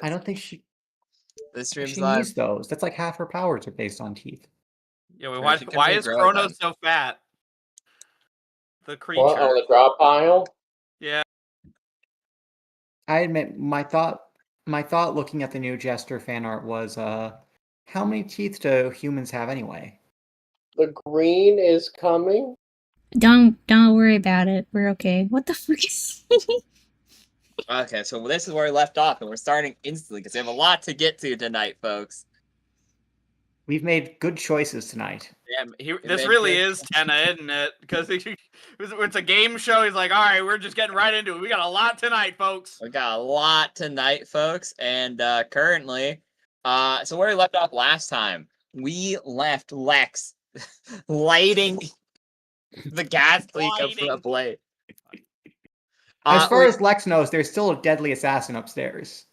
I don't think she stream's she live. needs those. That's like half her powers are based on teeth. Yeah, Or why she can is regrow Chronos them. so fat? The creature. What, on the drop pile? Yeah. I admit my thought looking at the new Jester fan art was how many teeth do humans have anyway? The green is coming. Don't worry about it. We're okay. What the fuck is Okay, so this is where we left off, and we're starting instantly because we have a lot to get to tonight, folks. We've made good choices tonight. Yeah, this really is Tenna, isn't it? Because it's a game show. He's like, all right, we're just getting right into it. We got a lot tonight, folks. We got a lot tonight, folks, and currently, so where we left off last time, we left Lex lighting the gas leak up from the blade. As far as Lex knows, there's still a deadly assassin upstairs.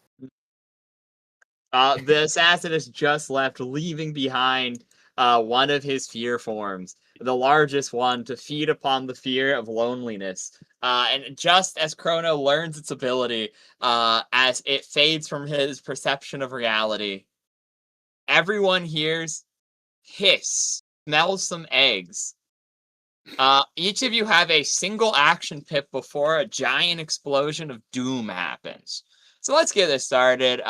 The assassin has just left, leaving behind one of his fear forms, the largest one, to feed upon the fear of loneliness. And just as Chrono learns its ability, as it fades from his perception of reality, everyone hears hiss, smells some eggs. Each of you have a single action pip before a giant explosion of doom happens. So let's get this started.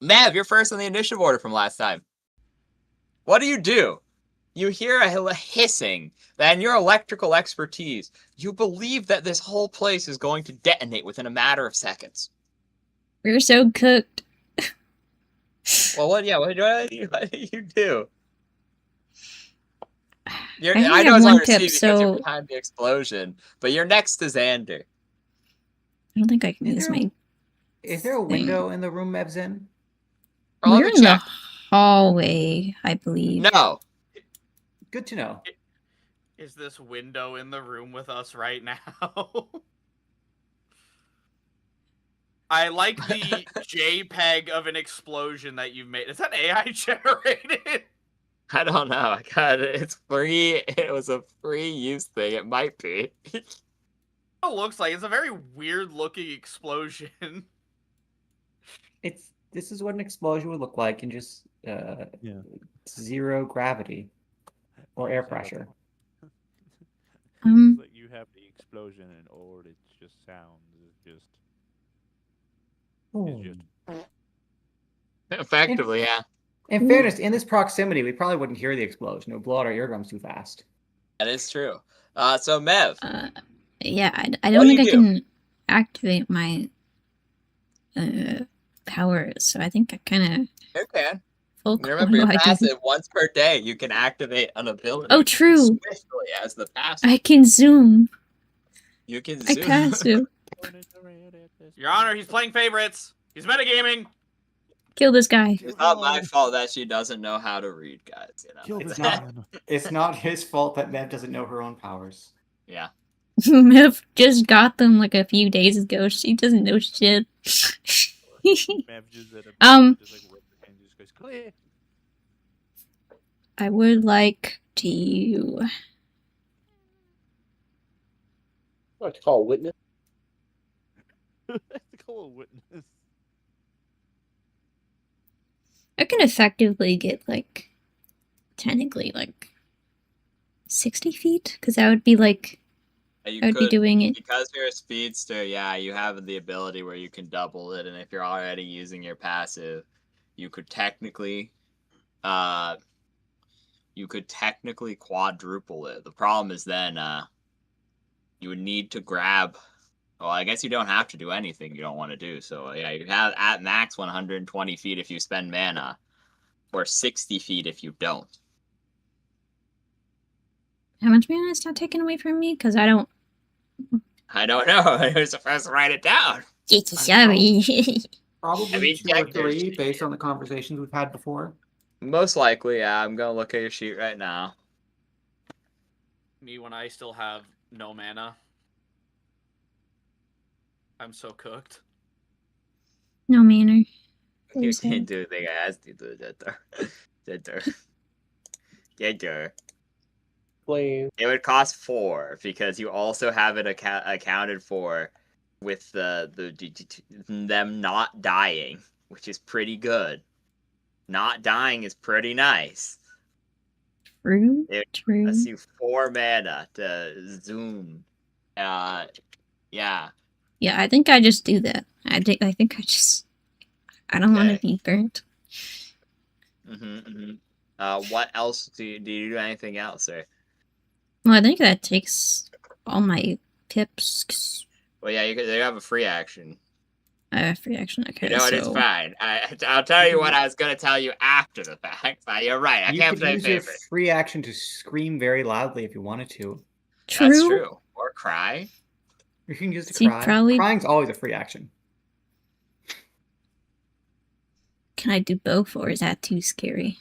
Mav, you're first on the initiative order from last time. What do? You hear a hissing, and your electrical expertise, you believe that this whole place is going to detonate within a matter of seconds. We're so cooked. Well, what do you do? I know it's hard to see because you're behind the explosion, but you're next to Xander. I don't think I can use my... Is there a window in the room Mev's in? We're in the hallway, I believe. No. Good to know. Is this window in the room with us right now? I like the JPEG of an explosion that you've made. Is that AI generated? I don't know. It's free. It was a free use thing. It might be. It looks like it's a very weird looking explosion. This is what an explosion would look like in just zero gravity or air pressure. Like you have the explosion and all it just sounds is just Effectively, yeah. In fairness, in this proximity, we probably wouldn't hear the explosion. It would blow out our eardrums too fast. That is true. So Mev. Yeah, I don't think I can activate my powers, so I think I kind of... You can. Full remember, your passive, once per day, you can activate an ability. Oh, true. Swiftly as the passive. I can zoom. You can zoom. I passive. Your Honor, he's playing favorites. He's metagaming. Kill this guy. It's not my fault that she doesn't know how to read, guys. You know? It's not his fault that Mev doesn't know her own powers. Yeah. Mev just got them like a few days ago. She doesn't know shit. I would like to... I'd like to call a witness. Call a witness. I can effectively get, like, technically, like, 60 feet? Because that would be, like, I would be doing it. Because you're a speedster, yeah, you have the ability where you can double it, and if you're already using your passive, you could technically quadruple it. The problem is then, you would need to grab... Well, I guess you don't have to do anything you don't want to do. So, yeah, you have at max 120 feet if you spend mana, or 60 feet if you don't. How much mana is not taken away from me? Because I don't know. Who's the first to write it down? Sorry. Probably 2 or 3, based on the conversations we've had before. Most likely, yeah. I'm going to look at your sheet right now. Me when I still have no mana. I'm so cooked. No manner. You can't do anything I asked you to do. Please. It would cost 4 because you also have it accounted for with them not dying, which is pretty good. Not dying is pretty nice. True. It True. costs you 4 mana to zoom. Yeah. Yeah, I think I just do that. I think I just. I don't want to Okay. be burnt. What else do you do? Anything else, or? Well, I think that takes all my tips. Well, yeah, you have a free action. I have free action. Okay, You know what? It's fine. I'll tell you what I was gonna tell you after the fact. You're right. I can't play use your favorite. free action to scream very loudly if you wanted to. True. That's true. Or cry. You can use the See, cry. probably- Crying's always a free action. Can I do both, or is that too scary?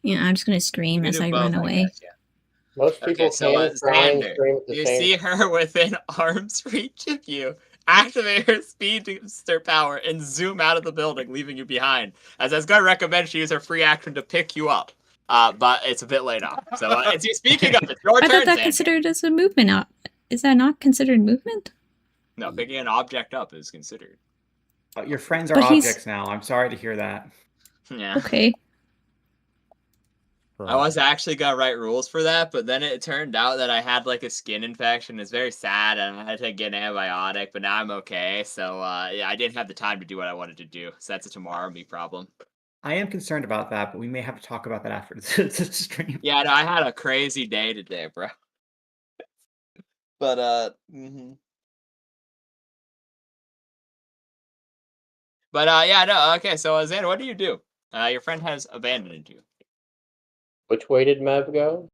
Yeah, I'm just gonna scream You as can I do run both, I away. guess, yeah. Most people Okay, so can cry and Xander, scream at the you same see her within arm's reach of you. Activate her speedster power and zoom out of the building, leaving you behind. As I was gonna recommend she use her free action to pick you up, but it's a bit late off. So it's you. Speaking of, it's your I turn. thought that Xander. considered as a movement. Is that not considered movement? No, picking an object up is considered. Your friends are But he's- objects now. I'm sorry to hear that. Yeah. Okay. I was actually gonna write rules for that, but then it turned out that I had like a skin infection. It's very sad, and I had to get an antibiotic. But now I'm okay. So yeah, I didn't have the time to do what I wanted to do. So that's a tomorrow me problem. I am concerned about that, but we may have to talk about that after the stream. Yeah, no, I had a crazy day today, bro. But But yeah, no, okay. So Xander, what do you do? Your friend has abandoned you. Which way did Mev go?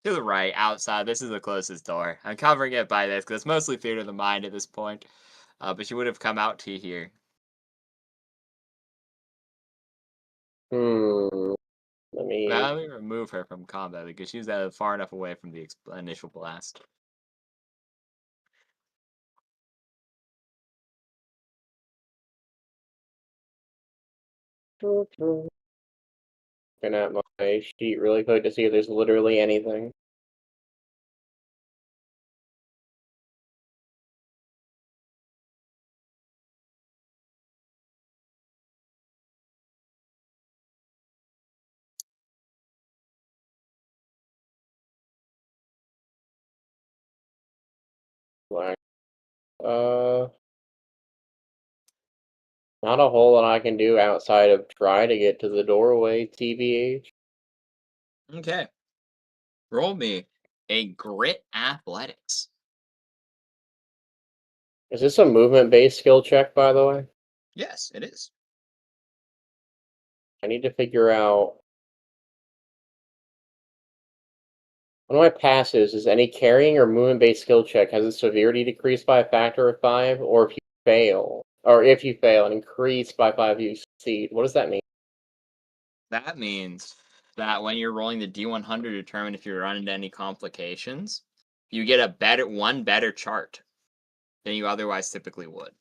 To the right, outside. This is the closest door. I'm covering it by this because it's mostly theater of the mind at this point. But she would have come out to here. Let me. Let me remove her from combat because she's far enough away from the initial blast. Looking at my sheet really quick to see if there's literally anything. Black. Not a whole lot I can do outside of try to get to the doorway, TBH. Okay. Roll me a grit athletics. Is this a movement-based skill check, by the way? Yes, it is. I need to figure out. One of my passes is any carrying or movement-based skill check has its severity decreased by a factor of 5, or if you fail, and increased by 5 if you succeed. What does that mean? That means that when you're rolling the D100 to determine if you run into any complications, you get a one better chart than you otherwise typically would.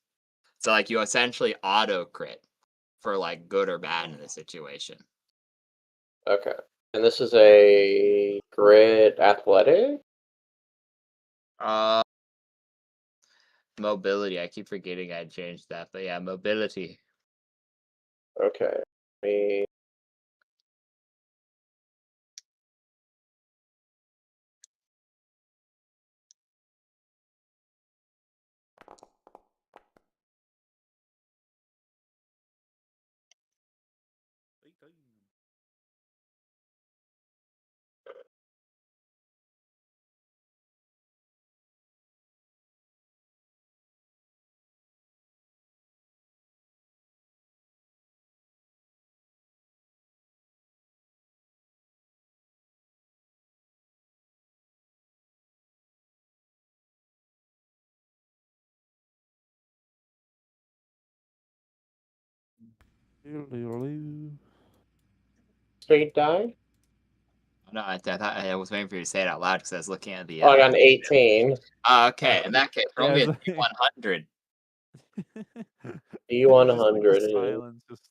So like you essentially auto crit for like good or bad in the situation. Okay. And this is a grit athletic? Mobility. I keep forgetting I changed that, but yeah, mobility. Okay. Me. Speed die? No, I thought I was waiting for you to say it out loud because I was looking at the. Oh, I got an 18. Okay, in that case, roll me a Yeah, D100. D100. Silence. Just...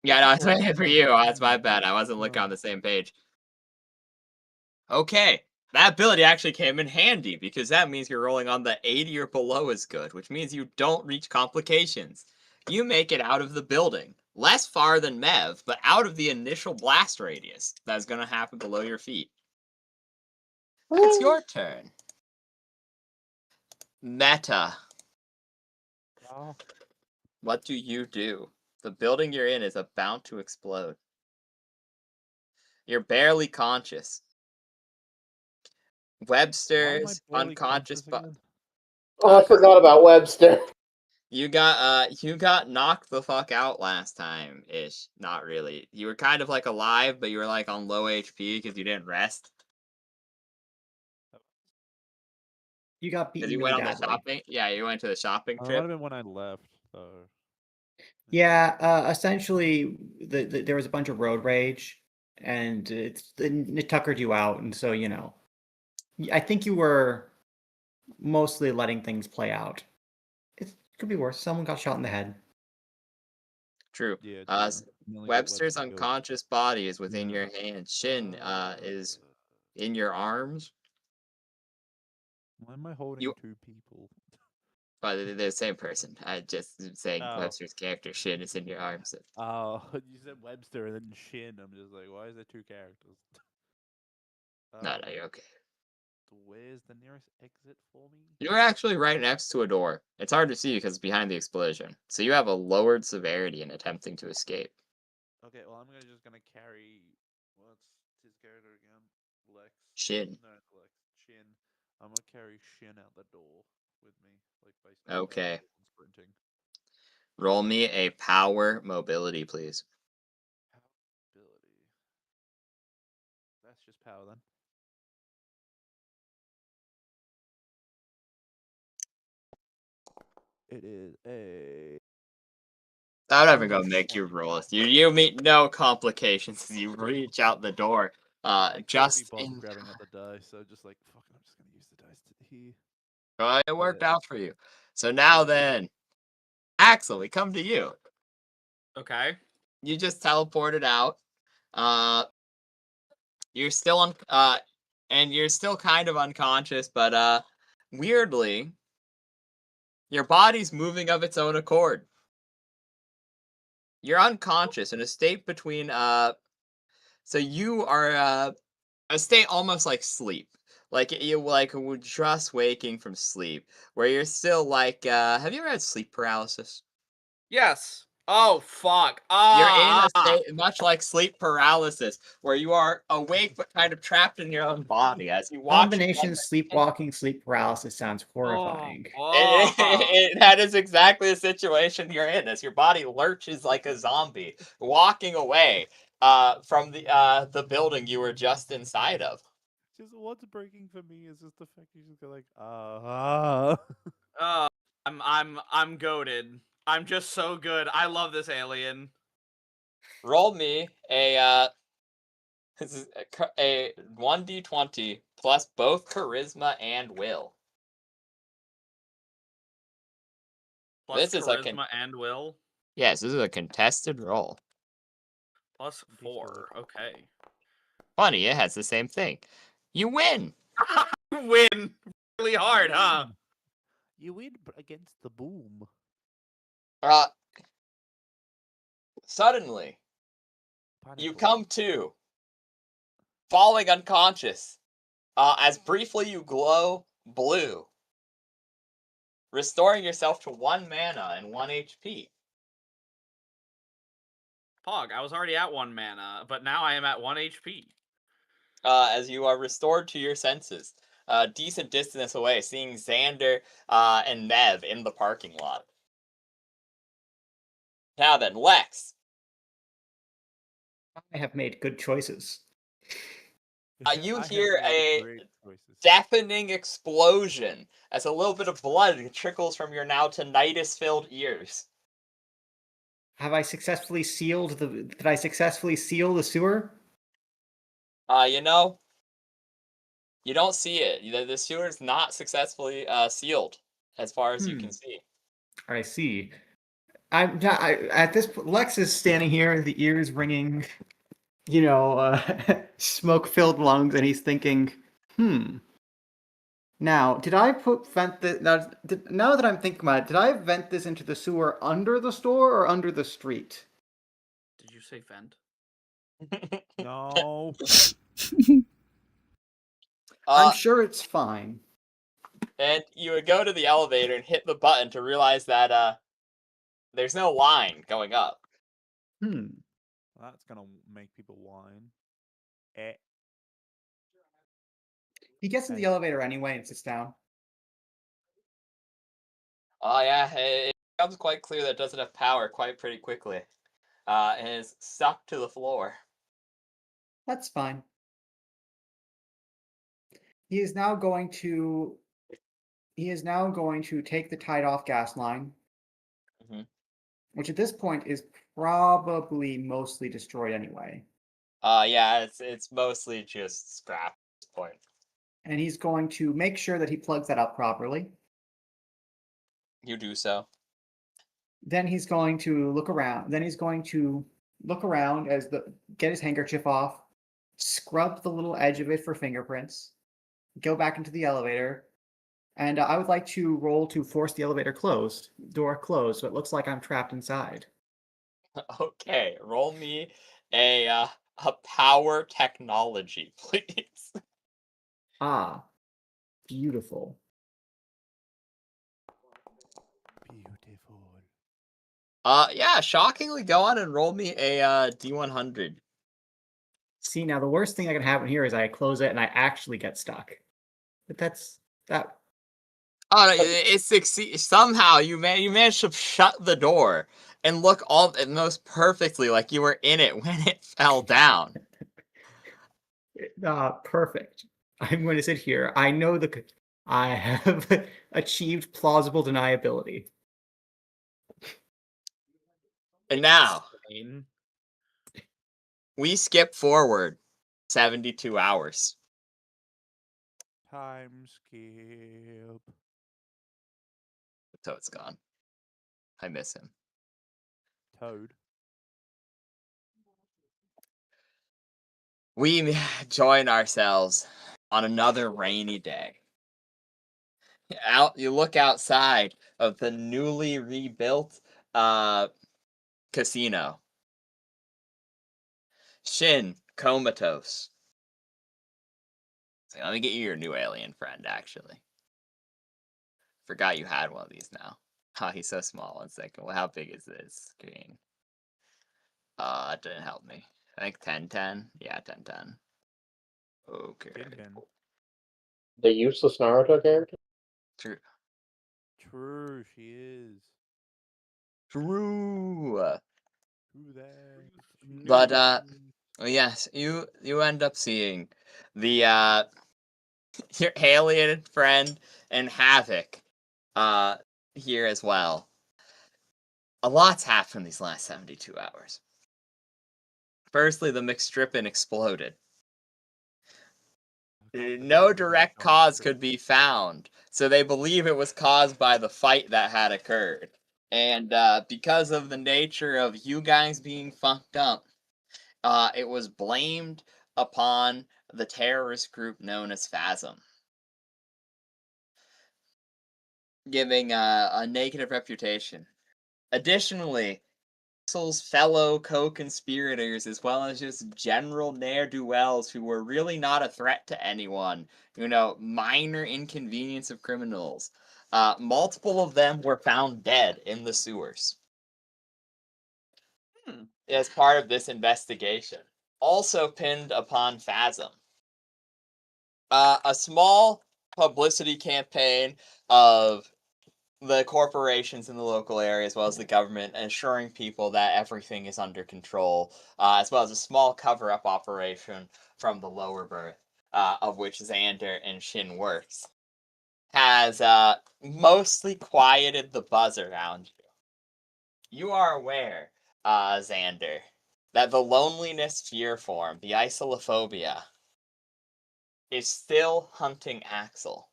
Yeah, no, I was waiting for you. That's my bad. I wasn't looking on the same page. Okay, That ability actually came in handy because that means you're rolling on the 80 or below is good, which means you don't reach complications. You make it out of the building. Less far than Mev, but out of the initial blast radius. That's going to happen below your feet. It's your turn. Meta. Oh, What do you do? The building you're in is about to explode. You're barely conscious. why am I Webster's barely unconscious, but again? Oh, I forgot about Webster. you got knocked the fuck out last time ish. Not really. You were kind of like alive, but you were like on low HP because you didn't rest. You got Because beaten you really went on the badly. shopping. Yeah, you went to the shopping That might trip. have been when I left, though. Yeah, essentially, there was a bunch of road rage, and it tuckered you out, and so I think you were mostly letting things play out. It could be worse. Someone got shot in the head. True. Yeah, Webster's unconscious body is within your hand. Shin is in your arms. Why am I holding You- two people? But they're the same person. I just saying Oh. Webster's character Shin is in your arms. Oh, you said Webster and then Shin. I'm just like, why is there two characters? No, you're okay. Where's the nearest exit for me? You're actually right next to a door. It's hard to see because it's behind the explosion. So you have a lowered severity in attempting to escape. Okay, well, I'm just gonna carry. What's his character again? Lex. Shin. No, Lex. Shin. I'm gonna carry Shin out the door with me, like by standing Okay. and sprinting. Roll me a power mobility, please. Ability. That's just power then. It is a. I'm not even gonna make you roll it. You meet no complications as you reach out the door. Just in grabbing at the dice, so just like fuck, I'm just gonna use the dice to here. it worked out for you. So now then, Axel, we come to you. Okay. You just teleported out. You're still and you're still kind of unconscious, but weirdly, your body's moving of its own accord. You're unconscious in a state between so you are a state almost like sleep. Like you were just waking from sleep, where you're still like have you ever had sleep paralysis? Yes. Oh fuck. You're in a state much like sleep paralysis, where you are awake but kind of trapped in your own body as you watch. Combination sleepwalking, sleep paralysis sounds horrifying. That is exactly the situation you're in, as your body lurches like a zombie, walking away from the building you were just inside of. Just what's breaking for me is just the fact you just go like I'm goated. I'm just so good. I love this alien. Roll me a 1d20 plus both charisma and will. Plus This is charisma and will. Yes, this is a contested roll. Plus 4. Okay. Funny, it has the same thing. You win. Win really hard, huh? You win against the boom. Suddenly, you Pineapple. come to, falling unconscious, as briefly you glow blue, restoring yourself to 1 mana and 1 HP. Pog, I was already at 1 mana, but now I am at 1 HP. As you are restored to your senses, decent distance away, seeing Xander and Mev in the parking lot. Now then, Lex. I have made good choices. You I have hear made a great choices. deafening explosion as a little bit of blood trickles from your now tinnitus-filled ears. Have I successfully sealed the? Did I successfully seal the sewer? You know, you don't see it. The sewer is not successfully sealed, as far as you can see. I see. At this Lex is standing here, the ears ringing, smoke-filled lungs, and he's thinking, Now, did I vent this? Now that I'm thinking about it, did I vent this into the sewer under the store or under the street? Did you say vent? No. I'm sure it's fine. And you would go to the elevator and hit the button to realize that there's no line going up. That's gonna make people whine. Eh. He gets in the elevator anyway and sits down. Oh yeah, it becomes quite clear that it doesn't have power quite pretty quickly. And is stuck to the floor. That's fine. He is now going to take the tied off gas line, which at this point is probably mostly destroyed anyway. Yeah, it's mostly just scrap at this point. And he's going to make sure that he plugs that up properly. You do so. Then he's going to look around. Get his handkerchief off, scrub the little edge of it for fingerprints, go back into the elevator, and I would like to roll to force the elevator door closed, so it looks like I'm trapped inside. Okay, roll me a power technology, please. Ah, beautiful. Beautiful. Yeah, shockingly, go on and roll me a D100. See, now the worst thing that can happen here is I close it and I actually get stuck. But that. Oh, no, it succeeds. Somehow you managed to shut the door and look most perfectly like you were in it when it fell down. Perfect. I'm going to sit here. I have achieved plausible deniability. And now we skip forward 72 hours. Time skip. Toad's gone. I miss him. Toad. We join ourselves on another rainy day. You look outside of the newly rebuilt casino. Shin, comatose. So let me get you your new alien friend, actually. Forgot you had one of these now. Oh, he's so small. 1 second. Well, how big is this screen? That didn't help me. I think 1010. Yeah, 1010. Okay. The useless Naruto character? True. True, she is. True. True that. But yes, you end up seeing the your alien friend and Havoc here as well. A lot's happened these last 72 hours. Firstly, the McStrippin exploded. No direct cause could be found, so they believe it was caused by the fight that had occurred. And because of the nature of you guys being fucked up, it was blamed upon the terrorist group known as Phasm, giving a negative reputation. Additionally, Axel's fellow co-conspirators, as well as just general ne'er-do-wells who were really not a threat to anyone, minor inconvenience of criminals. Multiple of them were found dead in the sewers as part of this investigation. Also pinned upon Phasm. A small publicity campaign of the corporations in the local area, as well as the government, assuring people that everything is under control, as well as a small cover-up operation from the lower berth, of which Xander and Shin works, has mostly quieted the buzz around you. You are aware, Xander, that the loneliness fear form, the isolophobia, is still hunting Axel.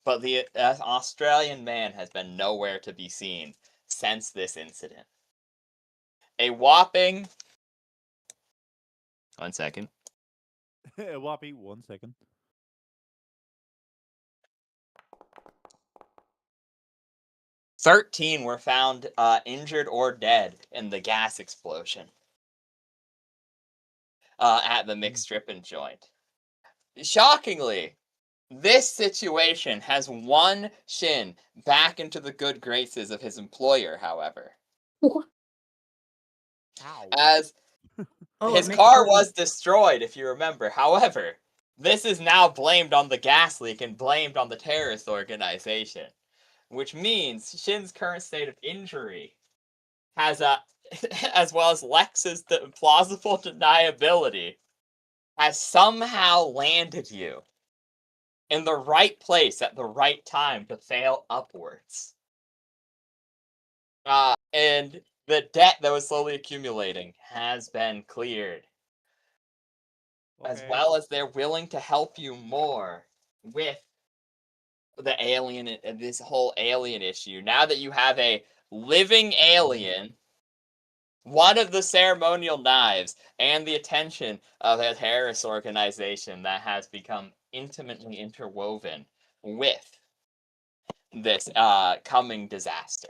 But the Australian man has been nowhere to be seen since this incident. A whopping... 1 second. Whoppy, 1 second. 13 were found injured or dead in the gas explosion at the McStrippin joint. Shockingly, this situation has won Shin back into the good graces of his employer, however. Ow. As Oh, his it makes car total- was destroyed, if you remember. However, this is now blamed on the gas leak and blamed on the terrorist organization, which means Shin's current state of injury has as well as Lex's plausible deniability, has somehow landed you in the right place at the right time to fail upwards. And the debt that was slowly accumulating has been cleared. As Okay. well as they're willing to help you more with the alien, this whole alien issue. Now that you have a living alien, one of the ceremonial knives, and the attention of a terrorist organization that has become intimately interwoven with this coming disaster.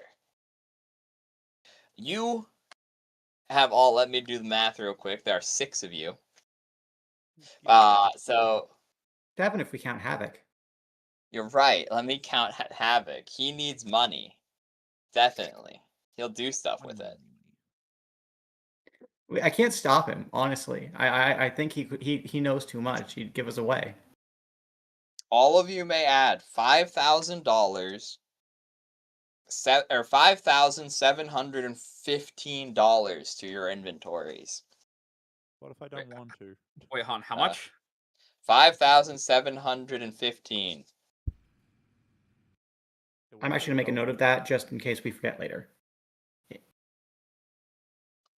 You have all, let me do the math real quick. There are 6 of you. So 7 if we count Havoc. you're right. Let me count Havoc. He needs money. Definitely. He'll do stuff with it. I can't stop him, honestly. I think he knows too much. He'd give us away. All of you may add $5,000 or $5,715 to your inventories. What if I don't want to? Wait, hon, how much? 5,715. I'm actually going to make a note of that just in case we forget later.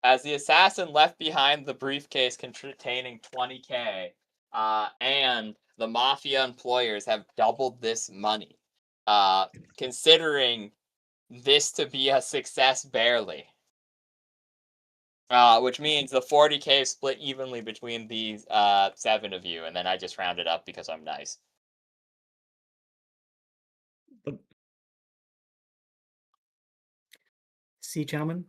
As the assassin left behind the briefcase containing 20K, and the mafia employers have doubled this money, considering this to be a success barely. Which means the 40K is split evenly between these 7 of you, and then I just rounded up because I'm nice. See, gentlemen?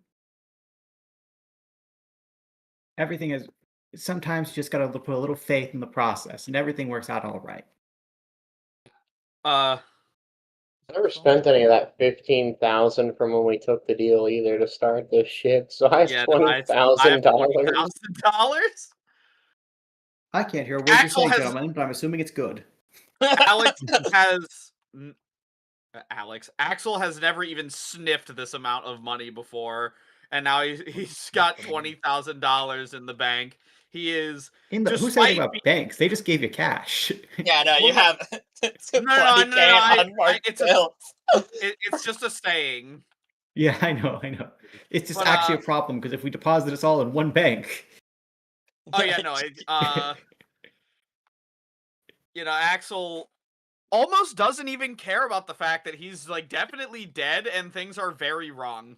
Everything is... Sometimes you just got to put a little faith in the process, and everything works out all right. I never spent any of that 15,000 from when we took the deal either to start this shit, so I have $20,000. $20,000? I can't hear a word you're Axel saying, has- gentlemen, but I'm assuming it's good. Alex has... Axel has never even sniffed this amount of money before, and now he's got $20,000 in the bank. He is... Who said anything about banks? They just gave you cash. Yeah, no, you Well, have no, 20K unmarked bills. It's just a saying. Yeah, I know. It's just But, actually a problem, because if we deposit this all in one bank... Oh, yeah, no, Axel almost doesn't even care about the fact that he's, like, definitely dead and things are very wrong.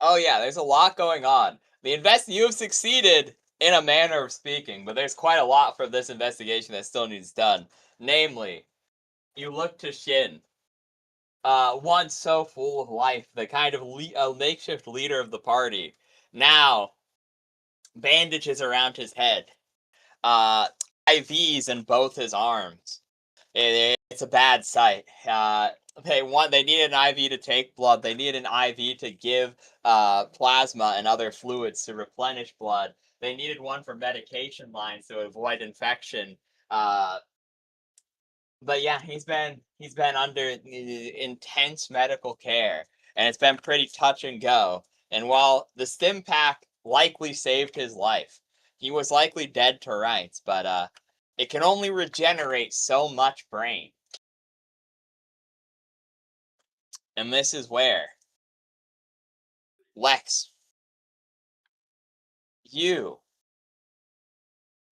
Oh yeah, there's a lot going on. You have succeeded in a manner of speaking, but there's quite a lot for this investigation that still needs done. Namely, you look to Shin, once so full of life, the kind of makeshift leader of the party. Now, bandages around his head, IVs in both his arms. It's a bad sight. They needed an IV to take blood. They needed an IV to give plasma and other fluids to replenish blood. They needed one for medication lines to avoid infection. But yeah, he's been under intense medical care, and it's been pretty touch and go. And while the stim pack likely saved his life, he was likely dead to rights. But it can only regenerate so much brain. And this is where, Lex, you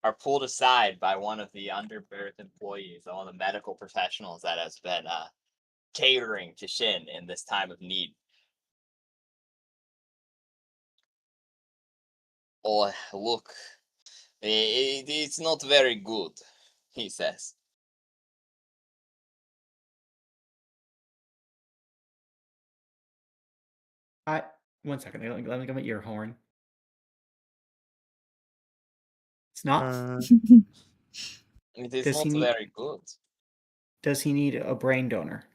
are pulled aside by one of the underbirth employees, one of the medical professionals that has been catering to Shin in this time of need. Oh, look, it's not very good, he says. One second. Let me get my ear horn. It's not. It is Does he not need? very good. Does he need a brain donor?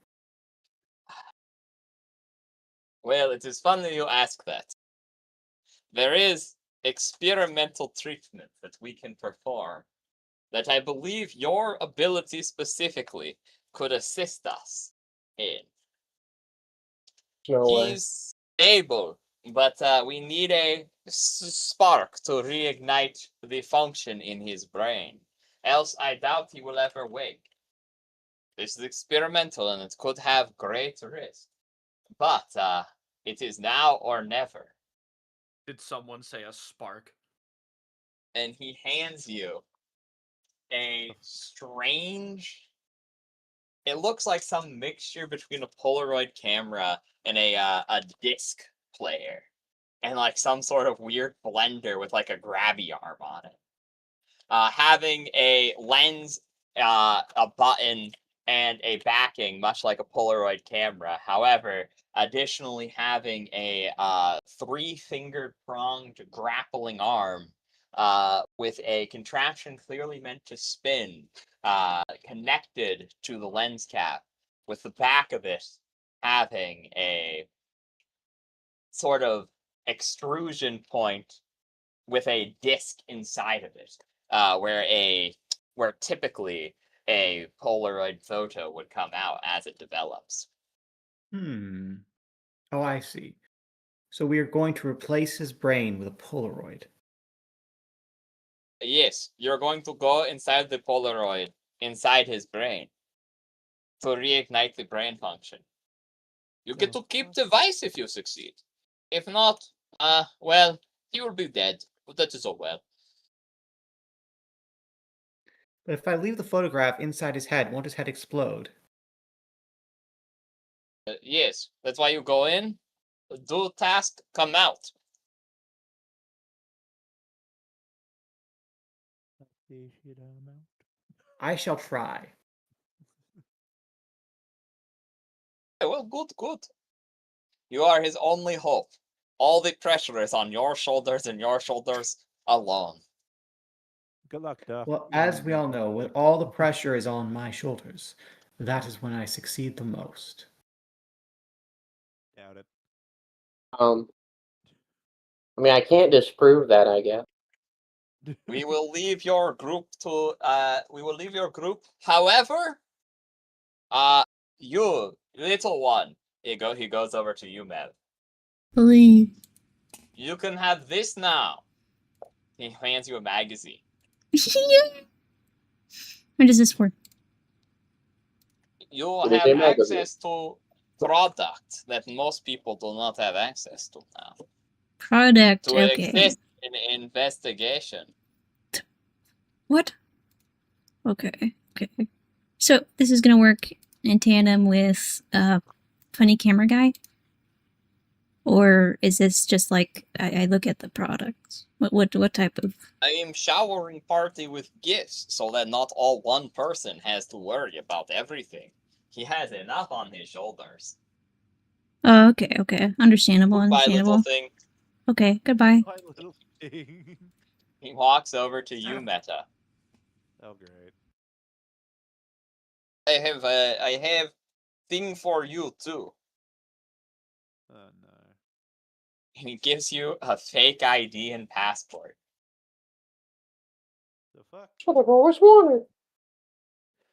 Well, it is funny you ask that. There is experimental treatment that we can perform that I believe your ability specifically could assist us in. No way. He's able, but we need a spark to reignite the function in his brain. Else, I doubt he will ever wake. This is experimental and it could have great risk. But it is now or never. Did someone say a spark? And he hands you a strange. It looks like some mixture between a Polaroid camera and a disc player, and like some sort of weird blender with like a grabby arm on it. Having a lens, a button, and a backing, much like a Polaroid camera. However, additionally having a 3-fingered pronged grappling arm with a contraption clearly meant to spin, connected to the lens cap, with the back of it having a sort of extrusion point with a disc inside of it, where typically a Polaroid photo would come out as it develops. Oh, I see. So we are going to replace his brain with a Polaroid. Yes, you're going to go inside the Polaroid, inside his brain, to reignite the brain function. You get to keep the device if you succeed. If not, well, he will be dead. But that is all well. But if I leave the photograph inside his head, won't his head explode? Yes, that's why you go in, do task, come out. I shall try. Well, good. You are his only hope. All the pressure is on your shoulders and your shoulders alone. Good luck, Duff. Well, as we all know, when all the pressure is on my shoulders, that is when I succeed the most. Doubt it. I mean, I can't disprove that, I guess. We will leave your group to we will leave your group. However, you little one, he goes over to you, Mel. Please. You can have this now. He hands you a magazine. What is this for? You It is have a magazine. access to product that most people do not have access to now. Product, To okay. exist in investigation. What? Okay. So this is gonna work in tandem with funny camera guy? Or is this just like I look at the products? What type of? I am showering party with gifts so that not all one person has to worry about everything. He has enough on his shoulders. Oh, okay. Understandable. Goodbye, little thing. Okay, goodbye. My little thing. He walks over to you, Meta. Oh, great. I have thing for you too. Oh, no. And he gives you a fake ID and passport. The fuck? That's what I've always wanted.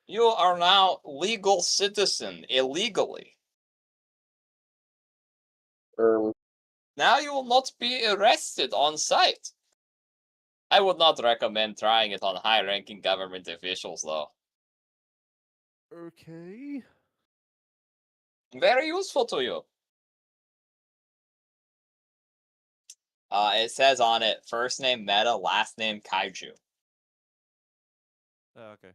You are now legal citizen illegally. Now you will not be arrested on sight. I would not recommend trying it on high-ranking government officials, though. Okay. Very useful to you. It says on it, first name Meta, last name Kaiju. Oh, okay.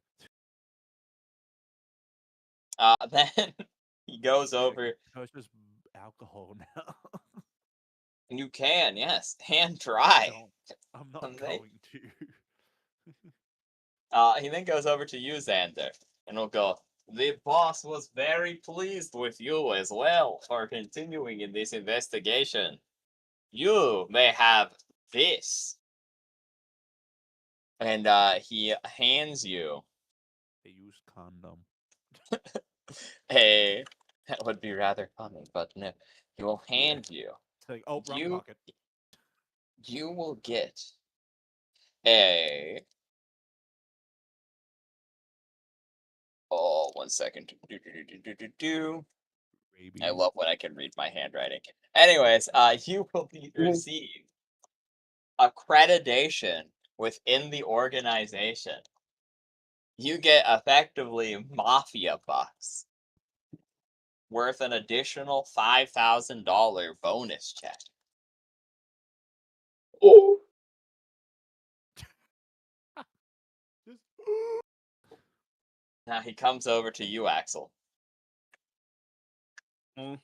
Then he goes over. No, it's just alcohol now. And you can, yes, hand dry. I'm not Someday. going to. He then goes over to you, Xander, and will go, the boss was very pleased with you as well for continuing in this investigation. You may have this. And he hands you They use condom. a. That would be rather funny, but no. He will hand you. It's like, oh, wrong You- pocket. You will get a. Oh, 1 second. Rabies. I love when I can read my handwriting. Anyways, you will receive accreditation within the organization. You get effectively mafia bucks worth an additional $5,000 bonus check. Oh, Just Now he comes over to you, Axel. Mm.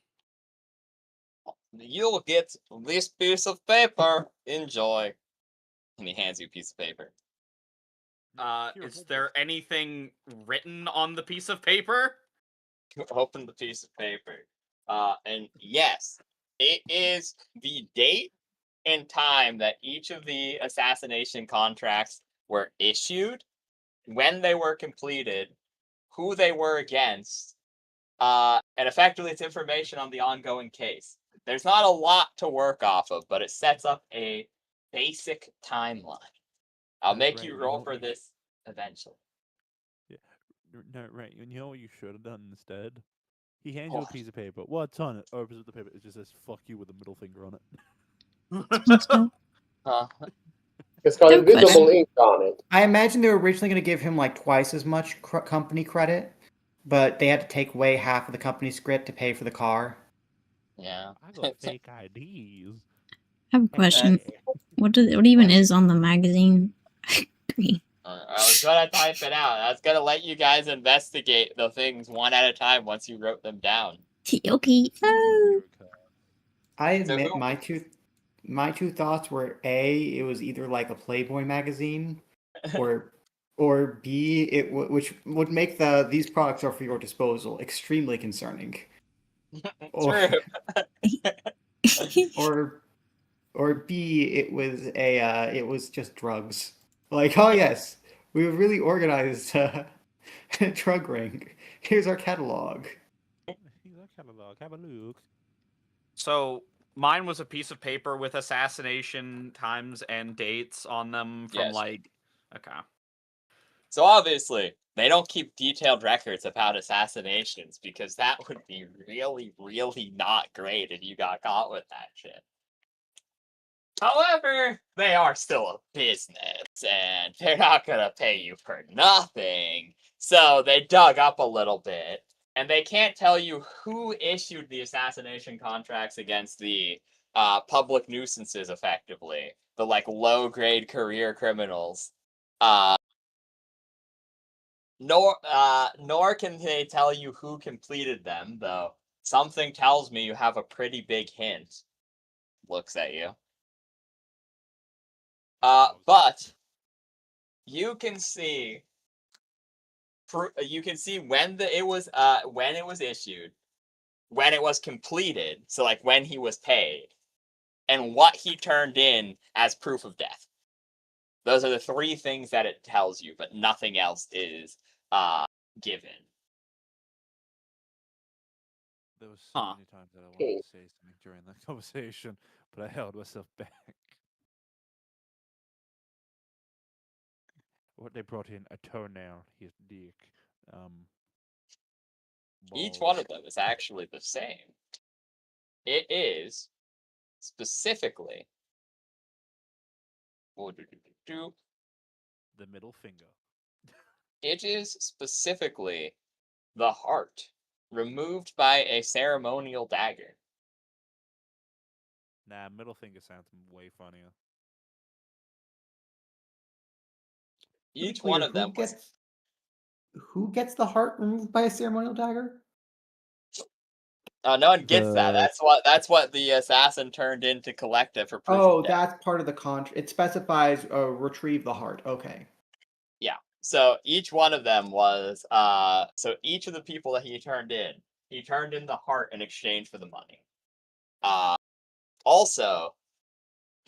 You'll get this piece of paper. Enjoy. And he hands you a piece of paper. Here, Is hold there this. anything written on the piece of paper? You open the piece of paper. And yes, it is the date and time that each of the assassination contracts were issued, when they were completed, who they were against, and effectively it's information on the ongoing case. There's not a lot to work off of, but it sets up a basic timeline. I'll That's make right, you you roll know, for you this eventually. No, right. You know what you should have done instead? He hands you a What? piece of paper. What's on it? Opens up the paper. It just says "fuck you" with a middle finger on it. So, it's got No invisible question. ink on it. I imagine they were originally going to give him like twice as much company credit, but they had to take away half of the company's credit to pay for the car. Yeah. I got fake IDs. I have a question. What even is on the magazine? I was gonna type it out. I was gonna let you guys investigate the things one at a time once you wrote them down. Okay. Oh. I So admit who- my two thoughts were A, it was either like a Playboy magazine, or B, which would make these products are for your disposal extremely concerning. Or True. or B, it was just drugs. Like, oh yes, we really organized drug ring. Here's our catalog. Here's our catalog. Have a look. So mine was a piece of paper with assassination times and dates on them from Yes. like. Okay. So obviously, they don't keep detailed records about assassinations because that would be really, really not great if you got caught with that shit. However, they are still a business, and they're not gonna pay you for nothing. So they dug up a little bit, and they can't tell you who issued the assassination contracts against the public nuisances, effectively. The, like, low-grade career criminals. Nor can they tell you who completed them, though. Something tells me you have a pretty big hint. Looks at you. But you can see when it was issued, when it was completed, so like when he was paid, and what he turned in as proof of death. Those are the three things that it tells you, but nothing else is given. There were so Huh. many times that I wanted to say something during that conversation, but I held myself back. What they brought in a toenail, his dick. Each balls. one of them is actually the same. It is specifically The middle finger. it is specifically the heart removed by a ceremonial dagger. Nah, middle finger sounds way funnier. To be Each one clear, of them was who gets the heart removed by a ceremonial dagger? no one gets that. The- That's what the assassin turned in to collect it for proof Oh, of death. that's part of the contract. It specifies retrieve the heart. Okay. Yeah. So each one of them was so each of the people that he turned in the heart in exchange for the money. Also,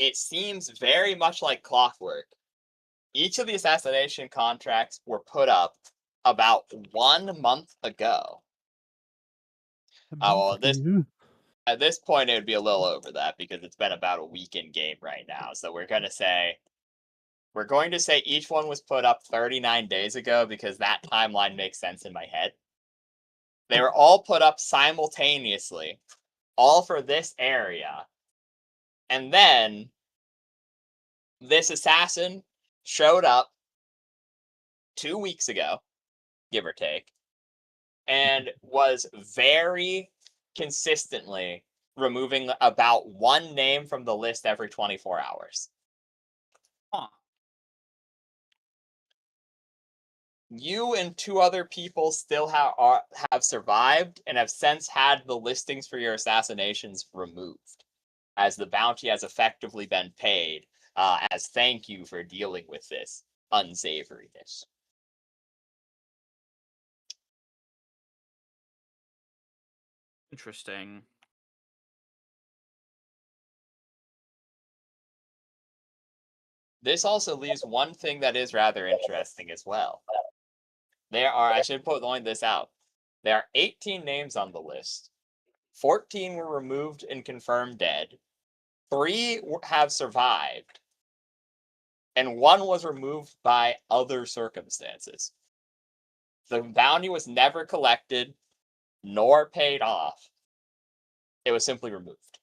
it seems very much like clockwork. Each of the assassination contracts were put up about 1 month ago. Well, at this point, it would be a little over that because it's been about a week in game right now. So we're going to say each one was put up 39 days ago because that timeline makes sense in my head. They were all put up simultaneously, all for this area. And then this assassin showed up 2 weeks ago, give or take, and was very consistently removing about one name from the list every 24 hours. Huh. You and 2 other people still have survived and have since had the listings for your assassinations removed, as the bounty has effectively been paid as thank you for dealing with this unsavoriness. Interesting. This also leaves one thing that is rather interesting as well. I should point this out. There are 18 names on the list. 14 were removed and confirmed dead. 3 have survived. And 1 was removed by other circumstances. The bounty was never collected, nor paid off. It was simply removed.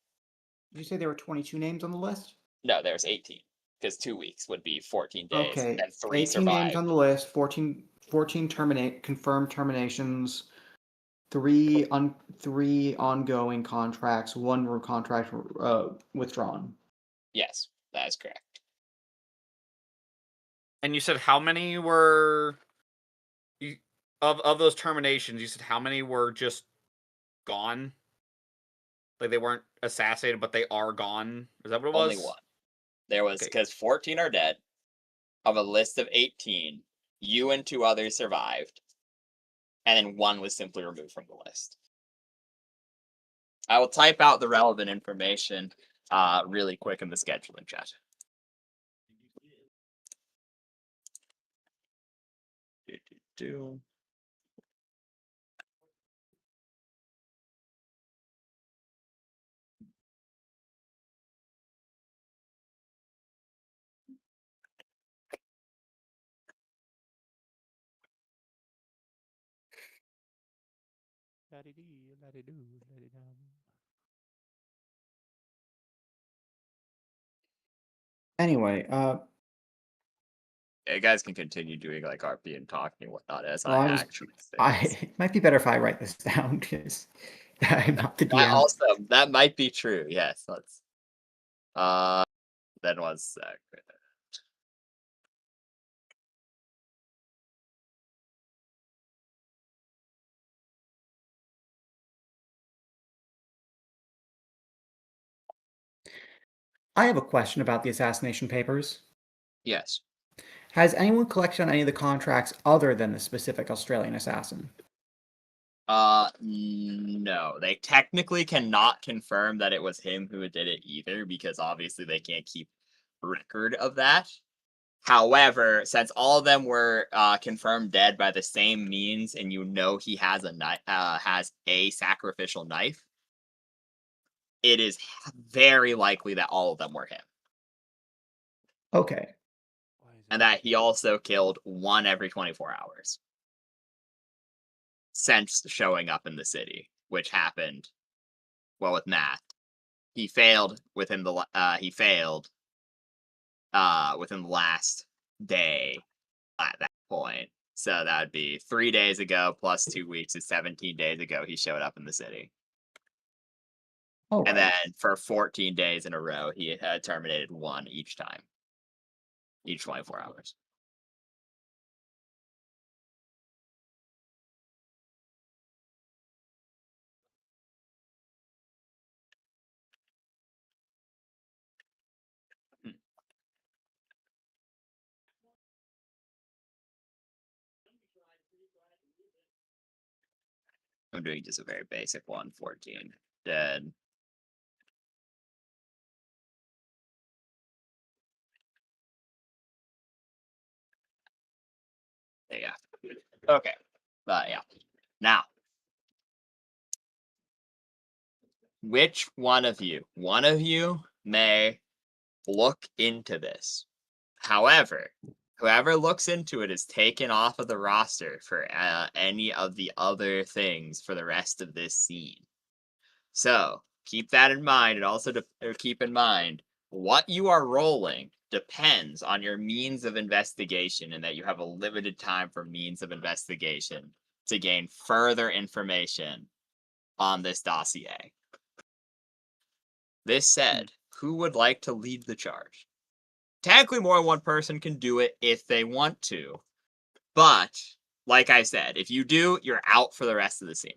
Did you say there were 22 names on the list? No, there's 18. Because 2 weeks would be 14 days, Okay, and 3 18 survived. names on the list, 14 confirmed terminations, three ongoing contracts, 1 contract withdrawn. Yes, that is correct. And you said how many were of those terminations? You said how many were just gone? Like they weren't assassinated, but they are gone. Is that what it was? Only 1. There was, because 14 are dead. Of a list of 18, you and 2 others survived. And then 1 was simply removed from the list. I will type out the relevant information really quick in the scheduling chat. Anyway, You guys can continue doing like RP and talking and whatnot as well, I actually say this. it might be better if I write this down because I'm not the DM. That might be true. Yes, let's. Then 1 sec. I have a question about the assassination papers. Yes. Has anyone collected on any of the contracts other than the specific Australian assassin? No. They technically cannot confirm that it was him who did it either, because obviously they can't keep record of that. However, since all of them were confirmed dead by the same means, and you know he has a sacrificial knife, it is very likely that all of them were him, Okay. and that he also killed 1 every 24 hours since showing up in the city, which happened. Well, with math, he failed within the within the last day at that point. So that would be 3 days ago plus 2 weeks is 17 days ago he showed up in the city. All And right. then for 14 days in a row, he had terminated 1 each time. Each 24 hours. I'm doing just a very basic one. 14 dead. There you go. Okay. Yeah. Now, which one of you may look into this. However, whoever looks into it is taken off of the roster for any of the other things for the rest of this scene. So keep that in mind, and also keep in mind what you are rolling depends on your means of investigation, and that you have a limited time for means of investigation to gain further information on this dossier. This said, who would like to lead the charge? Technically, more than one person can do it if they want to. But, like I said, if you do, you're out for the rest of the scene.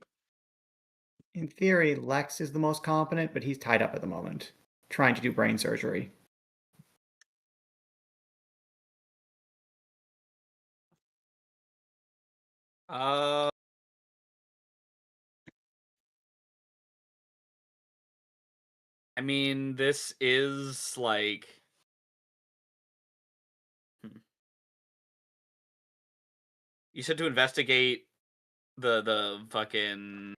In theory, Lex is the most competent, but he's tied up at the moment, trying to do brain surgery. I mean, this is like... You said to investigate the fucking...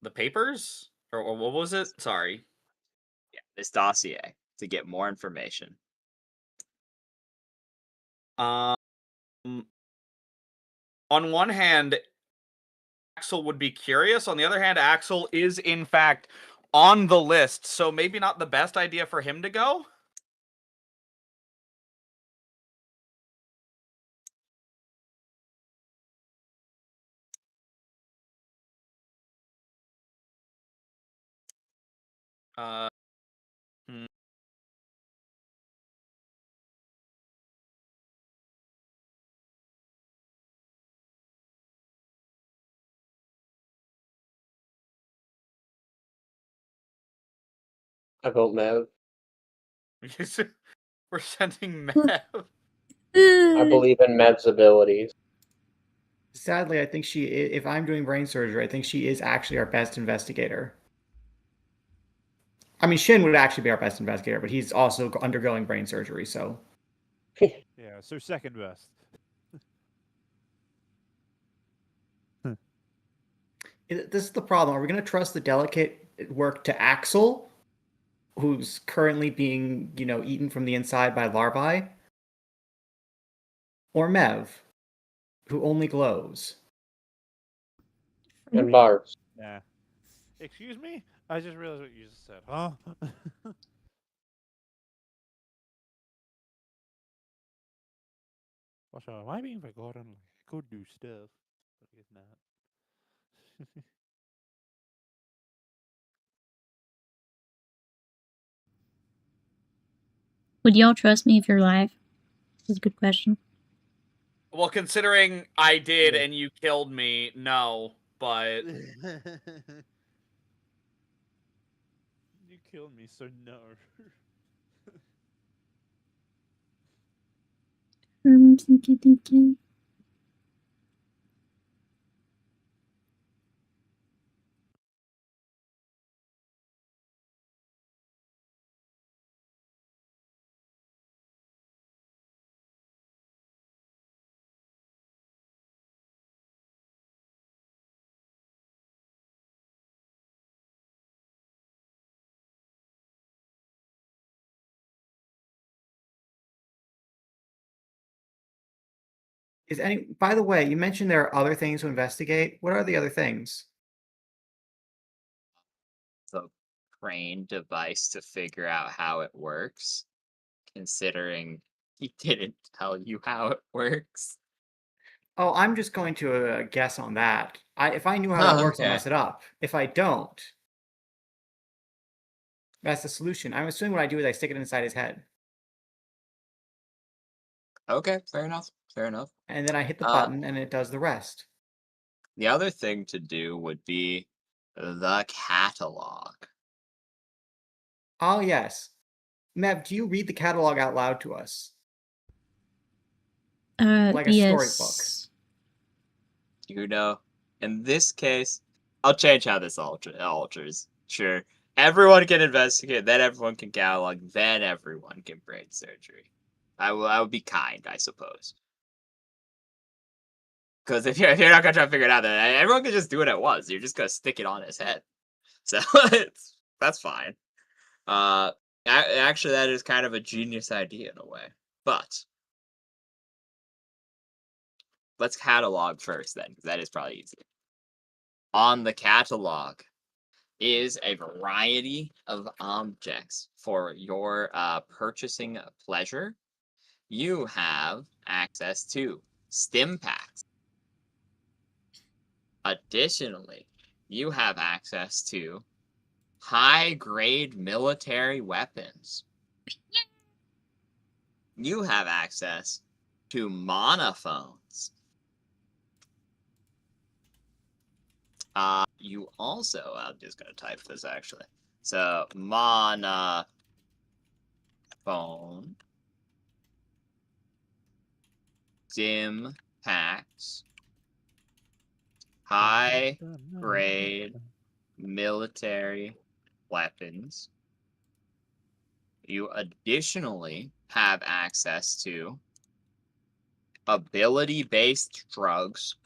The papers? Or what was it? Sorry. Yeah, this dossier to get more information. On one hand, Axel would be curious. On the other hand, Axel is in fact on the list, so maybe not the best idea for him to go. I vote Mev. We're sending Mev. I believe in Mev's abilities. Sadly, I think if I'm doing brain surgery, I think she is actually our best investigator. I mean, Shin would actually be our best investigator, but he's also undergoing brain surgery, so. Yeah, so second best. This is the problem. Are we going to trust the delicate work to Axel, who's currently being, eaten from the inside by larvae? Or Mev, who only glows? And Barbs. Yeah. Excuse me? I just realized what you just said. Huh? Also, am I being forgotten? I could do stuff, but I guess not. Would y'all trust me if you're live? That's a good question. Well, considering I did Yeah. and you killed me, no, but... You killed me, so no. Thank you. By the way, you mentioned there are other things to investigate. What are the other things? The crane device to figure out how it works, considering he didn't tell you how it works. Oh, I'm just going to guess on that. If I knew how that works, I'll Okay. mess it up. If I don't, that's the solution. I'm assuming what I do is I stick it inside his head. Okay, fair enough. Fair enough. And then I hit the button and it does the rest. The other thing to do would be the catalog. Oh, yes. Mev, do you read the catalog out loud to us? Like a Yes. storybook. You know, in this case, I'll change how this alters. Sure. Everyone can investigate, then everyone can catalog, then everyone can brain surgery. I will be kind, I suppose. Because if you're not gonna try to figure it out, then everyone can just do it at once. You're just gonna stick it on his head. So that's fine. Actually, that is kind of a genius idea in a way. But let's catalog first, then, because that is probably easier. On the catalog is a variety of objects for your purchasing pleasure. You have access to stim packs. Additionally, you have access to high-grade military weapons. You have access to monophones. You also, I'm just going to type this actually. So, monophone. Stim packs. High-grade military weapons. You additionally have access to ability-based drugs.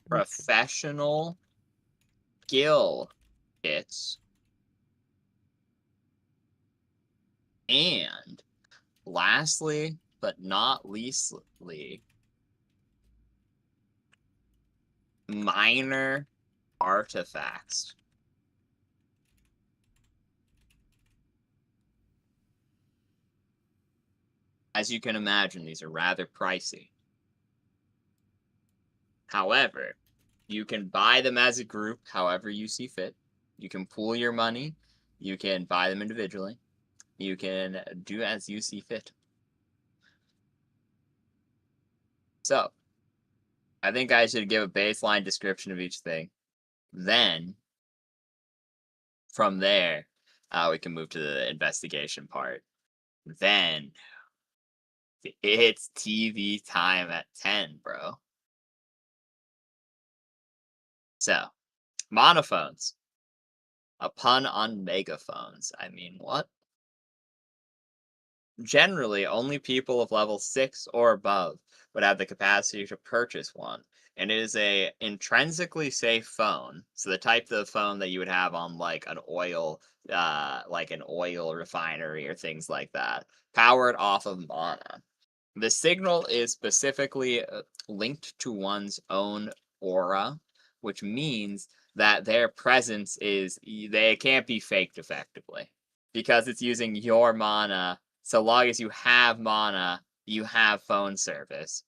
Professional skill kits. And lastly, but not leastly, minor artifacts. As you can imagine, these are rather pricey. However, you can buy them as a group however you see fit. You can pool your money. You can buy them individually. You can do as you see fit. So, I think I should give a baseline description of each thing. Then, from there, we can move to the investigation part. Then, it's TV time at 10, bro. So, monophones. A pun on megaphones. I mean, what? Generally, only people of level 6 or above would have the capacity to purchase one. And it is a intrinsically safe phone. So the type of phone that you would have on like an oil refinery or things like that, powered off of mana. The signal is specifically linked to one's own aura, which means that their presence they can't be faked effectively because it's using your mana. So long as you have mana, you have phone service.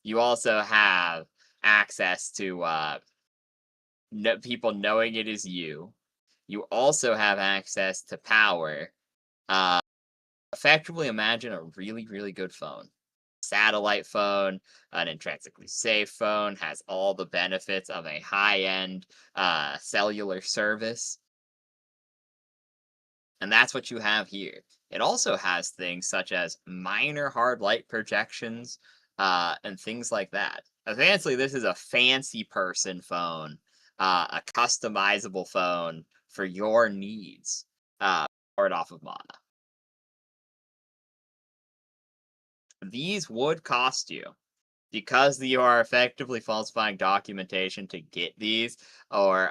You also have access to people knowing it is you. You also have access to power. Effectively, imagine a really, really good phone. Satellite phone, an intrinsically safe phone, has all the benefits of a high-end cellular service. And that's what you have here. It also has things such as minor hard light projections and things like that. Essentially, this is a fancy person phone, a customizable phone for your needs, powered off of mana. These would cost you, because you are effectively falsifying documentation to get these or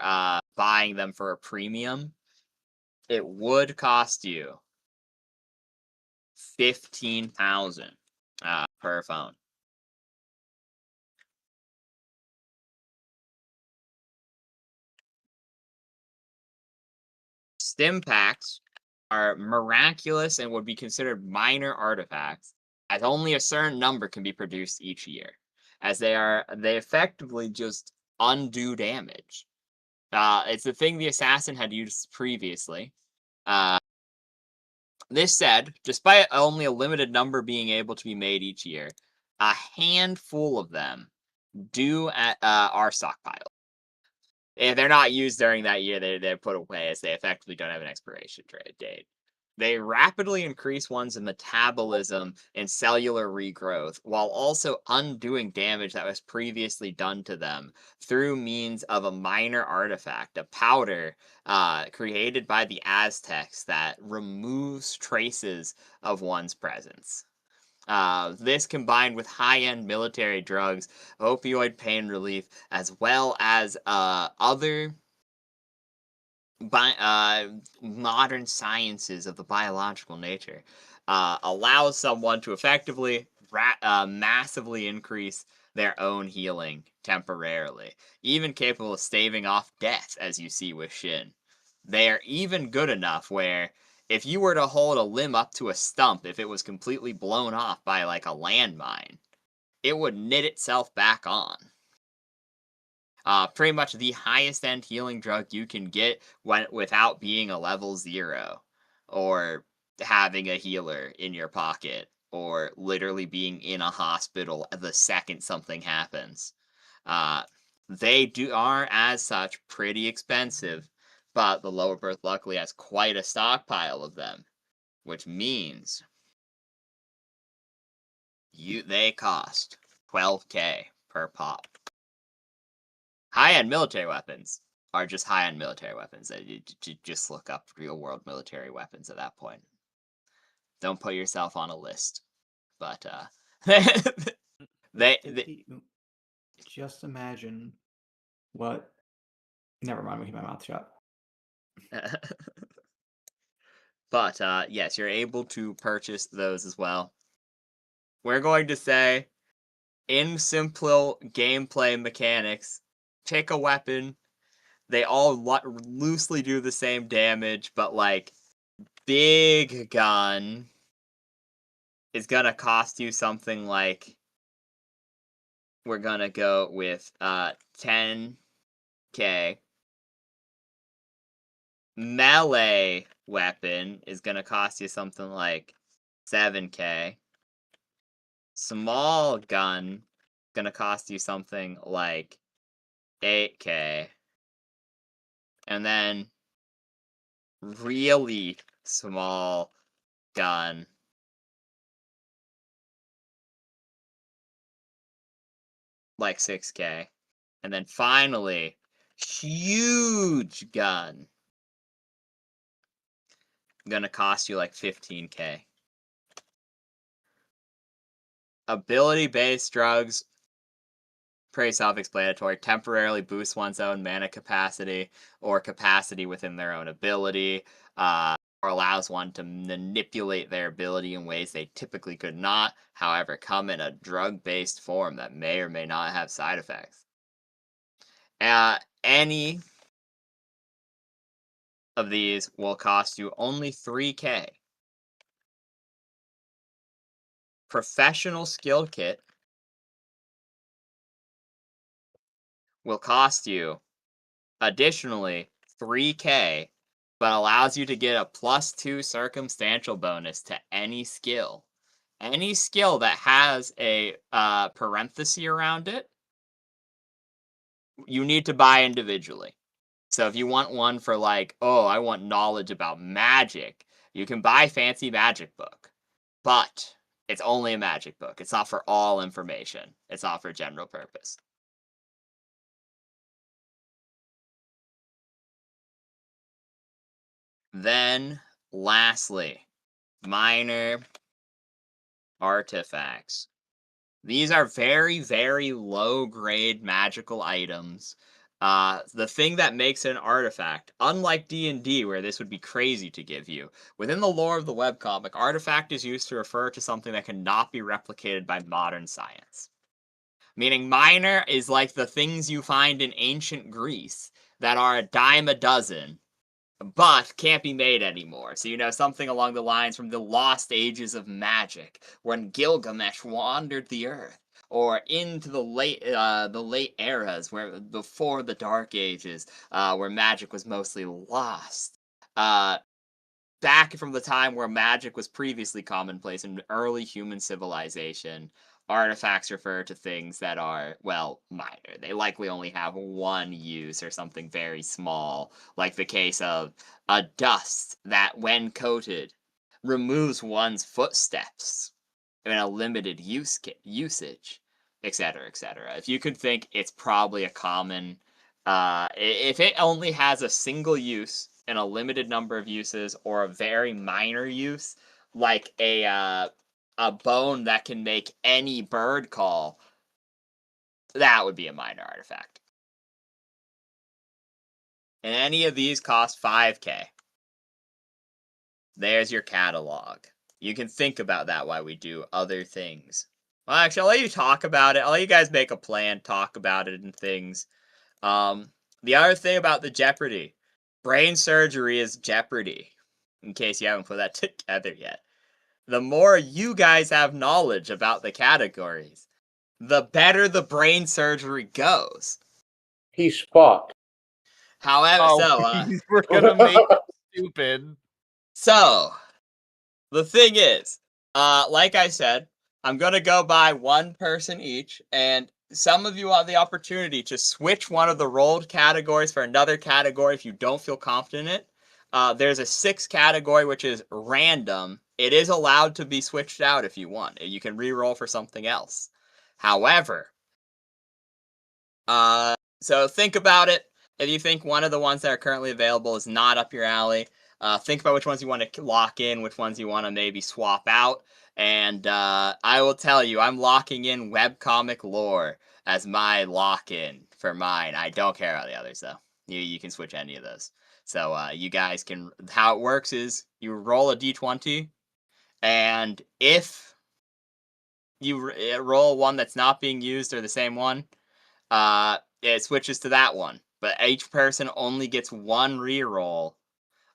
buying them for a premium. It would cost you 15,000 per phone. Stim packs are miraculous and would be considered minor artifacts, as only a certain number can be produced each year, as they effectively just undo damage. It's the thing the assassin had used previously. This said, despite only a limited number being able to be made each year, a handful of them are stockpiled. If they're not used during that year, they're put away as they effectively don't have an expiration date. They rapidly increase one's metabolism and cellular regrowth while also undoing damage that was previously done to them through means of a minor artifact, a powder created by the Aztecs that removes traces of one's presence. This combined with high-end military drugs, opioid pain relief, as well as other modern sciences of the biological nature, allows someone to effectively massively increase their own healing temporarily, even capable of staving off death, as you see with Shin. They are even good enough where if you were to hold a limb up to a stump, if it was completely blown off by like a landmine, it would knit itself back on. Pretty much the highest end healing drug you can get without being a level 0 or having a healer in your pocket or literally being in a hospital the second something happens. They are as such pretty expensive, but the lower birth luckily has quite a stockpile of them, which means they cost 12K per pop. High-end military weapons are just high-end military weapons. You just look up real-world military weapons at that point. Don't put yourself on a list. But, just imagine what... Never mind, we keep my mouth shut. But, yes, you're able to purchase those as well. We're going to say, in simple gameplay mechanics, pick a weapon. They all loosely do the same damage, but like big gun is gonna cost you something like, we're gonna go with 10K. Melee weapon is gonna cost you something like 7K. Small gun gonna cost you something like 8K. And then really small gun like 6K. And then finally, huge gun gonna cost you like 15K. Ability-based drugs, pretty self-explanatory. Temporarily boost one's own mana capacity or capacity within their own ability, or allows one to manipulate their ability in ways they typically could not, however, come in a drug-based form that may or may not have side effects. Any of these will cost you only 3K. Professional skill kit will cost you additionally 3K, but allows you to get a +2 circumstantial bonus to any skill. Any skill that has a parenthesis around it, you need to buy individually. So if you want one for like, oh, I want knowledge about magic, you can buy Fancy Magic Book. But it's only a magic book. It's not for all information. It's not for general purpose. Then, lastly, minor artifacts. These are very, very low-grade magical items. The thing that makes it an artifact, unlike D&D, where this would be crazy to give you, within the lore of the webcomic, artifact is used to refer to something that cannot be replicated by modern science. Meaning minor is like the things you find in ancient Greece that are a dime a dozen, but can't be made anymore. So, something along the lines from the lost ages of magic, when Gilgamesh wandered the earth, or into the late eras, where before the Dark Ages, where magic was mostly lost. Back from the time where magic was previously commonplace in early human civilization, artifacts refer to things that are, well, minor. They likely only have one use or something very small, like the case of a dust that, when coated removes one's footsteps in a limited usage, etc., etc. If you could think, it's probably a common. If it only has a single use and a limited number of uses, or a very minor use, like a bone that can make any bird call, that would be a minor artifact. And any of these cost 5k. There's your catalog. You can think about that while we do other things. Well, actually, I'll let you talk about it. I'll let you guys make a plan, talk about it and things. The other thing about the Jeopardy. Brain surgery is Jeopardy. In case you haven't put that together yet. The more you guys have knowledge about the categories, the better the brain surgery goes. He's fucked. However, We're gonna make it stupid. So, the thing is, like I said, I'm gonna go by one person each, and some of you have the opportunity to switch one of the rolled categories for another category if you don't feel confident in it. There's a 6th category, which is random. It is allowed to be switched out if you want. You can re-roll for something else. However, so think about it. If you think one of the ones that are currently available is not up your alley, think about which ones you want to lock in, which ones you want to maybe swap out. And I will tell you, I'm locking in webcomic lore as my lock-in for mine. I don't care about the others, though. You can switch any of those. So you guys can... How it works is you roll a d20, and if you roll one that's not being used or the same one, it switches to that one. But each person only gets one reroll,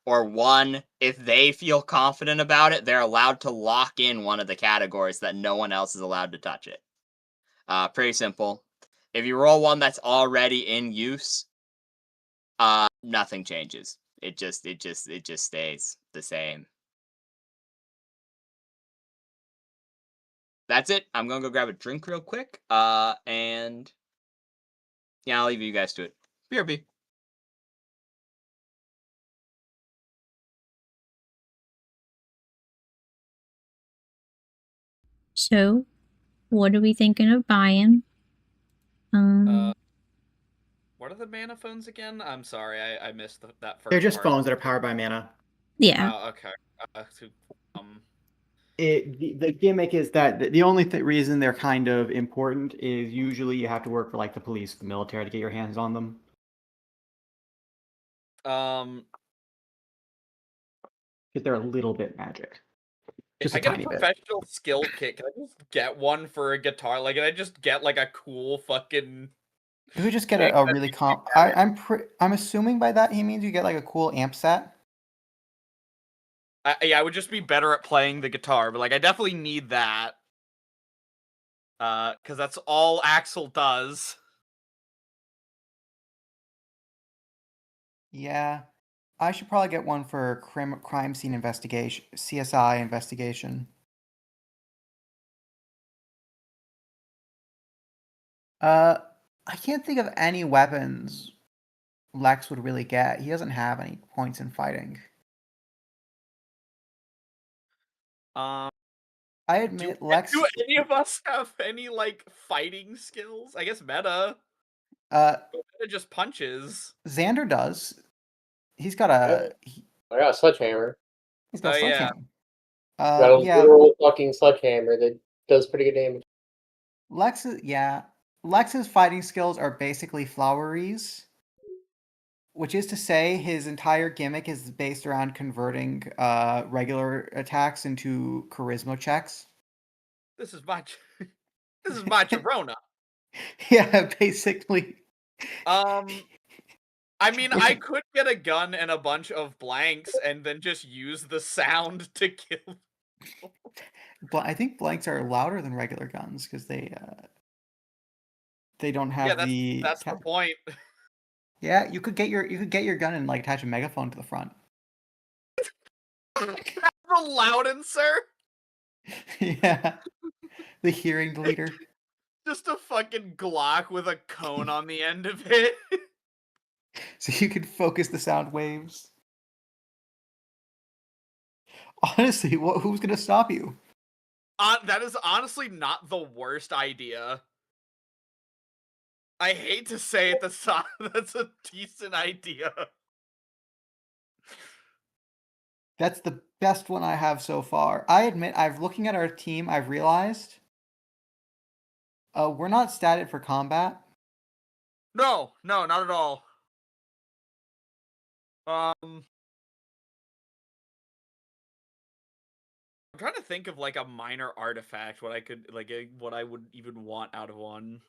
or one, if they feel confident about it, they're allowed to lock in one of the categories that no one else is allowed to touch it. Pretty simple. If you roll one that's already in use, nothing changes. It just stays the same. That's it. I'm gonna go grab a drink real quick. And yeah, I'll leave you guys to it. BRB. So, what are we thinking of buying? What are the mana phones again? I'm sorry, I missed that first. They're just part. phones that are powered by mana. Yeah. Oh, okay. The gimmick is that the only reason they're kind of important is usually you have to work for like the police, the military to get your hands on them. If Because they're a little bit magic. Just I a get a tiny bit. professional skill kit, can I just get one for a guitar? Like, can I just get like a cool fucking? You could just get Make a that really music better. I'm assuming by that he means you get like a cool amp set. Yeah, I would just be better at playing the guitar, but like I definitely need that. Because that's all Axel does. Yeah. I should probably get one for crime scene investigation, CSI investigation. I can't think of any weapons Lex would really get. He doesn't have any points in fighting. Um, I admit Lex do any of us have any like fighting skills? I guess Meta. Xander Meta just punches. does. He's got a I got a sledgehammer. he's got a Oh, yeah. sledgehammer. Got a Yeah, literal fucking sledgehammer that does pretty good damage. Lex's fighting skills are basically floweries, which is to say his entire gimmick is based around converting regular attacks into charisma checks. This is my this is my Girona. Yeah, basically. I mean, I could get a gun and a bunch of blanks and then just use the sound to kill. I think blanks are louder than regular guns because they don't have that's the point. Yeah, you could get your gun and like attach a megaphone to the front. The loudencer. Yeah, the hearing deleter. Just a fucking Glock with a cone on the end of it. So you could focus the sound waves. Honestly, who's gonna stop you? That is honestly not the worst idea. I hate to say it, that's a decent idea. That's the best one I have so far. I admit, looking at our team, I've realized we're not statted for combat. No, not at all. I'm trying to think of like a minor artifact, what I would even want out of one.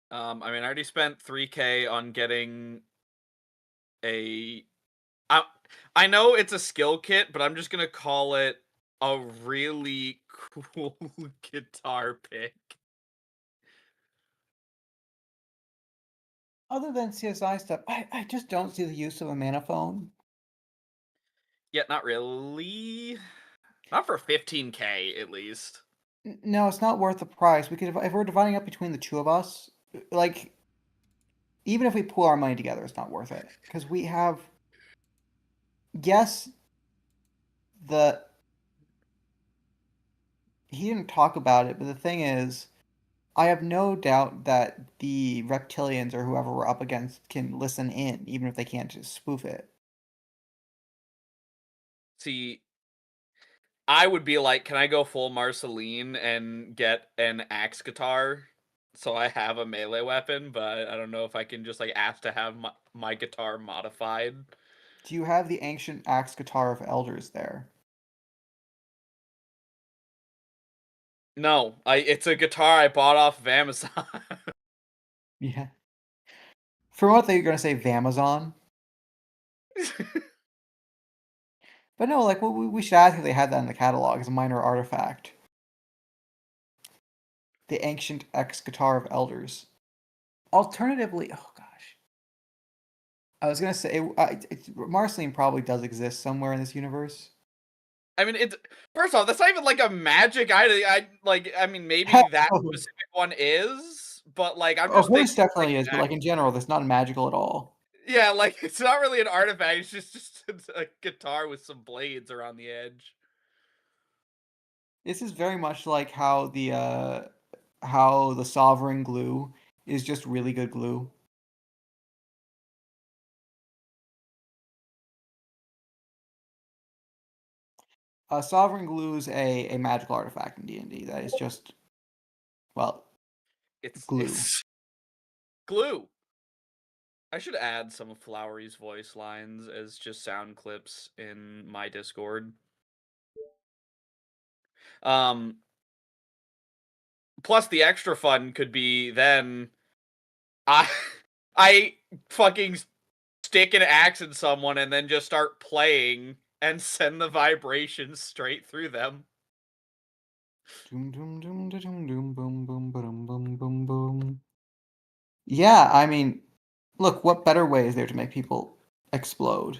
I mean, I already spent 3K on getting a. I know it's a skill kit, but I'm just gonna call it a really cool guitar pick. Other than CSI stuff, I just don't see the use of a mana phone. Yeah, not really. Not for 15K, at least. No, it's not worth the price. We could, if we're dividing up between the two of us, like, even if we pool our money together, it's not worth it because we have. Yes, he didn't talk about it, but the thing is, I have no doubt that the reptilians or whoever we're up against can listen in, even if they can't just spoof it. See, I would be like, can I go full Marceline and get an axe guitar so I have a melee weapon? But I don't know if I can just like ask to have my guitar modified. Do you have the ancient axe guitar of elders there? No, it's a guitar I bought off of Amazon. Yeah. For what they're gonna say, Vamazon. But no, like we should ask if they had that in the catalog as a minor artifact. The ancient X guitar of elders. Alternatively, oh gosh, I was gonna say Marceline probably does exist somewhere in this universe. I mean, it's first off, that's not even like a magic item. I mean, maybe Heck, that no. specific one is, but like, I'm A just horse thinking, like, definitely is, but like in general, that's not magical at all. yeah, like it's not really an artifact. It's just a guitar with some blades around the edge. This is very much like how the sovereign glue is just really good glue. Sovereign glue is a magical artifact in D&D that is just, well, glue. It's glue. I should add some of Flowery's voice lines as just sound clips in my Discord. Plus the extra fun could be then I I fucking stick an axe in someone and then just start playing and send the vibrations straight through them. Doom, doom, doom, da, doom, doom, boom, boom, ba-dum, boom, boom, boom. Yeah, I mean, look, what better way is there to make people explode?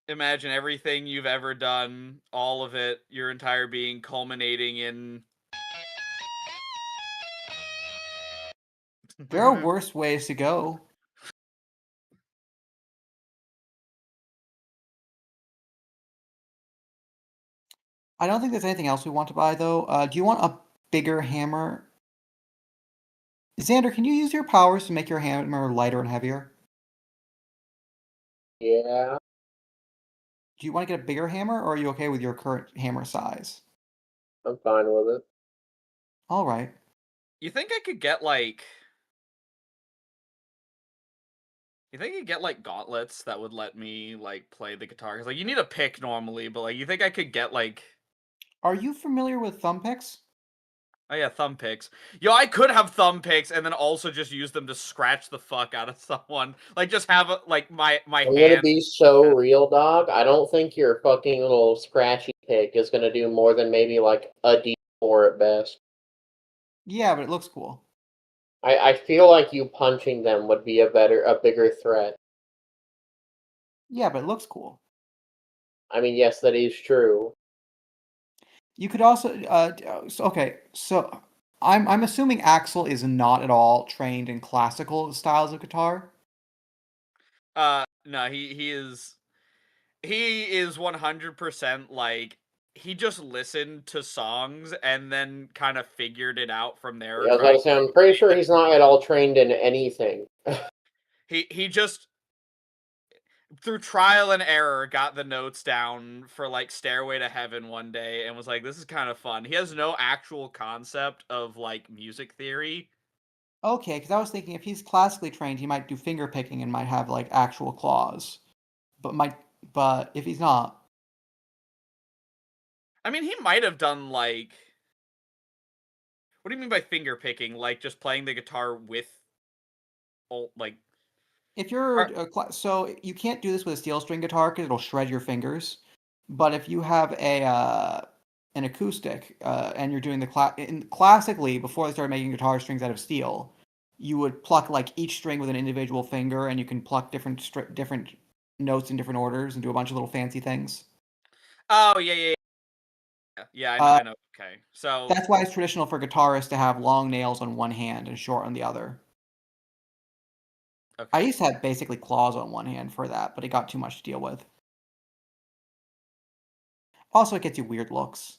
Imagine everything you've ever done, all of it, your entire being culminating in There are worse ways to go. I don't think there's anything else we want to buy, though. Do you want a bigger hammer? Xander, can you use your powers to make your hammer lighter and heavier? Yeah, Do you want to get a bigger hammer, or are you okay with your current hammer size? I'm fine with it. All right. You think I could get like You think I could get like gauntlets that would let me like play the guitar? Cause like you need a pick normally, but like you think I could get like Are you familiar with thumb picks? oh yeah, thumb picks. Yo, I could have thumb picks and then also just use them to scratch the fuck out of someone. Like just have like my I'm gonna hand. be so real, dog. I don't think your fucking little scratchy pick is gonna do more than maybe like a D4 at best. Yeah, but it looks cool. I feel like you punching them would be a bigger threat. Yeah, but it looks cool. I mean, yes, that is true. You could also okay, so I'm assuming Axel is not at all trained in classical styles of guitar. No, he is 100% like he just listened to songs and then kind of figured it out from there. Yeah, I was about to say, I'm pretty sure he's not at all trained in anything. He just through trial and error got the notes down for like Stairway to Heaven one day and was like, this is kind of fun. He has no actual concept of like music theory. Okay, because I was thinking if he's classically trained, he might do finger picking and might have like actual claws. But if he's not, I mean, he might have done like, what do you mean by finger picking? Like just playing the guitar with, like, if you're so you can't do this with a steel string guitar because it'll shred your fingers. But if you have an acoustic and you're doing classically before they started making guitar strings out of steel, you would pluck like each string with an individual finger, and you can pluck different notes in different orders and do a bunch of little fancy things. oh yeah, I know. Okay, so That's why it's traditional for guitarists to have long nails on one hand and short on the other. okay. I used to have basically claws on one hand for that, but it got too much to deal with. Also, it gets you weird looks.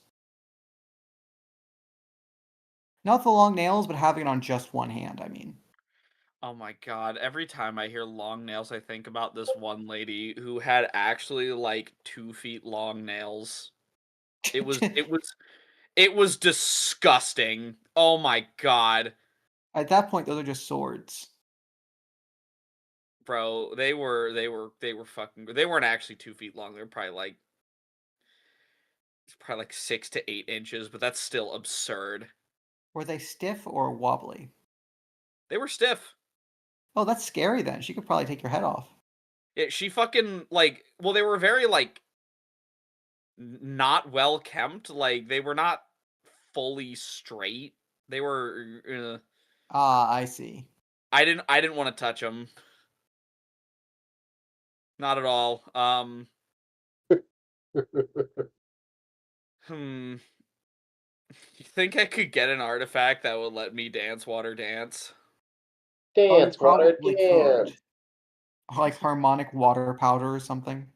Not the long nails, but having it on just one hand, I mean. Oh my god, every time I hear long nails, I think about this one lady who had actually like 2 feet long nails. It was disgusting. Oh my god. At that point, those are just swords. Bro, they were fucking, they weren't actually 2 feet long. They were probably like 6 to 8 inches, but that's still absurd. Were they stiff or wobbly? They were stiff. Oh, that's scary then. She could probably take your head off. Yeah, she fucking like, well, they were very like not well kempt. Like they were not fully straight. They were Ah, I see. I didn't want to touch them. Not at all. You think I could get an artifact that would let me dance water dance? Oh, you Dance, water, probably dance. could. Like harmonic water powder or something.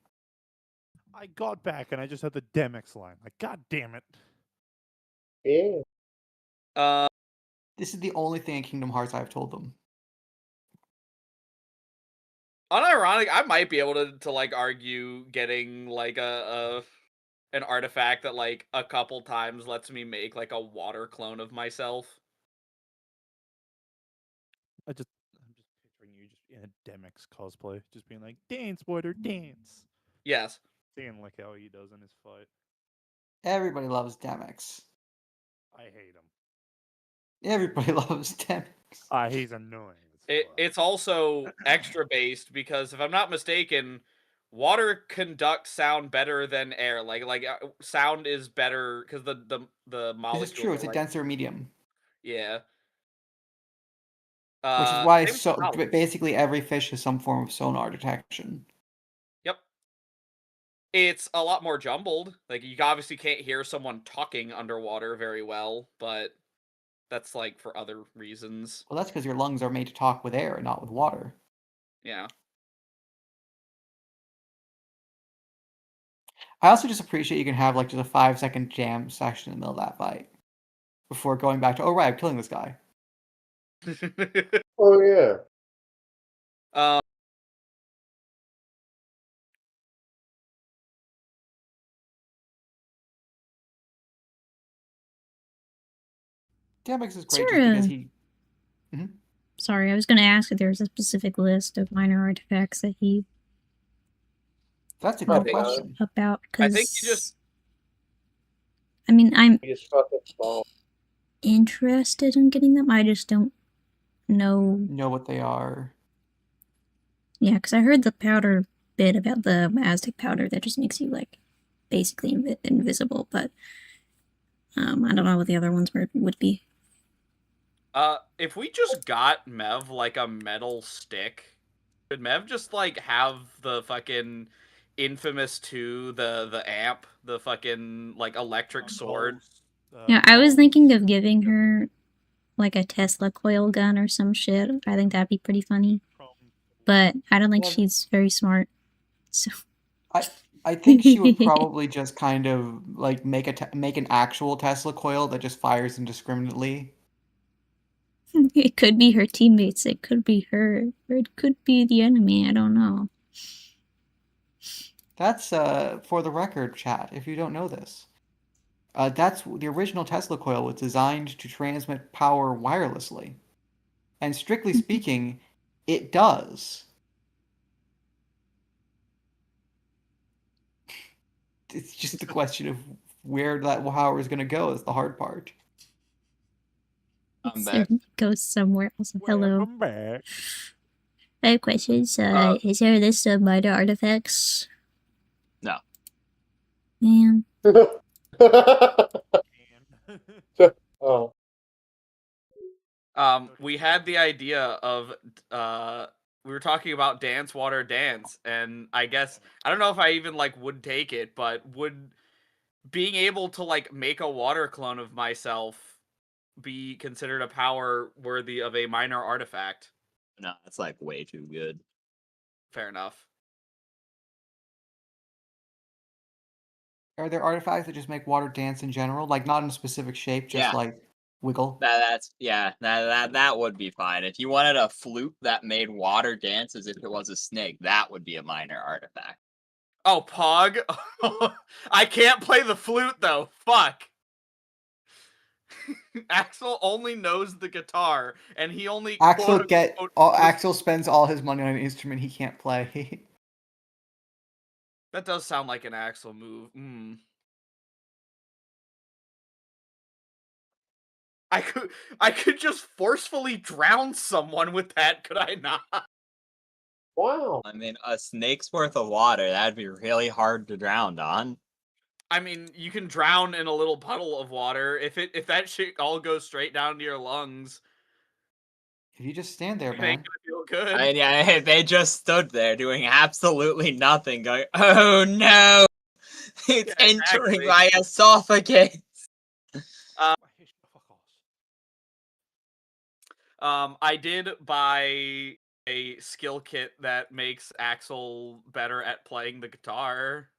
I got back and I just had the Demix line. Like, god damn it. Yeah. This is the only thing in Kingdom Hearts I've told them. Unironic, I might be able to like argue getting like an artifact that like a couple times lets me make like a water clone of myself. I'm just picturing you just in a Demix cosplay, just being like, dance, water, dance. Yes. Seeing like how he does in his fight. Everybody loves Demix. I hate him. Everybody loves Demix. He's annoying. It's also extra based because if I'm not mistaken, water conducts sound better than air. Like sound is better because the molecule. This is true. It's a like, denser medium. yeah. Which is why same with solids. basically every fish has some form of sonar detection. Yep. It's a lot more jumbled. Like you obviously can't hear someone talking underwater very well, but that's like for other reasons. Well, that's because your lungs are made to talk with air and not with water. Yeah. I also just appreciate you can have like just a 5-second jam section in the middle of that fight before going back to, oh right, I'm killing this guy. Oh yeah. Demix is great Sure. just because he. Sorry, I was going to ask if there was a specific list of minor artifacts that he That's a Probably good question. about. I think you just. I mean, I'm You just fucking small. interested in getting them. I just don't know. Know what they are. Yeah, because I heard the powder bit about the Aztec powder that just makes you like basically invisible, but I don't know what the other ones would be. If we just got Mev like a metal stick, Could Mev just like have the fucking infamous 2, the amp, the fucking like electric sword? Yeah, I was thinking of giving her like a Tesla coil gun or some shit. I think that'd be pretty funny. But I don't think Well, she's very smart. So I think she would probably just kind of like make an actual Tesla coil that just fires indiscriminately. it could be her teammates, it could be her, or it could be the enemy, I don't know. That's for the record, chat. If you don't know this, that's the original Tesla coil was designed to transmit power wirelessly, and strictly speaking, it does. It's just the question of where that power is going to go is the hard part. I'm So back. it goes somewhere else. Hello. Welcome back. I have questions. Is there a list of minor artifacts? No. Man. Oh, We had the idea of we were talking about dance water dance, and I guess I don't know if I even like would take it, but would being able to like make a water clone of myself be considered a power worthy of a minor artifact? No, it's like way too good. Fair enough. Are there artifacts that just make water dance in general, like not in a specific shape, just Yeah. like wiggle? That's yeah, that would be fine. If you wanted a flute that made water dance as if it was a snake, that would be a minor artifact. Oh, Pog. I can't play the flute though. Fuck. Axel only knows the guitar, and he only Axel spends all his money on an instrument he can't play. That does sound like an Axel move. I could just forcefully drown someone with that, could I not? wow. I mean, a snake's worth of water, that'd be really hard to drown on. I mean, you can drown in a little puddle of water. If that shit all goes straight down to your lungs, If you just stand there, it ain't man. gonna feel good. I mean, yeah, they just stood there doing absolutely nothing, going, "Oh no, it's Yeah, entering exactly. my esophagus." I did buy a skill kit that makes Axel better at playing the guitar.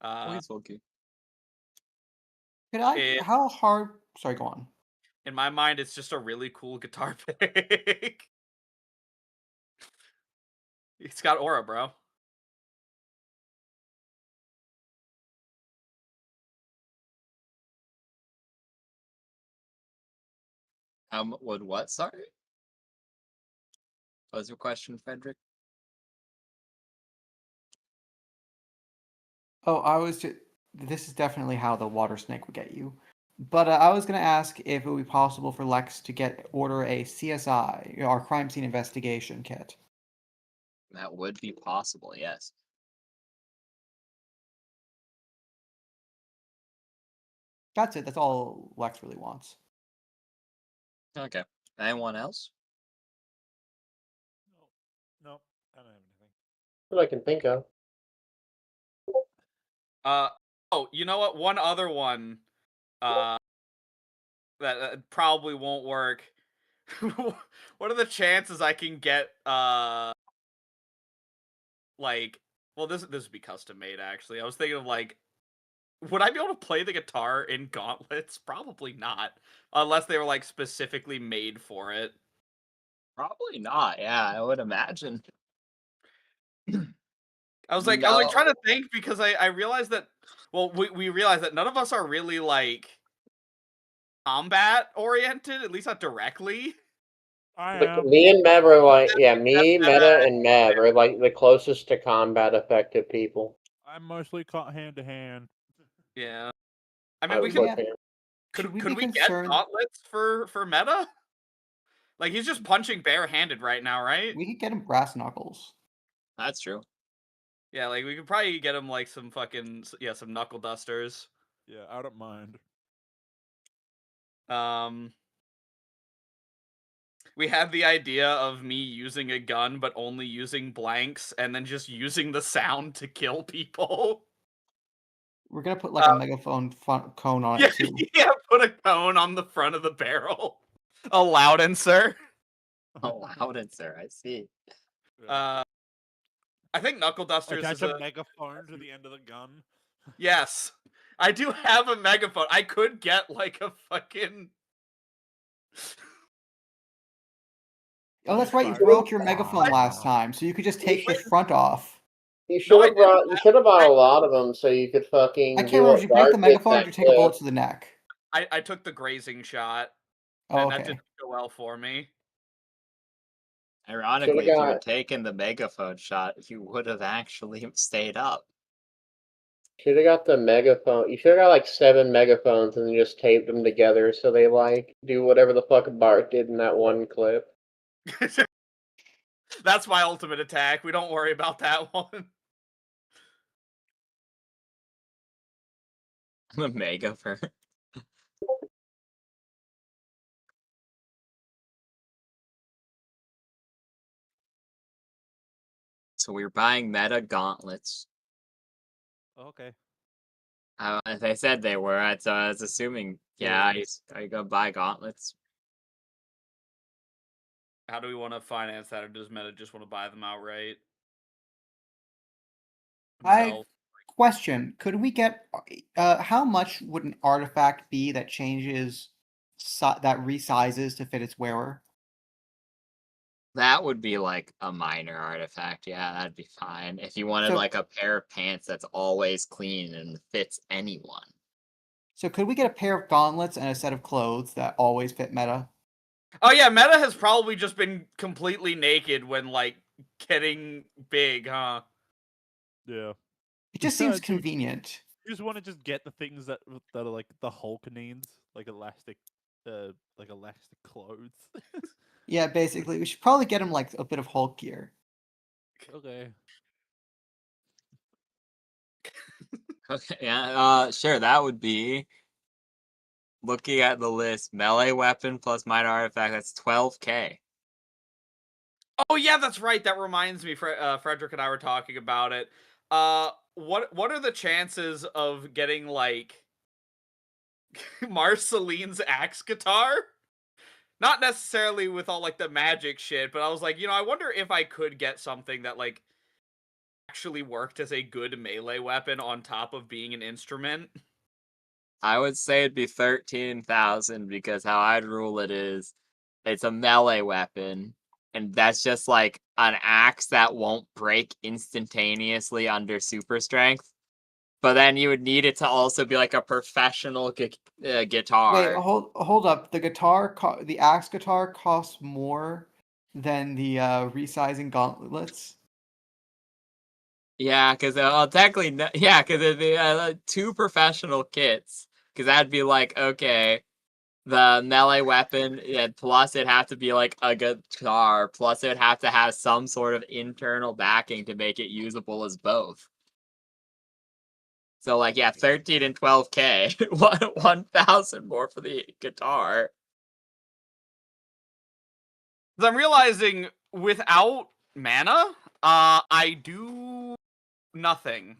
Please, okay. How hard? Sorry, go on. In my mind, it's just a really cool guitar pick. It's got aura, bro. Would what? Sorry. What was your question, Frederick? Oh, I was just. This is definitely how the water snake would get you. But I was going to ask if it would be possible for Lex to order a CSI, our crime scene investigation kit. That would be possible, yes. That's it. That's all Lex really wants. Okay. Anyone else? No, I don't have anything. What I can think of. Oh, you know what? One other one, that probably won't work. What are the chances I can get, like, well, this would be custom made, actually. I was thinking of, like, would I be able to play the guitar in gauntlets? Probably not, unless they were, like, specifically made for it. Probably not. Yeah, I would imagine. I was like trying to think, because I realized that, well, we realized that none of us are really like combat oriented, at least not directly. I Me and Mev are like, yeah, That's me, Meta, and Mev are like the closest to combat effective people. I'm mostly caught hand to hand. Yeah, I mean, we was could like, could we we be get concerned- gauntlets for meta? Like, he's just punching barehanded right now, right? We could get him brass knuckles. That's true. Yeah, like we could probably get him like some fucking some knuckle dusters. Yeah, I don't mind. We had the idea of me using a gun, but only using blanks, and then just using the sound to kill people. We're gonna put like a megaphone cone on it too. Yeah, put a cone on the front of the barrel. A loudenser. Oh, sir, I see. I think Knuckle Dusters Attach is a megaphone to the end of the gun. Yes. I do have a megaphone. I could get like a fucking Oh, that's right. You Fire. broke your megaphone last time, so you could just take the front off. You No, I should have brought. You should have bought a lot of them so you could fucking. I can't do remember. what Did you break the Bart did megaphone or that did you take a bullet clip. to the neck? I took the grazing shot, Oh, and that okay. didn't go well for me. Ironically, if you got- had taken the megaphone shot, you would have actually stayed up. Should have got the megaphone. You should have got like 7 megaphones and then just taped them together so they like do whatever the fuck Bart did in that one clip. That's my ultimate attack. We don't worry about that one. The megaphone. So we're buying meta gauntlets. Okay. They said they were, so I was assuming, yeah, are you gonna buy gauntlets? How do we want to finance that, or does Meta just want to buy them outright? Himself? Question: could we get? How much would an artifact be that changes, that resizes to fit its wearer? That would be like a minor artifact, yeah, that'd be fine. If you wanted So- like a pair of pants that's always clean and fits anyone. So could we get a pair of gauntlets and a set of clothes that always fit Meta? Oh yeah, Meta has probably just been completely naked when like getting big, huh? Yeah. It just seems convenient. You just want to just get the things that are like the Hulk needs, like elastic clothes. Yeah, basically, we should probably get him like a bit of Hulk gear. Okay. Okay, yeah, sure, that would be, looking at the list, melee weapon plus minor artifact, that's 12k. Oh yeah, that's right. That reminds me. Frederick and I were talking about it. What are the chances of getting like Marceline's axe guitar? Not necessarily with all like the magic shit, but I was like, I wonder if I could get something that like actually worked as a good melee weapon on top of being an instrument. I would say it'd be 13,000 because how I'd rule it is it's a melee weapon, and that's just like an axe that won't break instantaneously under super strength. But then you would need it to also be like a professional guitar. Wait, hold up. The axe guitar costs more than the resizing gauntlets. Yeah, because technically, yeah, because it'd be 2 professional kits. Because that'd be like, okay, the melee weapon, plus it'd have to be like a guitar, plus it would have to have some sort of internal backing to make it usable as both. So like, yeah, 13 and 12k, 1,000 more for the guitar. Because I'm realizing without mana, I do nothing.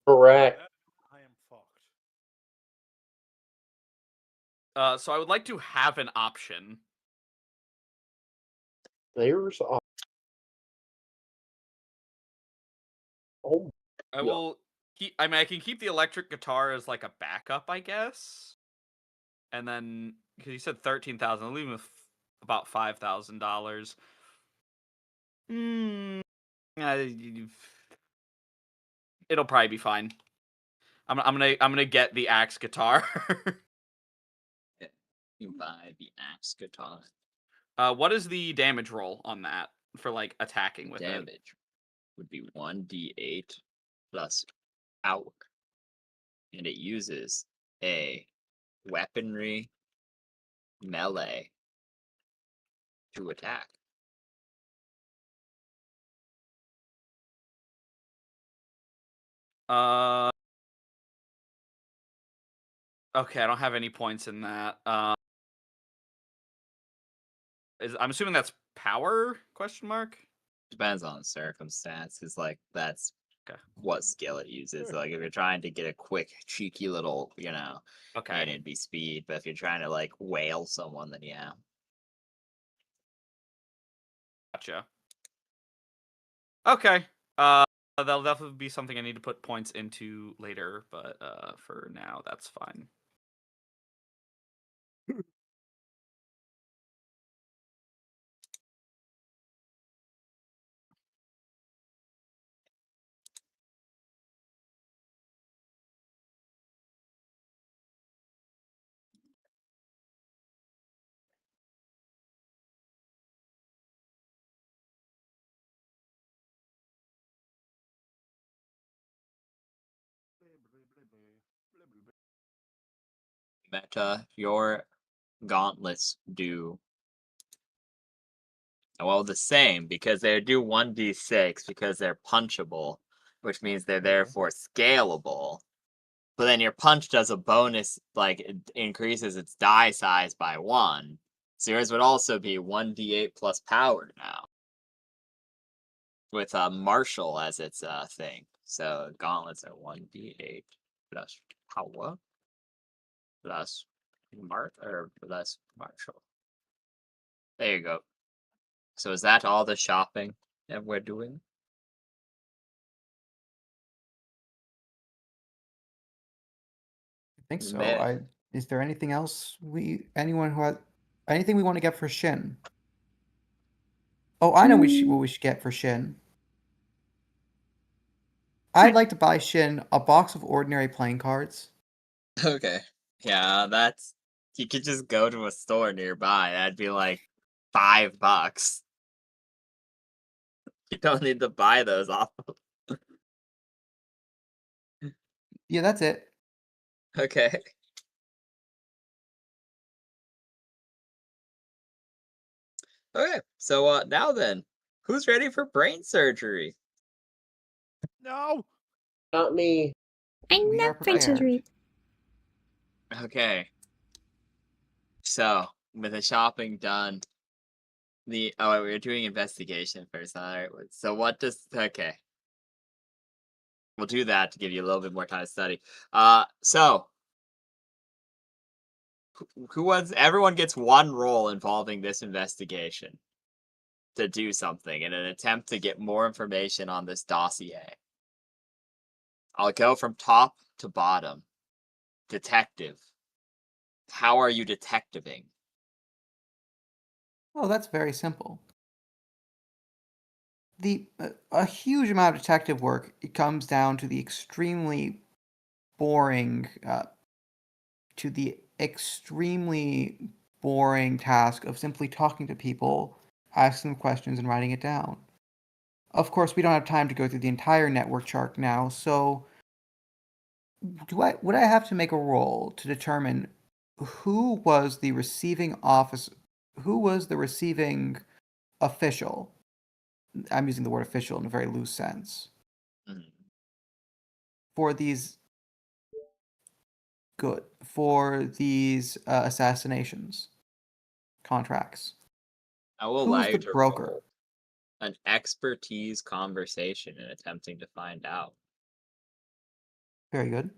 Correct. I am fucked. So I would like to have an option. There's. Oh. I will keep. I mean, I can keep the electric guitar as like a backup, I guess. And then because you said 13,000, I'll leave him with about $5,000. It'll probably be fine. I'm gonna get the axe guitar. You buy the axe guitar. What is the damage roll on that for like attacking with it? Damage would be 1d8 plus power. And it uses a weaponry melee to attack. Okay, I don't have any points in that. I'm assuming that's power? Question mark. Depends on the circumstance. It's like that's Okay. what skill it uses. Like if you're trying to get a quick, cheeky little, Okay. and it'd be speed. But if you're trying to like whale someone, then yeah. Gotcha. Okay. That'll definitely be something I need to put points into later, but for now, that's fine. Meta, your gauntlets do well the same because they do 1d6 because they're punchable, which means they're therefore scalable. But then your punch does a bonus, like it increases its die size by 1. So yours would also be 1d8 plus power now. With martial as its thing. So gauntlets are 1d8 plus power plus plus martial. There you go. So is that all the shopping that we're doing? I think so. Man. Is there anything else anyone who has anything we want to get for Shin? Oh, I know what we should get for Shin. I'd like to buy Shin a box of ordinary playing cards. Okay. Yeah, that's you could just go to a store nearby. That'd be like $5. You don't need to buy those off of. Yeah, that's it. Okay. Okay. So now then, who's ready for brain surgery? No. Not me. I'm We are not brain prepared. surgery. Okay. So, with the shopping done, wait, we were doing investigation first. All right. So what does okay? We'll do that to give you a little bit more time to study. So who was everyone gets one role involving this investigation to do something in an attempt to get more information on this dossier. I'll go from top to bottom. Detective. How are you detectiving? Oh, that's very simple. A huge amount of detective work, it comes down to the extremely boring task of simply talking to people, asking them questions, and writing it down. Of course, we don't have time to go through the entire network chart now, so would I have to make a roll to determine who was the receiving official? I'm using the word official in a very loose sense. Mhm. For these assassinations contracts. I will Who allow is you the to broker? roll an expertise conversation in attempting to find out. Very good.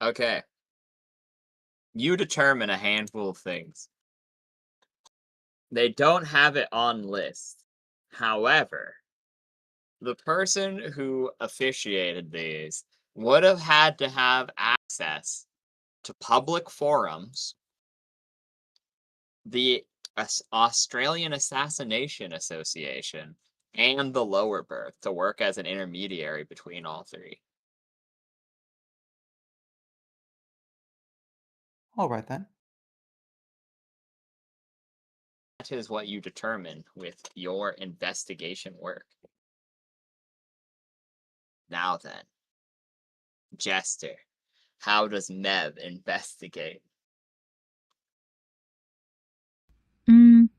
Okay. You determine a handful of things. They don't have it on list. However, the person who officiated these would have had to have access to public forums, the Australian Assassination Association, and the lower berth to work as an intermediary between all three. All right then. That is what you determine with your investigation work. Now then, Jester, how does Mev investigate? Mm.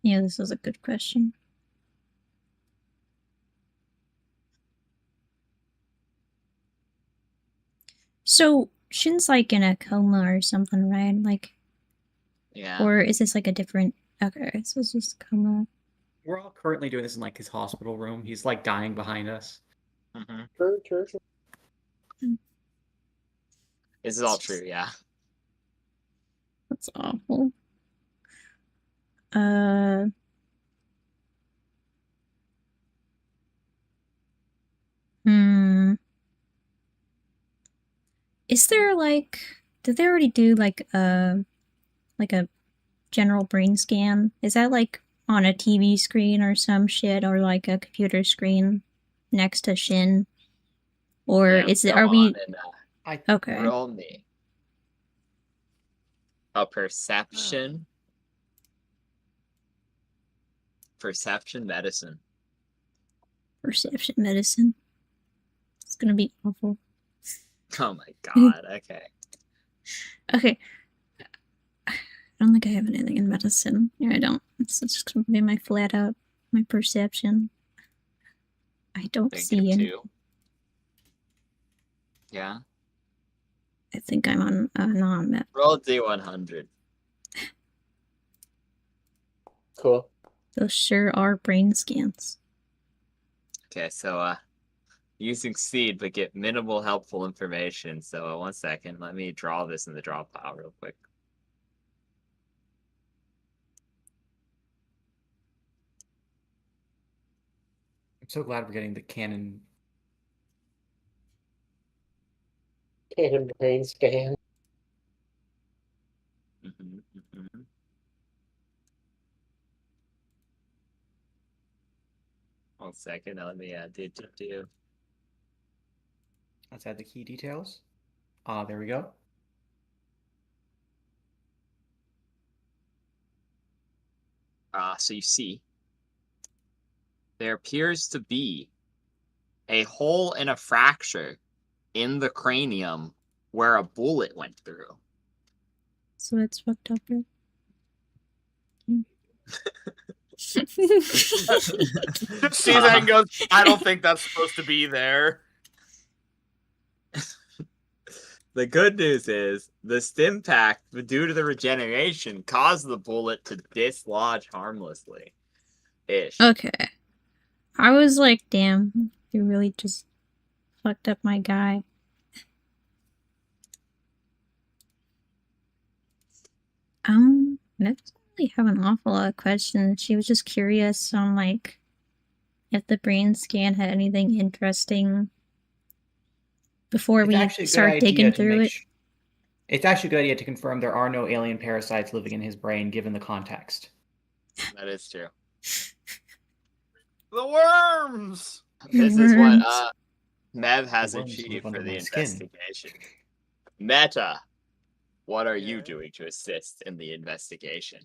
Yeah, this was a good question. So Shin's like in a coma or something, right? Like, Yeah. or is this like a different? Okay, so it's just coma. We're all currently doing this in like his hospital room. He's like dying behind us. Mm-hmm. True. This is all true, yeah. That's awful. Hmm. Is there like, did they already do like a general brain scan? Is that like on a TV screen or some shit, or like a computer screen next to Shin? Or Yeah, is it? go Are we? on and Okay. roll me a perception. Perception medicine. Perception medicine. It's gonna be awful. Oh my god, okay. Okay. I don't think I have anything in medicine. Yeah, I don't. It's just gonna be my flat out, my perception. I don't Think see of any. 2. Yeah. I think I'm on non-med. Roll D100. Cool. Those sure are brain scans. Okay, so you succeed but get minimal helpful information. So 1 second, let me draw this in the draw pile real quick. I'm so glad we're getting the canon. Cannon brain scan. Mm-hmm. 1 second, let me do. Let's add the key details. There we go. So you see, there appears to be a hole and a fracture in the cranium where a bullet went through. So it's fucked up here. Just sees that and goes, I don't think that's supposed to be there. The good news is the stim pack, due to the regeneration, caused the bullet to dislodge harmlessly. Ish. Okay. I was like, damn, you really just fucked up my guy. I don't really have an awful lot of questions. She was just curious on like if the brain scan had anything interesting before It's we actually a good start idea digging to through make it. It's actually a good idea to confirm there are no alien parasites living in his brain, given the context. That is true. The worms! This is what Worms. Mev has The worms achieved live for under the my skin. investigation. Meta, what are you Yeah. doing to assist in the investigation?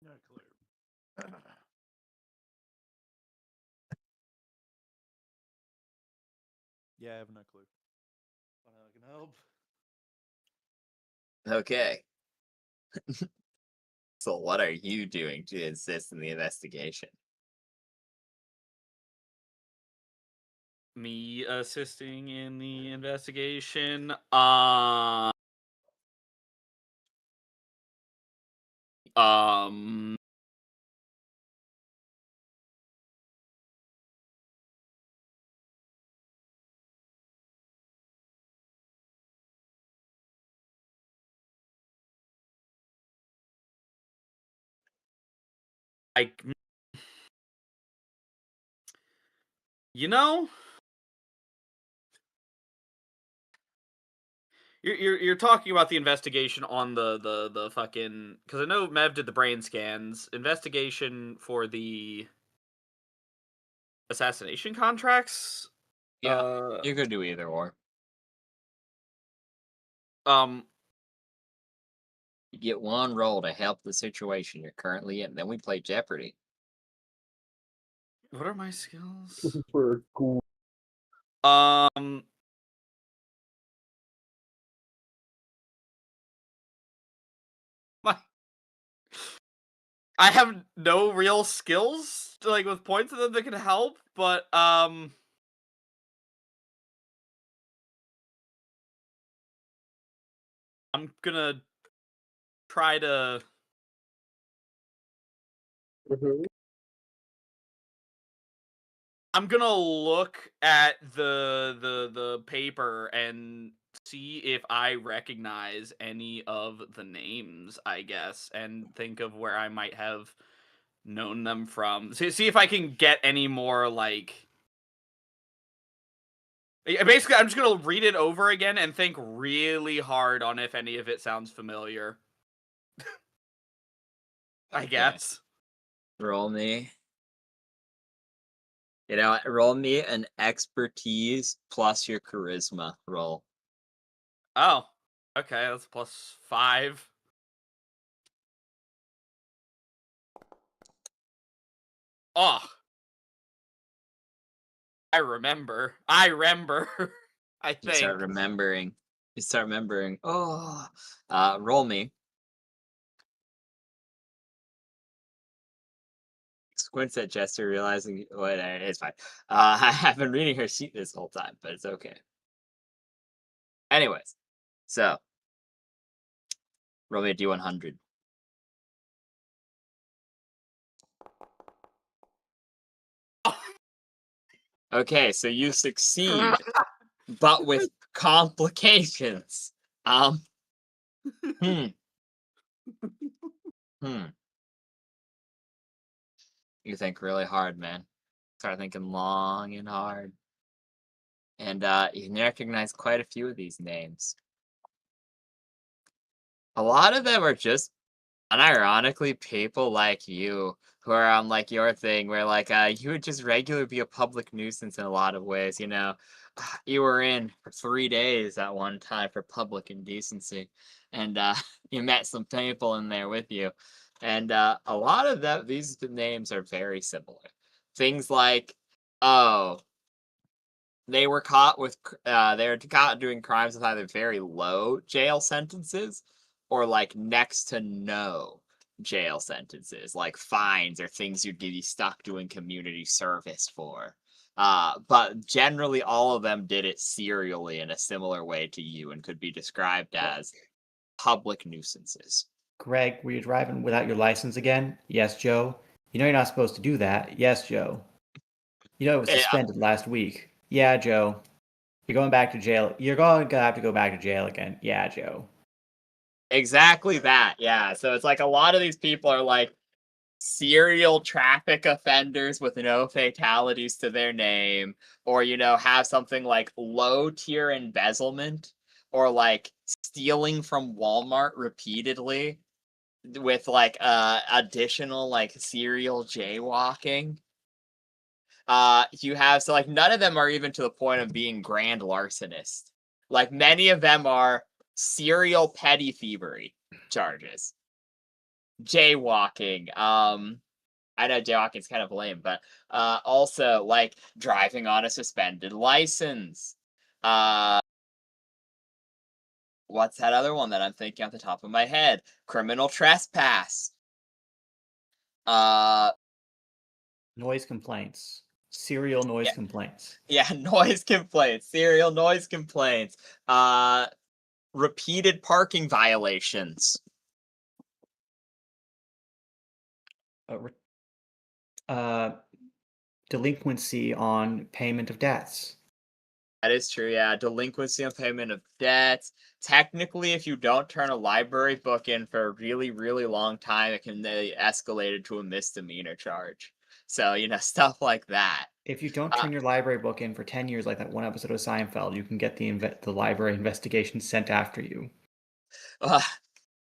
Not clear. Yeah, I have no clue. But I can help. Okay. So what are you doing to assist in the investigation? Me assisting in the investigation. Like, you know, you're talking about the investigation on the fucking, because I know Mev did the brain scans. Investigation for the assassination contracts. Yeah, you could do either or. You get one roll to help the situation you're currently in. Then we play Jeopardy. What are my skills? For cool. I have no real skills like with points of them that can help, but I'm gonna try to. Mhm. I'm gonna look at the paper and see if I recognize any of the names, I guess, and think of where I might have known them from. See if I can get any more like. Basically, I'm just gonna read it over again and think really hard on if any of it sounds familiar. I guess. Roll me. You know, roll me an expertise plus your charisma roll. Oh, okay, that's +5. Oh, I remember. I You start think. remembering. You start remembering. Oh, roll me. Squints at Jester, realizing what it's fine. I've been reading her sheet this whole time, but it's okay. Anyways, so roll me a D100. Okay, so you succeed, but with complications. Hmm. Hmm. You think really hard, man. Start thinking long and hard. And you can recognize quite a few of these names. A lot of them are just unironically people like you who are on like your thing where like you would just regularly be a public nuisance in a lot of ways, you know. You were in for 3 days at one time for public indecency, and you met some people in there with you, and a lot of these names are very similar. Things like, oh, they were caught with they were caught doing crimes with either very low jail sentences or like next to no jail sentences, like fines or things you'd be stuck doing community service for. But generally, all of them did it serially in a similar way to you and could be described as public nuisances. Greg, were you driving without your license again? Yes, Joe. You know you're not supposed to do that. Yes, Joe. You know it was Yeah. suspended last week. Yeah, Joe. You're going back to jail. You're going to have to go back to jail again. Yeah, Joe. Exactly that. Yeah. So it's like a lot of these people are like serial traffic offenders with no fatalities to their name, or you know, have something like low tier embezzlement, or like stealing from Walmart repeatedly with like additional like serial jaywalking. You have so like none of them are even to the point of being grand larcenist. Like many of them are serial petty thievery charges. Jaywalking. I know jaywalking's kind of lame, but also like driving on a suspended license. What's that other one that I'm thinking off the top of my head? Criminal trespass. Noise complaints. Serial noise Yeah. complaints. Yeah, noise complaints, serial noise complaints, repeated parking violations. Delinquency on payment of debts. That is true, yeah. Delinquency on payment of debts. Technically, if you don't turn a library book in for a really, really long time, it can be escalated to a misdemeanor charge. So, you know, stuff like that. If you don't turn your library book in for 10 years like that one episode of Seinfeld, you can get the library investigation sent after you.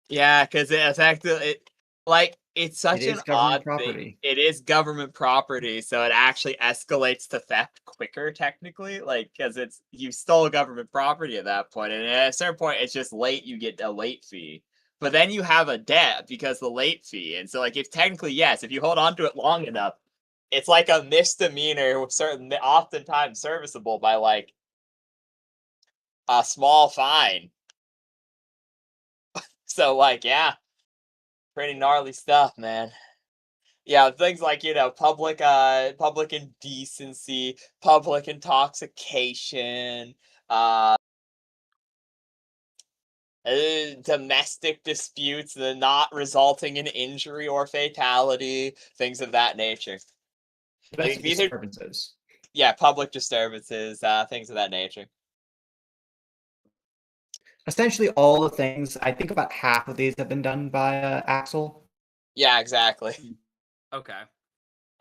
Yeah, because it effectively, like, it's such It an is government odd thing. property. It is government property, so it actually escalates to theft quicker, technically. Like, because it's you stole government property at that point, and at a certain point, it's just late. You get a late fee, but then you have a debt because the late fee, and so like, if technically yes, if you hold on to it long enough, it's like a misdemeanor, certain oftentimes serviceable by like a small fine. So like, yeah, pretty gnarly stuff, man. Yeah, things like, public indecency, public intoxication, uh, domestic disputes, the not resulting in injury or fatality, things of that nature. Domestic these are disturbances. public disturbances, things of that nature. Essentially, all the things. I think about half of these have been done by Axel. Yeah, exactly. Okay.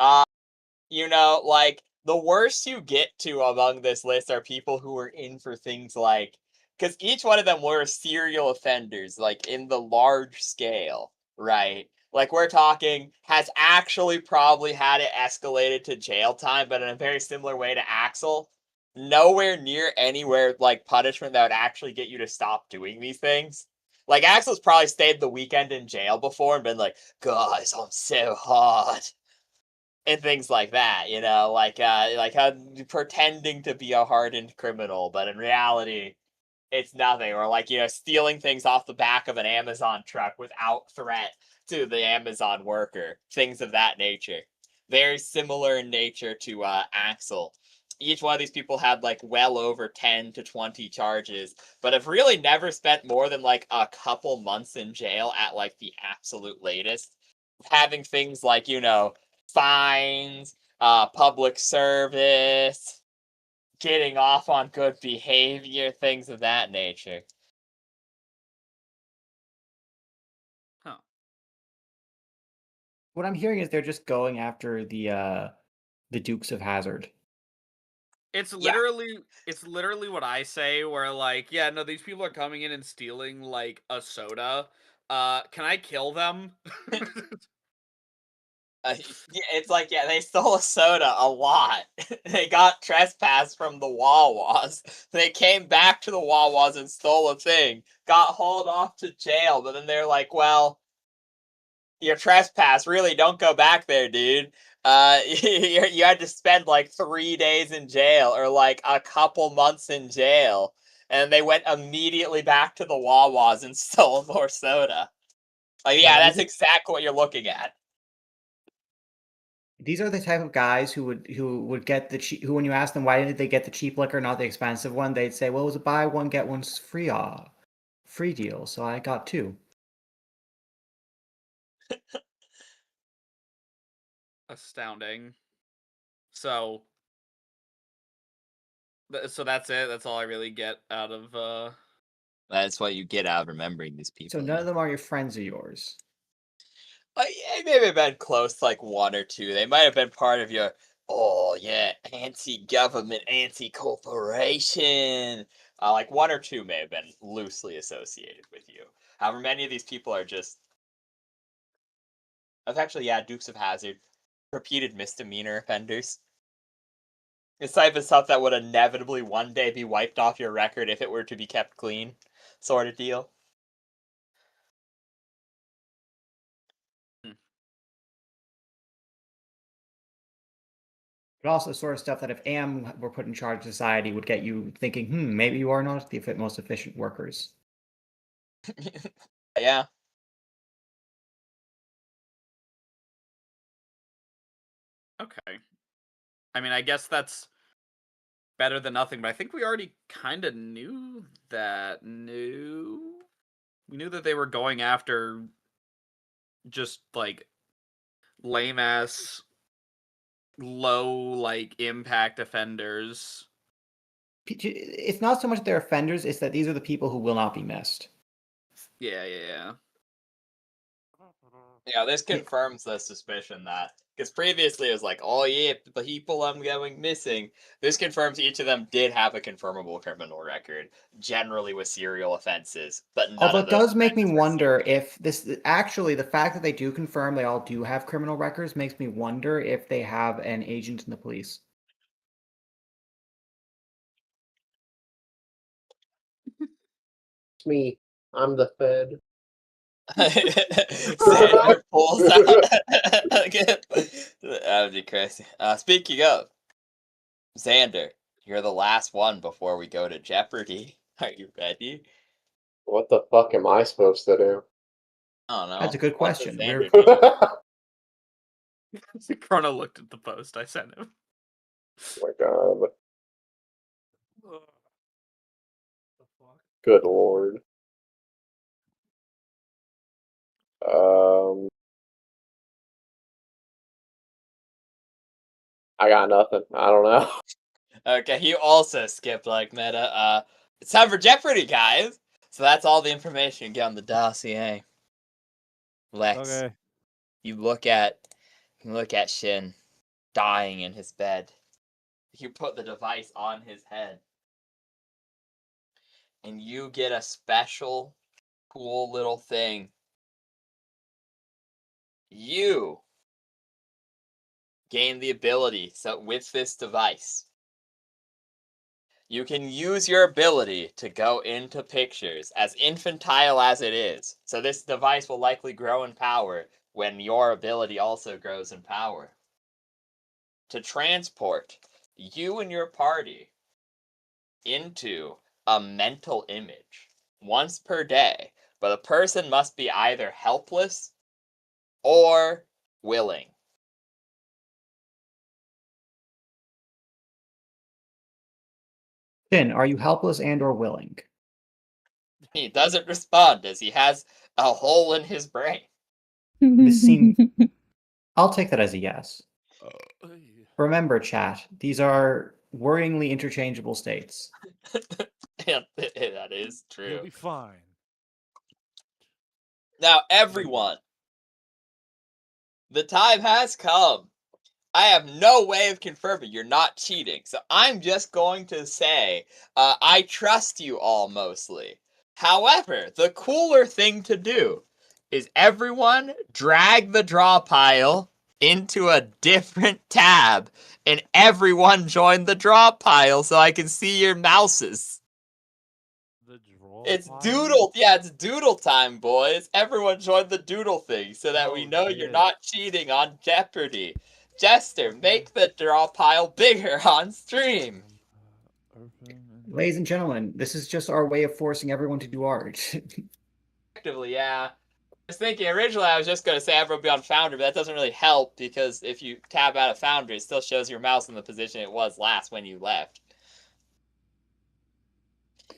Like, the worst you get to among this list are people who are in for things like, because each one of them were serial offenders, like, in the large scale, right? Like, we're talking, has actually probably had it escalated to jail time, but in a very similar way to Axel. Nowhere near anywhere, like, punishment that would actually get you to stop doing these things. Like, Axel's probably stayed the weekend in jail before and been like, guys, I'm so hot. And things like that, pretending to be a hardened criminal, but in reality, it's nothing. Or stealing things off the back of an Amazon truck without threat to the Amazon worker, things of that nature. Very similar in nature to Axel. Each one of these people had well over 10 to 20 charges, but have really never spent more than a couple months in jail at the absolute latest. Having things like, fines, public service, getting off on good behavior, things of that nature. Huh. What I'm hearing is they're just going after the Dukes of Hazzard. It's Yeah. literally what I say, where yeah, no, these people are coming in and stealing a soda. Can I kill them? It's they stole a soda a lot. They got trespassed from the Wawas. They came back to the Wawas and stole a thing. Got hauled off to jail, but then they're like, well, you're trespass. Really, don't go back there, dude. You had to spend 3 days in jail or a couple months in jail. And they went immediately back to the Wawas and stole more soda. Yeah, That's exactly what you're looking at. These are the type of guys who would get the cheap. Who, when you ask them why did they get the cheap liquor, not the expensive one, they'd say, "Well, it was a buy one get one free deal, so I got two." Astounding. So that's it. That's all I really get out of. That's what you get out of remembering these people. So none of them are your friends of yours. They may have been close to one or two. They might have been part of your, anti-government, anti-corporation. One or two may have been loosely associated with you. However, many of these people are just. That's actually, Dukes of Hazzard. Repeated misdemeanor offenders. It's type of stuff that would inevitably one day be wiped off your record if it were to be kept clean, sort of deal. But also sort of stuff that if AM were put in charge of society would get you thinking, maybe you are not the most efficient workers. Yeah. Okay. I mean, I guess that's better than nothing, but I think we already kind of knew that. We knew that they were going after just lame ass, low impact offenders. It's not so much they're offenders; it's that these are the people who will not be missed. Yeah. Yeah, this confirms the suspicion that, because previously it was the people I'm going missing. This confirms each of them did have a confirmable criminal record, generally with serial offenses, but none Although of it those does make me offenses were wonder serious. if this actually the fact that they do confirm they all do have criminal records makes me wonder if they have an agent in the police. It's me. I'm the Fed. Xander pulls out again. That would be crazy. Speaking of, Xander, you're the last one before we go to Jeopardy. Are you ready? What the fuck am I supposed to do? I don't know. That's a good What does question. Xander We're do? Chrono looked at the post I sent him. Oh my god. Ugh. The fuck? Good lord. I got nothing. I don't know. Okay, he also skipped like meta. It's time for Jeopardy, guys. So that's all the information you get on the dossier. Lex, Okay. you look at Shin dying in his bed. You put the device on his head, and you get a special, cool little thing. You gain the ability, so with this device, you can use your ability to go into pictures, as infantile as it is. So this device will likely grow in power when your ability also grows in power. To transport you and your party into a mental image once per day, but the person must be either helpless or willing. Finn, are you helpless and or willing? He doesn't respond as he has a hole in his brain. This seems... I'll take that as a yes. Yeah. Remember, chat, these are worryingly interchangeable states. Yeah, that is You'll true. be fine. Now, everyone, the time has come. I have no way of confirming you're not cheating, so I'm just going to say I trust you all mostly. However, the cooler thing to do is everyone drag the draw pile into a different tab, and everyone join the draw pile so I can see your mouses. The draw. It's pile? doodle, yeah, it's doodle time, boys. Everyone join the doodle thing so that we Oh, know you're shit. not cheating on Jeopardy. Jester, make the draw pile bigger on stream. Ladies and gentlemen, this is just our way of forcing everyone to do art. Effectively, yeah. I was thinking originally I was just going to say everyone be on Foundry, but that doesn't really help because if you tab out of Foundry, it still shows your mouse in the position it was last when you left.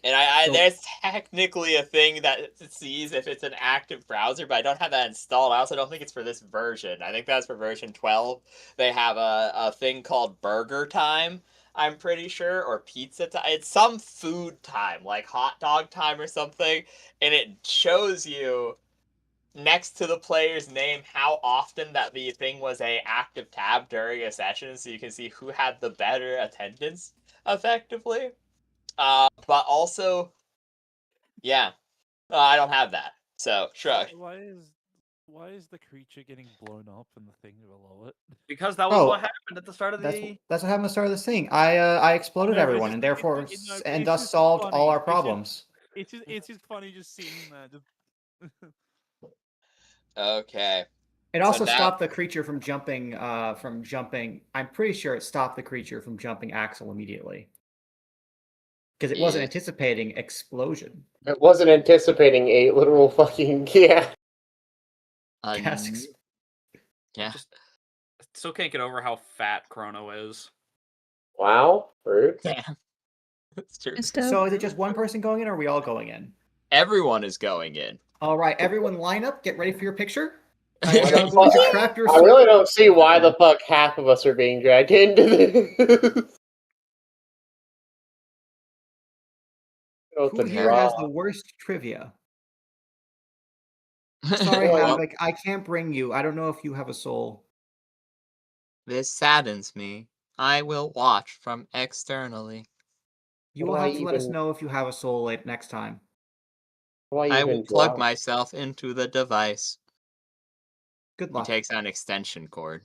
And So- there's technically a thing that sees if it's an active browser, but I don't have that installed. I also don't think it's for this version. I think that's for version 12. They have a thing called burger time, I'm pretty sure, or pizza time. It's some food time, like hot dog time or something, and it shows you next to the player's name how often that the thing was a active tab during a session, so you can see who had the better attendance effectively. But also, yeah, I don't have that. So shrug. Why is the creature getting blown up and the thing below it? Because that was Oh, what happened at the start of That's the. what happened at the start of this thing. I exploded No, everyone, it's and just- therefore it's- no, and it's thus just solved funny. all our It's just- problems. It's just funny just seeing that. Okay. It So also now- stopped the creature from jumping. I'm pretty sure it stopped the creature from jumping Axel immediately because it wasn't Yeah. anticipating explosion. It wasn't anticipating a literal fucking yeah. Yes. Yeah. Still can't get over how fat Chrono is. Wow, rude. Damn. That's true. So is it just one person going in, or are we all going in? Everyone is going in. All right, everyone, line up. Get ready for your picture. What I'm the going to fuck? trap your I soul. really don't see why the fuck half of us are being dragged into this. Who here has the worst trivia? Sorry, Well, Havoc. I can't bring you. I don't know if you have a soul. This saddens me. I will watch from externally. You What will do I have to let us even- know if you have a soul next time. Why I even will plug draw? myself into the device. Good He luck. takes out an extension cord.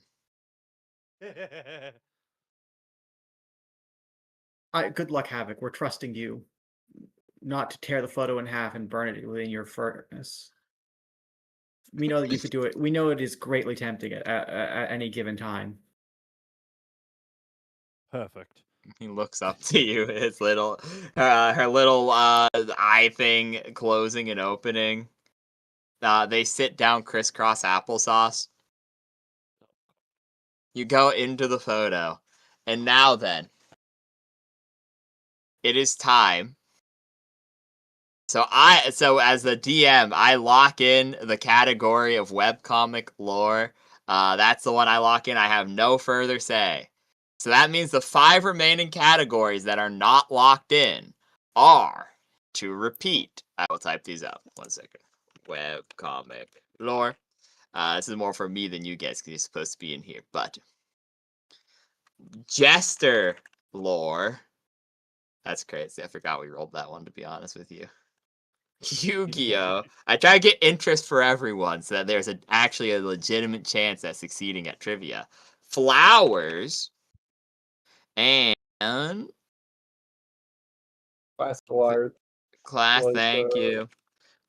Good luck, Havoc. We're trusting you not to tear the photo in half and burn it within your furnace. We know that you could do it. We know it is greatly tempting at any given time. Perfect. He looks up to you. His little, her little eye thing closing and opening. They sit down crisscross applesauce. You go into the photo. And now then, it is time. So as the DM, I lock in the category of webcomic lore. That's the one I lock in. I have no further say. So that means the 5 remaining categories that are not locked in are, to repeat, I will type these up. 1 second. Webcomic lore. This is more for me than you guys because you're supposed to be in here. But Jester lore. That's crazy. I forgot we rolled that one, to be honest with you. Yu-Gi-Oh! I try to get interest for everyone so that there's actually a legitimate chance at succeeding at trivia. Flowers and Classical art. thank you.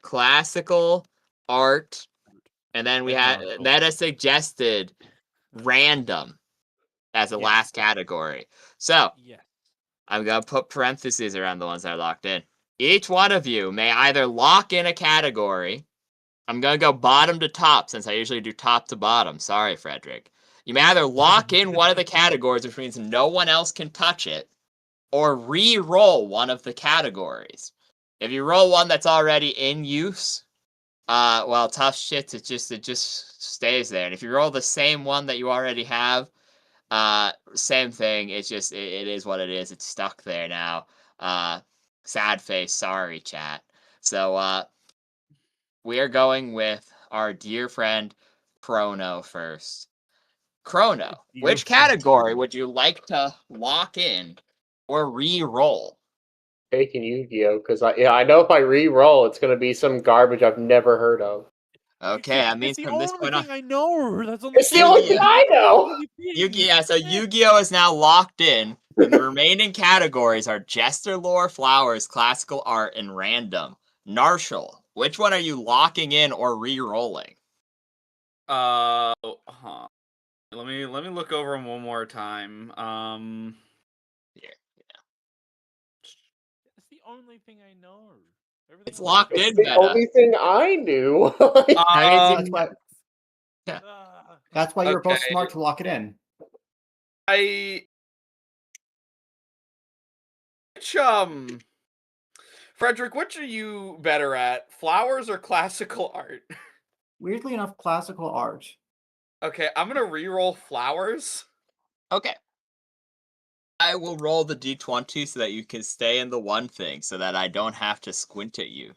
Classical art. And then we had Meta suggested random as the last category. So Yes. I'm gonna put parentheses around the ones that are locked in. Each one of you may either lock in a category. I'm going to go bottom to top since I usually do top to bottom. Sorry, Frederick. You may either lock in one of the categories, which means no one else can touch it, or re-roll one of the categories. If you roll one that's already in use, well, tough shit, it just stays there. And if you roll the same one that you already have, same thing. It's just, it is what it is. It's stuck there now. Sad face. Sorry, chat. So, we are going with our dear friend Chrono first. Chrono, which category would you like to lock in or re-roll? Taking Yu-Gi-Oh! Because I know if I re-roll, it's going to be some garbage I've never heard of. Okay, that means It's the from this only point on, thing I know. That's It's the only thing I know! Yu-Gi-Oh! So Yu-Gi-Oh! Is now locked in, and the remaining categories are Jester Lore, Flowers, Classical Art, and Random. Narshal, which one are you locking in or re-rolling? Let me look over them one more time. Here. It's the only thing I know. Everything It's else locked is in, It's the Meta. only thing I knew. That's why. Ah. That's why you're both Okay. smart to lock it in. Frederick, which are you better at, flowers or classical art? Weirdly enough, classical art. Okay, I'm gonna re-roll flowers. Okay. I will roll the d20 so that you can stay in the one thing, so that I don't have to squint at you.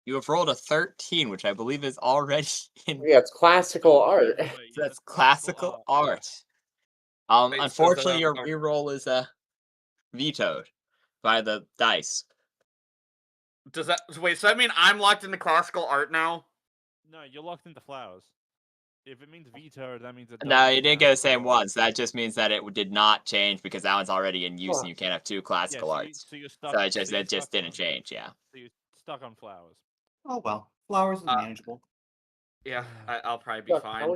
You have rolled a 13, which I believe is already in. Yeah, it's classical art. Wait, yeah, That's classical art. Wait, so Unfortunately, your the- reroll is vetoed by the dice. Does that wait? So that mean I'm locked into classical art now? No, you're locked into flowers. If it means veto, that means it No, doesn't you didn't count get the for same yours. one, so that just means that it did not change because that one's already in use, Huh. and you can't have 2 Yeah, classical arts. so you're stuck. So it you're just stuck didn't on- change. Yeah. So you're stuck on flowers. Oh well, flowers is manageable. Yeah, I'll probably be Look, fine.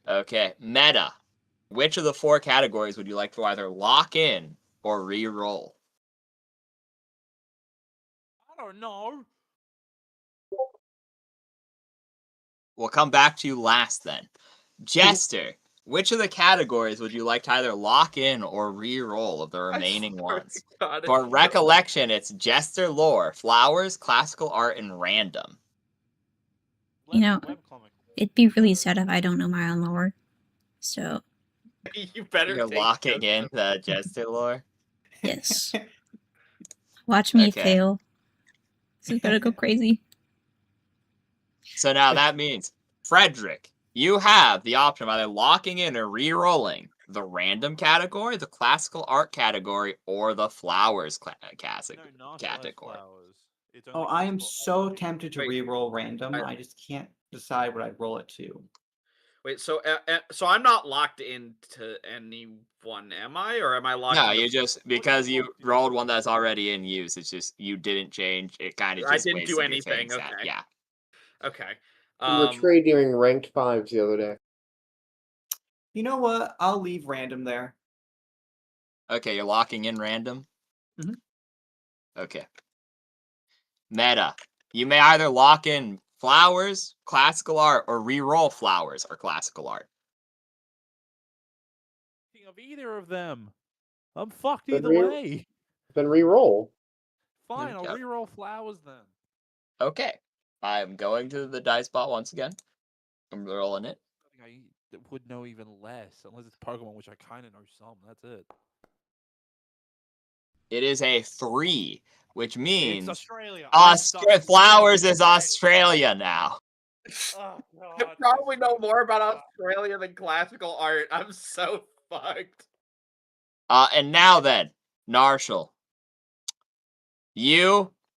Okay, Meta. Which of the 4 categories would you like to either lock in or re-roll? I don't know. We'll come back to you last then. Jester, which of the categories would you like to either lock in or re-roll of the remaining ones? For recollection, it's Jester Lore, Flowers, Classical Art, and Random. You know, Webcomic. It'd be really sad if I don't know my own lore. So, You better You're take locking this. in the Jester Lore? yes. Watch me Okay. fail. This is gonna go crazy. So now that means, Frederick, you have the option of either locking in or re-rolling the Random category, the Classical Art category, or the Flowers No, Narshal has category. flowers. It's Oh, only I am classical so art. tempted to Wait, re-roll random. I- I just can't decide what I'd roll it to. Wait, so I'm not locked into anyone, am I? Or am I locked No, into... you just, because you rolled one that's already in use, it's just, you didn't change, it kind of I just didn't do wasted your anything, thing set. okay. Yeah. Okay. We were trading ranked 5s the other day. You know what? I'll leave random there. Okay, you're locking in Random? Mhm. Okay. Meta, you may either lock in flowers, classical art, or re-roll flowers or classical art. Thinking of either of them. I'm fucked Then either way. Then re-roll. Fine, I'll Okay. re-roll flowers then. Okay. I'm going to the dice bot once again. I'm rolling it. I think I would know even less, unless it's Pokemon, which I kind of know some. That's it. It is a 3, which means It's Australia. I'm stuck. flowers is Australia now. Oh, I God, probably this know is more about fucked. Australia than classical art. I'm so fucked. And now then, Narshal.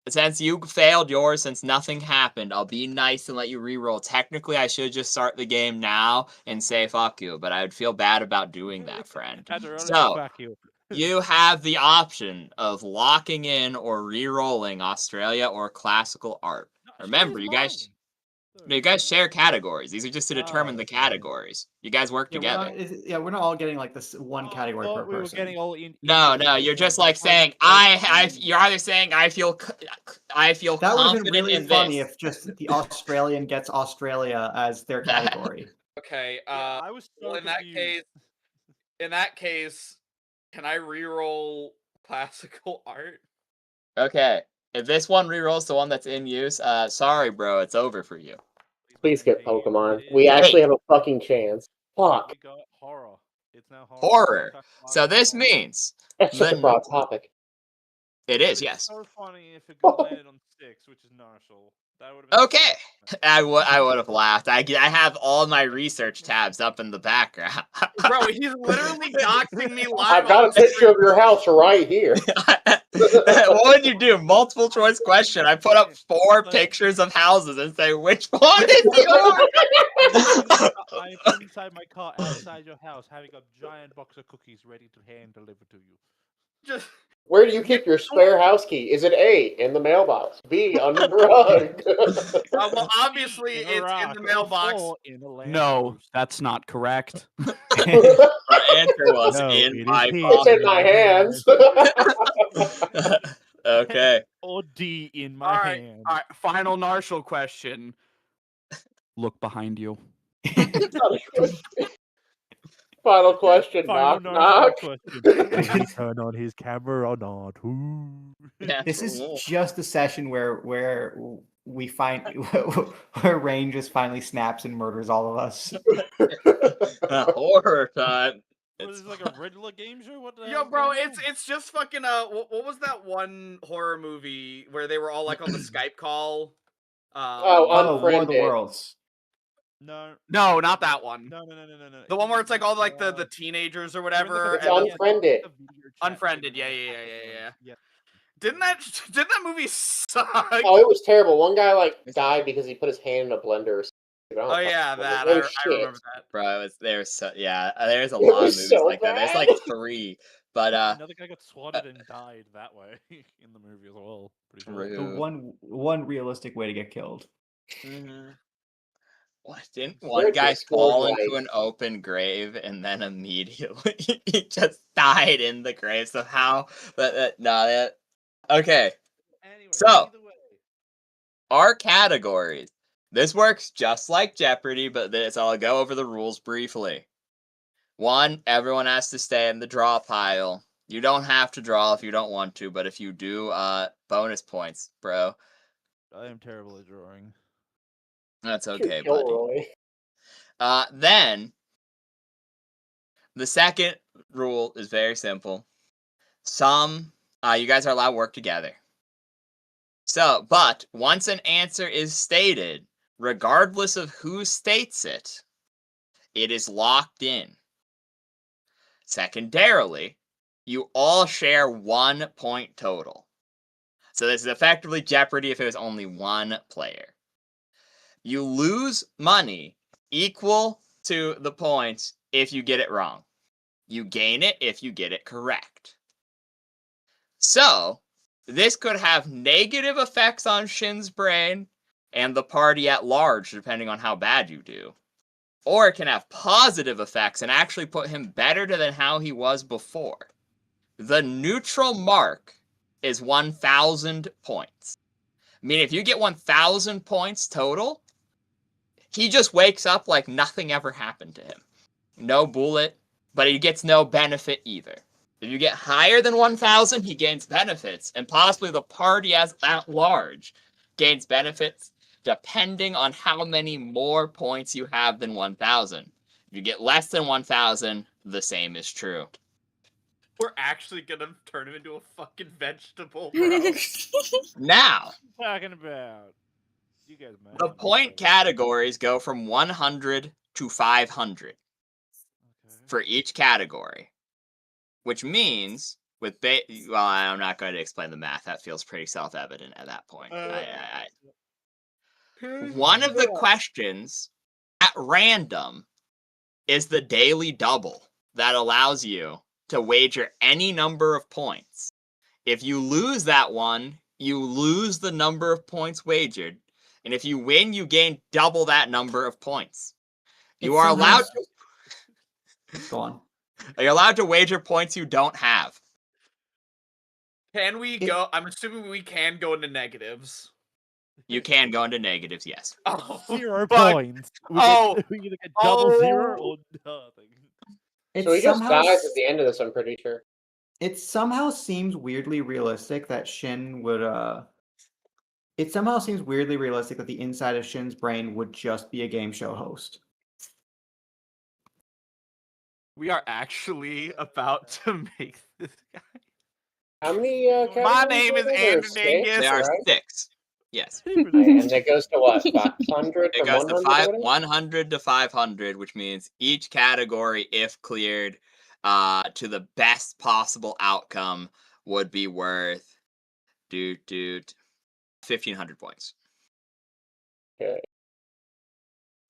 Since you failed yours, since nothing happened, I'll be nice and let you re-roll. Technically, I should just start the game now and say fuck you, but I would feel bad about doing that, friend. So, Fuck you. you have the option of locking in or re-rolling Australia or classical art. No, Remember, you guys share categories. These are just to determine the categories. You guys work together. We're not all getting like this one category per we were person. getting all No, you're just like saying you're either saying I feel That would have confident been really in funny this. if just the Australian gets Australia as their category. Okay, I was so well, confused. in that case, can I re-roll classical art? Okay, if this one rerolls the one that's in use, sorry, bro, it's over for you. Please get Pokemon. We actually have a fucking chance. Fuck. We got horror. It's now Horror. So this means That's just a broad topic. it is, yes. So funny if it got landed on 6, which is Narshal. That would have been Okay. I would have laughed. I have all my research tabs up in the background. Bro, he's literally doxing me live. I've got a picture of your house right here. What would you do? Multiple choice question. I put up 4 pictures of houses and say, which one is yours? I'm inside my car outside your house having a giant box of cookies ready to hand delivered to you. Just Where do you keep your spare house key? Is it A, in the mailbox? B, under the rug? well, obviously it's in the mailbox. No, that's not correct. Our answer was in my It's in my hands. Okay. Or D in my hand. All right, final Narshal question. Look behind you. Final question. Final Knock, knock. question. Did he turn on his camera or not? This is just the session where we find where Rain just finally snaps and murders all of us. Horror time. What is this, like a Riddler game show? What the Yo, hell's bro, going on? it's just fucking what was that one horror movie where they were all like on the Skype call? War of the Worlds. No, not that one. No. The one where it's like all like the teenagers or whatever. It's Unfriended. Unfriended, yeah. Didn't that movie suck? Oh, it was terrible. One guy like died because he put his hand in a blender. Oh yeah, that Oh, I remember that. Bro, there's a lot of movies so like that. There's like 3, but Another guy got swatted and died that way in the movie as well. Pretty sure. Rude. The one realistic way to get killed. What, didn't one guy fall into an open grave and then immediately he just died in the grave somehow? Okay. Anyway, So, either way. our categories. This works just like Jeopardy, but so I'll go over the rules briefly. 1, everyone has to stay in the draw pile. You don't have to draw if you don't want to, but if you do, bonus points, bro. I am terrible at drawing. That's okay, buddy. Then, the second rule is very simple. You guys are allowed to work together. So, but once an answer is stated, regardless of who states it, it is locked in. Secondarily, you all share 1 point total. So this is effectively Jeopardy if it was only 1 player. You lose money equal to the points if you get it wrong. You gain it if you get it correct. So, this could have negative effects on Shin's brain and the party at large, depending on how bad you do. Or it can have positive effects and actually put him better than how he was before. The neutral mark is 1,000 points. Meaning if you get 1,000 points total, he just wakes up like nothing ever happened to him. No bullet, but he gets no benefit either. If you get higher than 1,000, he gains benefits, and possibly the party as at large gains benefits depending on how many more points you have than 1,000. If you get less than 1,000, the same is true. We're actually gonna turn him into a fucking vegetable, bro. Now, Talking about you guys, man. the point categories go from 100 to 500 Okay. for each category, which means with well, I'm not going to explain the math. That feels pretty self-evident at that point. One of the questions at random is the daily double that allows you to wager any number of points. If you lose that one, you lose the number of points wagered. And if you win, you gain double that number of points. You are allowed to... Go on. You're allowed to wager points you don't have. Can we go? I'm assuming we can go into negatives. You can go into negatives, yes. Oh, 0 fuck. points. We either get double zero or nothing. It So he just somehow dies at the end of this, I'm pretty sure. It somehow seems weirdly realistic that Shin would It somehow seems weirdly realistic that the inside of Shin's brain would just be a game show host. We are actually about to make this guy. How many My categories name are is there? Andrew There's six, Dingus. There are right? 6. Yes. And that goes to what? 500 It from goes to 100? 100 to 500, which means each category, if cleared to the best possible outcome, would be worth 1,500 points. Okay.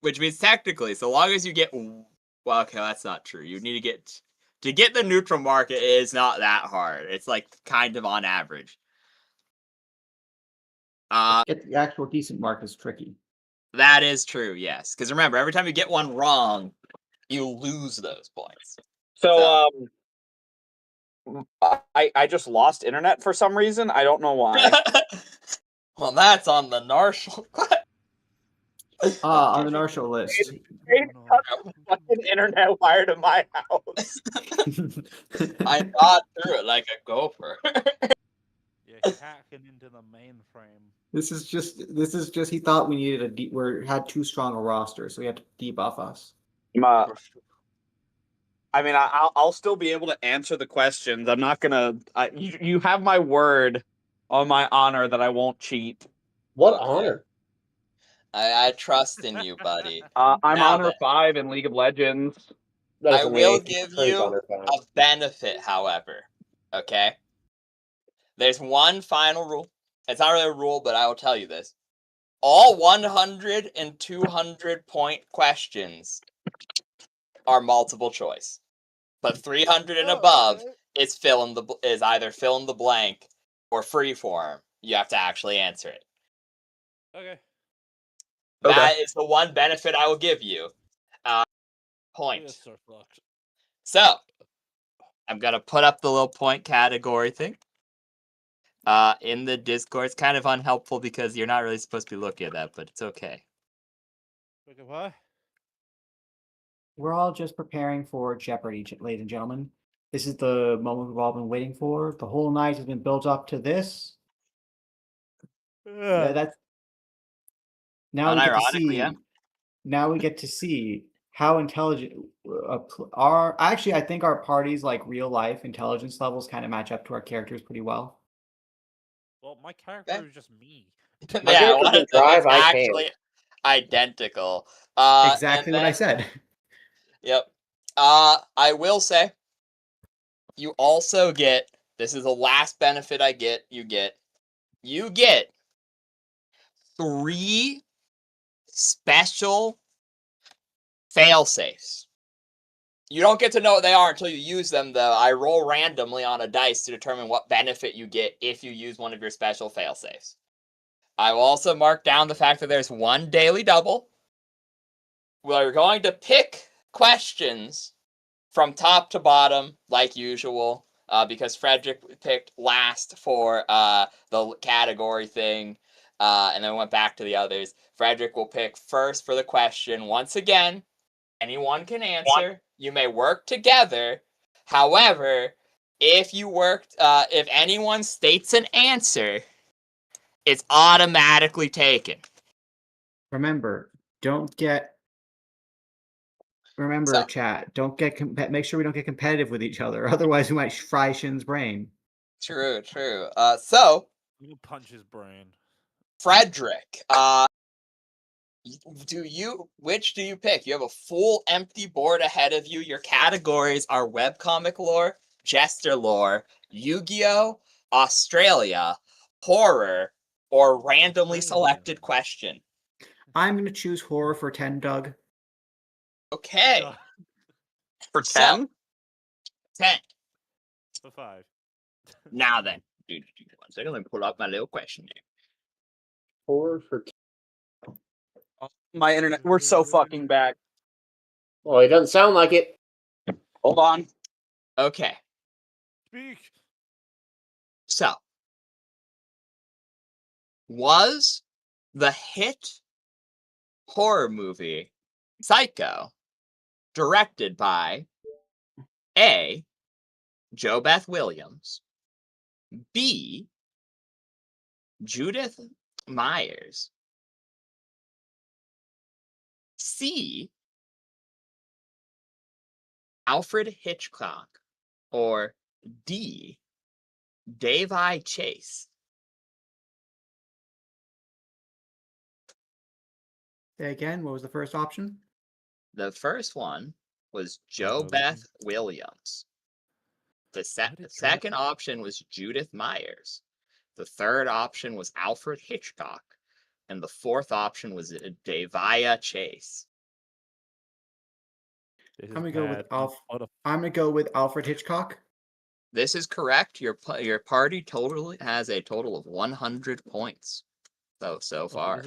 Which means technically, so long as you get... Well, okay, that's not true. You need to get... To get the neutral mark, it is not that hard. It's like kind of on average. Get the actual decent mark is tricky. That is true, yes. Because remember, every time you get one wrong, you lose those points. So, I just lost internet for some reason. I don't know why. Well, that's on the Narshal. On the Narshal list. Fucking internet wire to my house. I got through it like a gopher. Yeah, hacking into the mainframe. This is just he thought we needed had too strong a roster, so he had to debuff us. I mean, I'll still be able to answer the questions. I'm not gonna. You have my word on my honor that I won't cheat. What Okay. honor? I trust in you, buddy. I'm Now honor then. 5 in League of Legends. I will mean give Curry's you honor 5. a benefit, however. Okay? There's one final rule. It's not really a rule, but I will tell you this. All 100 and 200 point questions are multiple choice. But 300 and above is either fill in the blank or free form. You have to actually answer it. Okay. That is the one benefit I will give you. Point. Yes, sir, fucked. So, I'm going to put up the little point category thing. In the Discord. It's kind of unhelpful because you're not really supposed to be looking at that, but it's okay. Okay, what? We're all just preparing for Jeopardy, ladies and gentlemen. This is the moment we've all been waiting for. The whole night has been built up to this. That's now we get to see. yeah. Now we get to see how intelligent I think our party's like real life intelligence levels kind of match up to our characters pretty well. Well, my character is just me. Yeah, one of them is I actually identical. Exactly what I said. Yep. I will say, you also get, this is the last benefit you get 3 special fail-safes. You don't get to know what they are until you use them, though. I roll randomly on a dice to determine what benefit you get if you use one of your special fail-safes. I will also mark down the fact that there's one daily double. We're going to pick questions from top to bottom, like usual, because Frederick picked last for the category thing. and then went back to the others. Frederick will pick first for the question. Once again, anyone can answer. You may work together. However, if anyone states an answer, it's automatically taken. Remember, don't get. Remember, So- chat. Don't get. Make sure we don't get competitive with each other. Otherwise, we might fry Shin's brain. True. So You punch his brain. Frederick, which do you pick? You have a full empty board ahead of you. Your categories are webcomic lore, jester lore, Yu-Gi-Oh, Australia, horror, or randomly selected question. I'm gonna choose horror for 10, Doug. Okay. No, For So, 10? 10. for 5. Now then. Dude, 1 second, let me pull up my little question here. 4 for. My internet. We're so fucking back. Well, it doesn't sound like it. Hold on. Okay. Speak. So, was the hit horror movie Psycho directed by A. Jo Beth Williams, B. Judith Myers, C. Alfred Hitchcock, or D. Dave I. Chase? Say again. What was the first option? The first one was Jo Williams. Beth Williams. The Why did Jo- second option was Judith Myers. The third option was Alfred Hitchcock. And the fourth option was Davia Chase. This I'm is gonna go with bad. I'm gonna go with Alfred Hitchcock. This is correct. Your party totally has a total of 100 points. So far.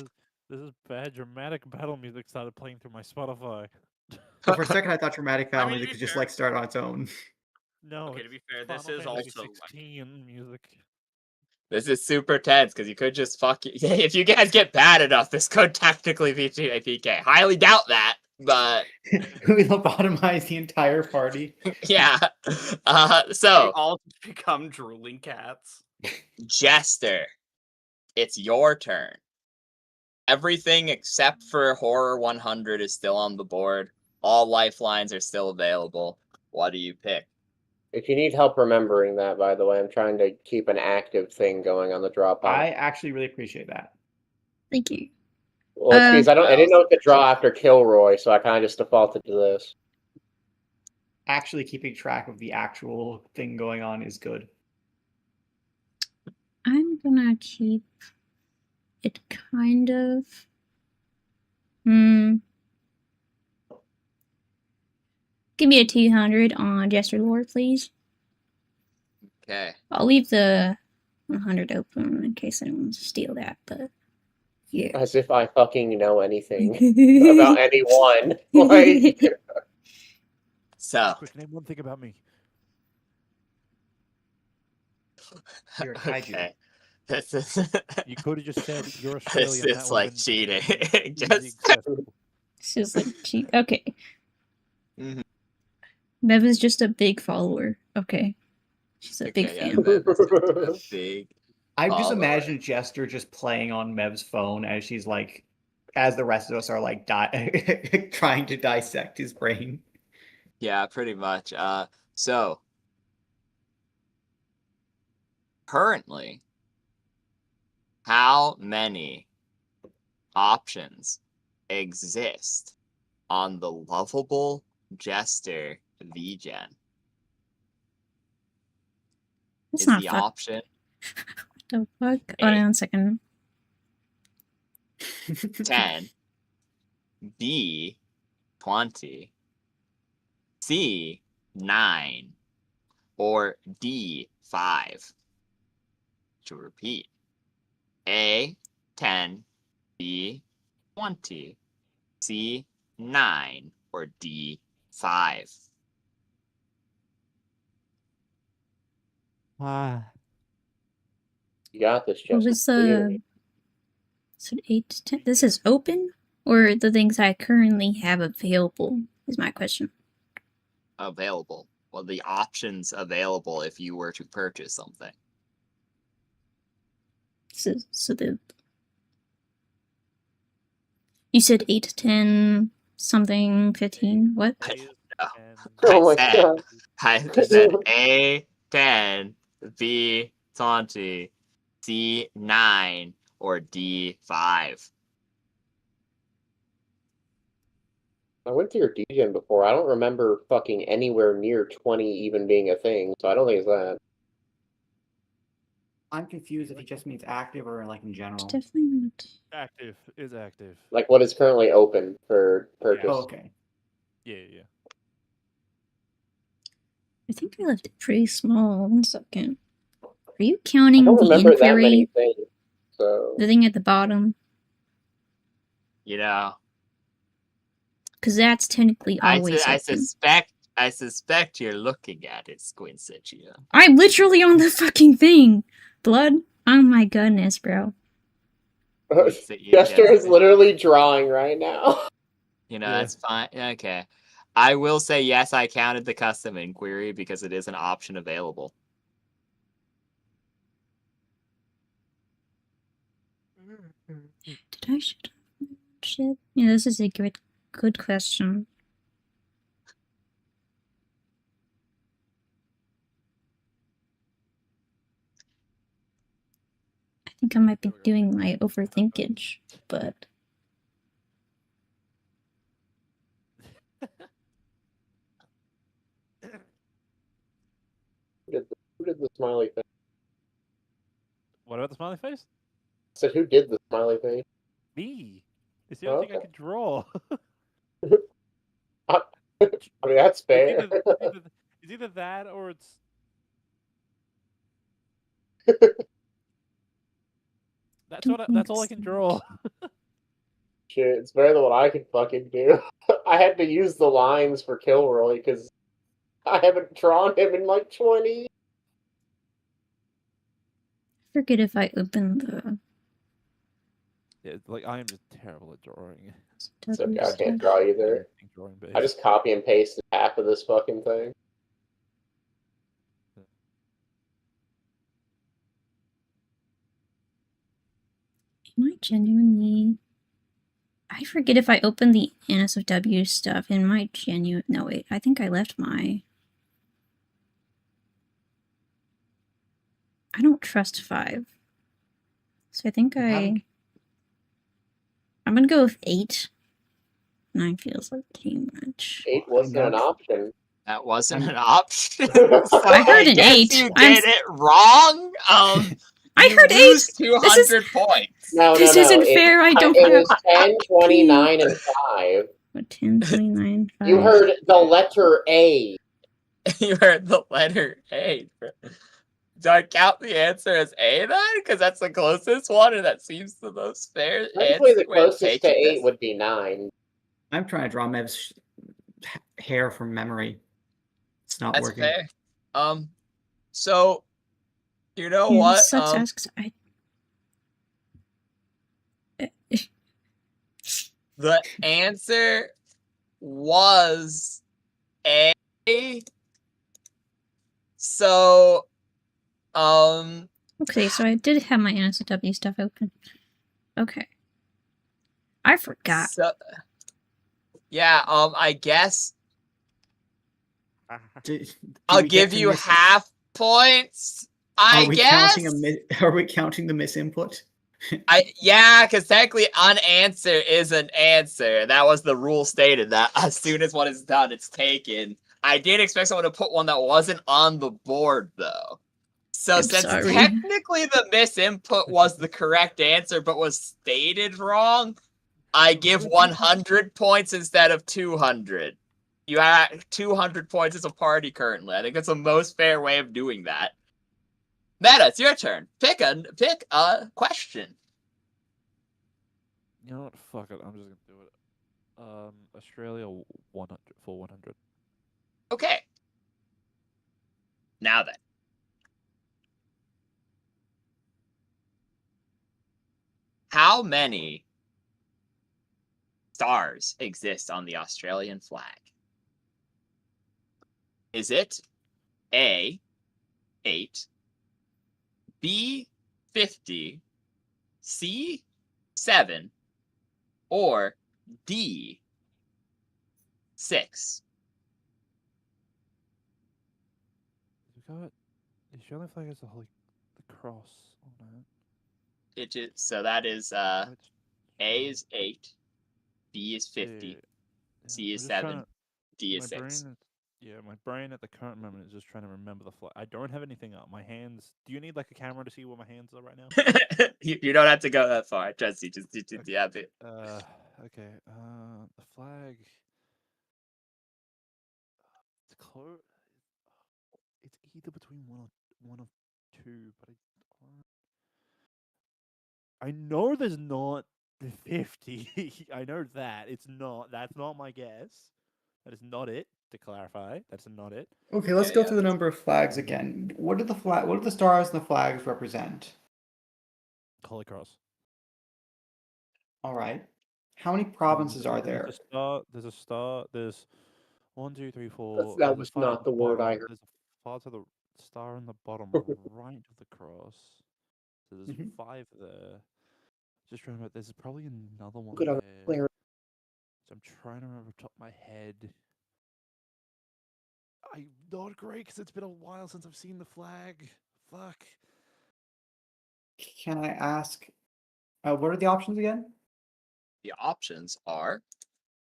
This is bad. Dramatic battle music started playing through my Spotify. For a second, I thought dramatic I battle mean, to music be could just fair- like start on its own. No, Okay, to be fair, Final this is Fantasy also like, 16 music. This is super tense because you could just if you guys get bad enough, this could technically be a PK. Highly doubt that, but We lobotomize the entire party. yeah. they So all just become drooling cats. Jester, it's your turn. Everything except for Horror 100 is still on the board. All lifelines are still available. What do you pick? If you need help remembering that, by the way, I'm trying to keep an active thing going on the Dropbox. I actually really appreciate that. Thank you. Well, it's because I didn't know what to draw after Kilroy, so I kind of just defaulted to this. Actually keeping track of the actual thing going on is good. I'm gonna keep it kind of. Give me a 200 on Jester Lore, please. Okay. I'll leave the 100 open in case anyone wants to steal that, but yeah. As if I fucking know anything about anyone. Like, So Quick, name one thing about me. You're a kaiju. okay. This is You could have just said you're this Australian. is like cheating. Just It's just like cheap. Okay. Mhm. Bev is just a big follower. Okay. She's a big Okay, fan. yeah, Bev is a big. I just Follower. imagine Jester just playing on Mev's phone as she's like, as the rest of us are like trying to dissect his brain. Yeah, pretty much. So currently, how many options exist on the Lovable Jester VGen? That's Is not the fuck. option The fuck? A. Hold on a second. 10, B 20, C 9, or D 5? To repeat, A 10, B 20, C 9, or D 5? Ah. you got this, What Jester. was the So 8 to 10. This is open, or the things I currently have available is my question. Available. Well, the options available if you were to purchase something. So the you said 8 to 10 something 15. What? Days know. and Oh my said- god. I said A 10, B 20, C 9, or D 5. I went to your DGen before. I don't remember fucking anywhere near 20 even being a thing, so I don't think it's that. I'm confused if he just means active or like in It's general. definitely not. active is active. Like what is currently open for purchase. Oh, okay. Yeah. I think I left it pretty small. 1 second. Are you I counting don't the remember that many inquiry? things. So The thing at the bottom? You know, Because that's technically always I open. suspect you're looking at it, Squinsitchia. I'm literally on the fucking thing! Blood? Oh my goodness, bro. Jester is literally drawing right now. You know, Yeah. that's fine. Okay. I will say yes, I counted the custom inquiry because it is an option available. Did I shoot? Shit. Yeah, this is a good question. I think I might be doing my overthinkage, but Who did the smiley face? What about the smiley face? I said, who did the smiley face? Me. It's the only thing I Okay. can draw. I mean, that's fair. It's either that or it's. That's all I can draw. Shit, it's better than what I can fucking do. I had to use the lines for Kilroy because I haven't drawn him in like 20. forget if I open the Yeah, like I am just terrible at drawing. It's okay, I stuff. can't draw either. Anything drawing based. I just copy and paste half of this fucking thing. Am I genuinely? I forget if I opened the NSFW stuff in my genuine. No, wait. I think I left my. I don't trust 5. So I think I'm gonna go with 8. 9 feels like too much. 8 wasn't an option. That wasn't an option. I heard an guess 8. You did it wrong. I You heard 8. lose This is 200 points. No, this isn't fair. I don't It have. was 10, 29, and 5. What, 10, 29, 5. You heard the letter A. You heard the letter A. Do I count the answer as A then? Because that's the closest one, and that seems the most fair Technically, answer. the closest to taking 8 this. would be 9. I'm trying to draw Mev's hair from memory. It's not That's working. fair. So, you know Yeah, what? this sucks ass 'cause I. The answer was A. So, Okay, so I did have my NSFW stuff open. Okay. I forgot. So, yeah, I guess I'll give you half points. I guess. Are we counting the misinput? Yeah, because technically unanswer is an answer. That was the rule stated that as soon as one is done, it's taken. I did expect someone to put one that wasn't on the board though. So I'm since sorry. technically the misinput was the correct answer but was stated wrong, I give 100 points instead of 200. You have 200 points as a party currently. I think that's the most fair way of doing that. Meta, it's your turn. Pick a question. You know what? Fuck it. I'm just gonna do it. Australia 100 for 100. Okay. Now then. How many stars exist on the Australian flag? Is it A, 8, B, 50, C, 7, or D, 6? We got the Australian flag has the cross on So that is it. A is 8, B is 50, Yeah, C is I'm just trying 7, D to, is 6. my brain at the current moment is just trying to remember the flag. I don't have anything up. My hands. Do you need like a camera to see where my hands are right now? You don't have to go that far. Trust you. Just yeah, but Okay. The flag. It's close. It's either between one of two, but I know there's not the 50. I know that it's not. That's not my guess. That is not it. To clarify, that's not it. Okay, let's Yeah, go yeah, through the number of flags again. What do the stars and the flags represent? Holy cross. All right. How many provinces are there? There's a star. There's a star. There's 1, 2, 3, 4. That There's was five not at the word bottom. I heard. There's a far to the star on the bottom right of the cross. So there's Mhm. 5 there. Just trying to remember. There's probably another one Good on there. Claire. So I'm trying to remember top of my head. I'm not great because it's been a while since I've seen the flag. Fuck. Can I ask, what are the options again? the options are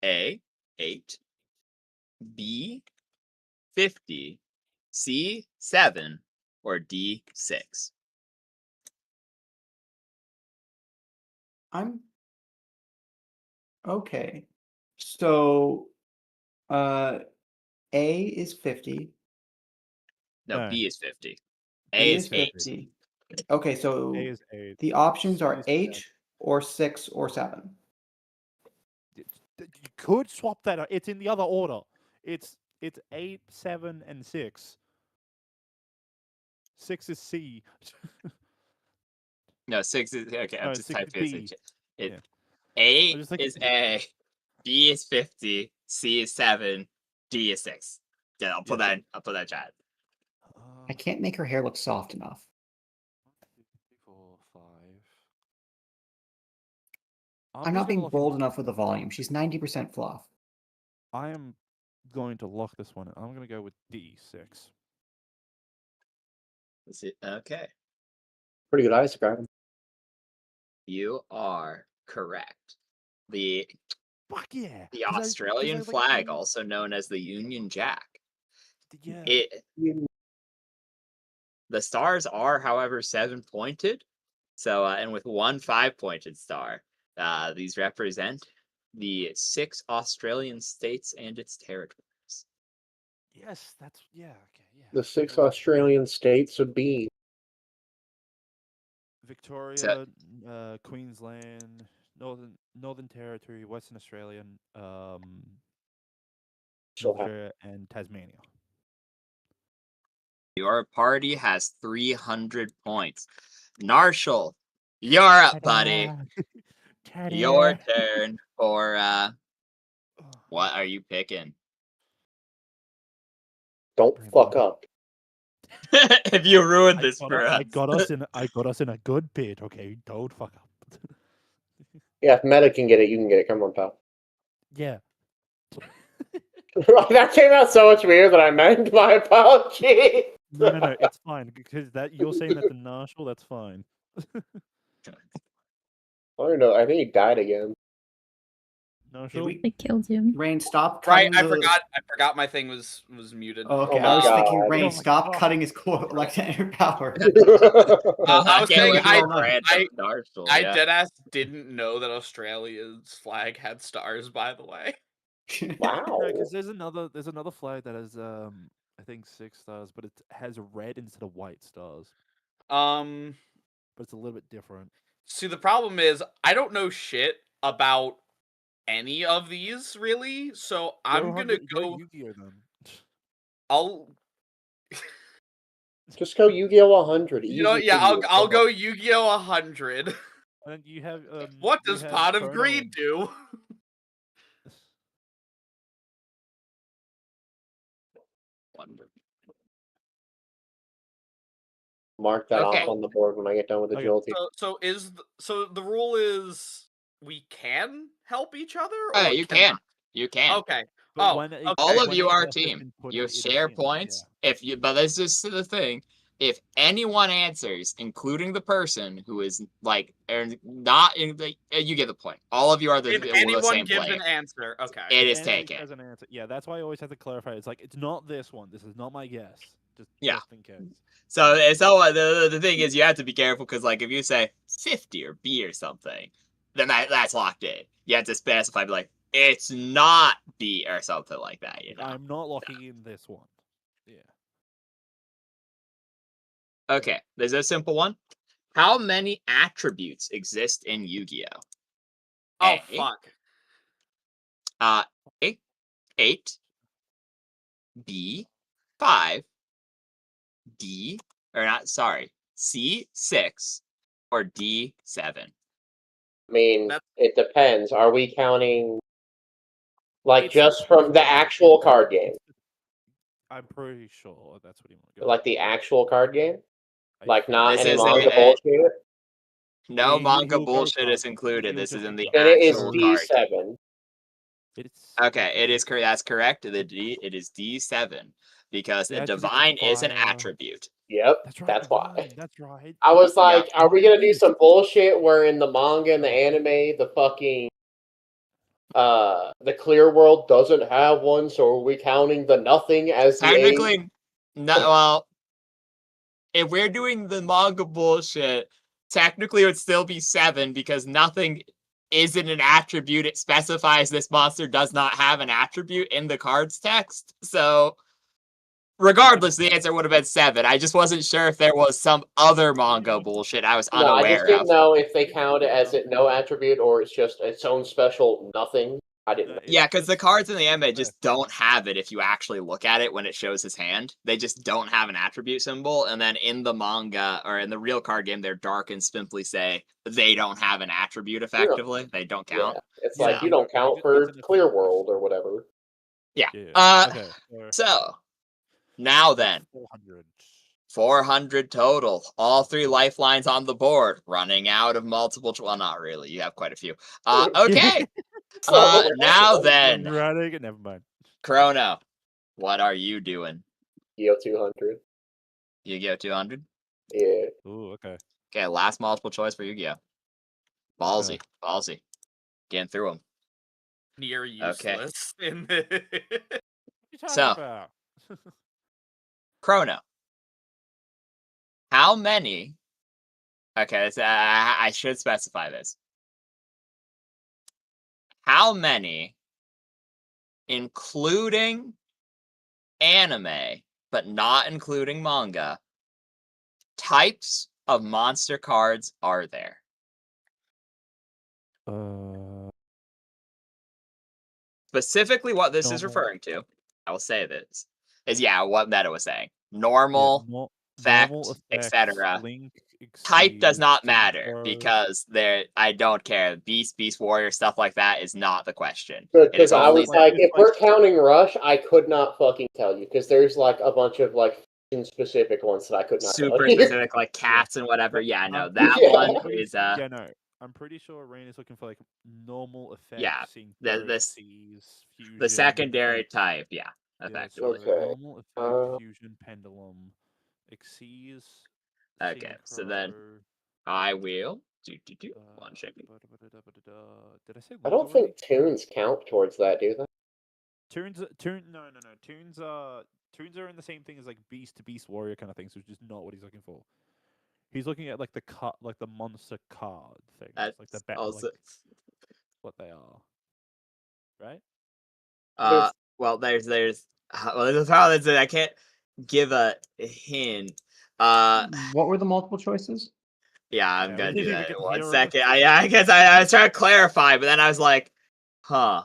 A, 8, B, 50, C, 7, or D, 6. I'm okay. So, A is 50. No, No. B is 50. B A is is 8. 50. Okay, so A is 8. the options C are is 8 or 6 or 7. You could swap that. It's in the other order. It's 8, 7, and 6. 6 is C. No, 6 is okay. I'm No, just 6 is typing B. it. Yeah. A I just think is A, B is 50, C is 7, D is 6. Yeah, I'll put Yeah. that. I'll put that in chat. I can't make her hair look soft enough. 1, 2, 3, 4, 5. I'm not being bold enough with the volume. She's 90% fluff. I am going to lock this one. I'm going to go with D6. Let's see. Okay, Pretty good eyes, Graham. you are correct. The Fuck yeah! the 'Cause I Australian like, flag, also known as the Union Jack. Yeah. The stars are, however, 7-pointed. So, and with one 5-pointed star, these represent the 6 Australian states and its territories. Yes, that's yeah. Okay, yeah. The 6 Australian states would be Victoria, Queensland, Northern Territory, Western Australia, Victoria, and Tasmania. Your party has 300 points. Narshall, you're up, buddy. Your turn for what are you picking? don't fuck up. If you ruined this for us. I got us in a good bit. Okay, don't fuck up. Yeah, if Meta can get it, you can get it. Come on, pal. Yeah. That came out so much weirder than I meant. My apologies. No, it's fine because that you're saying that to Marshall. That's fine. I don't know. I think he died again. Marshall, They killed him. Rain, stop Right, cutting I forgot my thing was muted. Oh, okay, Oh I was my thinking, God. Rain, Oh my stop God. cutting his core electric power. I was can't saying wait I for random Narshall, I yeah. deadass didn't know that Australia's flag had stars, by the way. Wow. because there's another flag that has I think 6 stars, but it has red instead of white stars. But it's a little bit different. See, the problem is I don't know shit about any of these really, so I'm gonna go. Yu-Gi-Oh then. I'll. Just go Yu-Gi-Oh! 100. You know, Easy yeah, for you. I'll go Yu-Gi-Oh! 100. And then you have What you does have Pot of Chrono Greed and- do? Mark that Okay. off on the board when I get done with Okay. agility. So the rule is we can help each other, Oh, or you cannot? can. You can. Okay. But Oh, when it- okay. All of when you it are a has team. been put You in a share team, points. yeah. If you, but this is the thing. If anyone answers, including the person who is like not in, you get the point. All of you are the, If the anyone same gives player. an answer, okay. It is Anybody taken. has an answer. Yeah, that's why I always have to clarify. It's like it's not this one. This is not my guess. Yeah. Just in case. So the thing is, you have to be careful because like if you say 50 or B or something, then that's locked in. You have to specify, be like, it's not B or something like that. You know. I'm not locking in this one. Yeah. Okay, there's a simple one. How many attributes exist in Yu-Gi-Oh? Oh A, fuck. A, 8, B, 5, D, or not, sorry, C, 6, or D, 7. I mean, That's- it depends. Are we counting like It's just from the yeah. actual card game? I'm pretty sure that's what he wants to go. Like the actual card game? Like not This any is manga a- bullshit? No He manga will go bullshit is card. included. He will This is just in the go Then it is actual card. D7. It's Okay, it is correct. That's correct. It is D7 because The a attribute is divine is an fire. attribute. Yep, That's right. that's why. divine, That's right. I was like, Yeah. are we gonna do some bullshit where in the manga and the anime the fucking the clear world doesn't have one, so are we counting the nothing as the eight? Technically, no. Well, if we're doing the manga bullshit, technically it would still be 7 because nothing isn't an attribute. It specifies this monster does not have an attribute in the card's text. So, regardless, the answer would have been 7. I just wasn't sure if there was some other manga bullshit I was No, I just unaware didn't of. know if they count it as it no attribute or it's just its own special nothing. I didn't know. Yeah, because the cards in the anime just don't have it if you actually look at it when it shows his hand. They just don't have an attribute symbol. And then in the manga or in the real card game, they're dark and simply say they don't have an attribute effectively. They don't count. Yeah, it's Yeah. like you don't count for clear world or whatever. Yeah. Okay. So, now then, 400. 400 total. All 3 lifelines on the board. Running out of multiple. Well, not really. You have quite a few. Okay. Now then, Running. Never mind. Chrono, what are you doing? Yu-Gi-Oh 200. Yu-Gi-Oh 200? Yeah. Ooh, okay. Okay, last multiple choice for Yu-Gi-Oh. Ballsy, ballsy. Getting through them. Near Okay. useless in the What are you talking So- about? Chrono. How many? Okay, I should specify this. How many, including anime, but not including manga, types of monster cards are there? Specifically, what this is Normal. referring to, I will say this, is what Meta was saying. Normal, fact, etc. Link, Type does Exceed, not matter Synchro. because I don't care. Beast Warrior, stuff like that is not the question. Good, It is because I only was like, if we're counting Rush, I could not fucking tell you, because there's like a bunch of like specific ones that I could not super tell you. specific, like cats and whatever. Yeah, no, that Yeah. one is Yeah, no. I'm pretty sure Rain is looking for like normal effects. Yeah, Synchro, the Exceeds, the fusion, secondary type. Yeah, yeah, so effectively. Okay. normal effect, fusion, pendulum, Exceeds. Okay, so then Synchro, I will one second. Did I say I Link don't already? think tunes count towards that, do they? No. Tunes are in the same thing as like Beast to Beast Warrior kind of thing, so it's just not what he's looking for. He's looking at like the monster card thing. That's like the also like what they are. Right? well, there's the problem is that I can't give a hint. What were the multiple choices? Yeah, I'm Yeah, gonna we do that can in 1 hear 'em. second. I guess I was trying to clarify, but then I was like, huh.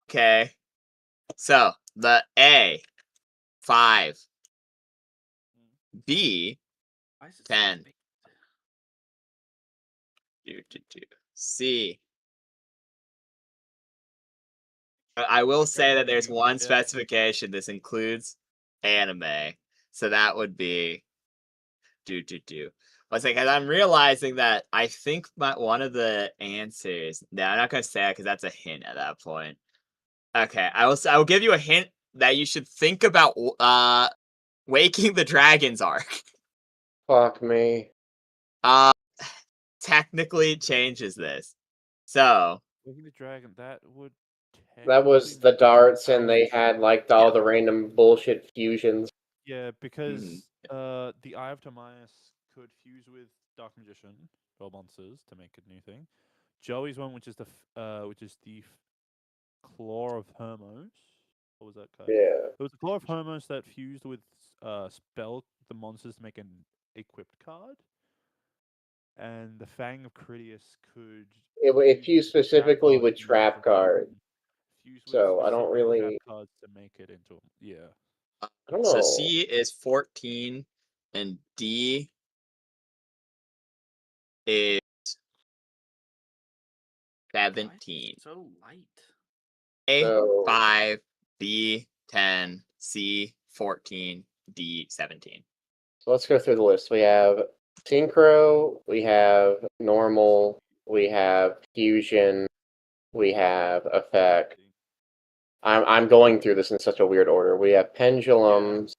Okay. So the A, 5, B, Why is it so 10, big? C. I will say that there's one specification. This includes anime, so that would be One second, I'm realizing that I think one of the answers. No, I'm not gonna say it because that's a hint at that point. Okay, I will give you a hint that you should think about Waking the Dragon's arc. Fuck me. Technically changes this. So Waking the Dragon, that would. That was the darts, and they had like all the random bullshit fusions. Yeah, because the Eye of Timaeus could fuse with Dark Magician or monsters to make a new thing. Joey's one, which is the Claw of Hermos. What was that card? Yeah. It was the Claw of Hermos that fused with spell the monsters to make an equipped card. And the Fang of Critias could. It fused specifically with trap cards. So I don't really. Trap cards to make it into. Yeah. I don't know. So C is 14, and D is 17. So light. A So- 5, B 10, C 14, D 17. So let's go through the list. We have synchro, we have normal, we have fusion, we have effect. I'm going through this in such a weird order. We have pendulums,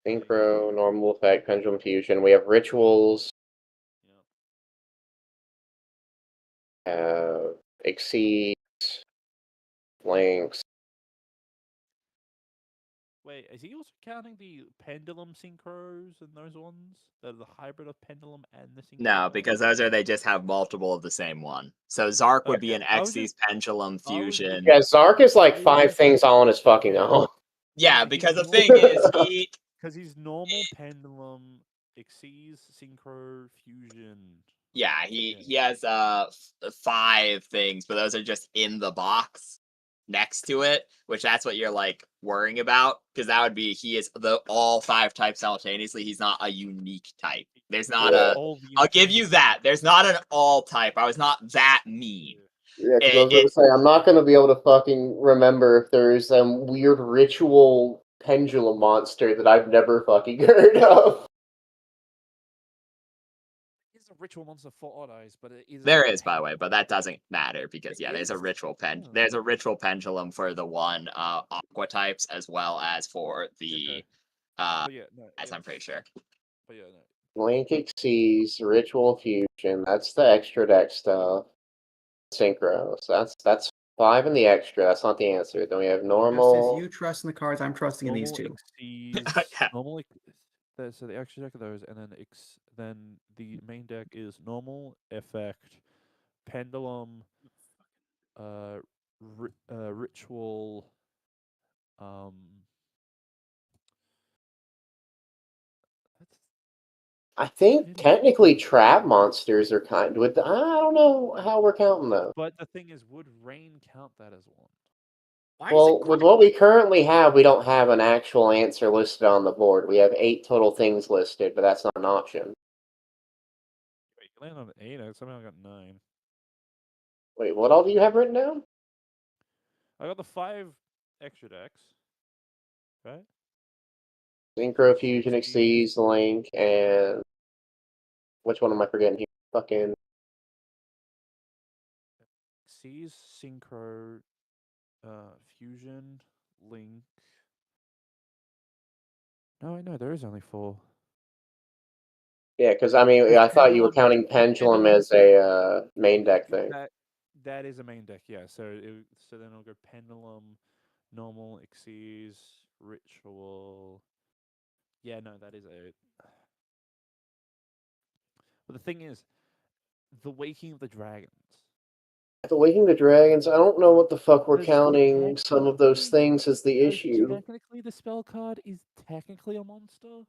synchro, normal, effect, pendulum, fusion. We have rituals, exceeds, links. Wait, is he also counting the pendulum synchros and those ones? The hybrid of pendulum and the synchro? No, because those they just have multiple of the same one. So Zark would be an I was Xyz pendulum fusion. Yeah, Zark is like 5 things all on his fucking own. Yeah, because the thing is, because he's normal pendulum, exceeds synchro fusion. Yeah, he has 5 things, but those are just in the box next to it, which that's what you're like worrying about, because that would be he is all 5 types simultaneously. He's not a unique type. There's not I'll give you that. There's not an all type. I was not that mean. Yeah, because I was going to say, I'm not going to be able to fucking remember if there's some weird ritual pendulum monster that I've never fucking heard of. It's a ritual monster for odd eyes, but it is. There is, by the way, but that doesn't matter because there's a ritual there's a ritual pendulum for the one aqua types as well as for the as I'm pretty sure. But yeah, no. Link exceeds, ritual fusion, that's the extra deck stuff. Synchro, so that's 5 in the extra, that's not the answer. Then we have normal. Just as you trust in the cards, I'm trusting in these two. Normal, so the extra deck of those, and then the main deck is normal, effect, pendulum, ritual, I think technically trap monsters are kind with. I don't know how we're counting those. But the thing is, would rain count that as one? Well, with what we currently have, we don't have an actual answer listed on the board. We have 8 total things listed, but that's not an option. Wait, you land on 8. I somehow got 9. Wait, what all do you have written down? I got the 5 extra decks. Right? Synchro, Fusion, Exceeds, Link, and which one am I forgetting here? Fucking Exceeds, Synchro, Fusion, Link. No, I know there is only 4. yeah, because I mean, I thought you were counting Pendulum as a main deck thing. That is a main deck, yeah. So then I'll go Pendulum, Normal, Exceeds, Ritual. Yeah, no, that is it. But the thing is, the Waking of the Dragons. The Waking of the Dragons, I don't know what the fuck we're counting some of those things as the issue. Technically, the spell card is technically a monster.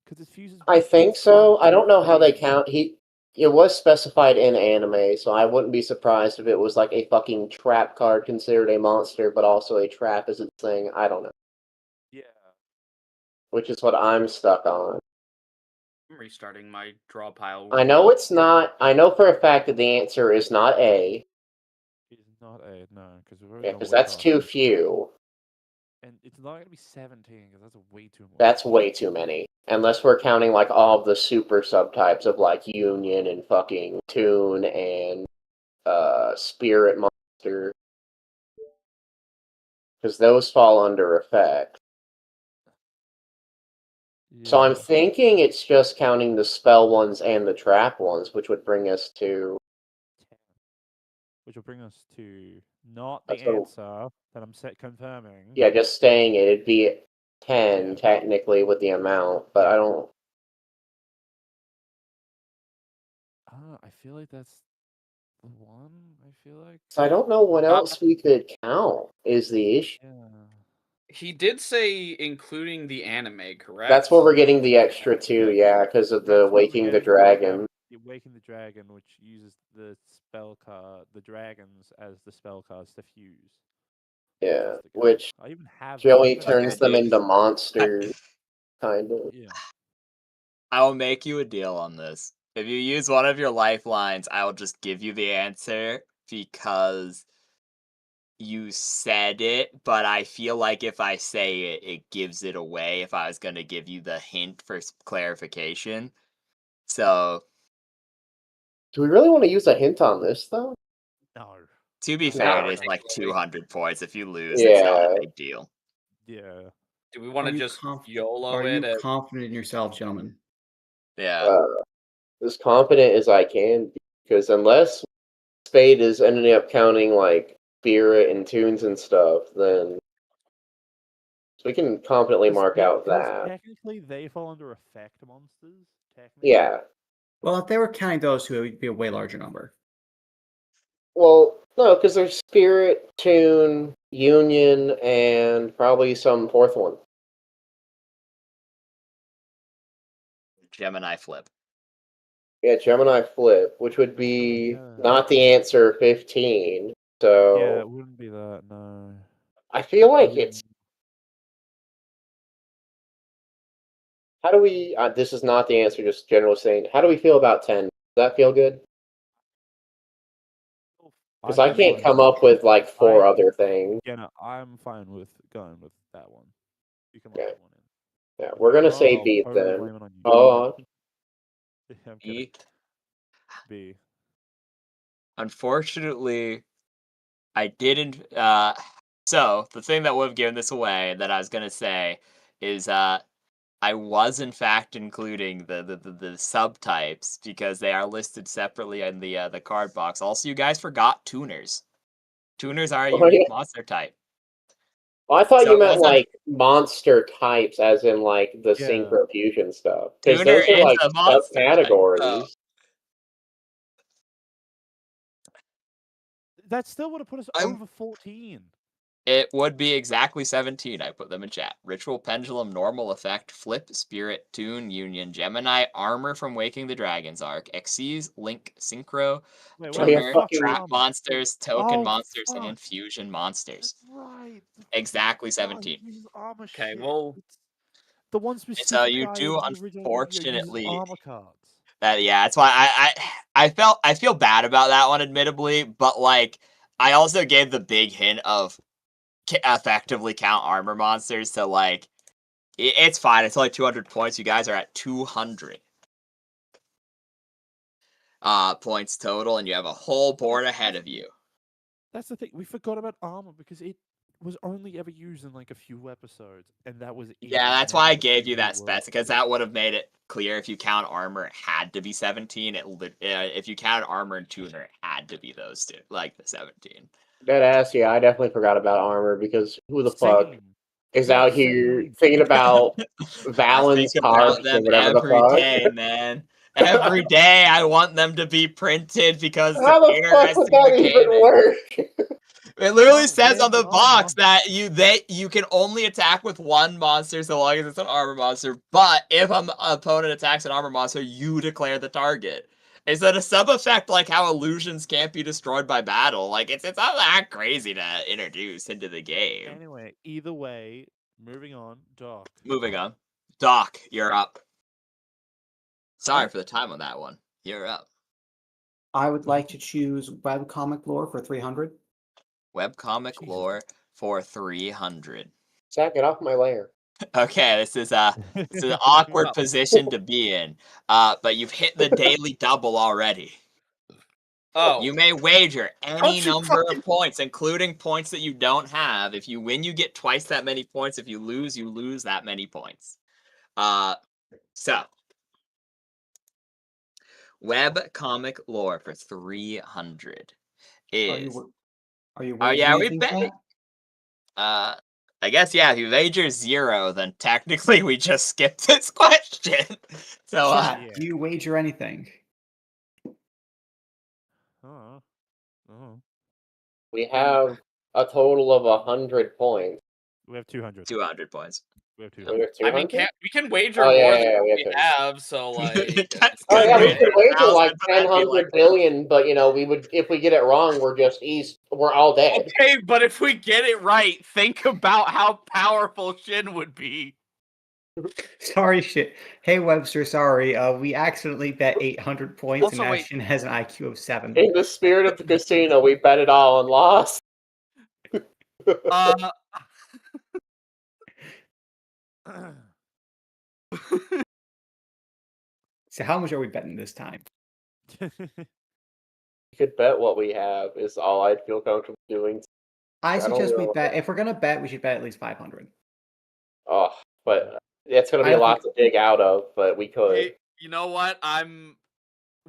Because it fuses. I think so. I don't know how they count. It was specified in anime, so I wouldn't be surprised if it was like a fucking trap card considered a monster, but also a trap is its thing. I don't know. Yeah. Which is what I'm stuck on. I'm restarting my draw pile. I know it's not. I know for a fact that the answer is not A. It's not A, no, because we've already Yeah, gone because way that's past too it. few. And it's not going to be 17, because that's way too much. That's way too many. Unless we're counting like all of the super subtypes of like Union and fucking Toon and Spirit Monster. Because those fall under effect. So I'm Yeah. thinking it's just counting the spell ones and the trap ones, which would bring us to 10. Which will bring us to not the That's what- answer that I'm confirming. yeah, just staying it. It'd be 10 Yeah. technically with the amount, but I don't. I feel like that's the one. I feel like. So I don't know what else we could count. Is the issue? Yeah. He did say including the anime, correct? That's where we're getting the extra two, yeah, because of the That's where Waking we're the getting Dragon. Waking the Dragon, which uses the spell card, the dragons as the spell cards to fuse. Yeah, Just to go. which I even have. Joey I even turns have them it. into monsters, kind of. Yeah. I will make you a deal on this. If you use one of your lifelines, I will just give you the answer because you said it, but I feel like if I say it, it gives it away if I was going to give you the hint for clarification. So, Do we really want to use a hint on this, though? No. to be It's fair, not it is like particularly. 200 points. If you lose, it's not Yeah. a big deal. Yeah. Do we want Are to you just conf- YOLO Are you it? At... confident in yourself, gentlemen? Yeah. As confident as I can be, because unless Spade is ending up counting like Spirit and Tunes and stuff, then so we can confidently mark out that. Technically, they fall under effect monsters. Technically. Yeah. Well, if they were counting those two, it would be a way larger number. Well, no, because there's Spirit, Tune, Union, and probably some fourth one. Gemini flip. Yeah, Gemini Flip, which would be Yeah. not the answer 15. So Yeah, it wouldn't be that. No. I feel like wouldn't. it's. How do we? This is not the answer. Just general saying. How do we feel about 10? Does that feel good? Because I can't come up with like four other things. Yeah, no, I'm fine with going with that one. You can lock Okay. that one in. Yeah, we're gonna say Oh, beat totally then. blame it on you. Oh, Yeah, I'm kidding. Eat. B. Unfortunately, I didn't. So the thing that would have given this away that I was gonna say is I was in fact including the subtypes because they are listed separately in the card box. Also, you guys forgot tuners. Tuners are a Oh, unique yeah. monster type. well, I thought So you it meant wasn't- like monster types, as in like the Yeah. synchro fusion stuff. Because Tuner those are is like a monster type. subcategories. That still would have put us I'm- over 14. It would be exactly 17. I put them in chat. Ritual, Pendulum, Normal Effect, Flip, Spirit, Tune, Union, Gemini, Armor from Waking the Dragon's Arc, Xyz, Link, Synchro, Wait, Oh, yeah, Tuner, fucking- Trap Monsters, Token Oh, Monsters, and fuck. Infusion Monsters. That's right. Exactly Oh, 17. he uses armor Okay, shit. well, It's the one specific So you guy do, in the original video uses unfortunately, armor cards. that's why I feel bad about that one, admittedly, but like I also gave the big hint of effectively count armor monsters, so like it's fine. It's only 200 points. You guys are at 200 points total, and you have a whole board ahead of you. That's the thing. We forgot about armor because it was only ever used in like a few episodes, and that was it. Yeah, It that's why I never gave you really that spec, worked. because that would have made it clear. If you count armor, it had to be 17. If you counted armor and tuner, it had to be those two, like the 17. Deadass, yeah, I definitely forgot about armor because who the fuck Same. is Yeah, out here same. thinking about I Valen's think about cards or them whatever the every fuck? day, man. Every day, I want them to be printed because How the the fuck would interesting that even mechanic. work? It literally Oh, says on there's the the box armor. that you can only attack with one monster so long as it's an armor monster. But if an opponent attacks an armor monster, you declare the target. Is that a sub effect like how illusions can't be destroyed by battle? Like it's not that crazy to introduce into the game. Anyway, either way, moving on. Doc. Moving on. Doc, you're up. Sorry for the time on that one. You're up. I would like to choose webcomic lore for 300. Webcomic Jesus. lore for 300. Zach, get off my lair. Okay, this is an awkward position to be in. But you've hit the daily double already. Oh, You may wager any Don't you number fucking- of points, including points that you don't have. If you win, you get twice that many points. If you lose that many points. So webcomic lore for 300 is. Are you Oh wagering yeah, we anything, bet. Pat? I guess yeah. If you wager 0, then technically we just skipped this question. So Chat, Yeah. do you wager anything? Oh. We have a total of 100 points. We have 200. 200 points. We have We 200. have I mean, 200? we can wager Oh, yeah, more yeah, than yeah, what we we have have, so like. That's Oh good. yeah, we Wager could wager 1,000, like but that'd be 10 billion, but you know, we would if we get it wrong, we're all dead. Okay, but if we get it right, think about how powerful Shin would be. Sorry, shit. Hey, Webster, sorry. We accidentally bet 800 points, Also, and now wait. Shin has an IQ of 7. In the spirit of the casino, we bet it all and lost. So how much are we betting this time? You could bet what we have is all I'd feel comfortable doing. I don't suggest we know. bet. If we're gonna bet, we should bet at least 500. Oh, but it's gonna I be a don't lot to dig out of, but we could. Hey, you know what?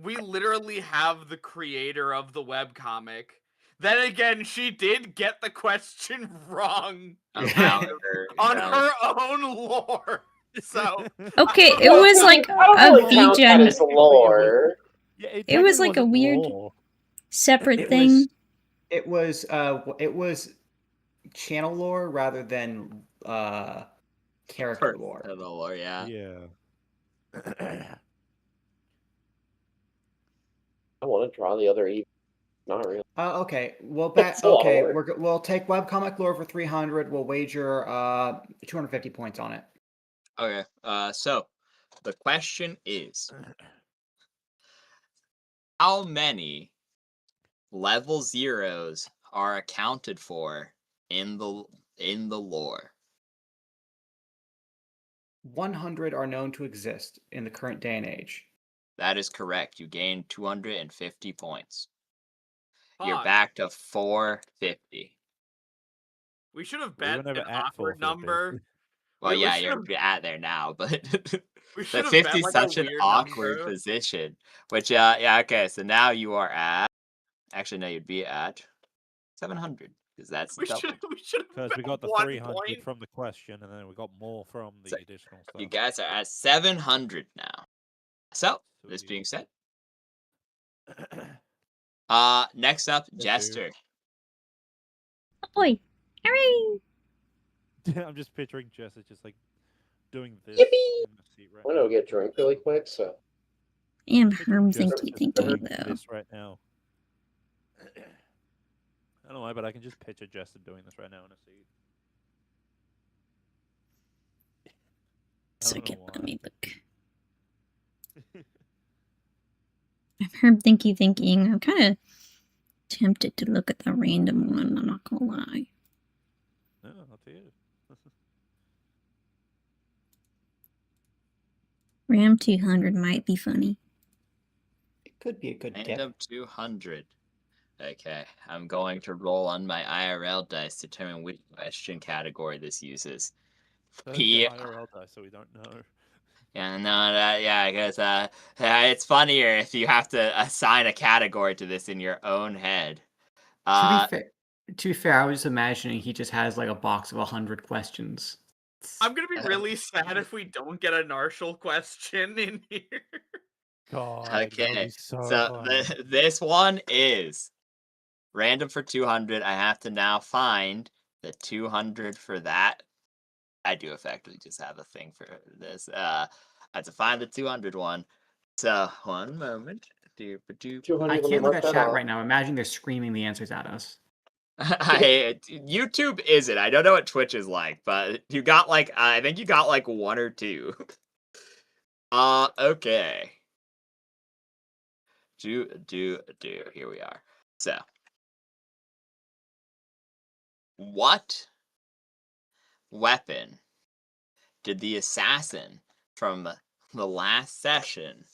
We literally have the creator of the webcomic. Then again, she did get the question wrong About on her. her own lore. So Okay, it was like I don't a really count that VGen. as lore. Yeah, It was technically like a wasn't weird lore. separate It thing. it was channel lore rather than character lore. Personal lore, yeah. Yeah. I want to draw the other evil. Not really. Okay, we'll bet. That's a lot of Okay, work. we'll take webcomic lore for 300. We'll wager 250 points on it. Okay, so the question is, how many level 0s are accounted for in the lore? 100 are known to exist in the current day and age. That is correct. You gained 250 points. You're fuck. back to 450. We should have We bet were never an at awkward 450. number. Well, We yeah, should've- you're at there now, but We the should have 50 bet is like such a an weird awkward number. position. Which, yeah, okay, so now you are at. Actually, no, you'd be at 700 because that's We double. should have Because we got the 1 300 point. from the question, and then we got more from the So, additional stuff. You guys are at 700 now. So, this Sweet. being said, next up, dude. Jester. Oi! Hooray! Oh. I'm just picturing Jess as just like doing this Yippee! in the seat right I'm gonna now. go get drunk really quick, so. And Picturing Herm Jess thinky just thinky doing though. this right now. I don't know why, but I can just picture Jester doing this right now in a seat. I don't know Second, let why. me look. I'm Herm thinking. I'm kind of tempted to look at the random one. I'm not gonna lie. No, up to you. Ram 200 might be funny. It could be a good End dip. of 200. Okay, I'm going to roll on my IRL dice to determine which question category this uses. Don't get IRL dice, so we don't know. Yeah, no, yeah, I guess it's funnier if you have to assign a category to this in your own head. To be fair, I was just imagining he just has like a box of 100 questions. I'm gonna be really sad if we don't get a Narshal question in here. God, that would Okay, be so so funny. this one is random for 200. I have to now find the 200 for that. I do effectively just have a thing for this. I have to find the 200 one. So, one moment. 200, I let me can't look mark at that chat off. right now. Imagine they're screaming the answers at us. YouTube isn't. I don't know what Twitch is like, but I think you got like 1 or 2. Okay. Here we are. So, what weapon did the assassin from the last session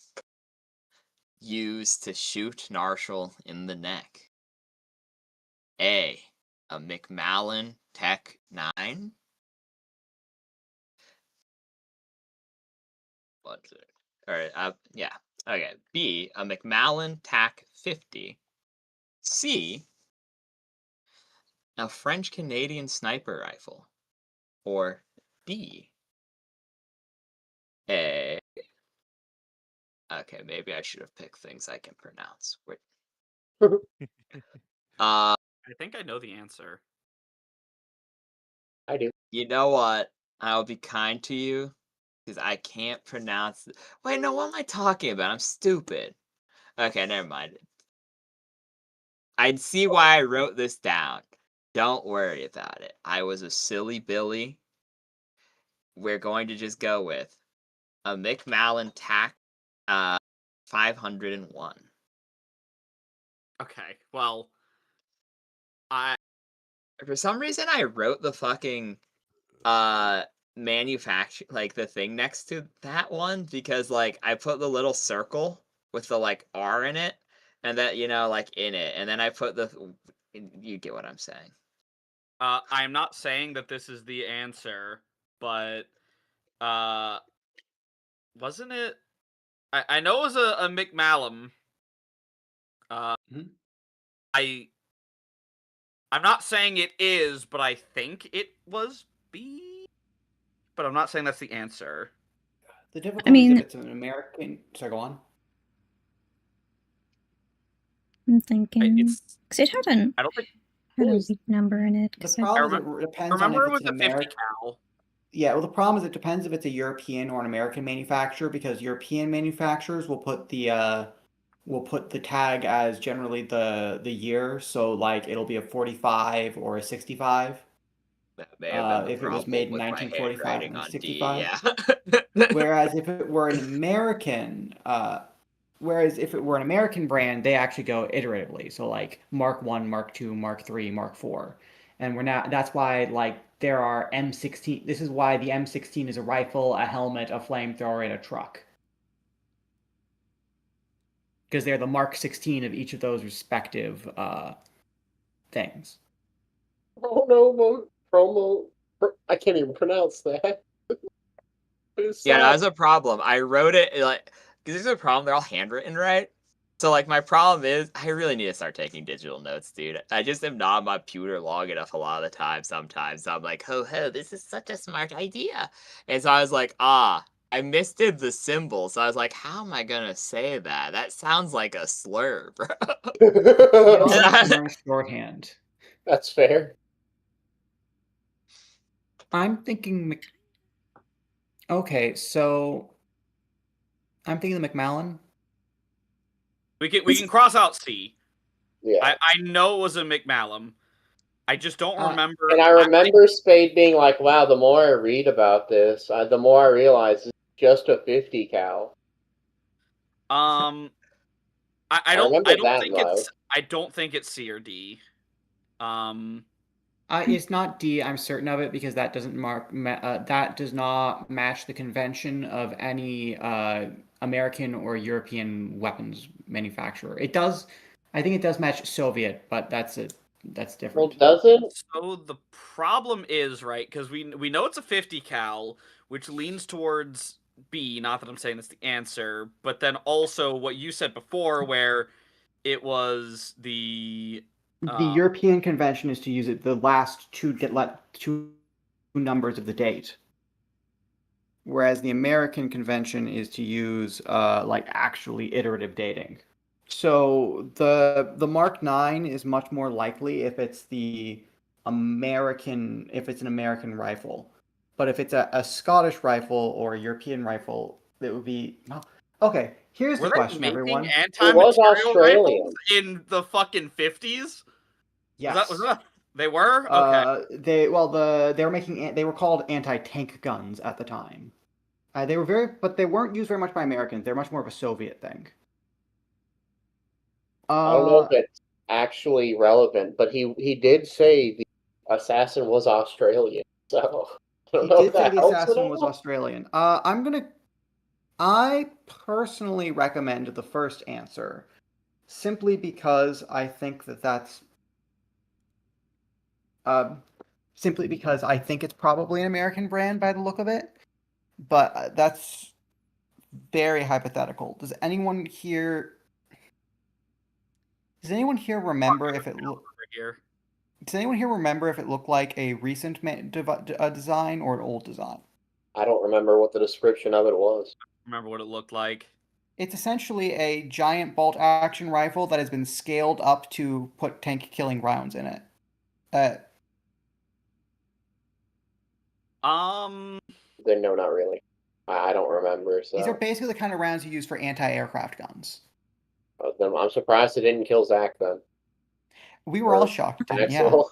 use to shoot Narshall in the neck? A McMallen Tech 9. What's it? All right, yeah. Okay. B, a McMallen TAC 50. C, a French Canadian sniper rifle. Or D, a. Okay, maybe I should have picked things I can pronounce. Wait. I think I know the answer. I do. You know what? I'll be kind to you because I can't pronounce. Wait, no, what am I talking about? I'm stupid. Okay, never mind. I'd see why I wrote this down. Don't worry about it. I was a silly Billy. We're going to just go with a McMallen TAC 501. Okay, well, For some reason, I wrote the fucking manufacture, like the thing next to that one, because like I put the little circle with the like R in it, and that, you know, like in it, and then I put the. You get what I'm saying. I'm not saying that this is the answer, but wasn't it? I know it was a McMallum. I'm not saying it is, but I think it was B. But I'm not saying that's the answer. The difficulty mean- is if it's an American. Sorry, go on. I'm thinking It's. because it had I don't think. a weak number in it. The 'cause I- problem is it depends on Remember if it was it's an a 50 American. cal. Yeah, well, the problem is it depends if it's a European or an American manufacturer, because European manufacturers will put the tag as generally the year, so like it'll be a 45 or a 65. That may have been the If it was problem made in with my 1945 handwriting and on D. 65. Yeah. Whereas if it were an American brand, they actually go iteratively. So like Mark 1, Mark 2, Mark 3, Mark 4. And that's why like there are M16. This is why the M16 is a rifle, a helmet, a flamethrower, and a truck. Because they're the Mark 16 of each of those respective things. Promo. I can't even pronounce that. Yeah, that was a problem. I wrote it like, because there's a problem. They're all handwritten, right? So like my problem is I really need to start taking digital notes, dude. I just am not on my computer long enough a lot of the time. Sometimes so I'm like, ho, this is such a smart idea. And so I was like, I misted the symbol. So I was like, how am I gonna say that? That sounds like a slur, bro. Learn shorthand. That's fair. I'm thinking. Okay, so I'm thinking the McMallen. We can cross out C. Yeah. I know it was a McMallum. I just don't remember. And I remember Spade being like, wow, the more I read about this, the more I realize it's just a 50 cal. I don't think it's C or D. It's not D. I'm certain of it because that doesn't that does not match the convention of any American or European weapons manufacturer. It does. I think it does match Soviet, but that's different. Well, does it? So the problem is, right, because we know it's a 50 cal, which leans towards B. Not that I'm saying that's the answer, but then also what you said before, where it was the European convention is to use it the last two numbers of the date, whereas the American convention is to use like actually iterative dating. So the Mark 9 is much more likely if it's an American rifle. But if it's a Scottish rifle or a European rifle, it would be okay. Here's the question, everyone. Anti-material rifles in the fucking 50s? Yes. They were? Okay. They were called anti-tank guns at the time. But they weren't used very much by Americans. They're much more of a Soviet thing. I don't know if it's actually relevant, but he did say the assassin was Australian, so I don't He know did if say that the helps at assassin was all. Australian. I personally recommend the first answer, simply because I think simply because I think it's probably an American brand by the look of it. But that's very hypothetical. Does anyone here remember if it Over here. Does anyone here remember if it looked like a recent design or an old design? I don't remember what the description of it was. Remember what it looked like? It's essentially a giant bolt-action rifle that has been scaled up to put tank-killing rounds in it. Then no, not really. I don't remember. These are So basically the kind of rounds you use for anti-aircraft guns. then I'm surprised it didn't kill Zach then. We were all Or shocked, yeah. Axel.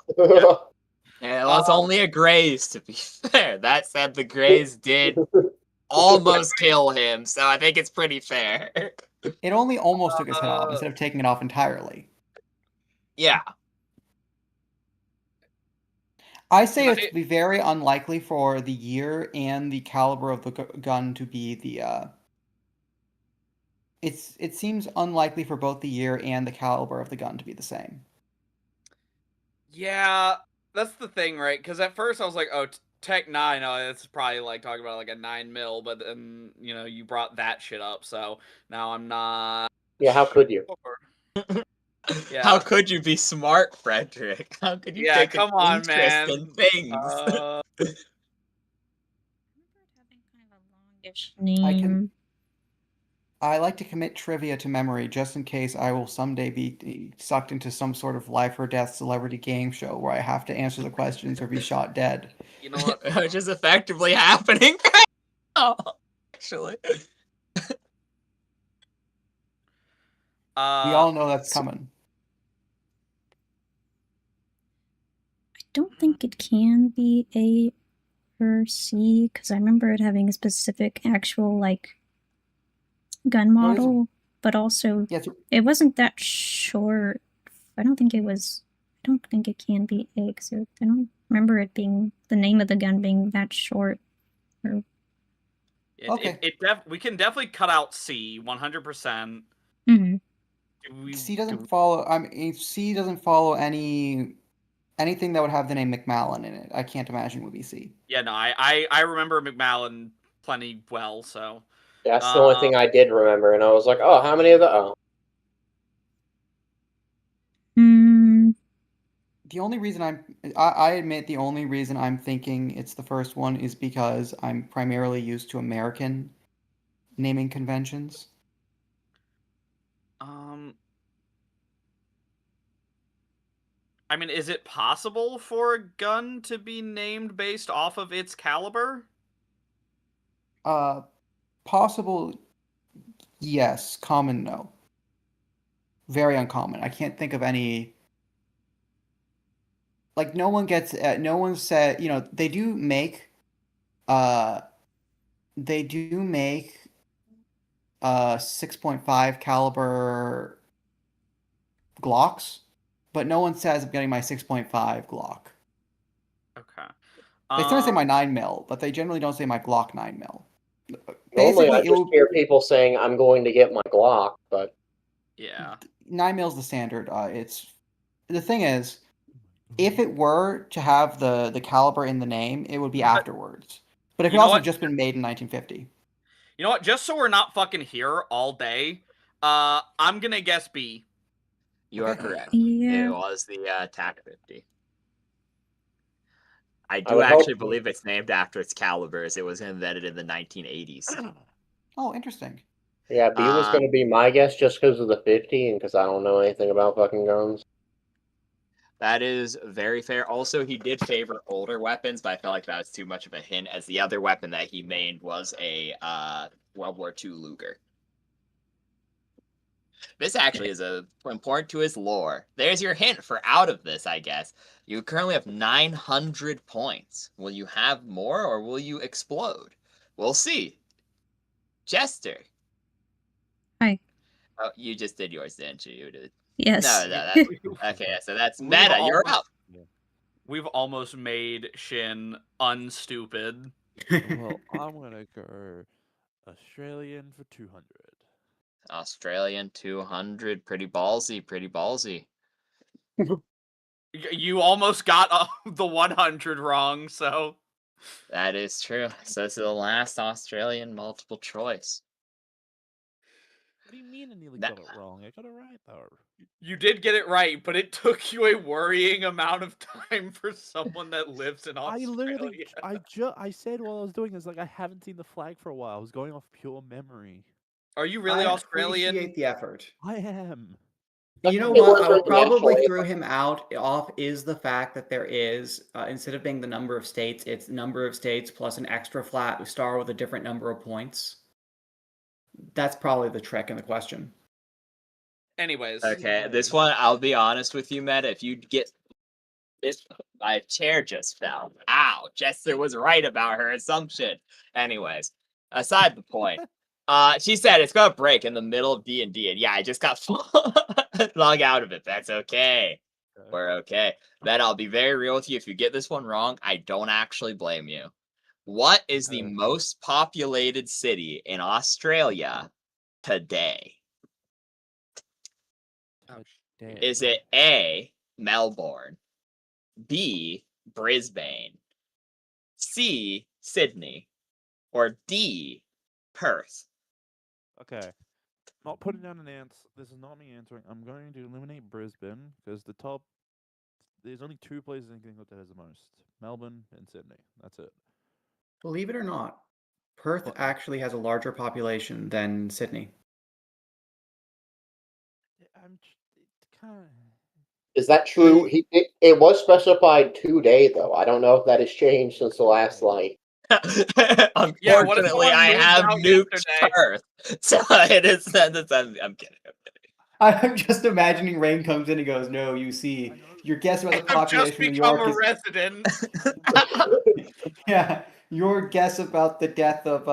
Yeah, it was only a graze, to be fair. That said, the graze did almost kill him, so I think it's pretty fair. It only almost took his head off instead of taking it off entirely. Yeah. I say it's be very unlikely for the year and the caliber of the gun to be the. It seems unlikely for both the year and the caliber of the gun to be the same. Yeah, that's the thing, right? Because at first I was like, oh, Tech 9, oh, that's probably like talking about like a 9mm, but then, you know, you brought that shit up, so now I'm not. Yeah, how could you? Yeah. How could you be smart, Frederick? How could you take come an on, interest man. in things? I like to commit trivia to memory just in case I will someday be sucked into some sort of life or death celebrity game show where I have to answer the questions or be shot dead. You know what? Which is effectively happening now, actually. We all know that's coming. I don't think it can be A or C because I remember it having a specific actual like gun model, but also it wasn't that short. I don't think it was. I don't think it can be A because I don't remember it being the name of the gun being that short. Or Okay. We can definitely cut out C 100%. C doesn't follow. I mean, C doesn't follow anything that would have the name McMallen in it. I can't imagine would be C. Yeah, no, I remember McMallen plenty well, so. That's the only thing I did remember, and I was like, oh, how many of the The only reason I admit the only reason I'm thinking it's the first one is because I'm primarily used to American naming conventions. I mean, is it possible for a gun to be named based off of its caliber? Possible, yes. Common, no. Very uncommon. I can't think of any. Like no one said, you know, they do make 6.5 caliber Glocks, but no one says I'm getting my 6.5 Glock. Okay. They sometimes say my 9mm, but they generally don't say my Glock 9mm. Normally, I just hear people saying I'm going to get my Glock, but yeah, 9mm is the standard. The thing is, if it were to have the caliber in the name, it would be afterwards. But it could also have just been made in 1950. You know what? Just so we're not fucking here all day, I'm gonna guess B. You are correct. Yeah. It was the TAC 50. I do actually believe it's named after its calibers. It was invented in the 1980s. Oh, interesting. Yeah, B was going to be my guess just because of the 50 and because I don't know anything about fucking guns. That is very fair. Also, he did favor older weapons, but I felt like that was too much of a hint, as the other weapon that he made was a World War II Luger. This actually is important to his lore. There's your hint for out of this, I guess. You currently have 900 points. Will you have more, or will you explode? We'll see. Jester. Hi. Oh, you just did yours, didn't you? You did. Yes. No, that's okay. So that's We've meta. You're almost- up. We've almost made Shin unstupid. Well, I'm gonna go Australian for 200. Australian 200. Pretty ballsy. Pretty ballsy. You almost got the 100 wrong, so That is true. So this is the last Australian multiple choice. What do you mean I nearly That- got it wrong? I got it right though. you did get it right, but it took you a worrying amount of time for someone that lives in I Australia. literally, I said while I was doing this, like I haven't seen the flag for a while. I was going off pure memory. Are you really I Australian? appreciate the effort. I am. You know It what? was I would probably international. threw him off is the fact that there is, instead of being the number of states, it's number of states plus an extra flat star with a different number of points. That's probably the trick in the question. Anyways, Okay, this one, I'll be honest with you, Meta. If you get this, my chair just fell. Ow, Jester was right about her assumption. Anyways, aside the point. She said it's gonna break in the middle of D&D, and yeah, I just got flung out of it. That's okay. We're okay. Then I'll be very real with you. If you get this one wrong, I don't actually blame you. What is the most populated city in Australia today? Damn. Is it A, Melbourne, B, Brisbane, C, Sydney, or D, Perth? Okay. Not putting down an answer. This is not me answering. I'm going to eliminate Brisbane because the top. There's only two places in England that has the most: Melbourne and Sydney. That's it. Believe it or not, Perth What? actually has a larger population than Sydney. It kind of. Is that true? It was specified today, though. I don't know if that has changed since the last light. Unfortunately, I moved have out nuked yesterday? Perth. So it is. I'm kidding. I'm just imagining Rain comes in and goes, "No, you see, your guess about the I've just population of New become York a is resident. yeah, your guess about the death of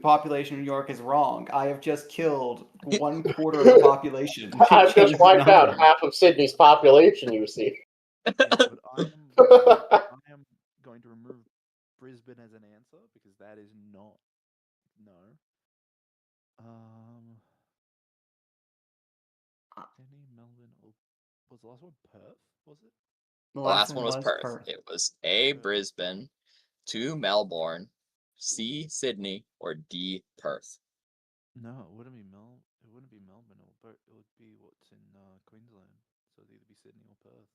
population of New York is wrong. I have just killed 1/4 of the population. to I've change just the wiped out number. half of Sydney's population, you see. Yeah, but I am going to remove Brisbane as an answer because that is not. No. Sydney, Melbourne, or was the last one Perth? Was it? The The last one was Perth. It was A, Brisbane, 2, Melbourne, C, Sydney, or D, Perth. No, it wouldn't be It wouldn't be Melbourne or Perth. It would be what's in Queensland. So it'd either be Sydney or Perth.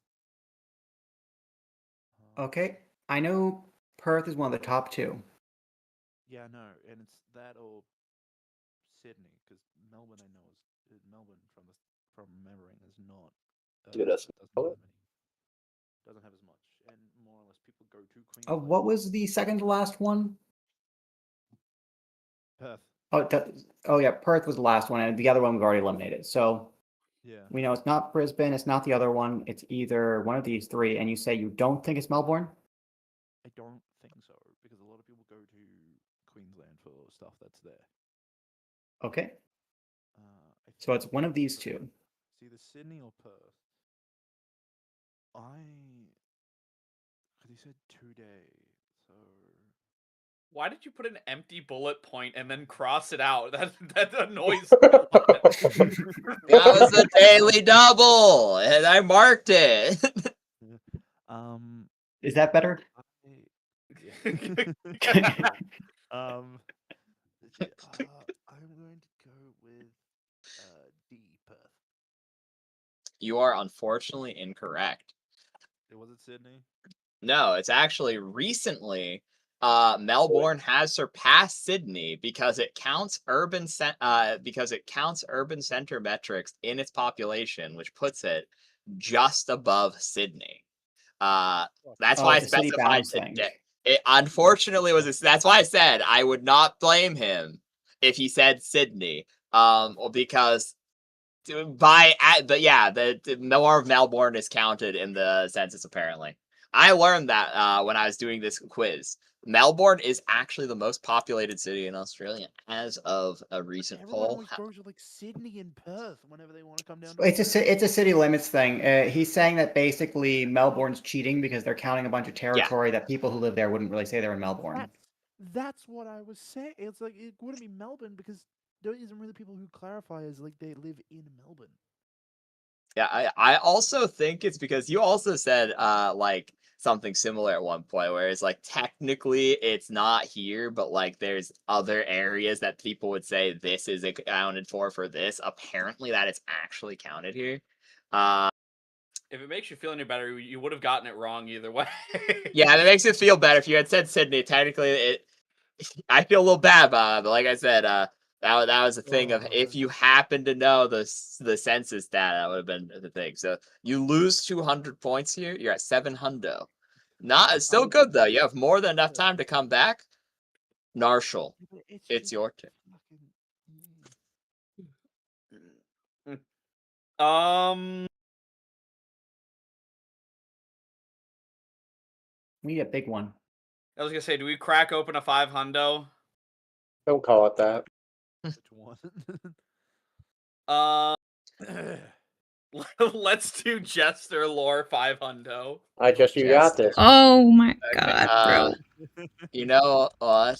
Okay, I know Perth is one of the top two. Yeah, no, and it's that or Sydney because Melbourne I know is Melbourne from remembering is not. Dude, that's doesn't have as much, and more or less people go to Queensland. What was the second to last one? Perth. Oh yeah, Perth was the last one, and the other one we've already eliminated. So Yeah. we know it's not Brisbane, it's not the other one, it's either one of these three, and you say you don't think it's Melbourne? I don't think so because a lot of people go to Queensland for stuff that's there. Okay, I so it's think one of these two. it's either Sydney or Perth. Because he said 2 days, so Why did you put an empty bullet point and then cross it out? That annoys That was a daily double, and I marked it. Is that better? I'm going to go with D, Perth. You are unfortunately incorrect. Was it Sydney? No, it's actually recently Melbourne has surpassed Sydney because it counts urban center metrics in its population, which puts it just above Sydney. That's why I it's a city specified bounds thing. today. It unfortunately was. That's why I said I would not blame him if he said Sydney. Because but yeah, the more of Melbourne is counted in the census apparently. I learned that when I was doing this quiz. Melbourne is actually the most populated city in Australia as of a recent Everyone poll. always goes with like Sydney and Perth whenever they want to come down to. It's a city limits thing. He's saying that basically Melbourne's cheating because they're counting a bunch of territory that people who live there wouldn't really say they're in Melbourne. That's what I was saying. It's like it wouldn't be Melbourne because there isn't really people who clarify as like they live in Melbourne. Yeah, I also think it's because you also said like something similar at one point where it's like technically it's not here, but like there's other areas that people would say this is accounted for this. Apparently that it's actually counted here. If it makes you feel any better, you would have gotten it wrong either way. Yeah, it makes it feel better. If you had said Sydney, technically I feel a little bad about it, but like I said, that was a thing of if you happen to know the census data, that would have been the thing. So you lose 200 points here. You're at 700. It's still good though. You have more than enough time to come back. Narshal, it's your turn. We need a big one. I was gonna say, do we crack open a 500? Don't call it that. Which one? Let's do Jester lore 500. You got this. Oh my god, bro. You know what?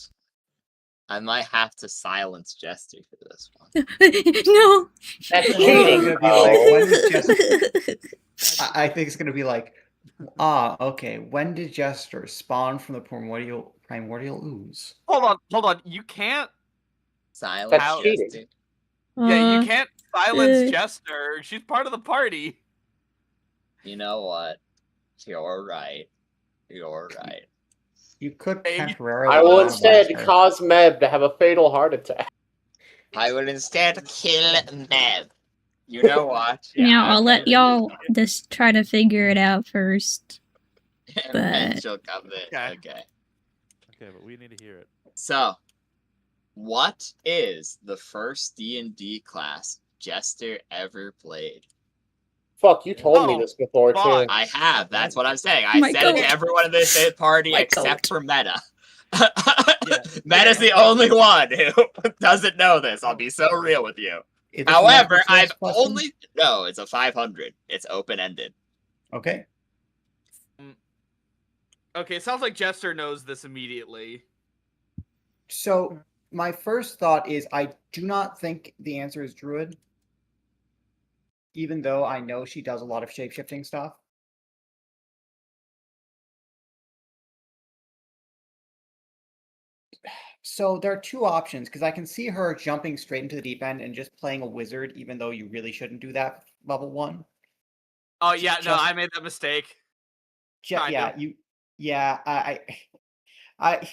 I might have to silence Jester for this one. No. That's It's cheating. gonna be like, when is Jester... I think it's gonna be like, okay. When did Jester spawn from the primordial ooze? Hold on. You can't. Silence That's Jester. cheating. Yeah, you can't silence Jester. She's part of the party. You know what? You're right. You're right. You could temporarily. I will instead cause Meb to have a fatal heart attack. I will instead kill Meb. You know what? Now I'll let y'all just try to figure it out first. But She'll come in. Okay. Okay, but we need to hear it. So, what is the first D&D class Jester ever played? Fuck, you told me this before, too. I have. That's what I'm saying. I said it to everyone in this party except for Meta. Meta's the only one who doesn't know this. I'll be so real with you. However, I've only... No, it's a 500. It's open-ended. Okay. Okay, it sounds like Jester knows this immediately. So, my first thought is I do not think the answer is Druid. Even though I know she does a lot of shape-shifting stuff. So there are two options, because I can see her jumping straight into the deep end and just playing a wizard, even though you really shouldn't do that level 1. Oh yeah, no, I made that mistake.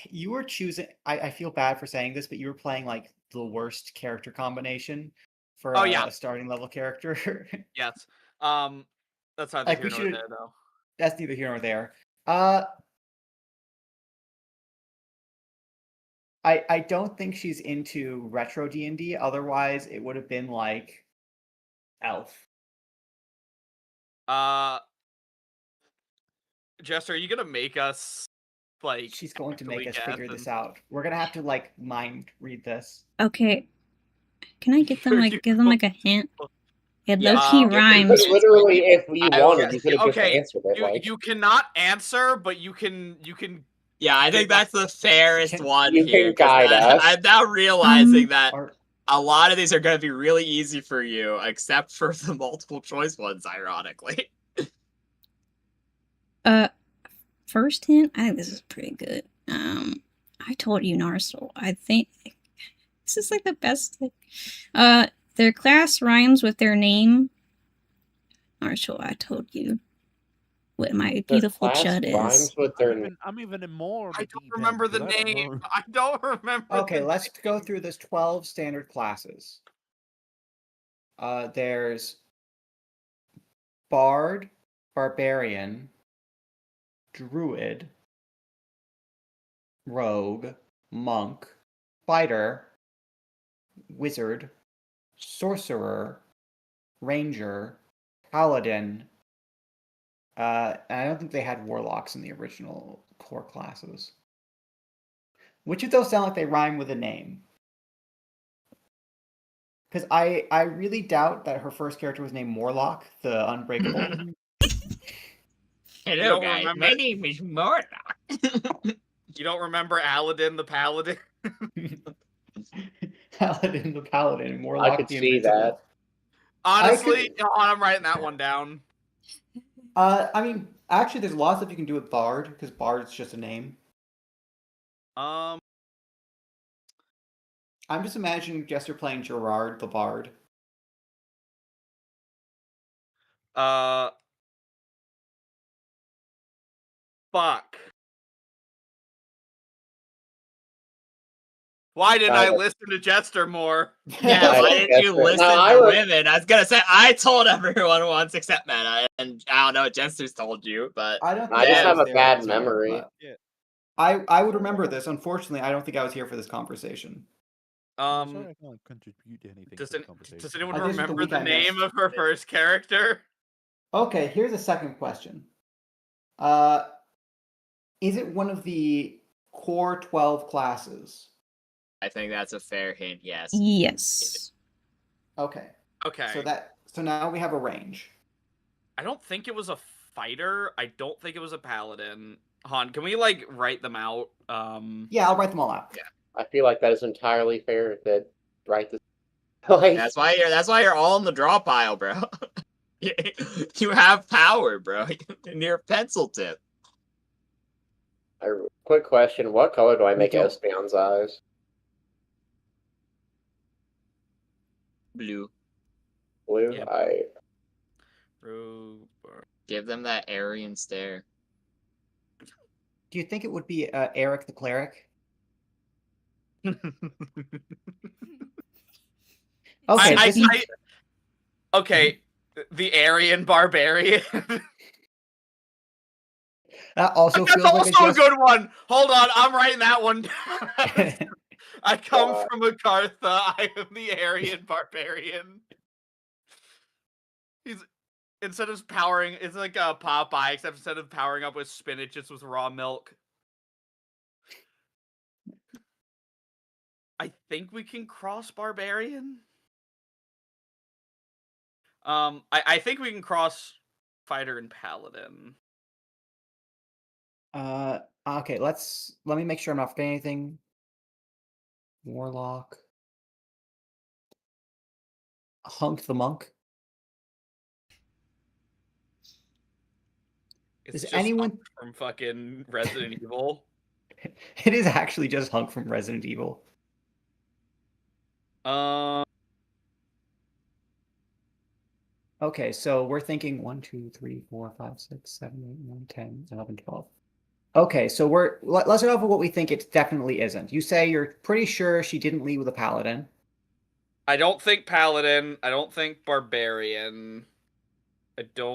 You were choosing. I feel bad for saying this, but you were playing like the worst character combination for a starting level character. Yes. That's neither here nor there, though. That's neither here nor there. I don't think she's into retro D&D. Otherwise, it would have been like Elf. Jester, are you gonna make us like? She's going to make us figure this out. We're gonna have to like mind read this. Okay. Can I get them give them like a hint? It low-key rhymes. Literally, if you wanted, you could have just answered it. You cannot answer, but you can. Yeah, I think that's the fairest one you here. Can guide us. I'm now realizing that a lot of these are going to be really easy for you, except for the multiple choice ones, ironically. First hint, I think this is pretty good. I told you, Narsil. I think this is like the best thing. Their class rhymes with their name. Narsil, I told you what my beautiful chud is. With their... I'm even in more. I don't remember the name. I don't remember. Okay, let's go through this 12 standard classes. There's Bard, Barbarian, Druid, Rogue, Monk, Fighter, Wizard, Sorcerer, Ranger, Paladin. And I don't think they had Warlocks in the original core classes. Which of those sound like they rhyme with a name? Because I really doubt that her first character was named Morlock, the Unbreakable. Hello, don't guys. remember- My name is Morlock. You don't remember Aladdin the Paladin? Paladin the Paladin, and Morlock I could the see Invincible. that. Honestly, I'm writing that one down. I mean, actually, there's a lot of stuff you can do with Bard, because Bard's just a name. Um, I'm just imagining Jester playing Gerard the Bard. Fuck. Why didn't I listen to Jester more? Yeah, I why think didn't you that's listen right. No, I to would- women? I was gonna say I told everyone once except Meta, and I don't know what Jester's told you, but I don't. I think just was have a there bad this year, memory. but Yeah. I would remember this. Unfortunately, I don't think I was here for this conversation. I'm sorry I can't contribute to anything Does, to the it, conversation. does anyone This is the remember week the I name missed. of her first character? Okay, here's a second question. Is it one of the core 12 classes? I think that's a fair hint. Yes. Yes. Okay. Okay. So now we have a range. I don't think it was a fighter. I don't think it was a paladin. Han, can we like write them out? Yeah, I'll write them all out. Yeah. I feel like that is entirely fair. That right. Like, That's why you're all in the draw pile, bro. You have power, bro. And you're a pencil tip. quick question: what color do I make don't- Espeon's eyes? Blue. Blue. Yep. Give them that Aryan stare. Do you think it would be Eric the Cleric? Okay, Okay, the Aryan Barbarian. that also That's feels like also a good one. Hold on, I'm writing that one down. I come God. from Agartha. I am the Aryan Barbarian. He's instead of powering, it's like a Popeye, except instead of powering up with spinach, it's with raw milk. I think we can cross Barbarian. I think we can cross Fighter and Paladin. Okay, let me make sure I'm not forgetting anything. Warlock. Hunk the Monk. It's Does just anyone- Hunk from fucking Resident Evil? It is actually just Hunk from Resident Evil. Okay, so we're thinking 1, 2, 3, 4, 5, 6, 7, 8, 9, 10, 11, 12. Okay, so let's start off with what we think it definitely isn't. You say you're pretty sure she didn't lead with a paladin. I don't think Paladin. I don't think Barbarian.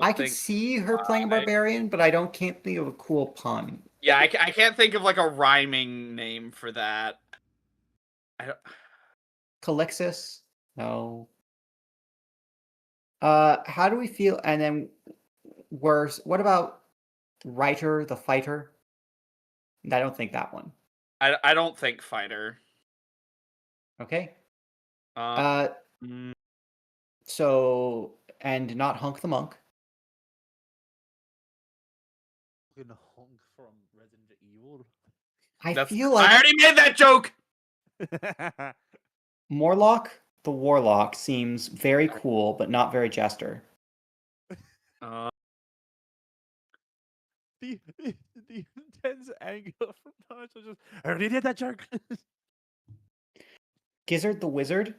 I could see her playing a barbarian, but can't think of a cool pun. Yeah, I can't think of like a rhyming name for that. I don't... Calixis? No. How do we feel? And then worse, what about Writer the Fighter? I don't think that one. I don't think Fighter. Okay. Mm, So, and not Hunk the Monk. Fucking Hunk from Resident Evil. I feel like I already made that joke. Morlock the Warlock seems very cool, but not very Jester. The intense anger from Naruto just. I already did that joke. Gizzard the Wizard.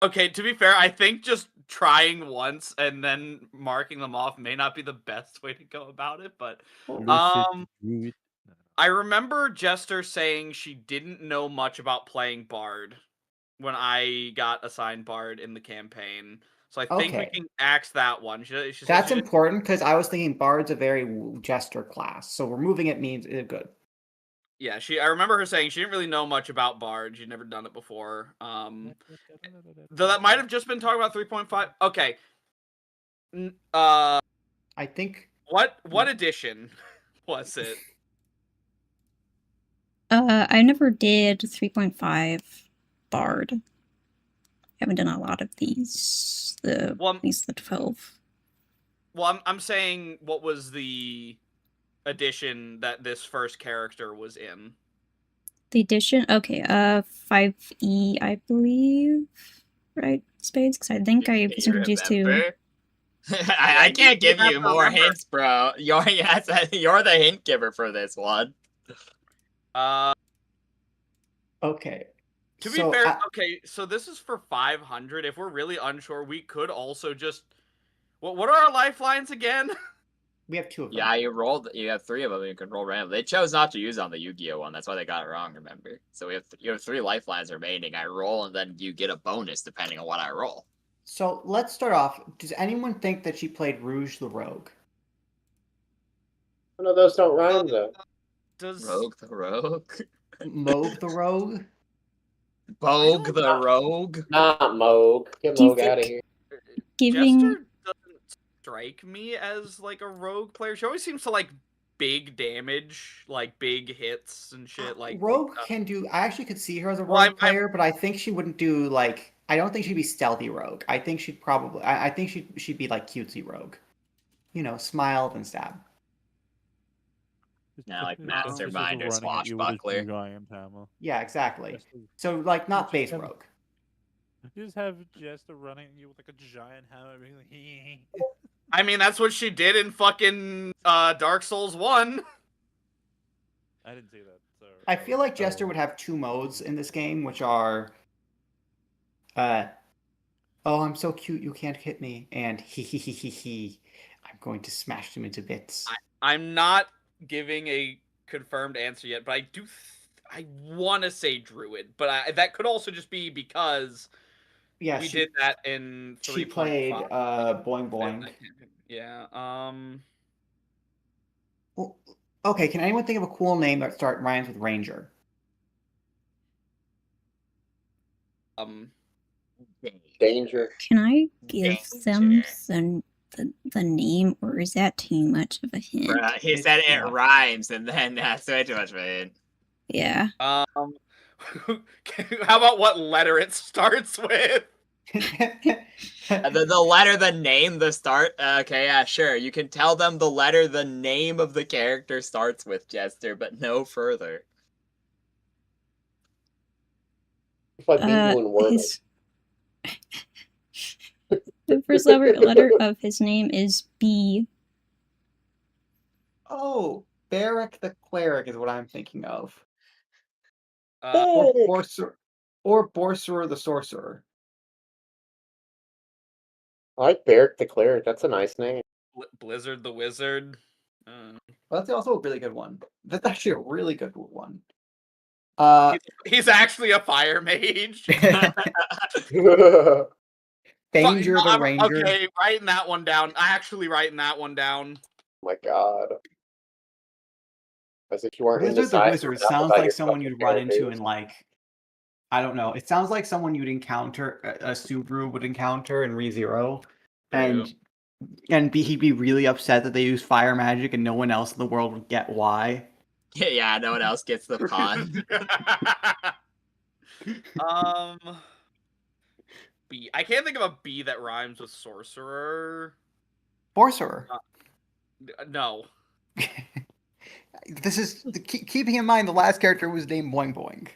Okay, to be fair, I think just trying once and then marking them off may not be the best way to go about it, but I remember Jester saying she didn't know much about playing Bard when I got assigned Bard in the campaign. So I think we Okay. can axe that one. She said That's she didn't- important because I was thinking Bard's a very Jester class, so removing it means it's good. Yeah, I remember her saying she didn't really know much about Bard. She'd never done it before. Though that might have just been talking about 3.5. Okay. I think What edition was it? I never did 3.5 Bard. Haven't done a lot of these. At least the 12. Well, I'm saying what was the edition that this first character was in? The edition? Okay, 5E, I believe. Right, Spades? Because I think I was You introduced to... remember? I can't give you more hints, bro. You're the hint giver for this one. Okay. To be fair, okay, so this is for 500. If we're really unsure, we could also just... What are our lifelines again? We have 2 of them. Yeah, you have 3 of them you can roll random. They chose not to use on the Yu-Gi-Oh one. That's why they got it wrong, remember? So you have 3 lifelines remaining. I roll, and then you get a bonus depending on what I roll. So let's start off. Does anyone think that she played Rouge the Rogue? No, those don't rhyme though. Rogue the Rogue? Moog the Rogue? Bogue the Rogue? Not Moog. Get Do you Moog out of think- here. Giving... Jester doesn't strike me as like a rogue player. She always seems to like big damage, like big hits and shit. Like Rogue can do. I actually could see her as a rogue Well, player, but I think she wouldn't do like. I don't think she'd be stealthy rogue. I think she'd probably. I think she'd be like cutesy rogue. You know, smile and stab. Yeah, like Jester's just mastermind or running at you with his swashbuckler. giant hammer. Yeah, exactly. Jester's- So like not base have- rogue. You just have Jester running at you with like a giant hammer, being like, I mean, that's what she did in fucking Dark Souls 1. I didn't see that. So I feel like Jester would have 2 modes in this game, which are, oh, I'm so cute, you can't hit me, and he, I'm going to smash them into bits. I'm not giving a confirmed answer yet, but I want to say Druid, but that could also just be because Yeah, we did that in 3.5. She played Boing Boing. Yeah. Well, okay, can anyone think of a cool name that rhymes with Ranger? Danger. Can I give them the name, or is that too much of a hint? Bruh, he said it rhymes, and then that's way too much of a hint. Yeah. How about what letter it starts with? The letter, the name, the start. Okay, yeah, sure. You can tell them the letter, the name of the character starts with, Jester, but no further. It's like people in Wordle. The first letter of his name is B. Oh, Barrack the Cleric is what I'm thinking of. Or Borsor the Sorcerer. I like Barrack the Cleric. That's a nice name. Blizzard the Wizard. Well, that's also a really good one. That's actually a really good one. He's actually a fire mage. Danger the Ranger. Okay, writing that one down. Writing that one down. Oh my god. As if you weren't Blizzard the Wizard sounds like someone you'd run into in like, I don't know. It sounds like someone you'd encounter, a Subaru would encounter in ReZero, and he'd be really upset that they use fire magic and no one else in the world would get why. Yeah, no one else gets the pun. B. I can't think of a B that rhymes with sorcerer. Borcerer. No. This is keeping in mind the last character was named Boing Boing.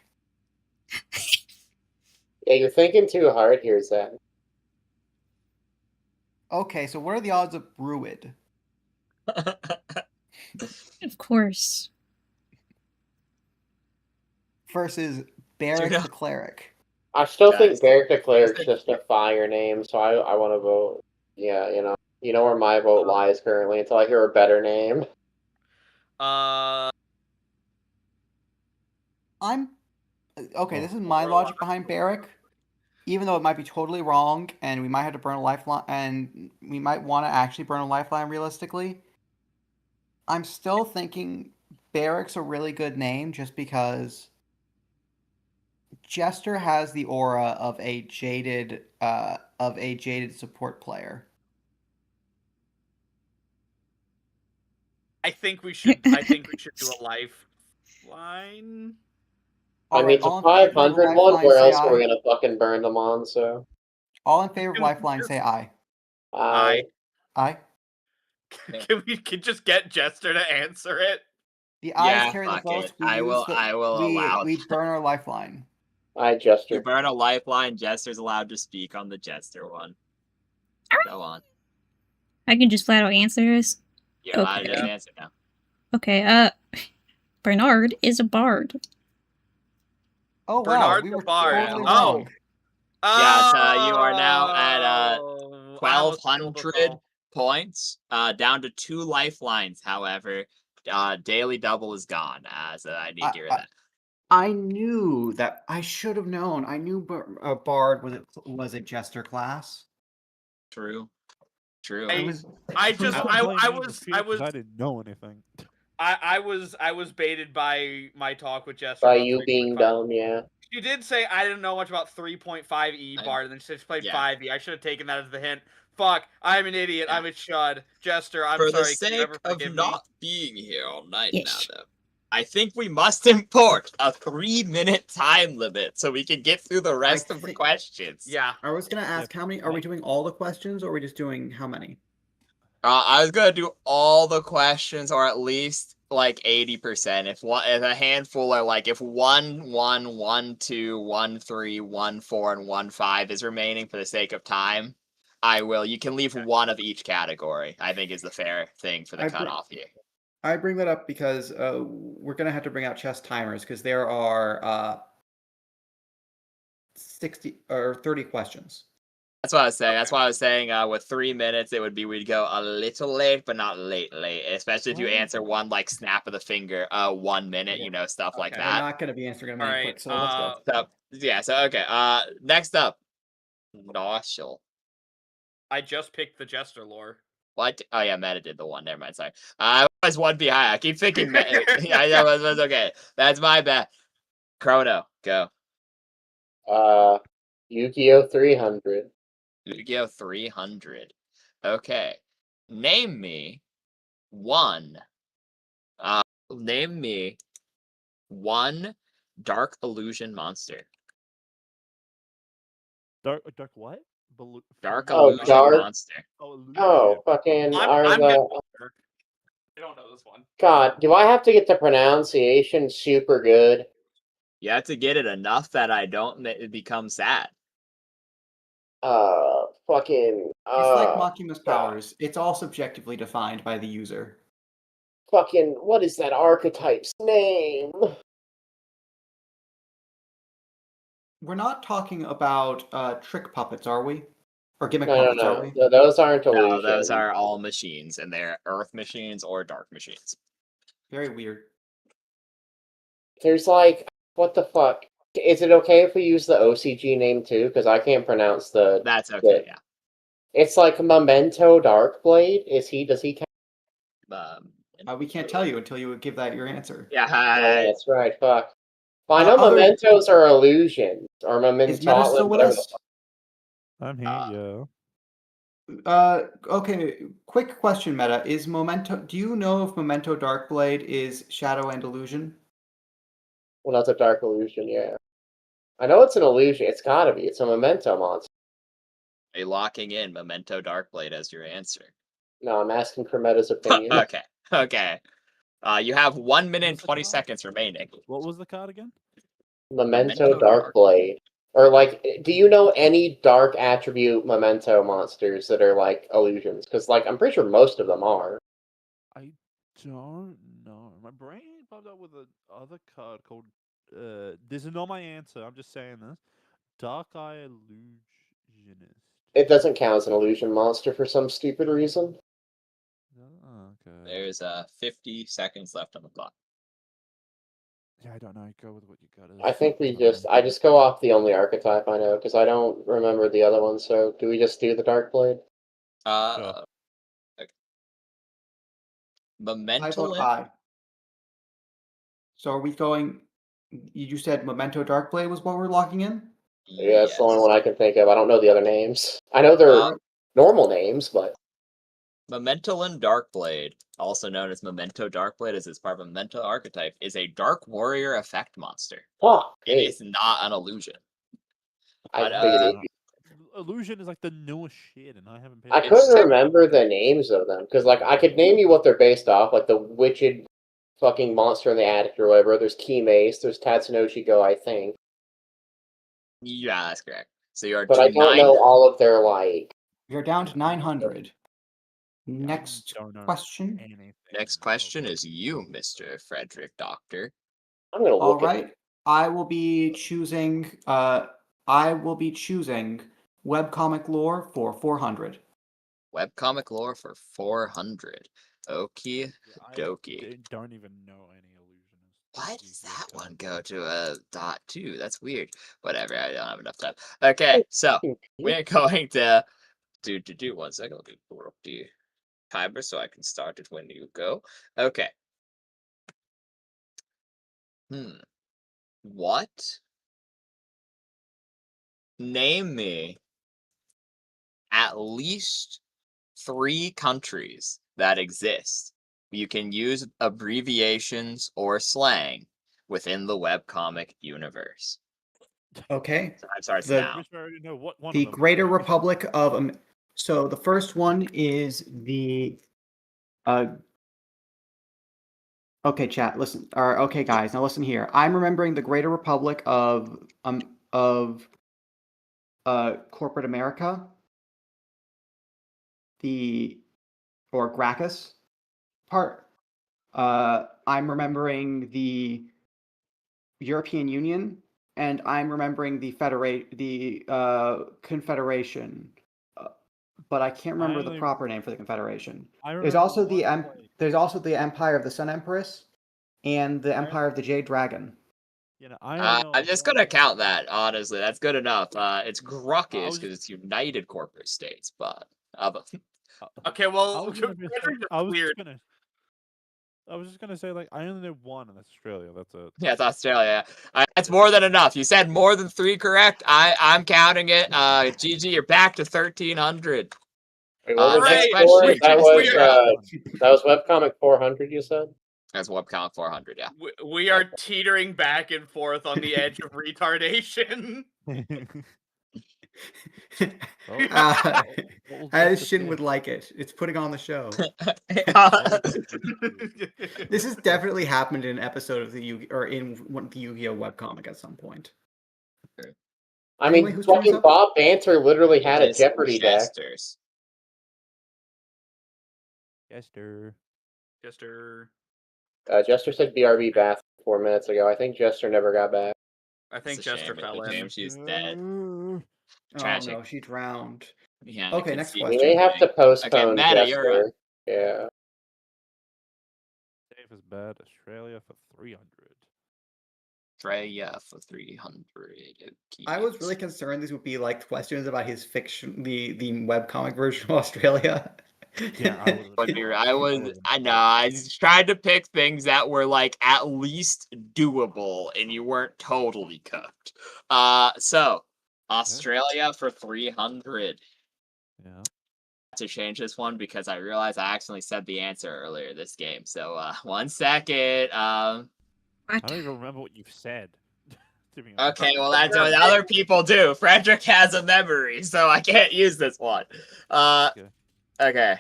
Yeah, you're thinking too hard here, Zach. Okay, so what are the odds of Druid? Of course. Versus Barrack the Cleric. I still think Barrack the Cleric's just a fire name, so I want to vote. Yeah, you know where my vote lies currently until I hear a better name. This is my logic behind Barrack. Even though it might be totally wrong, and we might have to burn a lifeline, and we might want to actually burn a lifeline realistically, I'm still thinking Barrack's a really good name just because Jester has the aura of a jaded support player. I think we should do a life. lifeline. I mean, Alright, it's a all in favor of 500 one. lifeline, Where say else are we aye. gonna fucking burn them on? So, All in favor of Can we lifeline, say just- aye. I Aye. Can we just get Jester to answer it? The ayes Yeah, carry the fuck votes. it. We I will. use the, I will we allow. we burn our lifeline. I You Jester. burn a lifeline. Jester's allowed to speak on the Jester one. Go on. I can just flat out answer this. You're allowed to just Okay. answer now. Okay, Bernard is a bard. Oh wow, Bernard's we a were bard. totally Oh. wrong. Yes, you are now at I almost killed us 1,200 all. points. Down to 2 lifelines. However, daily double is gone. So I need to get rid of that. I knew that. I should have known. I knew a bard was a jester class. True. True. I was. I Please just don't blame I me in the was fear, I 'cause was I didn't know anything. I was baited by my talk with Jester. By about you being 3.5. dumb, yeah. She did say I didn't know much about 3.5E I- bard, and then she said she played yeah. 5E. I should have taken that as the hint. Fuck, I'm an idiot. Yeah. I'm a chud. Jester, I'm For sorry. the Can you sake ever of forgive not being here all night Yes. now, though, I think we must import a 3-minute time limit so we can get through the rest of the think- questions. me? Yeah. I was gonna ask how many. Are we doing all the questions, or are we just doing how many? I was gonna do all the questions, or at least like 80%. If a handful are like, if 1, 1, 1, 2, 1, 3, 1, 4, and 1, 5 is remaining for the sake of time, I will. You can leave one of each category. I think is the fair thing for the I br- cutoff here. I bring that up because we're gonna have to bring out chess timers because there are 60 or 30 questions. That's what I was saying. That's Okay. why I was saying with 3 minutes, it would be we'd go a little late, but not late, especially if you Oh. answer one like snap of the finger, 1 minute, stuff like Okay. We're that. not gonna be answering them All any right. quick, so let's go. So yeah, so okay. Next up, Noshel. I just picked the Jester lore. What? Oh yeah, Meta did the one. Never mind. Sorry. I was one behind. I keep thinking Meta. Yeah, that's okay. That's my bad. Chrono, go. Yu-Gi-Oh! 300. Yu-Gi-Oh! 300. Okay. Name me one. Name me one Dark Illusion monster. Dark what? Dark Oh, Illusion dark. monster. Oh, illusion. Oh, fucking are I'm the... gonna- I don't know this one. God, do I have to get the pronunciation super good? You have to get it enough that I don't become sad. Fucking... It's like Makima's powers. It's all subjectively defined by the user. Fucking, what is that archetype's name? We're not talking about trick puppets, are we? Or gimmick No, puppets, are we? no, those aren't No, illusions. those are all machines, and they're Earth machines or Dark machines. Very weird. There's like, what the fuck? Is it okay if we use the OCG name too? Because I can't pronounce the... That's okay, yeah. It's like Memento Darkblade. Does he count? We can't tell you until you give that your answer. Yeah, Oh, that's right, fuck. Well, I know Other- mementos are illusions, or Is Meta still memento. with us? I'm here, Uh, Okay, quick question, Meta. Is Memento... Do you know if Memento Darkblade is Shadow and Illusion? Well, that's a dark illusion, yeah. I know it's an illusion. It's gotta be. It's a memento monster. Are you locking in Memento Darkblade as your answer? No, I'm asking for Meta's opinion. Okay. You have 1 minute and What's the 20 card? seconds remaining. What was the card again? Memento Darkblade. Or, like, do you know any dark attribute memento monsters that are, like, illusions? Because, like, I'm pretty sure most of them are. I don't know. My brain popped up with another card called. This is not my answer. I'm just saying this. Dark Eye Illusionist. It doesn't count as an illusion monster for some stupid reason. Oh, okay. There's 50 seconds left on the clock. Yeah, I don't know. Go with what you got. I think I just go off the only archetype I know, because I don't remember the other one, so do we just do the Darkblade? Okay. I vote Memento. aye. So are we going... You said Memento Darkblade was what we're locking in? Yeah, it's the only one I can think of. I don't know the other names. I know they're normal names, but... Mementolan Darkblade, also known as Memento Darkblade, as it's part of a Memento archetype, is a Dark Warrior effect monster. Fuck. It Hey, is not an illusion. I but, figured uh, it'd be- Illusion is like the newest shit, and I haven't paid. I It's couldn't tech- remember the names of them because, like, I could name you what they're based off, like the witched fucking monster in the attic or whatever. There's Key Mace. There's Tatsunoshi Go, I think, Yeah, that's correct. So you are but I to don't 9. know all of their like. You're down to 900. I Next don't know question. anything. Next question is you, Mr. Frederick Doctor. I'm gonna All look at. right. I will be choosing webcomic lore for 400. Webcomic lore for 400. Okie I dokie. don't even know any illusionists. Why does that one go to a .2? That's weird. Whatever, I don't have enough time. Okay, so we're going to do 1 second. Let me pull up the timer so I can start it when you go. Okay. What? Name me at least 3 countries that exist. You can use abbreviations or slang within the webcomic universe. Okay. Time starts The- now. Which I already know what one The of them is, Greater right? Republic of so the first one is the okay, chat, listen. Or okay, guys, now listen here. I'm remembering the Greater Republic of corporate America. Or Gracchus part. I'm remembering the European Union, and I'm remembering the Confederation. But I can't remember the only- proper name for the Confederation. I There's remember also the one place. there's also the Empire of the Sun Empress and the Empire of the Jade Dragon. You know, I only know I'm just one gonna place. count that, honestly. That's good enough. It's Gracchus was- because it's United Corporate States, but Okay, I well, was gonna be- Frederick is I was weird. just gonna say, like, I only know one, and that's Australia. That's it. yeah, it's Australia. That's more than enough. You said more than 3 correct. I'm counting it. GG, you're back to 1300. Wait, what was next that for? question. That was webcomic 400. You said. That's webcomic 400. Yeah. We are teetering back and forth on the edge of retardation. As Shin would like it. It's putting on the show. This has definitely happened in an episode of the Yu-Gi-Oh webcomic at some point. I Anyway, mean, whose turn is fucking up? Bob Banter literally had a It is Jeopardy deck. Jesters. Jester. Jester. Jester said BRB bath 4 minutes ago. I think Jester never got back. I think It's a Jester shame, fell it's a shame in. she's dead. Oh Tragic. no, she drowned. Yeah. Okay, I can next see We question. may have to postpone Matta, you're up. Jester. Yeah. Safe is bad. Australia for 300. Freya for 300. I was really concerned these would be like questions about his fiction, the webcomic version of Australia. Yeah, I know. I tried to pick things that were like at least doable, and you weren't totally cooked. So Australia for 300. Yeah. To change this one because I realized I accidentally said the answer earlier this game. So 1 second. I don't even remember what you've said. To be honest. Okay, well that's what other people do. Frederick has a memory, so I can't use this one. Okay.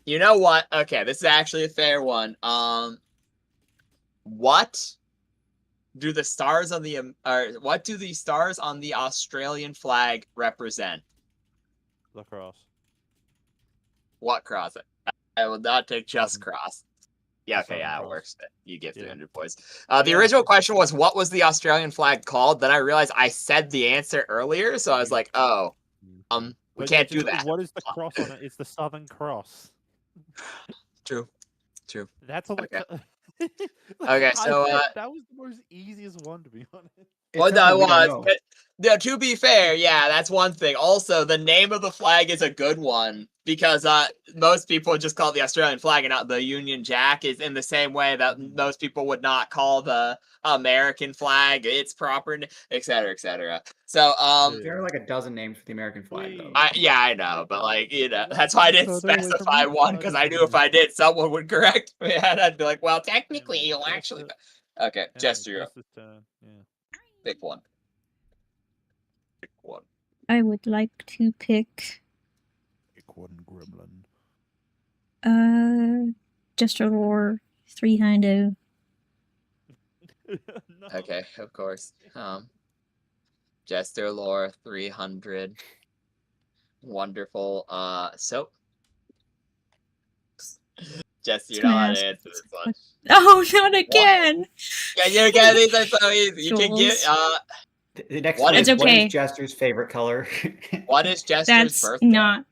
You know what? Okay, this is actually a fair one. What do the stars on the what do the stars on the Australian flag represent? The cross. What cross? I will not take just cross. Yeah, okay, Southern yeah, it Cross. works. You get Yeah. 300 points. The original question was, what was the Australian flag called? Then I realized I said the answer earlier, so I was like, oh, we But can't yeah, do that. What is the cross on it? It's the Southern Cross. True. That's all. Okay. Like, Okay, so, that was the most easiest one, to be honest. Well, Except no, that it we don't was. know. To be fair, yeah, that's one thing. Also, the name of the flag is a good one because most people would just call it the Australian flag and not the Union Jack, is in the same way that most people would not call the American flag its proper, etc., etc. So, There are like a dozen names for the American flag, though. I know, but like, that's why I didn't Further away from specify me? one, I because don't I knew if know. I did, someone would correct me, and I'd be like, well, technically, you'll Anyway, actually. Jester- Okay, anyway, Jester, you're up. Jester's turn. Yeah. Pick one. Pick one. I would like to pick Pick one gremlin. Jester Lore 300. No. Okay, of course. Jester Lore 300. Wonderful. So Jester, you know gonna how to ask answer this one. Oh, not again! Yeah, you can. These are so easy. You can get. Jules. The next What one is- is what okay. is Jester's favorite color? What is Jester's That's birthday? not.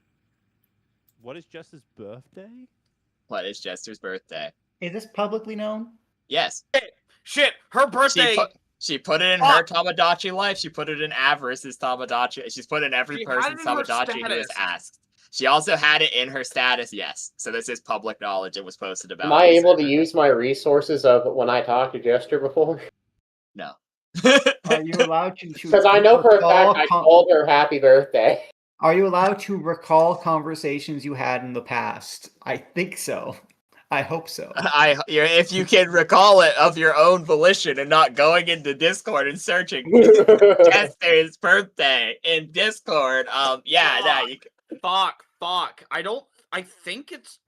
What is Jester's birthday? What is Jester's birthday? Is this publicly known? Yes. Shit, her birthday. She put it in her Tamagotchi life. She put it in Avarice's Tamagotchi. She's put it in every She had person's it in her Tamagotchi who was status. asked. She also had it in her status, yes. So this is public knowledge. It was posted about. Am I on the able to server. use my resources of when I talked to Jester before? No. Are you allowed to? Because I know for a recall fact I told her happy birthday. Are you allowed to recall conversations you had in the past? I think so. I hope so. If you can recall it of your own volition and not going into Discord and searching Jester's birthday in Discord, yeah, no, you can. Fuck. I think it's.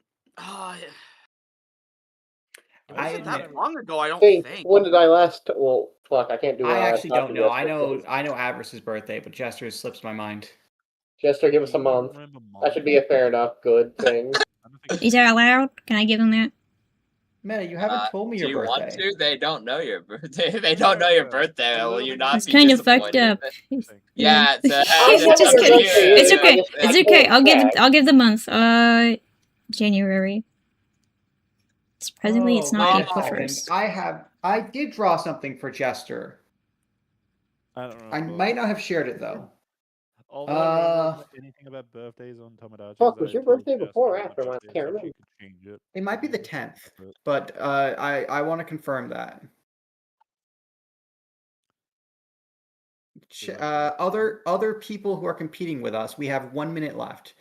It I wasn't that admit- long ago. I don't Think, think. when did I last? Well, fuck, I can't do. I when actually last don't talked know. to Jester. I know Avarice's birthday, but Jester's slips my mind. Jester, give us a You don't month. remember That should be a fair enough good thing. I don't think Is that allowed? Can I give him that? Meta, you haven't told me Do your you want birthday. to? They don't know your birthday. They don't know your birthday. Will you not It's be kind of fucked disappointed? up. Yeah, it's, Just your kidding. birthday It's is. okay. I It's just okay. I'll give. check. I'll give the month. January. Surprisingly, it's not wait a April second. 1st. I did draw something for Jester. I don't know. I might not have shared it though. Although I don't remember anything about birthdays on Tomodachi. Fuck, was your birthday before or after mine? I can't remember. Change it. It might be the 10th, but I want to confirm that. Other people who are competing with us, we have 1 minute left.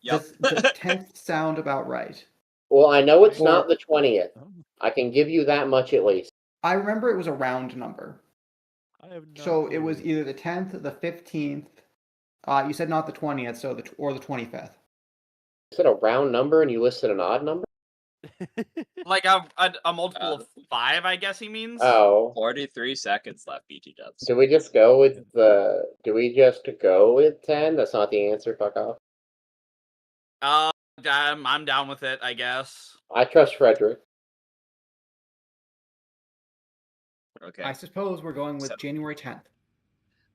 Yep. The 10th sound about right. Well, I know it's Or- not the 20th. Oh, I can give you that much at least. I remember it was a round number. I have no So clue. it was either the 10th, the 15th. You said not the 20th, so or the 25th. Is it a round number and you listed an odd number? Like a multiple of 5, I guess he means. Oh. 43 seconds left, BT dubs. Do we just go with the? Do we just go with 10? That's not the answer. Fuck off. I'm down with it, I guess. I trust Frederick. Okay. I suppose we're going with So- January 10th.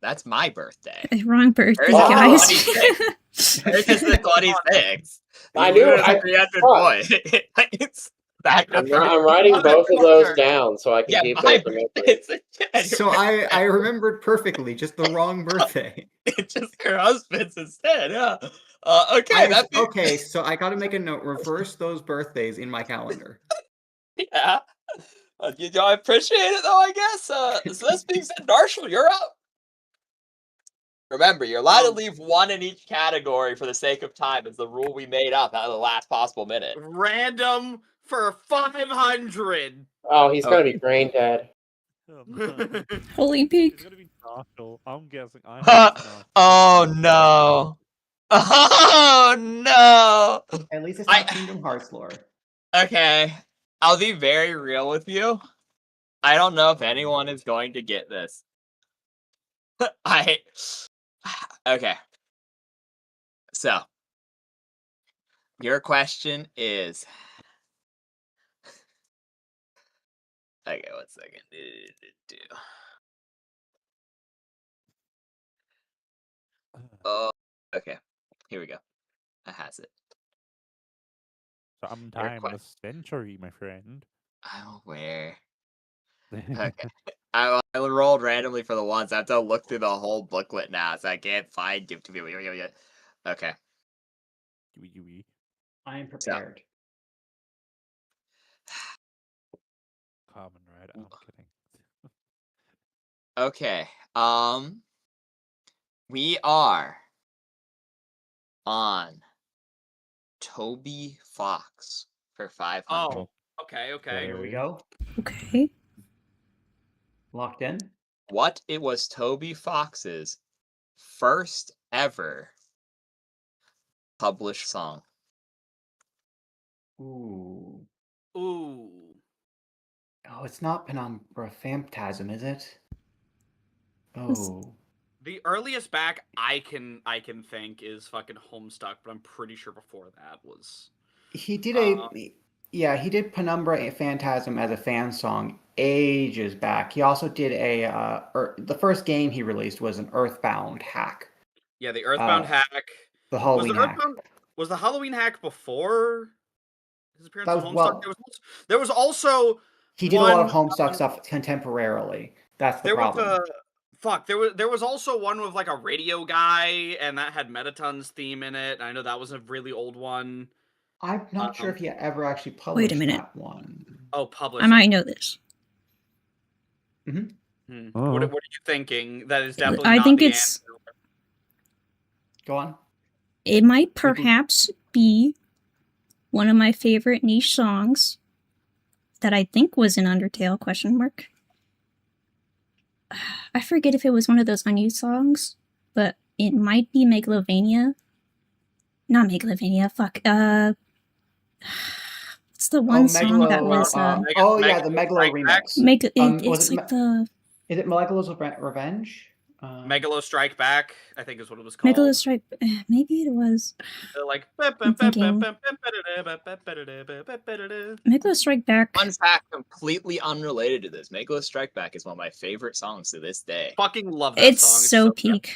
That's my birthday. Wrong birthday, Hers is guys. the 26th. Hers is the 26th. I knew it. 300 Fuck. points. Back I'm writing both of those down so I can Yeah, keep my those in memory. birthday's in January. So I remembered perfectly, just the wrong birthday. It's just her husband's instead. Yeah. Okay. Okay, so I got to make a note. Reverse those birthdays in my calendar. Yeah. I appreciate it though, I guess. So this being said, Marshall, you're up. Remember, you're allowed to leave one in each category for the sake of time. It's the rule we made up out of the last possible minute. Random for 500. Oh, he's gonna be brain dead. Oh, no. Holy It's peak. gonna be Marshall. I'm guessing. Oh no. Oh no. At least it's I- not Kingdom Hearts lore. Okay. I'll be very real with you. I don't know if anyone is going to get this. Okay. So, your question is. Okay, 1 second. Oh, okay. Here we go. I has it. Sometime in the century, my friend. I'm aware. Okay. I rolled randomly for the ones. I have to look through the whole booklet now, so I can't find it. Okay. I am prepared. Common, right? I'm kidding. Okay. We are on Toby Fox for 500. Oh, okay. Here we go. Okay. Locked in. What it was Toby Fox's first ever published song. Ooh. Ooh. Oh, it's not Penumbra Phantasm, is it? What's- Oh. The earliest back I can think is fucking Homestuck, but I'm pretty sure before that was. He did Uh, he did Penumbra Phantasm as a fan song ages back. He also did the first game he released was an Earthbound hack. Yeah, the Earthbound hack. The Was Halloween the hack. Earthbound was the Halloween hack before his appearance That in was- Homestuck? well- There was also He did a lot of one, Homestuck stuff contemporarily. That's the there problem. was there was also one with like a radio guy, and that had Metaton's theme in it. I know that was a really old one. I'm not sure if he ever actually Wait a published minute. that one. Oh, published. I might know this. What are you thinking? That is definitely. I not think the it's. answer. Go on. It might perhaps be one of my favorite niche songs that I think was in Undertale, question mark. I forget if it was one of those unused songs, but it might be Megalovania. Not Megalovania, fuck. What's the one song that was the Megalo remix. it's like the Is it Megalo's Revenge? Megalo Strike Back, I think is what it was called. Megalo Strike. Maybe it was. They're like. I'm thinking. Megalo Strike Back. Fun fact, completely unrelated to this. Megalo Strike Back is one of my favorite songs to this day. Fucking love that It's song. so peak.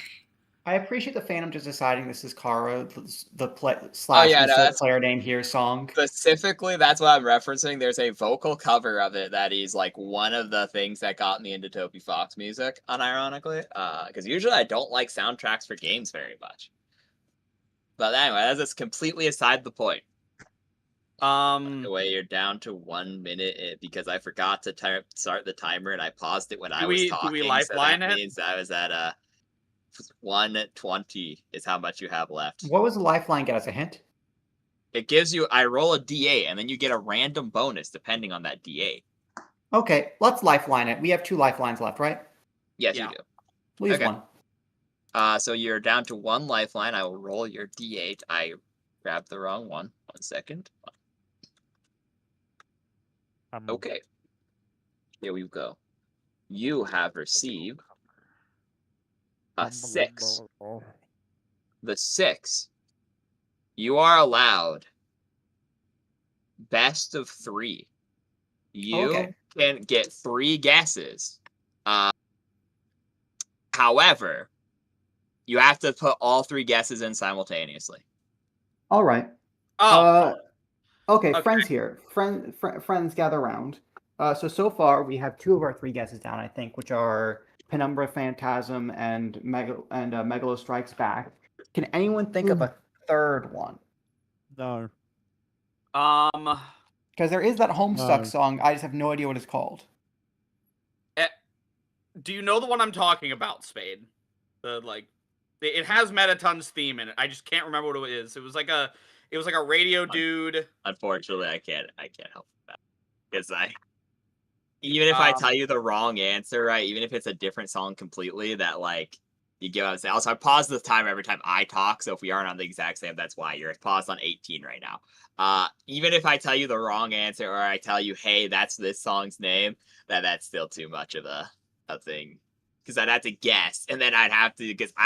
I appreciate the Phantom just deciding this is Kara, the player name here song. Specifically, that's what I'm referencing. There's a vocal cover of it that is like one of the things that got me into Toby Fox music, unironically. Because usually I don't like soundtracks for games very much. But anyway, that's just completely aside the point. By the way, you're down to 1 minute because I forgot to start the timer and I paused it when I was talking. Do we lifeline so that it? means I was at 120 is how much you have left. What was the lifeline get as a hint? It gives you, I roll a d8 and then you get a random bonus depending on that d8. Okay, let's lifeline it. We have 2 lifelines left, right? Yes, you do. We'll use Okay. one. So you're down to 1 lifeline. I will roll your d8. I grabbed the wrong one. 1 second. Okay. Here we go. You have received a 6. The 6. You are allowed best of 3. You can get 3 guesses. However, you have to put all 3 guesses in simultaneously. All right. Okay, friends here. Friends gather around. So far we have 2 of our 3 guesses down, I think, which are Penumbra Phantasm and Megalo Strikes Back. Can anyone think of a third one? No. Because there is that Homestuck No. song. I just have no idea what it's called. Do you know the one I'm talking about, Spade? It has Metaton's theme in it. I just can't remember what it is. It was like a radio dude. Unfortunately, I can't help that because even if I tell you the wrong answer, right? Even if it's a different song completely, that like you get what I'm saying. Also, I pause the timer every time I talk, so if we aren't on the exact same, that's why you're paused on 18 right now. Even if I tell you the wrong answer or I tell you, hey, that's this song's name, that's still too much of a thing because I'd have to guess, and then I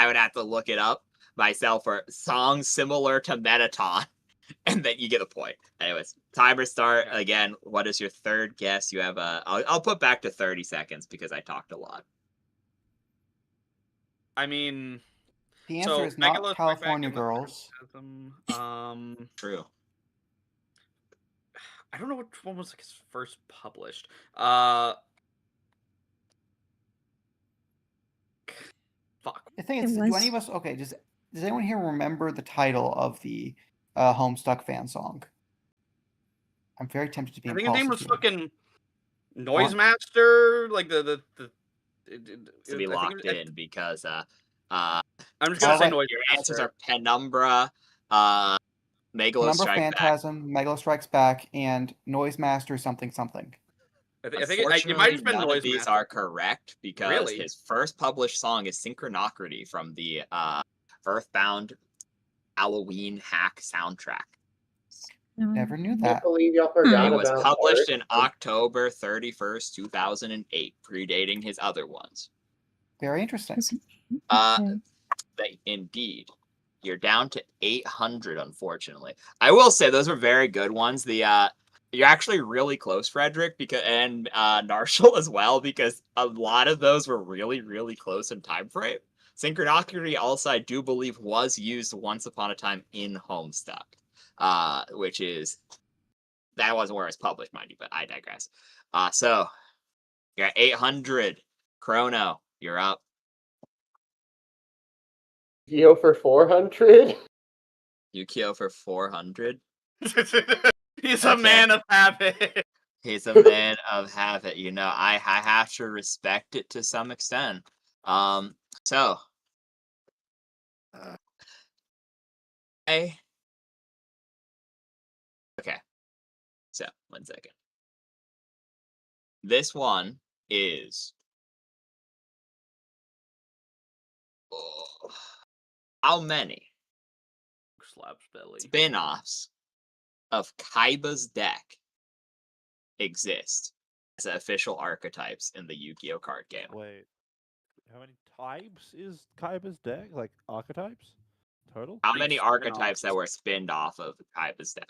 would have to look it up myself for songs similar to Metaton. And then you get a point. Anyways, timer start again. What is your third guess? You have I'll put back to 30 seconds because I talked a lot. I mean, The answer is not California Girls. True. I don't know which one was his first published. Fuck. The thing is, do any of us? Okay, does anyone here remember the title of the Homestuck fan song. I'm very tempted to be I think his name was impulsive here. fucking Noise Master, like the To be I think locked it- in because I'm just gonna Oh, say wait. Noise your answers Master. are Penumbra, Megalo Number Strike Back. Phantasm, Megalo Strikes Back, and Noise Master something something. I think it might Unfortunately, have been none Noise of these Master. are correct because Really? his first published song is Synchronocrity from the Earthbound Halloween hack soundtrack. Never knew I can't that. believe y'all forgot It was about published art. in October 31st, 2008, predating his other ones. Very interesting. Indeed. You're down to 800, unfortunately. I will say those were very good ones. The you're actually really close, Frederick, because and Narshal as well, because a lot of those were really, really close in time frame. Synchronocrity also, I do believe, was used once upon a time in Homestuck, which is that wasn't where it's published, mind you, but I digress. So you're at 800. Chrono, you're up. Yo for 400? Yukio for 400. He's a man of habit. He's a man of habit. You know, I have to respect it to some extent. So okay. So 1 second. This one is how many Slaps belly. spin-offs of Kaiba's deck exist as official archetypes in the Yu-Gi-Oh card game? Wait, how many types is Kaiba's deck? Like archetypes total? How Big many spin-offs. archetypes that were spinned off of Kaiba's deck?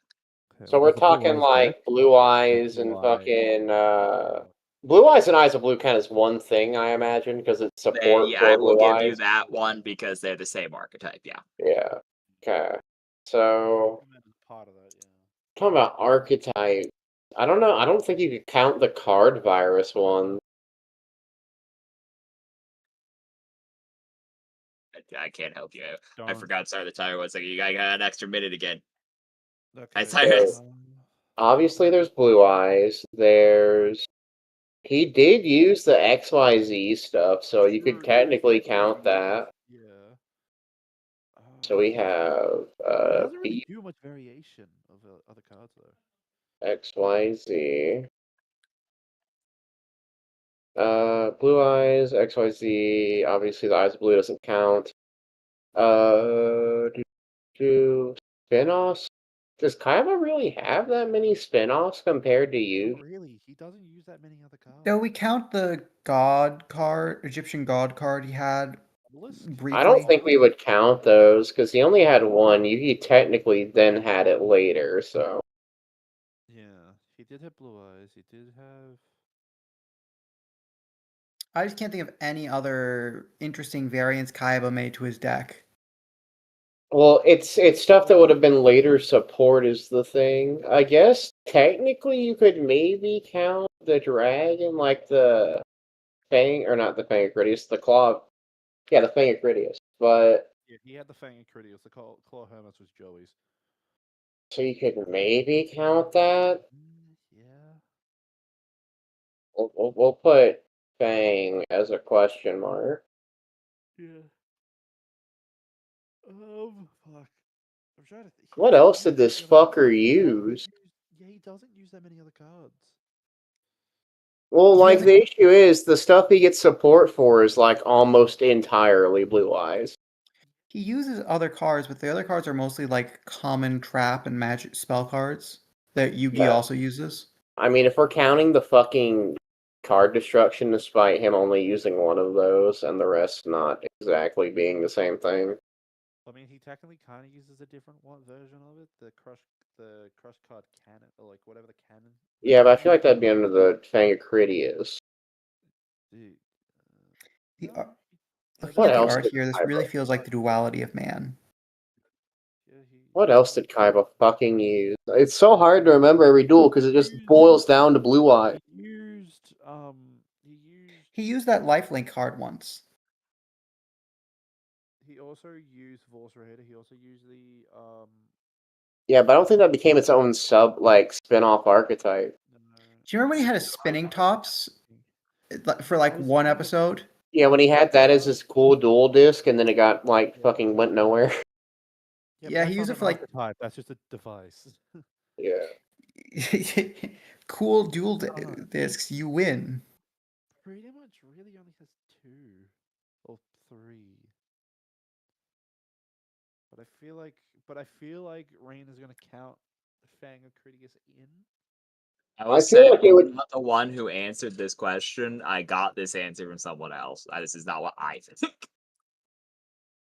Okay, So what we're is the Blue talking Eyes like deck? Blue Eyes Blue and Eyes. fucking Blue Eyes and Eyes of Blue count as one thing, I imagine, because it's support Yeah, for I will Blue give Eyes. you that one because they're the same archetype. Yeah. Yeah. Okay. So Part of that, yeah. talking about archetype. I don't know. I don't think you could count the card virus one. I can't help you. I Darn. forgot to start the timer. 1 second. You got an extra minute again. Okay. Cyrus. Obviously, there's Blue Eyes. He did use the XYZ stuff, so you could technically count that. Yeah. So we have It doesn't really B do much variation of other cards though. XYZ. Blue Eyes, XYZ. Obviously, the Eyes of Blue doesn't count. Spin-offs? Does Kaiba really have that many spin-offs compared to you? Not really. He doesn't use that many other cards. Do we count the god card, Egyptian god card he had briefly? I don't think we would count those because he only had one. Yugi technically then had it later, so. Yeah, he did have Blue Eyes. He did have. I just can't think of any other interesting variants Kaiba made to his deck. Well, it's stuff that would have been later support is the thing. I guess technically you could maybe count the dragon, like the Fang, or not the Fang of Critias, the Claw. Yeah, the Fang of Critias. But Yeah, he had the Fang and Critias. The Claw Hermits was Joey's. so you could maybe count that. Yeah. We'll put Fang as a question mark. Yeah. Fuck. I'm trying to think. What else did this fucker use? Yeah, he doesn't use that many other cards. Well, He like doesn't- the issue is the stuff he gets support for is like almost entirely Blue Eyes. He uses other cards, but the other cards are mostly like common trap and magic spell cards that Yugi Yeah. also uses. I mean, if we're counting the fucking card destruction despite him only using one of those and the rest not exactly being the same thing. I mean, he technically kind of uses a different version of it. The crush card cannon, or like whatever the cannon. Yeah, but I feel like that'd be under the Fang of Critias. Dude, The no, ar- he- Looking What at the else art did here, this Kaiba- really feels like the duality of man. yeah, What else did Kaiba fucking use? It's so hard to remember every duel because it just boils down to Blue Eye. He used He used that lifelink card once. He also used Vorse Raider. He also used the Yeah, but I don't think that became its own spin-off archetype. Do you remember when he had a spinning tops for like one episode? Yeah, when he had that as his cool dual disc, and then it got fucking went nowhere. Yeah, he used it for like That's just a device. Yeah. cool dual discs. You win. Pretty much really only has 2 or 3. But I feel like Rain is gonna count Fang of Critias in. I I will feel say, like it would- I'm not the one who answered this question. I got this answer from someone else. This is not what I think.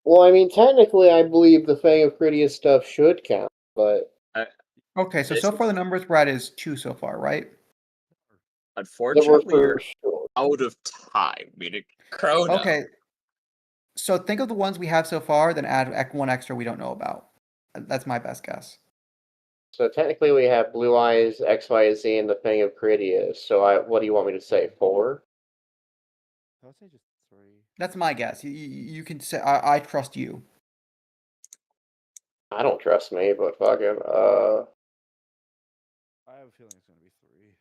Well, I mean, technically, I believe the Fang of Critias stuff should count, but Okay, so This so is- far the numbers we're at is 2 so far, right? there were Unfortunately, for you're sure. out of time. Meaning, Chrono. Okay. So think of the ones we have so far, then add one extra we don't know about. That's my best guess. So technically, we have Blue Eyes, XYZ, and the Fang of Critias. So what do you want me to say? 4? I would say just 3. That's my guess. You can say I trust you. I don't trust me, but fuck it. I have a feeling it's gonna be 3.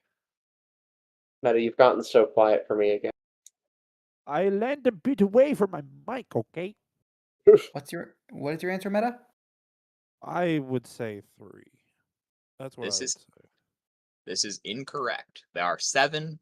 Meta, you've gotten so quiet for me again. I land a bit away from my mic, okay? What is your answer, Meta? I would say 3. That's what This I would is- say. This is incorrect. There are 7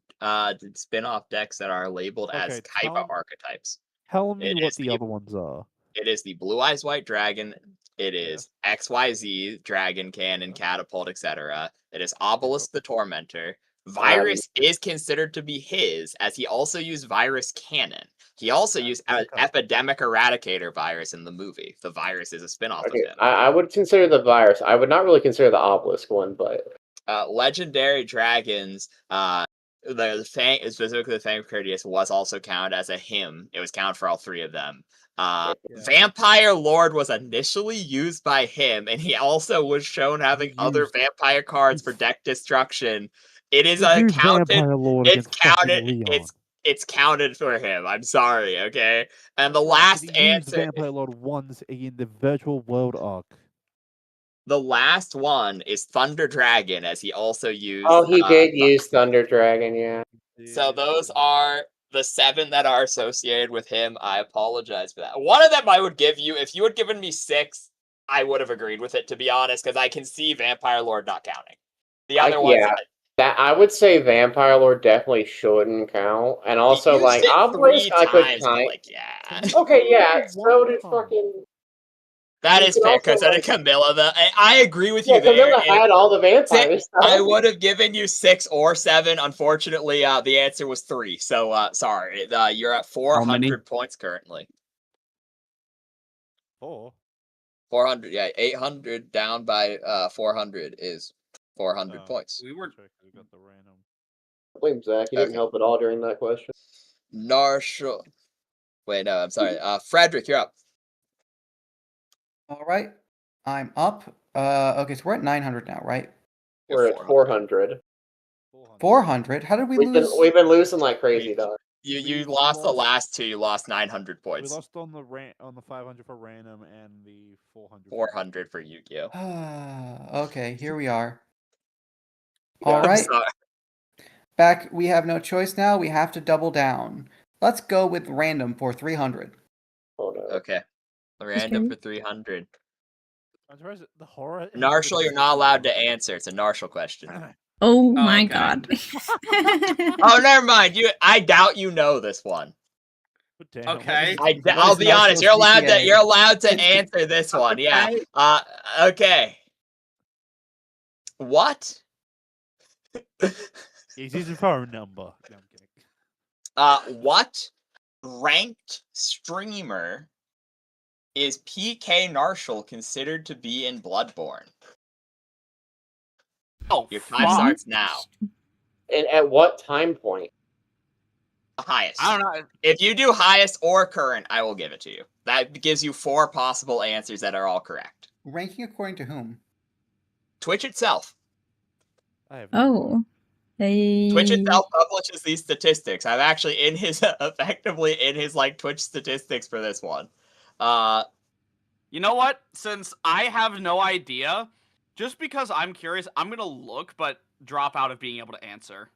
spin-off decks that are labeled as Okay, tell Kaiba me- archetypes. Tell me It what is the the- other ones are. It is the Blue Eyes White Dragon. It is XYZ, Dragon Cannon, Catapult, etc. It is Obelisk the Tormentor. Virus is considered to be his, as he also used Virus Cannon. He also used Epidemic Eradicator Virus in the movie. The Virus is a spin-off Okay, of him. I would consider the Virus. I would not really consider the Obelisk one, but Legendary Dragons, the Fang, specifically the Fang of Critias, was also counted as a him. It was counted for all 3 of them. Vampire Lord was initially used by him, and he also was shown having other vampire cards for deck destruction. It is Use counted. Vampire Lord It's against fucking counted. Leon. It's counted for him. I'm sorry, okay. And the Right, 'cause last he used answer. Vampire Lord once in the virtual world arc. The last one is Thunder Dragon, as he also used. oh, he did use Thunder Dragon, yeah. So those are the 7 that are associated with him. I apologize for that. One of them I would give you. If you had given me 6, I would have agreed with it, to be honest, because I can see Vampire Lord not counting. The other ones. Yeah, that I would say Vampire Lord definitely shouldn't count, and also used like it Obelisk, 3 I could times, but, kind. like, yeah. Okay, yeah. So One did time. fucking. That You is can fair, also, because like- Camilla, I agree with Yeah, you there. Camilla had all the vampire Six, stuff. I would have given you 6 or 7. Unfortunately, the answer was 3. So, sorry. You're at 400 points currently. 4. 400, yeah, 800 down by 400 is 400 points. We were got the random. Blame Zach. He didn't Okay. help at all during that question. Narshal. Wait, no, I'm sorry. Frederick, you're up. All right, I'm up. Okay, so we're at 900 now, right? We're at 400. 400. How did we We've lose? been losing like crazy, dog. You lost the last 2. You lost 900 We points. lost on the 500 for random and the 400. 400 for Yu-Gi-Oh. Okay, here we are. Yeah, All I'm right, sorry. back. We have no choice now. We have to double down. Let's go with random for 300. Oh no. Okay. Random Okay. for 300. I'm surprised the horror. Narshal, you're not allowed to answer. It's a Narshal question. Oh my okay. god. Oh, never mind. I doubt you know this one. Damn. Okay. I'll be honest. You're allowed to. GPA? You're allowed to answer this one. Yeah. Okay. What? He's using phone number. No, I'm kidding. What ranked streamer is PK Narshal considered to be in Bloodborne? Oh, Your time fuck. starts now. And at what time point? The highest. I don't know. If you do highest or current, I will give it to you. That gives you 4 possible answers that are all correct. Ranking according to whom? Twitch itself. I have Oh. Twitch itself publishes these statistics. I'm actually in his effectively in his like Twitch statistics for this one. You know what? Since I have no idea, Just because I'm curious, I'm gonna look, but drop out of being able to answer.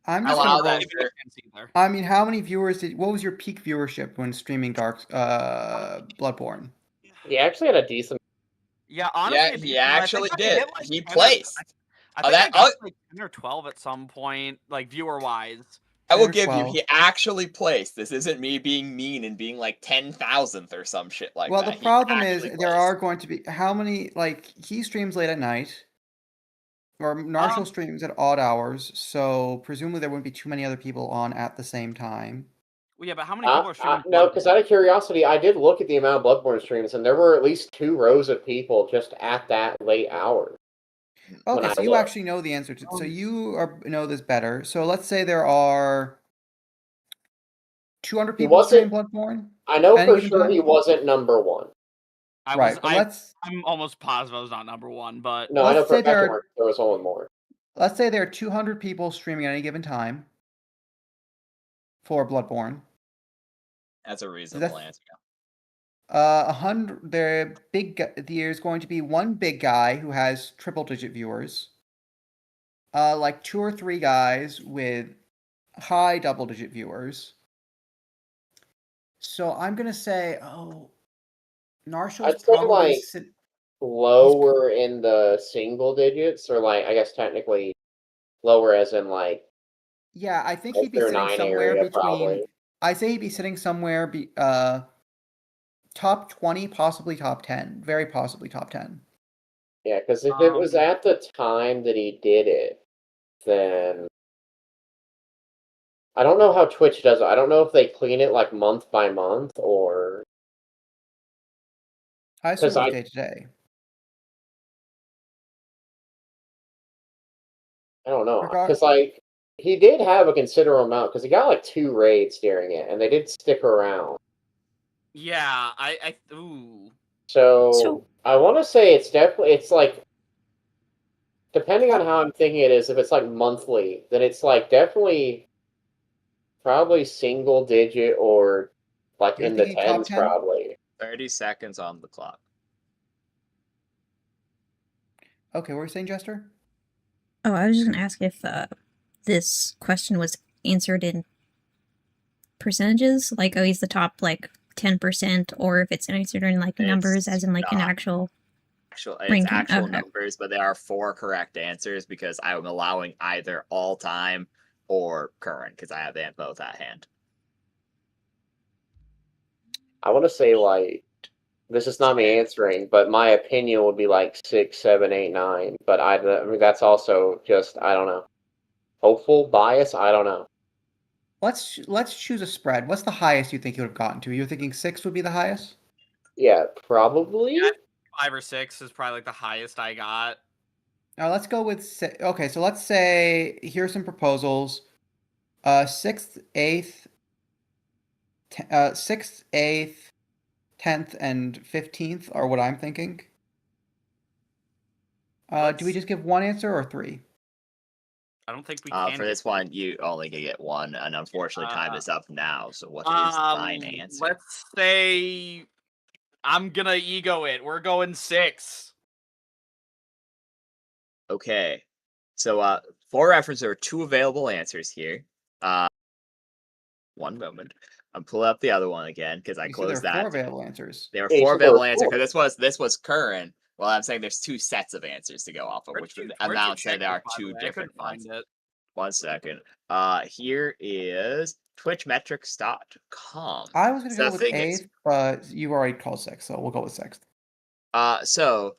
I'm I just allow gonna that, roll. Maybe sure. sense either. I mean, how many viewers did? What was your peak viewership when streaming Bloodborne? He actually had a decent. Yeah, honestly, Yeah, a he decent amount. I actually think I did. hit like He 10 placed. I Oh, think I that- got oh. like 10 or 12 at some point, like viewer wise. I 10 will or give you, 12. he actually placed. This isn't me being mean and being like 10,000th or some shit like Well, that. the He problem is actually there placed. are going to be how many like he streams late at night, or Narshall streams at odd hours, so presumably there wouldn't be too many other people on at the same time. Well, yeah, but how many people are streaming? No, because out Bloodborne? of curiosity, I did look at the amount of Bloodborne streams, and there were at least 2 rows of people just at that late hour. when Okay, I so you looked. actually know the answer to. So you know this better. So let's say there are 200 He people streaming wasn't. Bloodborne. I know Any for given sure time? he wasn't number 1. Right, but I'm almost positive I was not number 1, but No, I know let's for say a fact there there was only more. let's say there are 200 people streaming at any given time for Bloodborne. That's a reasonable That's- answer. 100. There's going to be one big guy who has triple-digit viewers. Like 2 or 3 guys with high double-digit viewers. So I'm gonna say, Narshall's I'd say, probably like, lower in the single digits, or like I guess technically lower as in like yeah, I think 8 he'd be or sitting 9 somewhere area between. probably. I say he'd be sitting somewhere top 20, possibly top 10, very possibly top 10. Yeah, because if it was at the time that he did it, then I don't know how Twitch does it. I don't know if they clean it like month by month or I assume it 'Cause was I- day to day. I don't know. Regard- Because like he did have a considerable amount because he got like 2 raids during it, and they did stick around. yeah, ooh. So I want to say it's like depending on how I'm thinking it is. If it's like monthly, then it's like definitely probably single digit or like You're in the thinking top 10s 10? probably. 30 seconds on the clock. Okay, what were you saying, Jester? Oh, I was just gonna ask if this question was answered in percentages, like he's the top like 10%, or if it's answered in like numbers, as in like an not. actual. It's ranking. actual Okay. numbers, but there are 4 correct answers because I'm allowing either all time or current because I have them both at hand. I want to say like this is not me answering, but my opinion would be like 6, 7, 8, 9. But I mean that's also just I don't know. Hopeful bias. I don't know. Let's choose a spread. What's the highest you think you would have gotten to? You're thinking 6 would be the highest? Yeah, probably. Yeah, 5 or 6 is probably like the highest I got. Now let's go with okay. So let's say here's some proposals. 6th, 8th, 6th, 8th, 10th, and 15th are what I'm thinking. Do we just give one answer or 3? I don't think we can. For this one, you only can get one, and unfortunately, time is up now. So, what is thine answer? Let's say I'm gonna ego it. We're going 6. Okay, so for reference, there are 2 available answers here. One moment, I'm pulling up the other one again because I closed there are 4 that. available answers. There are Yeah, you 4 said there were available answers 4. because this was current. Well, I'm saying there's 2 sets of answers to go off of, Where'd which you- would where'd you amount to check there are this, by the 2 way? I different couldn't find ones. it. 1 second. Here is twitchmetrics.com. I was going to So go the with thing is- 8th, but you already called 6th, so we'll go with 6th. So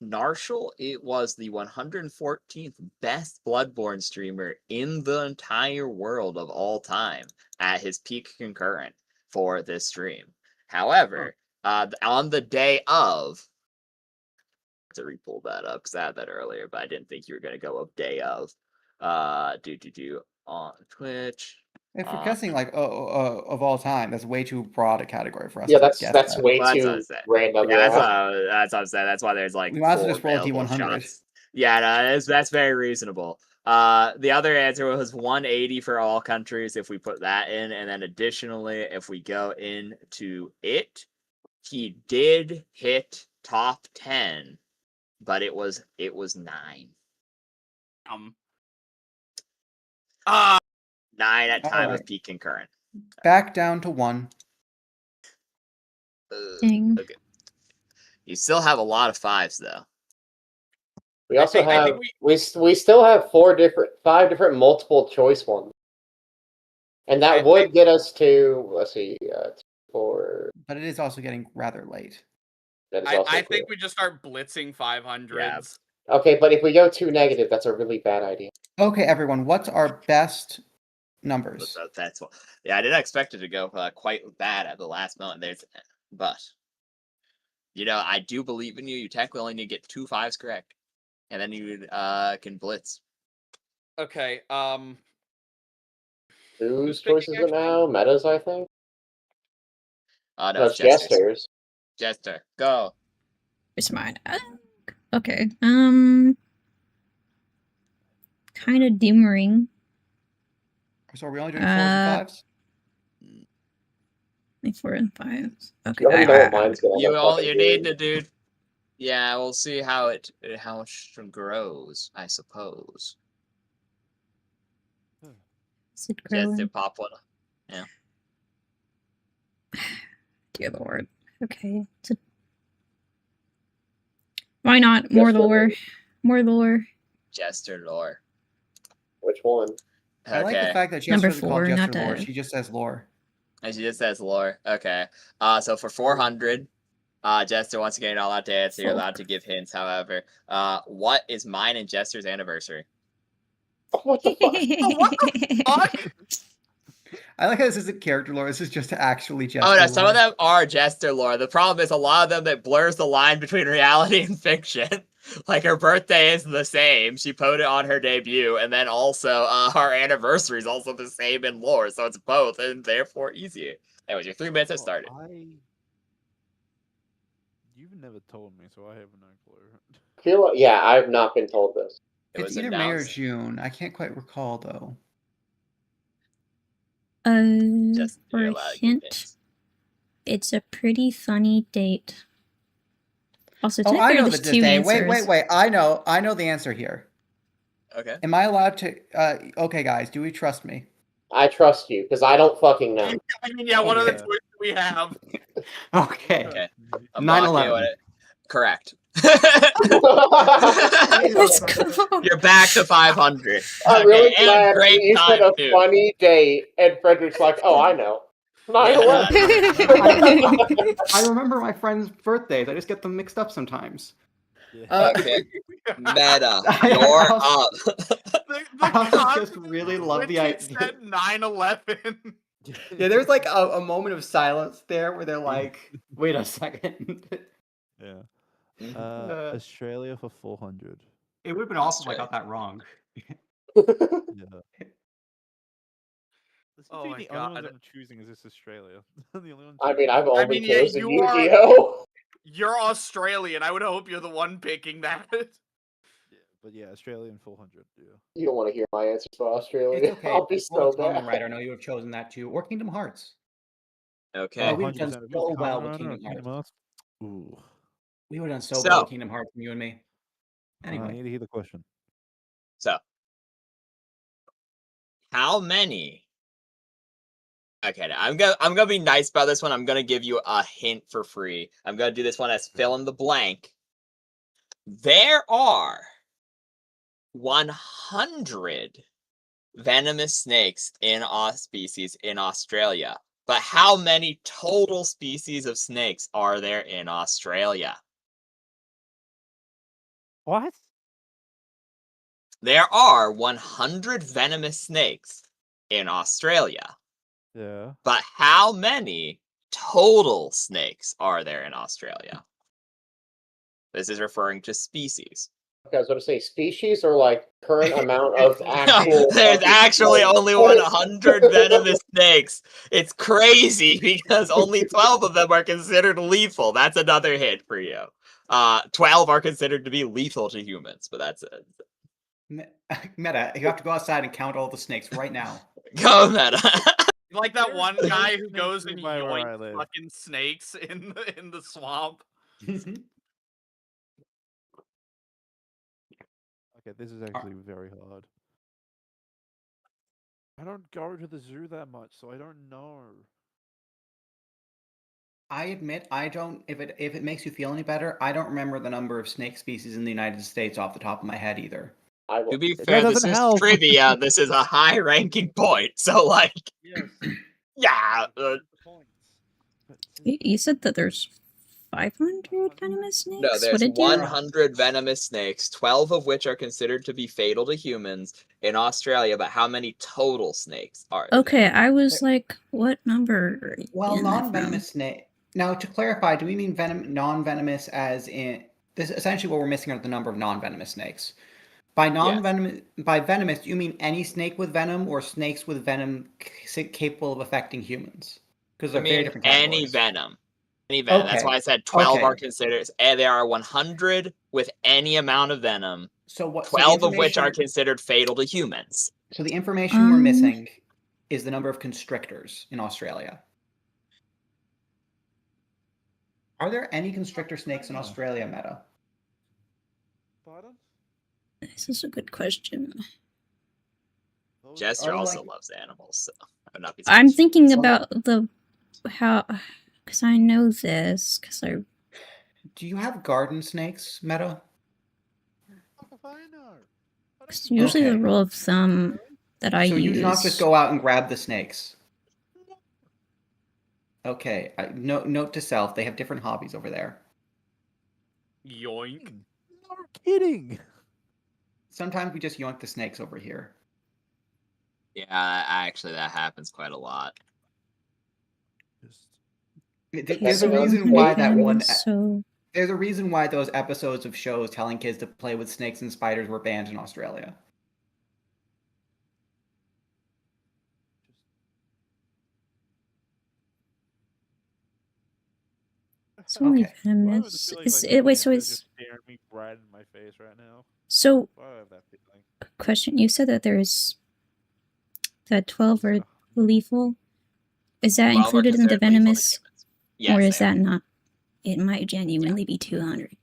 Narshall, it was the 114th best Bloodborne streamer in the entire world of all time at his peak concurrent for this stream. However, on the day of, to re-pull that up because I had that earlier, but I didn't think you were going to go up day of. On Twitch. If we're guessing like of all time, that's way too broad a category for us. Yeah, to that's guess that's that. way Well, that's what too I'm saying. random. Yeah, Yeah. that's what I'm saying. That's why there's like We might as well 4 just roll a available D100. shots. Yeah, no, that's very reasonable. The other answer was 180 for all countries if we put that in, and then additionally, if we go into it, he did hit top 10 but it was 9. Ah, 9 at time of Alright. peak concurrent. Back down to 1. Dang. Okay. You still have a lot of 5s though. We I also think have we still have 5 different multiple choice ones, and that I would think- get us to let's see, 4. But it is also getting rather late. That is also I true. think we just start blitzing 500s. Okay, but if we go too negative, that's a really bad idea. Okay, everyone, what's our best numbers? That's what. Yeah, I didn't expect it to go quite bad at the last moment. But I do believe in you. You technically only need to get 2 5s correct, and then you can blitz. Okay. Whose picking choices are now? Meta's, I think. No, No, it's it's Jester's. Jester's. Jester, go. Where's mine? Okay. Kind of dimmering. So are we only doing 4s and 5s? Like 4 and 5s. Okay. You already know what mine's gonna You end up all fucking you need being. to do. Yeah, we'll see how it grows. I suppose. Is it Jester, growing? pop one. Dear Lord. Okay. Why not? More Jester lore. lore. More lore. Jester lore. Which one? I like the Okay. fact that she Number doesn't call 4, Jester not lore. the- She just says lore. And she just says lore. Okay. So for 400, Jester wants to get it all out to answer. You're allowed to give hints, however. What is mine and Jester's anniversary? What the fuck? What the fuck? I like how this isn't character lore. This is just actually Jester Oh no, lore. some of them are Jester lore. The problem is a lot of them that blurs the line between reality and fiction. Like her birthday is the same. She put it on her debut, and then also our anniversary is also the same in lore, so it's both, and therefore easier. Anyways, your 3 minutes have started. You've never told me, so I have no clue. Feel like, yeah, I've not been told this. It It's was either May or announced. June. I can't quite recall though. Just For you're a allowed to give hint, hints. it's a pretty funny date. Also, Oh, I technically know there's the 2 day. answers. Wait. I know the answer here. Okay. Am I allowed to? Okay, guys, do we trust me? I trust you because I don't fucking know. I mean, yeah, what other Yeah. choices do we have? Okay. Okay. I'm 9/11. blocking it. Correct. Let's go. You're back to 500. I'm really and glad great you said time a too. funny date, and Frederick's like, "Oh, I know, 9/11." I remember my friends' birthdays. I just get them mixed up sometimes. Okay. Meta, I you're also- up. The I also just confidence really love with the which idea. he said 9/11. Yeah, there's like a moment of silence there where they're like, "Wait a second." Yeah. Uh, Australia for 400. It would have been awesome if I got that wrong. Yeah. Oh my the only ones God. I'm choosing is this Australia. The only one I mean, I've I only mean, yeah, chosen you are- Yu-Gi-Oh. You're Australian. I would hope you're the one picking that. Yeah, but yeah, Australian 400. Yeah. You don't want to hear my answers for Australia. It's okay. I'll be so Kamen bad. Rider, I know you have chosen that too, or Kingdom Hearts. Okay. we would've done 100%. If it so was well Kamen with Rider or Kingdom Hearts. Ooh. We would have done so So- well with Kingdom Hearts from you and me. I Anyway, need to hear the question. So, how many? Okay, now I'm gonna be nice about this one. I'm gonna give you a hint for free. I'm gonna do this one as fill in the blank. There are 100 venomous snakes in a species in Australia. But how many total species of snakes are there in Australia? What? There are 100 venomous snakes in Australia. Yeah. But how many total snakes are there in Australia? This is referring to species. Okay, I was going to say species or like current amount of actual. There's actually only 100 venomous snakes. It's crazy because only 12 of them are considered lethal. That's another hint for you. 12 are considered to be lethal to humans, but that's it. Meta, you have to go outside and count all the snakes right now. Go Meta. Like that There's one no guy who snakes goes and nearby where I yoinks live. fucking snakes in the swamp. Okay, this is actually very hard. I don't go to the zoo that much, so I don't know. I admit I don't. If it makes you feel any better, I don't remember the number of snake species in the United States off the top of my head either. I will. To be That fair, this doesn't is help. trivia. This is a high-ranking point. So, like, Yes. yeah. You said that there's 500 venomous snakes? No, What there's did you? 100 venomous snakes, 12 of which are considered to be fatal to humans in Australia. But how many total snakes are there? Okay, I was like, what number? are you Well, getting that from? non-venomous snake. Now, to clarify, do we mean non-venomous as in this? Essentially, what we're missing are the number of non-venomous snakes. By venomous, do you mean any snake with venom or snakes with venom capable of affecting humans? Because I they're very mean, different any categories. venom. Any venom. That's Okay. why I said 12 are Okay. considered. And there are 100 with any amount of venom, So what? So the 12 of which are information- considered fatal to humans. So the information we're missing is the number of constrictors in Australia. Are there any constrictor snakes in Australia, Meta? Pardon? This is a good question. Jester Are also like- loves animals, so I would not be I'm surprised. thinking about because I know this, because I... Do you have garden snakes, Meta? Cause usually the Okay. rule of thumb that I So use... you do not just go out and grab the snakes. Okay. Note to self: they have different hobbies over there. Yoink. No kidding. Sometimes we just yoink the snakes over here. Yeah, actually, that happens quite a lot. There's a Okay, reason why that one. So There's a reason why those episodes of shows telling kids to play with snakes and spiders were banned in Australia. so many Okay. venomous. Wait, so is staring me right in my face right now. so? Why do I have that feeling? Question: you said that there's that 12 are lethal. Is that 12 are included in the considered lethal to venomous, humans. Yes, or is they are. that not? It might genuinely be 200.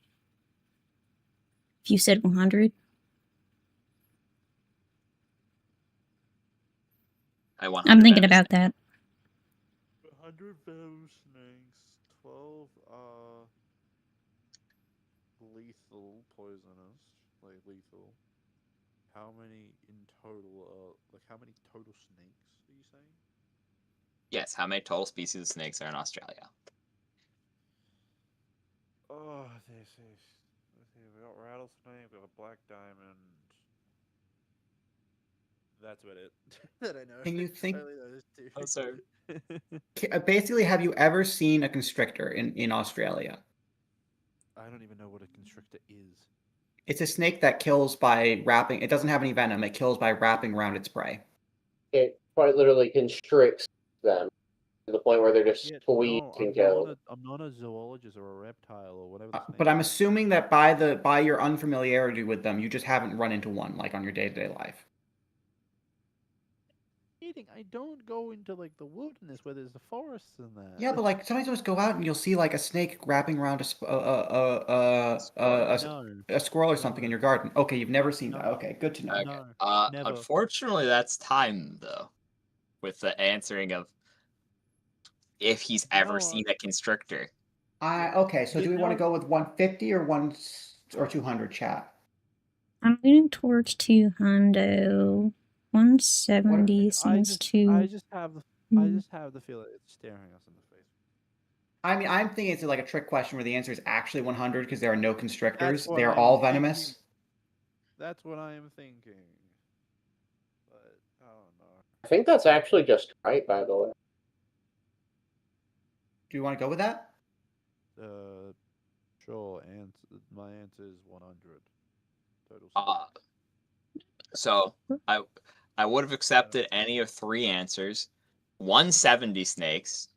If you said 100, I'm thinking about that. 100 venom snakes, 12 are lethal, poisonous, like lethal. How many in total how many total snakes are you saying? Yes, how many total species of snakes are in Australia? Oh, this is. Let's see, we got rattlesnake, we got black diamond. That's about it. That I know. Can you think- Only those two. Oh, sorry. Basically, have you ever seen a constrictor in Australia? I don't even know what a constrictor is. It's a snake that kills by wrapping. It doesn't have any venom. It kills by wrapping around its prey. It quite literally constricts them to the point where they're just squeezed and killed. I'm not a zoologist or a reptile or whatever. The snake But I'm is. assuming that by your unfamiliarity with them, you just haven't run into one like on your day-to-day life. I don't go into like the wilderness where there's the forests and that. Yeah, but like sometimes you'll just go out and you'll see like a snake wrapping around a squirrel or something in your garden. Okay, you've never seen that. Okay, good to know. Okay. No, never. Unfortunately, that's time though, with the answering of if he's ever No, seen a constrictor. Okay, so You do we want to know- go with 150 or 200, chat? I'm leaning towards 200. 170 seems too. I just have the feeling it's staring us in the face. I mean, I'm thinking it's like a trick question where the answer is actually 100 because there are no constrictors. what They're I'm all thinking. venomous. That's what I am thinking. But I don't know. I think that's actually just right, by the way. Do you want to go with that? Sure. My answer is 100. Total. So I would have accepted any of three answers. 170 snakes.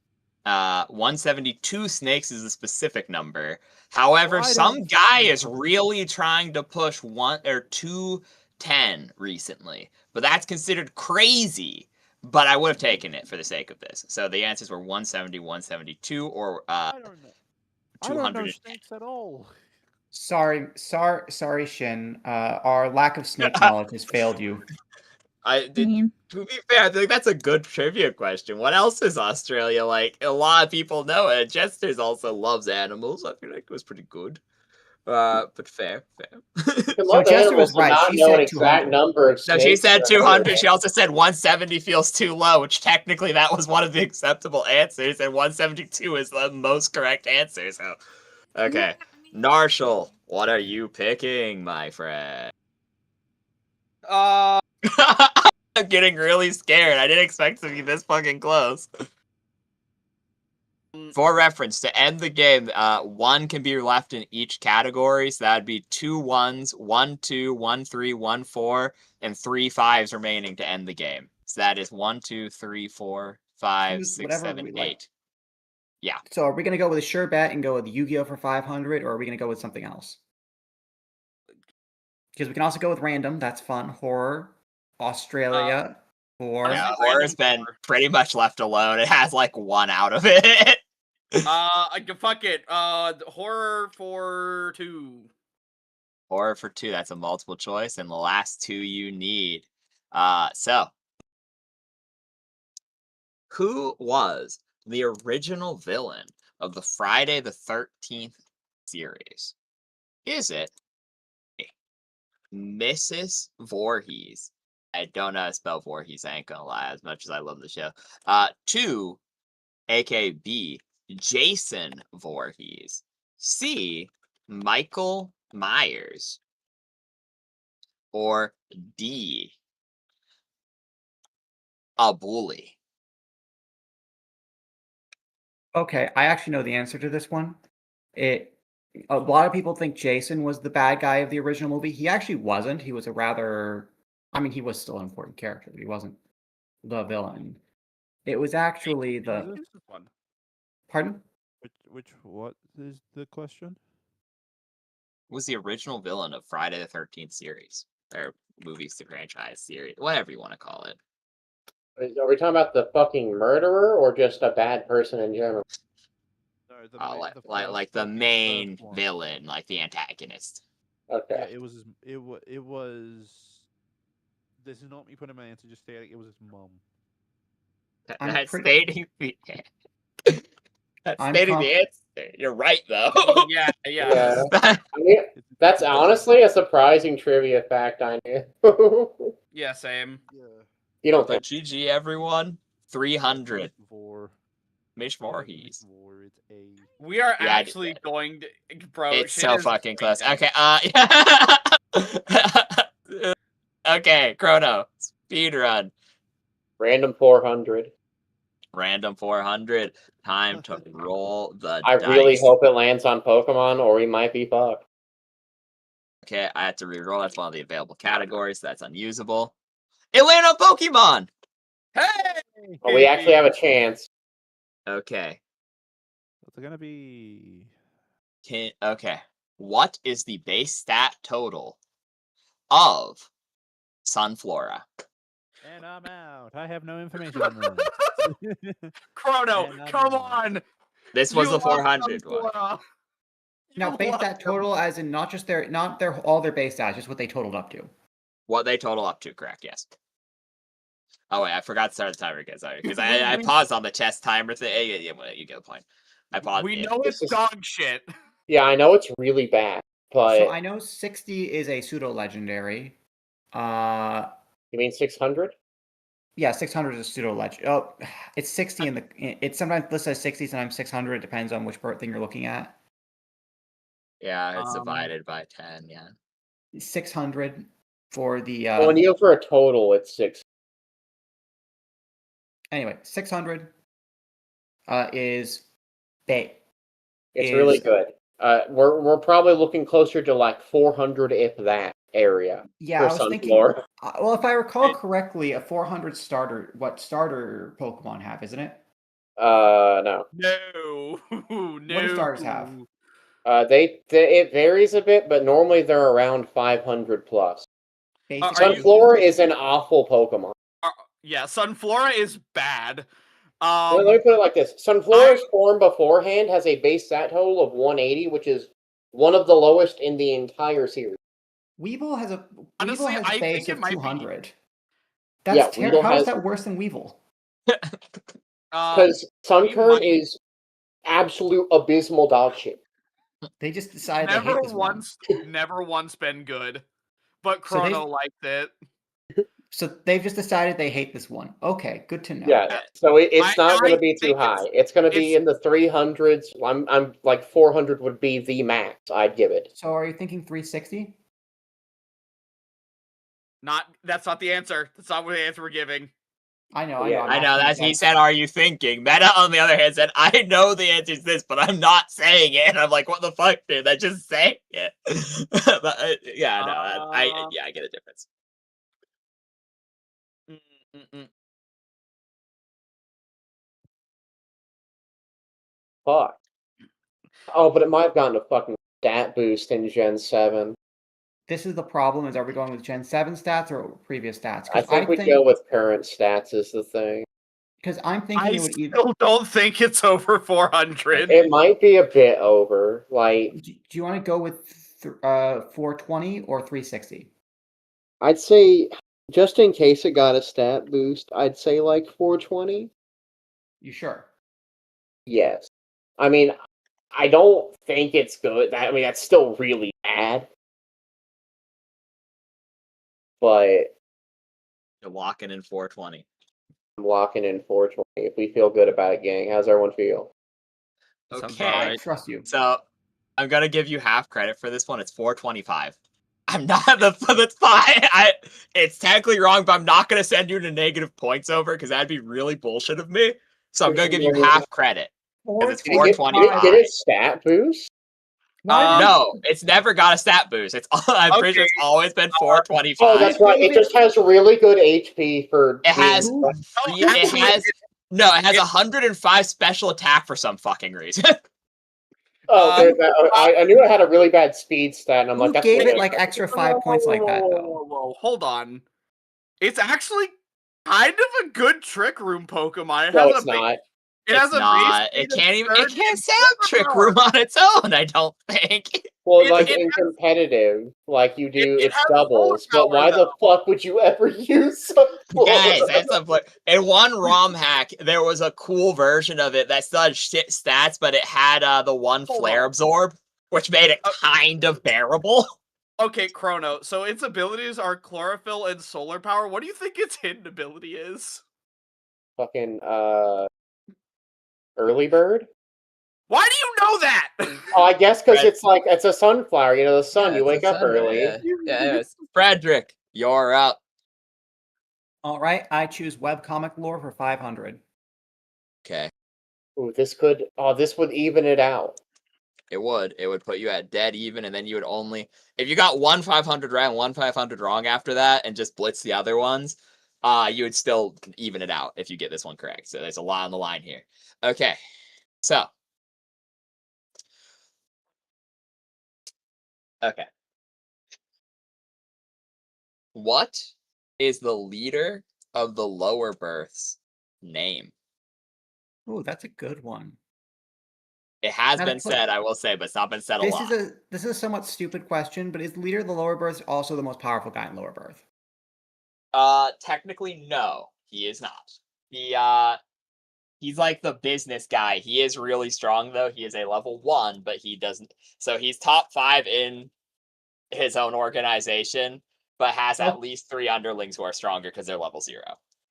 172 snakes is a specific number. However, Well, I some don't guy think is really trying to push 210 recently, but that's considered crazy. But I would have taken it for the sake of this. So the answers were 170, 172, or I don't know. I don't know 210. snakes at all. Sorry, Shin. Our lack of snake knowledge has failed you. I did. To be fair, I think that's a good trivia question. What else is Australia like? A lot of people know it. Jesters also loves animals. I feel like it was pretty good. But fair. I So love Jester animals was to right. not She know an said exact 200. number of No, snakes. she said that are 200. She there. also said 170 feels too low, which technically that was one of the acceptable answers, and 172 is the most correct answer. So, okay, Narshall, what are you picking, my friend? Uh, I'm getting really scared. I didn't expect to be this fucking close. For reference, to end the game, one can be left in each category. So that'd be 2 1s, 1 2, 1 3, 1 4, and 3 5s remaining to end the game. So that is 1 2 3 4 5 Choose 6 whatever 7 we 8. like. Yeah. So are we gonna go with a sure bet and go with Yu-Gi-Oh for 500, or are we gonna go with something else? Because we can also go with random. That's fun. Horror, Australia, or Yeah, Honestly, horror's random been horror. pretty much left alone. It has like 1 out of it. I can fuck it. Horror for 2. Horror for 2, that's a multiple choice, and the last 2 you need. So who was the original villain of the Friday the 13th series? Is it Mrs. Voorhees? I don't know how to spell Voorhees, I ain't gonna lie, as much as I love the show. 2, aka B, Jason Voorhees. C, Michael Myers. Or D, a bully. okay, I actually know the answer to this one. A lot of people think Jason was the bad guy of the original movie. He actually wasn't. He was a rather, I mean, he was still an important character, but he wasn't the villain. It was actually the. This is fun. Pardon? What is the question? Was the original villain of Friday the 13th series. Or movies to franchise series, whatever you want to call it. Are we talking about the fucking murderer or just a bad person in general? No, Like the main villain, like the antagonist. Okay. Yeah, it was. It was. This is not me putting my answer. Just stating it was his mum. I'm That's pretty- stating the. That's I'm stating com- the answer. You're right though. Yeah. Yeah. I mean, that's honestly a surprising trivia fact I knew. Yeah, same. Yeah. You don't But think? GG everyone. 300. Mish It's Voorhees. It's A. We are Yeah, I just actually did. going to, bro. It's shit so is fucking close. amazing. Okay, okay, Chrono. Speedrun. Random 400. Random 400. Time to roll the I dice. really hope it lands on Pokemon, or we might be fucked. Okay, I have to reroll. That's one of the available categories. So that's unusable. It landed on Pokemon! Hey! Well, we actually have a chance. Okay. What's it gonna be? Okay. What is the base stat total of Sunflora? And I'm out. I have no information on this. Chrono, And I'm come out. on! This was You the 400 love one. Sunflora. Now, You base love stat total, as in not their all their base stats, just what they totaled up to. What they total up to, correct, yes. Oh wait, I forgot to start the timer again, sorry. Because I paused on the chess timer thing. Yeah, you get the point. I paused. We it. know it's dog shit. Yeah, I know it's really bad, but So I know 60 is a pseudo legendary. you mean 600? Yeah, 600 is a pseudo legend. Oh, it's 60 in the. It's sometimes listed as 60, sometimes 600. It depends on which thing you're looking at. Yeah, it's divided by 10, yeah. 600 for the. Well, when you go for a total, it's 6. Anyway, 600 is bait. It's really good. We're probably looking closer to like 400, if that area. Yeah, for I was thinking. Sunflora. Well, if I recall correctly, a 400 starter. What starter Pokemon have, isn't it? No. No. What do starters have? It varies a bit, but normally they're around 500 plus. Basic Sunflora is an awful Pokemon. Yeah, Sunflora is bad. Let me put it like this: Sunflora's form beforehand has a base stat total of 180, which is One of the lowest in the entire series. Weevil has a Honestly, Weevil has I a base think it of might be. 200. Yeah, That's Weevil How is has- that worse than Weevil? Because Sunkern might- is absolute abysmal dog shit. They just decided they hate this one. Never once been good, but So Chrono liked it. So they've just decided they hate this one. Okay, good to know. Yeah, so it's not going to be too think high. It's going to be it's- in the 300s. I'm like 400 would be the max I'd give it. So are you thinking 360? That's not the answer. That's not what the answer we're giving. I know. Yeah. I know. That's he said. Are you thinking? Meta, on the other hand, said, "I know the answer is this, but I'm not saying it." And I'm like, "What the fuck, dude? That's just saying it." But yeah, no, I get the difference. Fuck. Oh, but it might have gotten a fucking stat boost in Gen 7. This is the problem. Is are we going with Gen 7 stats or previous stats? I think we go with current stats is the thing. Because I'm thinking I it would either. still don't think it's over 400. It might be a bit over. Like, Do you want to go with 420 or 360? I'd say, just in case it got a stat boost, I'd say like 420. You sure? Yes. I mean, I don't think it's good. I mean, that's still really bad. But You're locking in 420. I'm locking in 420. If we feel good about it, gang, how's everyone feel? Okay. I trust you. So I'm gonna give you half credit for this one. It's 425. I'm not that's fine. It's technically wrong, but I'm not gonna send you to negative points over because that'd be really bullshit of me. So I'm gonna give you half credit. Because it's 425. Did it stat boost? No, it's never got a stat boost. I'm pretty sure it's always been 425. Oh, that's right. It just has really good HP for. It has. being- It has 105 special attack for some fucking reason. Oh, I knew it had a really bad speed stat, and I'm Who like, that's gave it what like extra 5 points like that though? Whoa, hold on. It's actually kind of a good trick room Pokemon. No, it's not. It has a base It speed can't of even. It 30 can't and sound trick room on its own. I don't think. Well, like in competitive, like you do, it's doubles. But why the fuck would you ever use? Guys, that's a in one ROM hack. There was a cool version of it that still had shit stats, but it had the one flare absorb, which made it kind of bearable. Okay, Chrono. So its abilities are chlorophyll and solar power. What do you think its hidden ability is? Fucking early bird. Why do you know that? Oh, I guess because it's a sunflower. You know, the sun. You wake up early. Anyways, Frederick, you're up. All right, I choose webcomic lore for 500. Okay. Ooh, this would even it out. It would put you at dead even, and then you would only if you got one 500 right and one 500 wrong after that, and just blitz the other ones. You would still even it out if you get this one correct. So there's a lot on the line here. Okay, so. Okay. What is the leader of the lower berth's name? Ooh, that's a good one. It has Now, been said, I will say, but it's not been said a lot. This is a somewhat stupid question, but is the leader of the lower berth also the most powerful guy in lower berth? Technically, no, he is not. He's like the business guy. He is really strong, though. He is a level 1, but he doesn't. So he's top 5 in his own organization, but has at least 3 underlings who are stronger because they're level 0.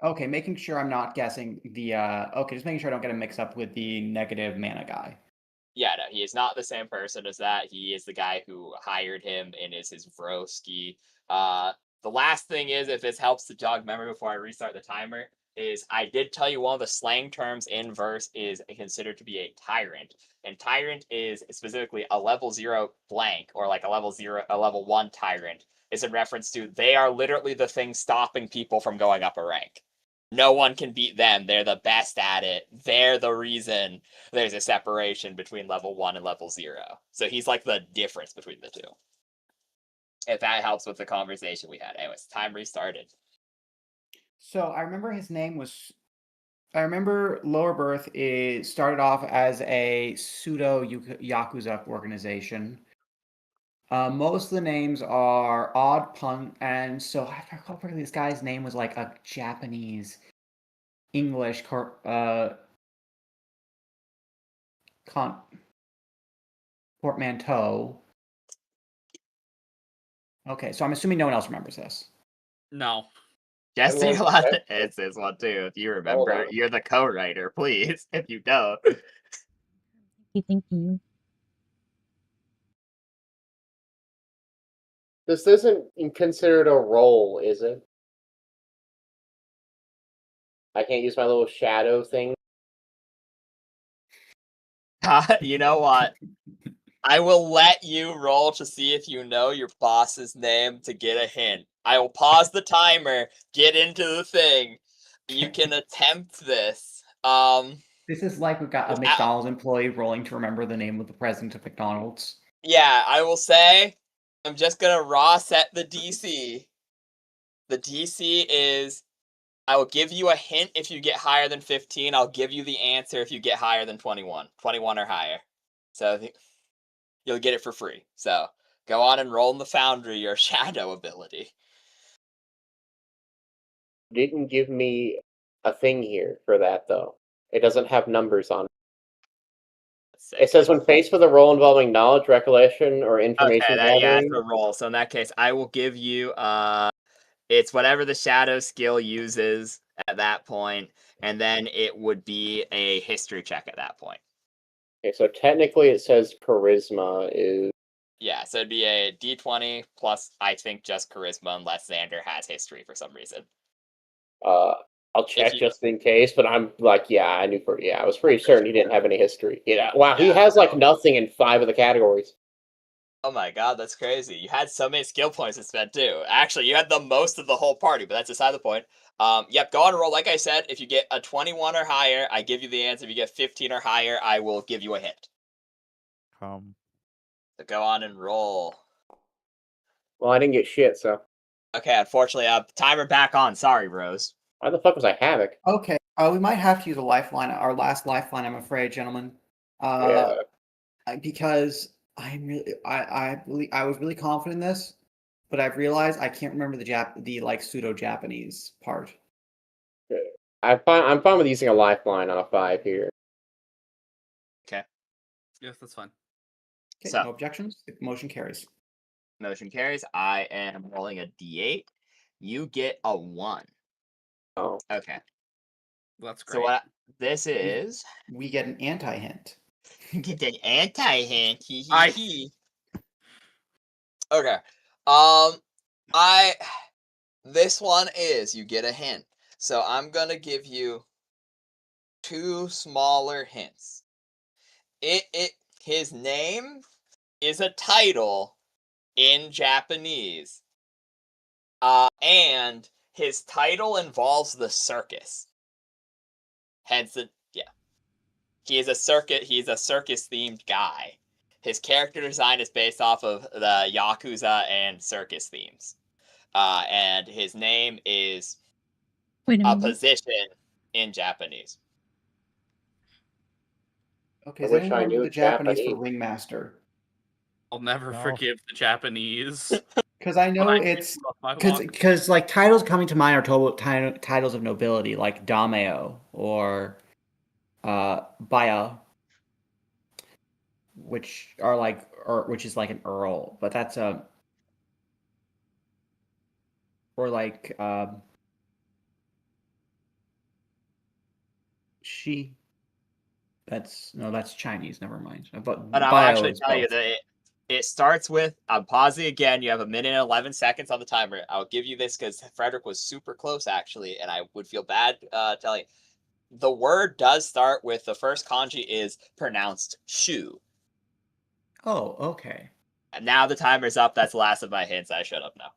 Okay, making sure I'm not guessing the. Okay, just making sure I don't get him mixed up with the negative mana guy. Yeah, no, he is not the same person as that. He is the guy who hired him and is his broski. The last thing is, if this helps to jog memory before I restart the timer, is I did tell you one of the slang terms in verse is considered to be a tyrant. And tyrant is specifically a level 0 blank, or like a level 1 tyrant. Is in reference to they are literally the thing stopping people from going up a rank. No one can beat them. They're the best at it. They're the reason there's a separation between level 1 and level 0. So he's like the difference between the two. If that helps with the conversation we had. Anyways, time restarted. So I remember his name was. I remember Lower Berth started off as a pseudo Yakuza organization Most of the names are odd pun, and so I forgot what this guy's name was, like a Japanese English portmanteau. Okay, so I'm assuming no one else remembers this. No. Jesse, Everyone you'll have to remembers. answer this one too. If you Hold remember, on. you're the co-writer, please. If you don't. Thank you. This isn't considered a role, is it? I can't use my little shadow thing. You know what? I will let you roll to see if you know your boss's name to get a hint. I will pause the timer, get into the thing. You can attempt this. This is like we've got a McDonald's employee rolling to remember the name of the president of McDonald's. Yeah, I will say I'm just gonna raw set the DC. The DC is I will give you a hint if you get higher than 15. I'll give you the answer if you get higher than 21. 21 or higher. So you'll get it for free. So go on and roll in the Foundry your shadow ability. Didn't give me a thing here for that, though. It doesn't have numbers on it. It says when faced with a role involving knowledge, recollection, or information yeah, gathering. it's a roll. So in that case, I will give you it's whatever the shadow skill uses at that point, and then it would be a history check at that point. Okay, so technically it says charisma is. Yeah, so it'd be a D20 plus, I think, just charisma, unless Xander has history for some reason. I'll check just in case, but I'm like, yeah, I knew I was pretty certain he didn't have any history. Yeah, wow, he has like nothing in 5 of the categories. Oh my god, that's crazy. You had so many skill points to spend too. Actually, you had the most of the whole party, but that's aside the point. Yep, go on and roll. Like I said, if you get a 21 or higher, I give you the answer. If you get 15 or higher, I will give you a hint. So go on and roll. Well, I didn't get shit, so. Okay, unfortunately, timer back on. Sorry, Rose. Why the fuck was I Havoc? Okay, we might have to use a lifeline, our last lifeline, I'm afraid, gentlemen. Because I'm really, I was really confident in this, but I've realized I can't remember the like pseudo-Japanese part. I'm fine with using a lifeline on a 5 here. Okay. Yes, that's fine. Okay, So- no objections. The motion carries. Motion carries. I am rolling a D8. You get a 1. Oh. Okay. Well, that's So great. what this is We get an anti-hint. get an anti-hint. Hee hee I- hee. Okay. This one is you get a hint. So I'm gonna give you 2 smaller hints. His name is a title in Japanese. And his title involves the circus. Hence he's a circus themed guy. His character design is based off of the Yakuza and circus themes. And his name is Wait a a minute. position in Japanese. Okay, I does wish anyone I remember knew the Japanese for Japanese. ringmaster? I'll never No. forgive the Japanese. Because I know When I it's came off my walk. Because like titles coming to mind are total titles of nobility, like Daimyo or Baya, which are like which is like an earl, but that's a or like she. That's Chinese. Never mind. But And I'll Bio actually is tell you both. that it starts with, I'm pausing again. You have 1 minute and 11 seconds on the timer. I'll give you this because Frederick was super close, actually, and I would feel bad telling you. The word does start with the first kanji is pronounced shu. Oh, okay. And now the timer's up. That's the last of my hints. I shut up now.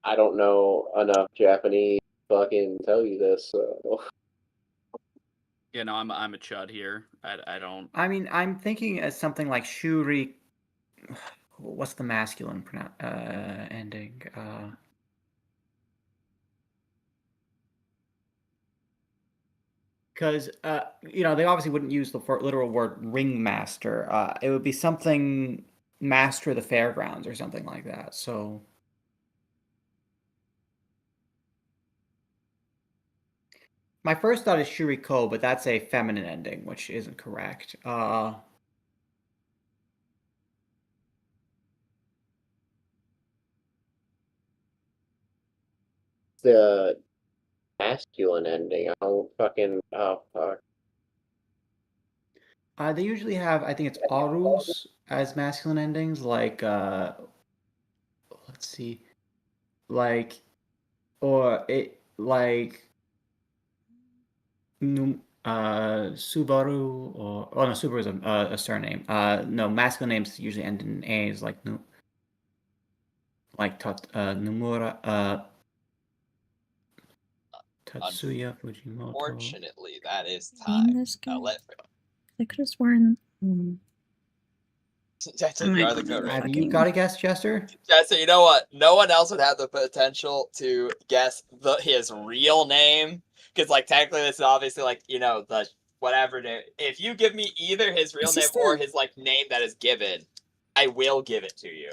I don't know enough Japanese to fucking tell you this, so. Yeah, no, I'm a chud here. I don't. I mean, I'm thinking as something like Shuri. What's the masculine ending? because they obviously wouldn't use the literal word ringmaster. It would be something master of the fairgrounds or something like that. So my first thought is Shuriko, but that's a feminine ending, which isn't correct. The masculine ending. I don't fucking. Oh, fuck. They usually have, I think it's arus as masculine endings, like let's see, like or it like Subaru or no, Subaru is a surname. No, masculine names usually end in A's, like Nomura, Tatsuya Fujimoto. Unfortunately, that is Name time. this guy. Let I could have sworn. Jester, I you might are the not know goat, the right? Have you fucking- got a guess, Jester? Jester, you know what? No one else would have the potential to guess his real name, because like technically this is obviously like the whatever name. If you give me either his real Is name this or the- his like name that is given, I will give it to you.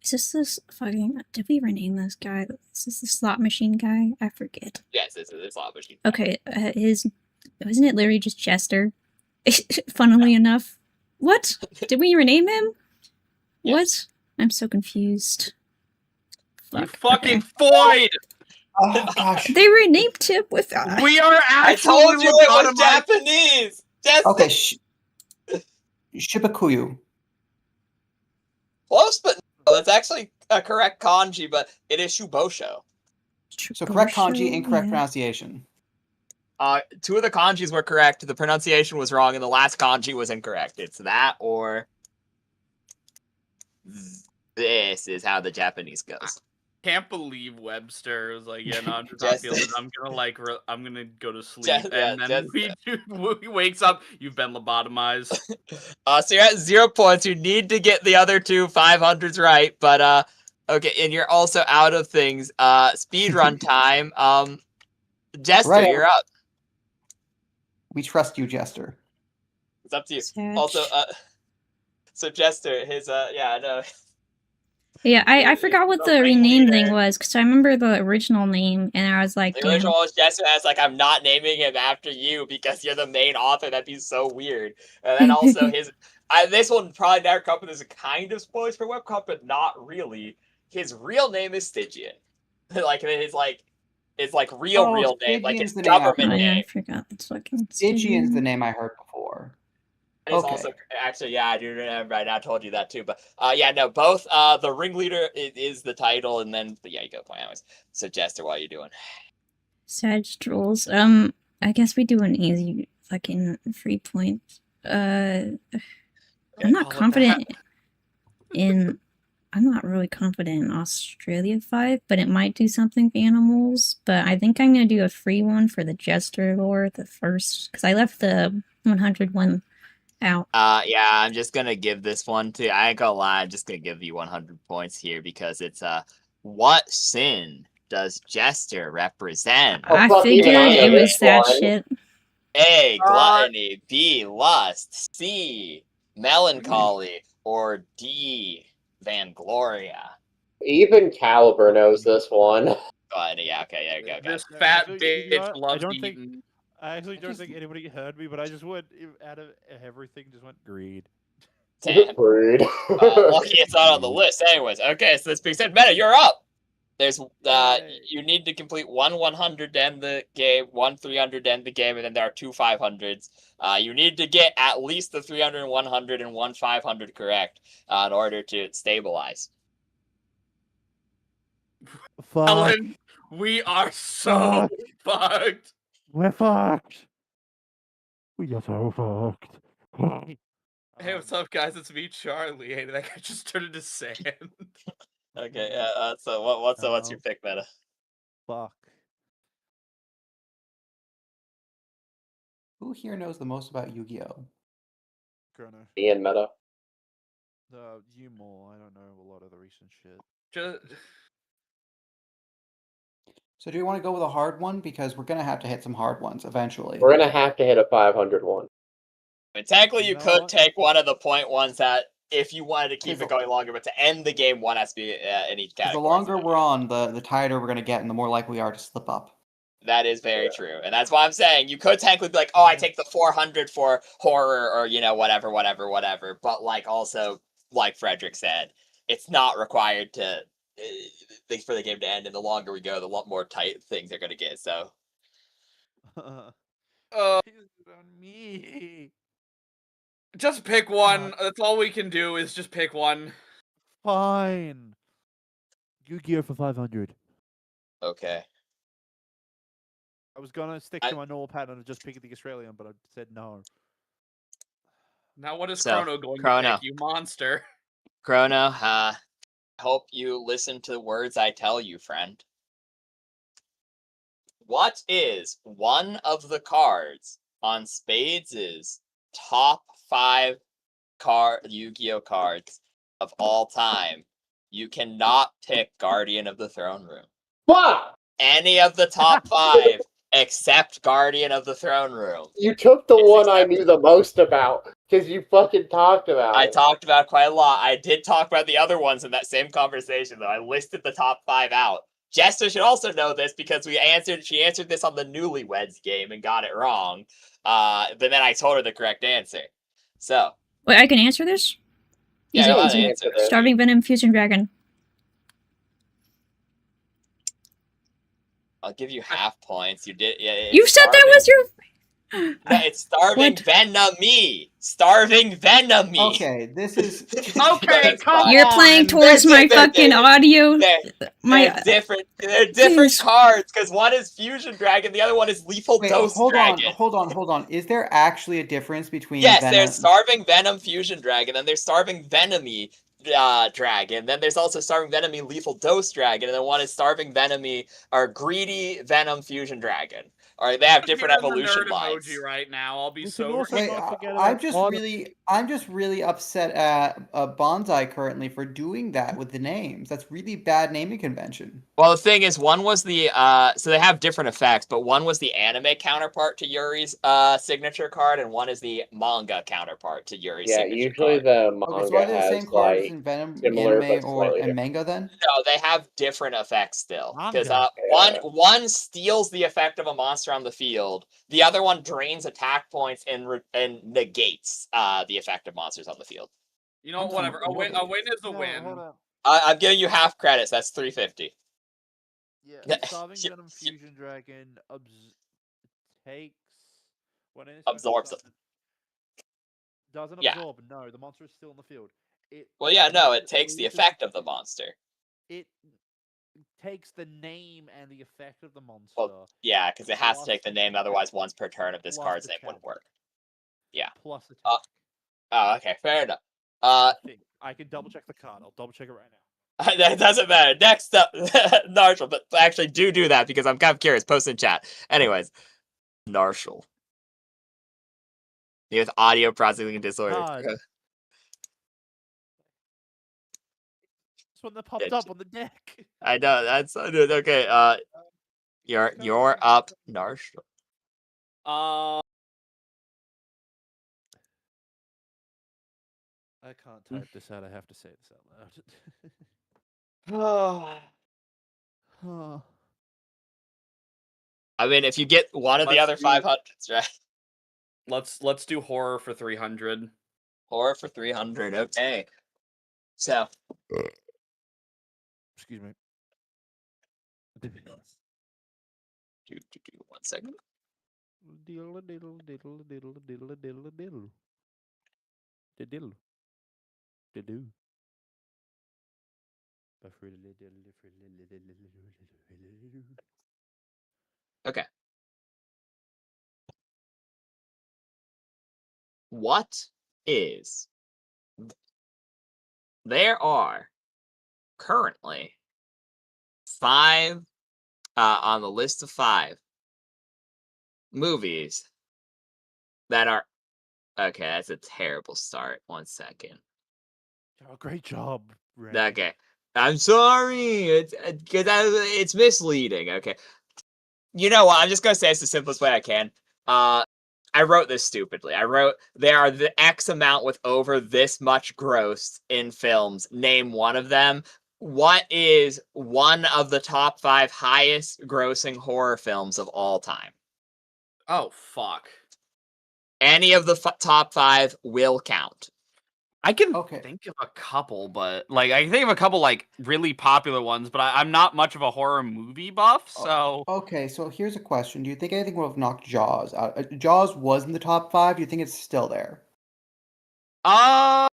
Is this fucking? Did we rename this guy? Is this the slot machine guy? I forget. Yes, this is slot machine. Okay, wasn't it literally just Chester? Funnily enough, what did we rename him? Yes. What? I'm so confused. You Fuck, fucking okay. void! Oh gosh. They renamed him with. We are I actually told you it was lobotomized. Japanese. Jester. Okay, Shibakuyu. Close, but no, that's actually a correct kanji, but it is Shubosho. So correct kanji, Shubosho, incorrect yeah. pronunciation. Two of the kanjis were correct. The pronunciation was wrong, and the last kanji was incorrect. It's that or this is how the Japanese goes. Can't believe Webster was like, yeah, no, I'm just Just- not feeling it. I'm gonna I'm gonna go to sleep, Just- yeah, and then just- he wakes up. You've been lobotomized. So you're at 0 points. You need to get the other two 500s right, but okay, and you're also out of things. Speed run time. Jester, Right. you're up. We trust you, Jester. It's up to you. Satch. Also, so Jester, his yeah, I know. Yeah, I forgot what the the rename thing ringleader. was because I remember the original name and I was like, The damn. original was Jester as like, I'm not naming him after you because you're the main author. That'd be so weird. And then also this one probably never come up with as a kind of spoilers for Webcomic, but not really. His real name is Stygian. It's like real name, like Stygian's his the name I've government Oh heard. yeah, I name. forgot. It's fucking Stygian's the Stygian. name I heard before. It's Okay. also actually, yeah, I do remember. I told you that too, but yeah, no, both the ringleader is the title, and then but yeah, you got the point anyways. So Jester, what are you doing? Sag trolls. I guess we do an easy fucking 3 point. I'm not what the confident in. I'm not really confident in Australia 5, but it might do something for animals. But I think I'm gonna do a free one for the Jester lore, the first, because I left the 101 out. Yeah, I'm just gonna give this one to. I ain't gonna lie, I'm just gonna give you 100 points here because it's what sin does Jester represent? Oh, I fuck you, figured I know it was this that one. shit. A. Gluttony. B. Lust. C. Melancholy. Or D. Vangloria. Even Caliber knows this one. Gluttony. Yeah. Okay. Yeah. Go. This No, fat actually, you know bitch what? loves don't think- eating. I actually don't think anybody heard me, but I just went out of everything. Just went greed. Damn. Rude. Lucky it's not on the list. Anyways. Okay. So this being said, Meta, you're up. There's Yay. you need to complete one 100 to end the game, one 300 to end the game, and then there are two 500s. You need to get at least the 300 and 100 and one 500 correct in order to stabilize. Fuck. Ellen, we are so fucked. We're fucked. We are so fucked. Hey, what's up, guys? It's me, Charlie. Hey, that guy just turned into sand. Okay. So what's your pick, Meta? Fuck. Who here knows the most about Yu-Gi-Oh? Chrono. Ian Meta. You more. I don't know a lot of the recent shit. Just So do you want to go with a hard one? Because we're gonna have to hit some hard ones eventually. We're gonna have to hit a 500 one. I mean, technically, you know could what? take one of the point ones that, if you wanted to keep Because it going longer, but to end the game, one has to be in each the category. longer we're on, the tighter we're gonna get, and the more likely we are to slip up. That is very true, and that's why I'm saying you could technically be like, "Oh, I take the 400 for horror," or whatever. But like also, like Frederick said, it's not required to for the game to end. And the longer we go, the more tight things are going to get. So, On me. Just pick one. That's all we can do is just pick one. Fine. Yu-Gi-Oh for 500. okay. I was gonna stick to my normal pattern of just picking the Australian, but I said no. Now what is So, Chrono going to Chrono. pick, you monster? Chrono, hope you listen to the words I tell you, friend. What is one of the cards on Spades' top 5 Yu-Gi-Oh cards of all time? You cannot pick Guardian of the Throne Room. Fuck! Any of the top 5 except Guardian of the Throne Room. You took the It's one I accepted. knew the most about, because you fucking talked about I it. talked about it quite a lot. I did talk about the other ones in that same conversation, though. I listed the top 5 out. Jester should also know this because she answered this on the Newlyweds game and got it wrong. But then I told her the correct answer. So, Wait, I can answer this? yeah, Easy you'll have to peasy. answer Answer this. Starving Venom, Fusion Dragon. I'll give you half points. You did. Yeah, You said that was your. No, it's Starving What? Venom-y. Starving Venom-y. Okay, this is. Okay, come You're on. playing towards my fucking audio. They're My different. They're different Jeez. cards because one is Fusion Dragon, the other one is Lethal Wait, Dose Dragon. hold on. Is there actually a difference between Yes, Venom? there's Starving Venom Fusion Dragon, then there's Starving Venom-y Dragon, then there's also Starving Venom-y Lethal Dose Dragon, and then one is Starving Venom-y or Greedy Venom Fusion Dragon. All right, they have different Give him a evolution nerd lines. emoji right now. I'll be We can so. also Wait, not forget I'm about just Bond- really upset at Bonsai currently for doing that with the names. That's really bad naming convention. Well, the thing is, one was the so they have different effects, but one was the anime counterpart to Yuri's signature card, and one is the manga counterpart to Yuri's Yeah, signature usually card. the manga Okay, so are they the has same cards like in Venom, similar anime, but slightly and manga then? No, they have different effects still. Because Manga. one steals the effect of a monster on the field. The other one drains attack points and negates the effect of monsters on the field. You know, I'm whatever. A win is a No, win. hold on. I'm giving you half credits. That's 350. Yeah, Starving Yeah. Venom Fusion Dragon takes when it Absorbs it. Doesn't Yeah. absorb. No, the monster is still in the field. Well, yeah, no, it takes the effect of the monster. It takes the name and the effect of the monster. Well, yeah, because it has to Plus take the name, otherwise once per turn of this plus card's name attack. wouldn't work. Yeah. Plus attack. Oh, okay, fair enough. I think I can double check the card. I'll double check it right now. That doesn't matter. Next up, Narshal, but actually do that because I'm kind of curious. Post in chat. Anyways, Narshal. He has audio processing disorder. God. This one that popped up on the deck. I know that's okay. You're up, Narshal. I can't type this out. I have to say this out loud. I mean, if you get one of the Let's other do- 500s, right? Let's do horror for 300. Horror for 300. Okay. So. Excuse me. 1 second. Diddle diddle diddle diddle diddle diddle diddle. Diddle. Diddle. Okay. What is... There are currently 5 on the list of 5 movies that are... Okay, that's a terrible start. 1 second. Oh, great job, Ray. Okay. I'm sorry. It's misleading. Okay. You know what? I'm just gonna say it's the simplest way I can. I wrote this stupidly. I wrote there are the X amount with over this much gross in films. Name one of them. What is one of the top 5 highest grossing horror films of all time? Oh fuck. Any of the top 5 will count. I can Okay. think of a couple, but like I can think of a couple like really popular ones, but I'm not much of a horror movie buff, so Okay, so here's a question. Do you think anything would have knocked Jaws out? Jaws was in the top 5. Do you think it's still there? Also,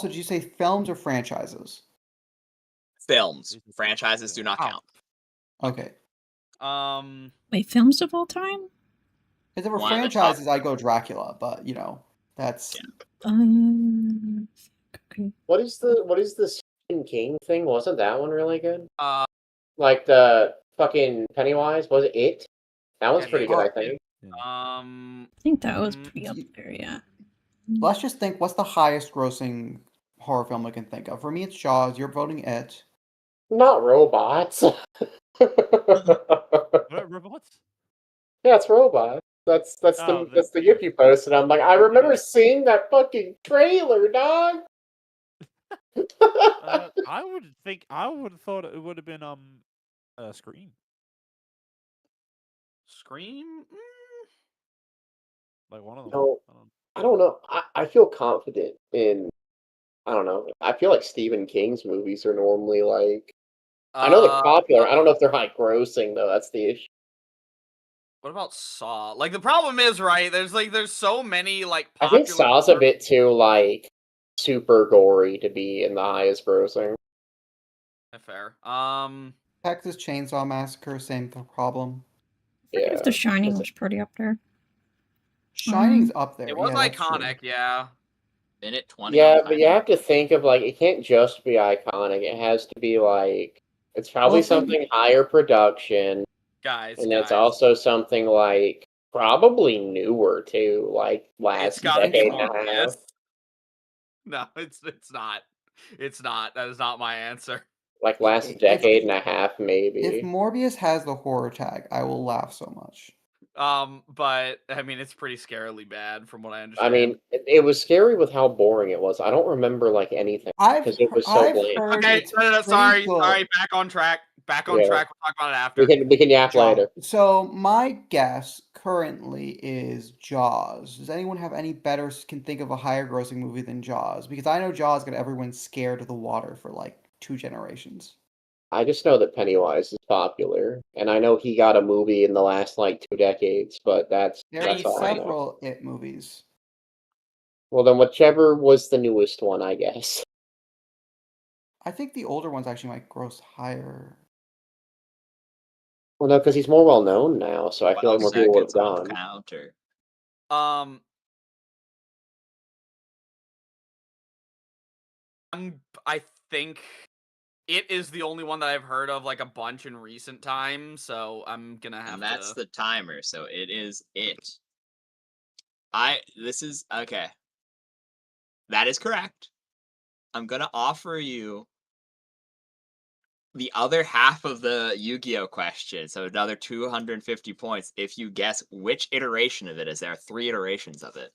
did you say films or franchises? Films. Franchises do not Oh. count. Okay. Wait, films of all time? If there were One of the top- franchises, I'd go Dracula, but you know, that's Okay. What is the Stephen King thing? Wasn't that one really good? Uh, Like the fucking Pennywise, was it It? That one's Yeah, pretty yeah, good, I yeah. think. I think that was Mm, pretty up there, yeah. let's just think. What's the highest grossing horror film I can think of? For me, it's Jaws. You're voting it. Not robots. What, robots? Yeah, it's robots. That's Oh, the GIF you posted. I'm like, I remember seeing that fucking trailer, dog. I would have thought it would have been Scream. Scream? Like one of them. No, I don't- I don't know. I feel confident in. I don't know. I feel like Stephen King's movies are normally like. I know they're popular. I don't know if they're high grossing though. That's the issue. What about Saw? Like the problem is, right? There's so many like I popular think Saw's a bit too like super gory to be in the highest grossing. Fair. Texas Chainsaw Massacre, same problem. I forget Yeah. if The Shining was pretty up there. Shining's up there. It was yeah, that's true. iconic, yeah. Minute 20. Yeah, on but you timer. have to think of like it can't just be iconic. It has to be like it's probably Well, think- something higher production, Guys, and it's guys. also something like probably newer too, like It's last gotta be decade and a half. Morbius. No, it's not. It's not. That is not my answer. Like last If- decade and a half, If maybe. Morbius has the horror tag, I will laugh so much. But I mean, it's pretty scarily bad from what I I understand. mean, it was scary with how boring it was. I don't remember like anything I've because it was so I've bland. heard Okay, it's no, pretty sorry, good. sorry. Back on track. Back on Yeah. track. We'll talk about it after. We can yap Jaws. later. So my guess currently is Jaws. Does anyone have any better can think of a higher grossing movie than Jaws? Because I know Jaws got everyone scared of the water for like 2 generations. I just know that Pennywise is popular, and I know he got a movie in the last like 2 decades, but that's There are all I know. several It movies. Well, then whichever was the newest one, I guess. I think the older ones actually might gross higher. Well, no, because he's more well known now, so I feel like more 12 people would have seconds on the gone. counter. I think it is the only one that I've heard of like a bunch in recent times, so I'm gonna have And that's to. the timer, so it is it. This is okay. That is correct. I'm gonna offer you the other half of the Yu-Gi-Oh question, so another 250 points if you guess which iteration of it is. There are 3 iterations of it.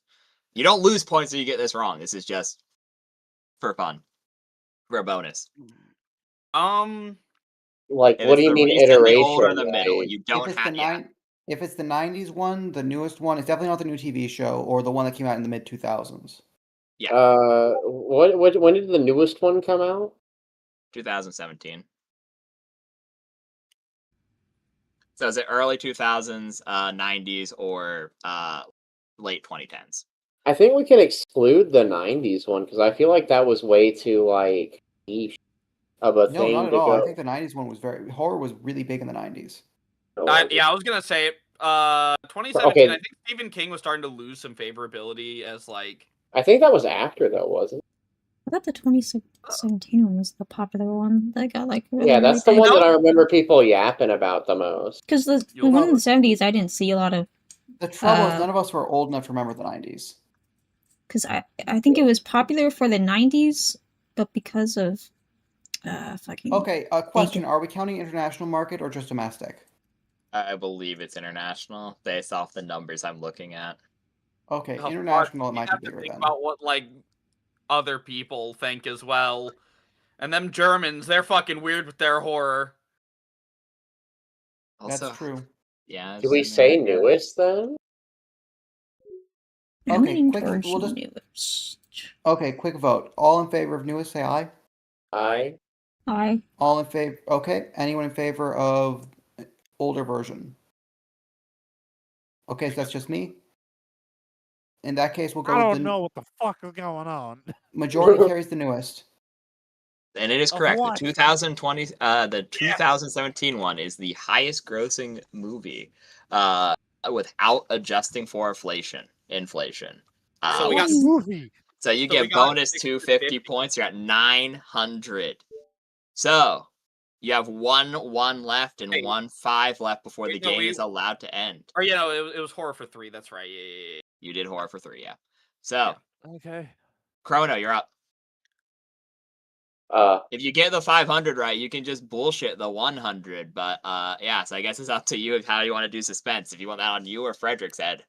You don't lose points if you get this wrong. This is just for fun, for a bonus. Like, If what it's do you the mean recent, the iteration? old, or the middle, Like, you don't have. Yeah. If it's the 90s one, the newest one, it's definitely not the new TV show or the one that came out in the mid 2000s. Yeah. when did the newest one come out? 2017. So is it early 2000s, 90s, or late 2010s? I think we can exclude the '90s one because I feel like that was way too like niche of a No, thing not at to all. I go. think the 90s one was horror was really big in the 90s. Yeah, I was gonna say 2017. Okay. I think Stephen King was starting to lose some favorability as like. I think that was after though, wasn't it? I thought the 2017 one was the popular one that got like really, Yeah, that's the really one big. that I remember people yapping about the most. Because the You'll one in love the 70s, I didn't see a lot of. The trouble is none of us were old enough to remember the 90s. Because I think it was popular for the 90s, but because of Fucking. Okay, a question: it. are we counting international market or just domestic? I believe it's international based off the numbers I'm looking at. Okay, Oh, fuck, international. It you might have be to bigger think then. about what like other people think as well. And them Germans, they're fucking weird with their horror. Also, That's true. yeah. Do we say newest then? I'm Okay, leaning quick. towards We'll just. newest. Okay, quick vote. All in favor of newest, say aye. I. Aye. All in favor. Okay, anyone in favor of older version? Okay, so that's just me. In that case, we'll go I with don't the know what the fuck is going on. majority carries the newest. And it is Of correct. The what? 2020, the 2017 one is the highest grossing movie, without adjusting for inflation. So we got movie. So you so we get got bonus 650. 250 points. You're at 900. So you have 1-1 left and Hey, 1-5 left before the wait, no, game we- is allowed to end. Or it was horror for 3. That's right. Yeah. You did horror for 3, yeah. So Okay. Chrono, you're up. Uh, If you get the 500 right, you can just bullshit the 100. But yeah, so I guess it's up to you of how you want to do suspense. If you want that on you or Frederick's head.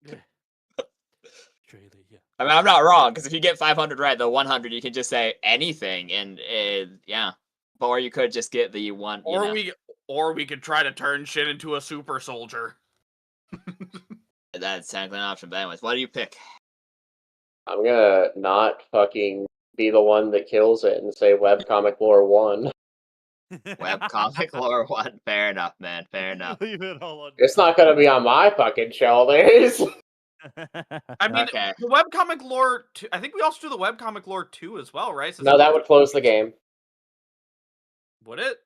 Yeah. I mean, I'm not wrong, because if you get 500 right, the 100, you can just say anything, and yeah. Or you could just get the one. Or we could try to turn shit into a super soldier. That's technically an option. But anyways, what do you pick? I'm gonna not fucking be the one that kills it and say webcomic lore 1. Webcomic lore 1. Fair enough, man. Fair enough. Leave it all on. It's not gonna be on my fucking shoulders. I mean, Okay. the webcomic lore. I think we also do the webcomic lore 2 as well, right? So No, that would close the game. Would it?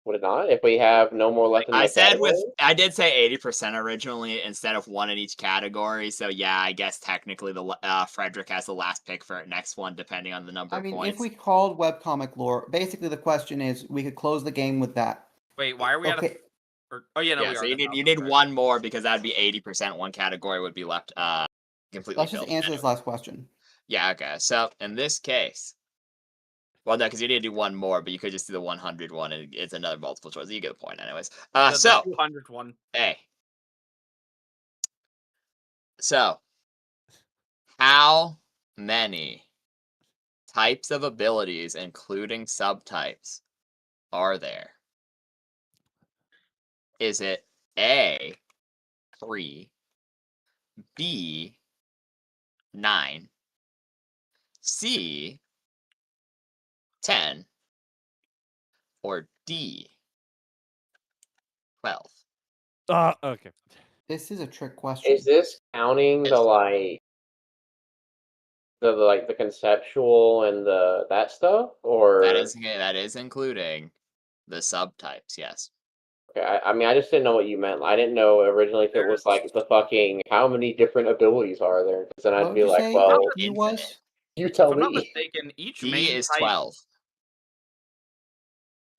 Would it not? If we have no more left in the category? I did say 80% originally instead of 1 in each category. So yeah, I guess technically the Frederick has the last pick for next one, depending on the number of points. If we called webcomic lore, basically the question is we could close the game with that. Wait, why are we Okay. we so are. you need one more because that'd be 80%. One category would be left completely Let's just filled. answer this last question. Yeah, okay. So in this case, well, no, because you need to do one more, but you could just do the 100 one, and it's another multiple choice. You get the point, anyways. The So 200 one. hey, so how many types of abilities, including subtypes, are there? Is it A, 3, B, 9, C, 10, or D, 12? Okay. This is a trick question. Is this counting the the conceptual and that stuff, or that is including the subtypes? Yes. Okay, I mean, I just didn't know what you meant. I didn't know originally if it was like the fucking how many different abilities are there? Because then What I'd would be you like, say well, D was? you If tell I'm not me. mistaken, each D main is type. 12.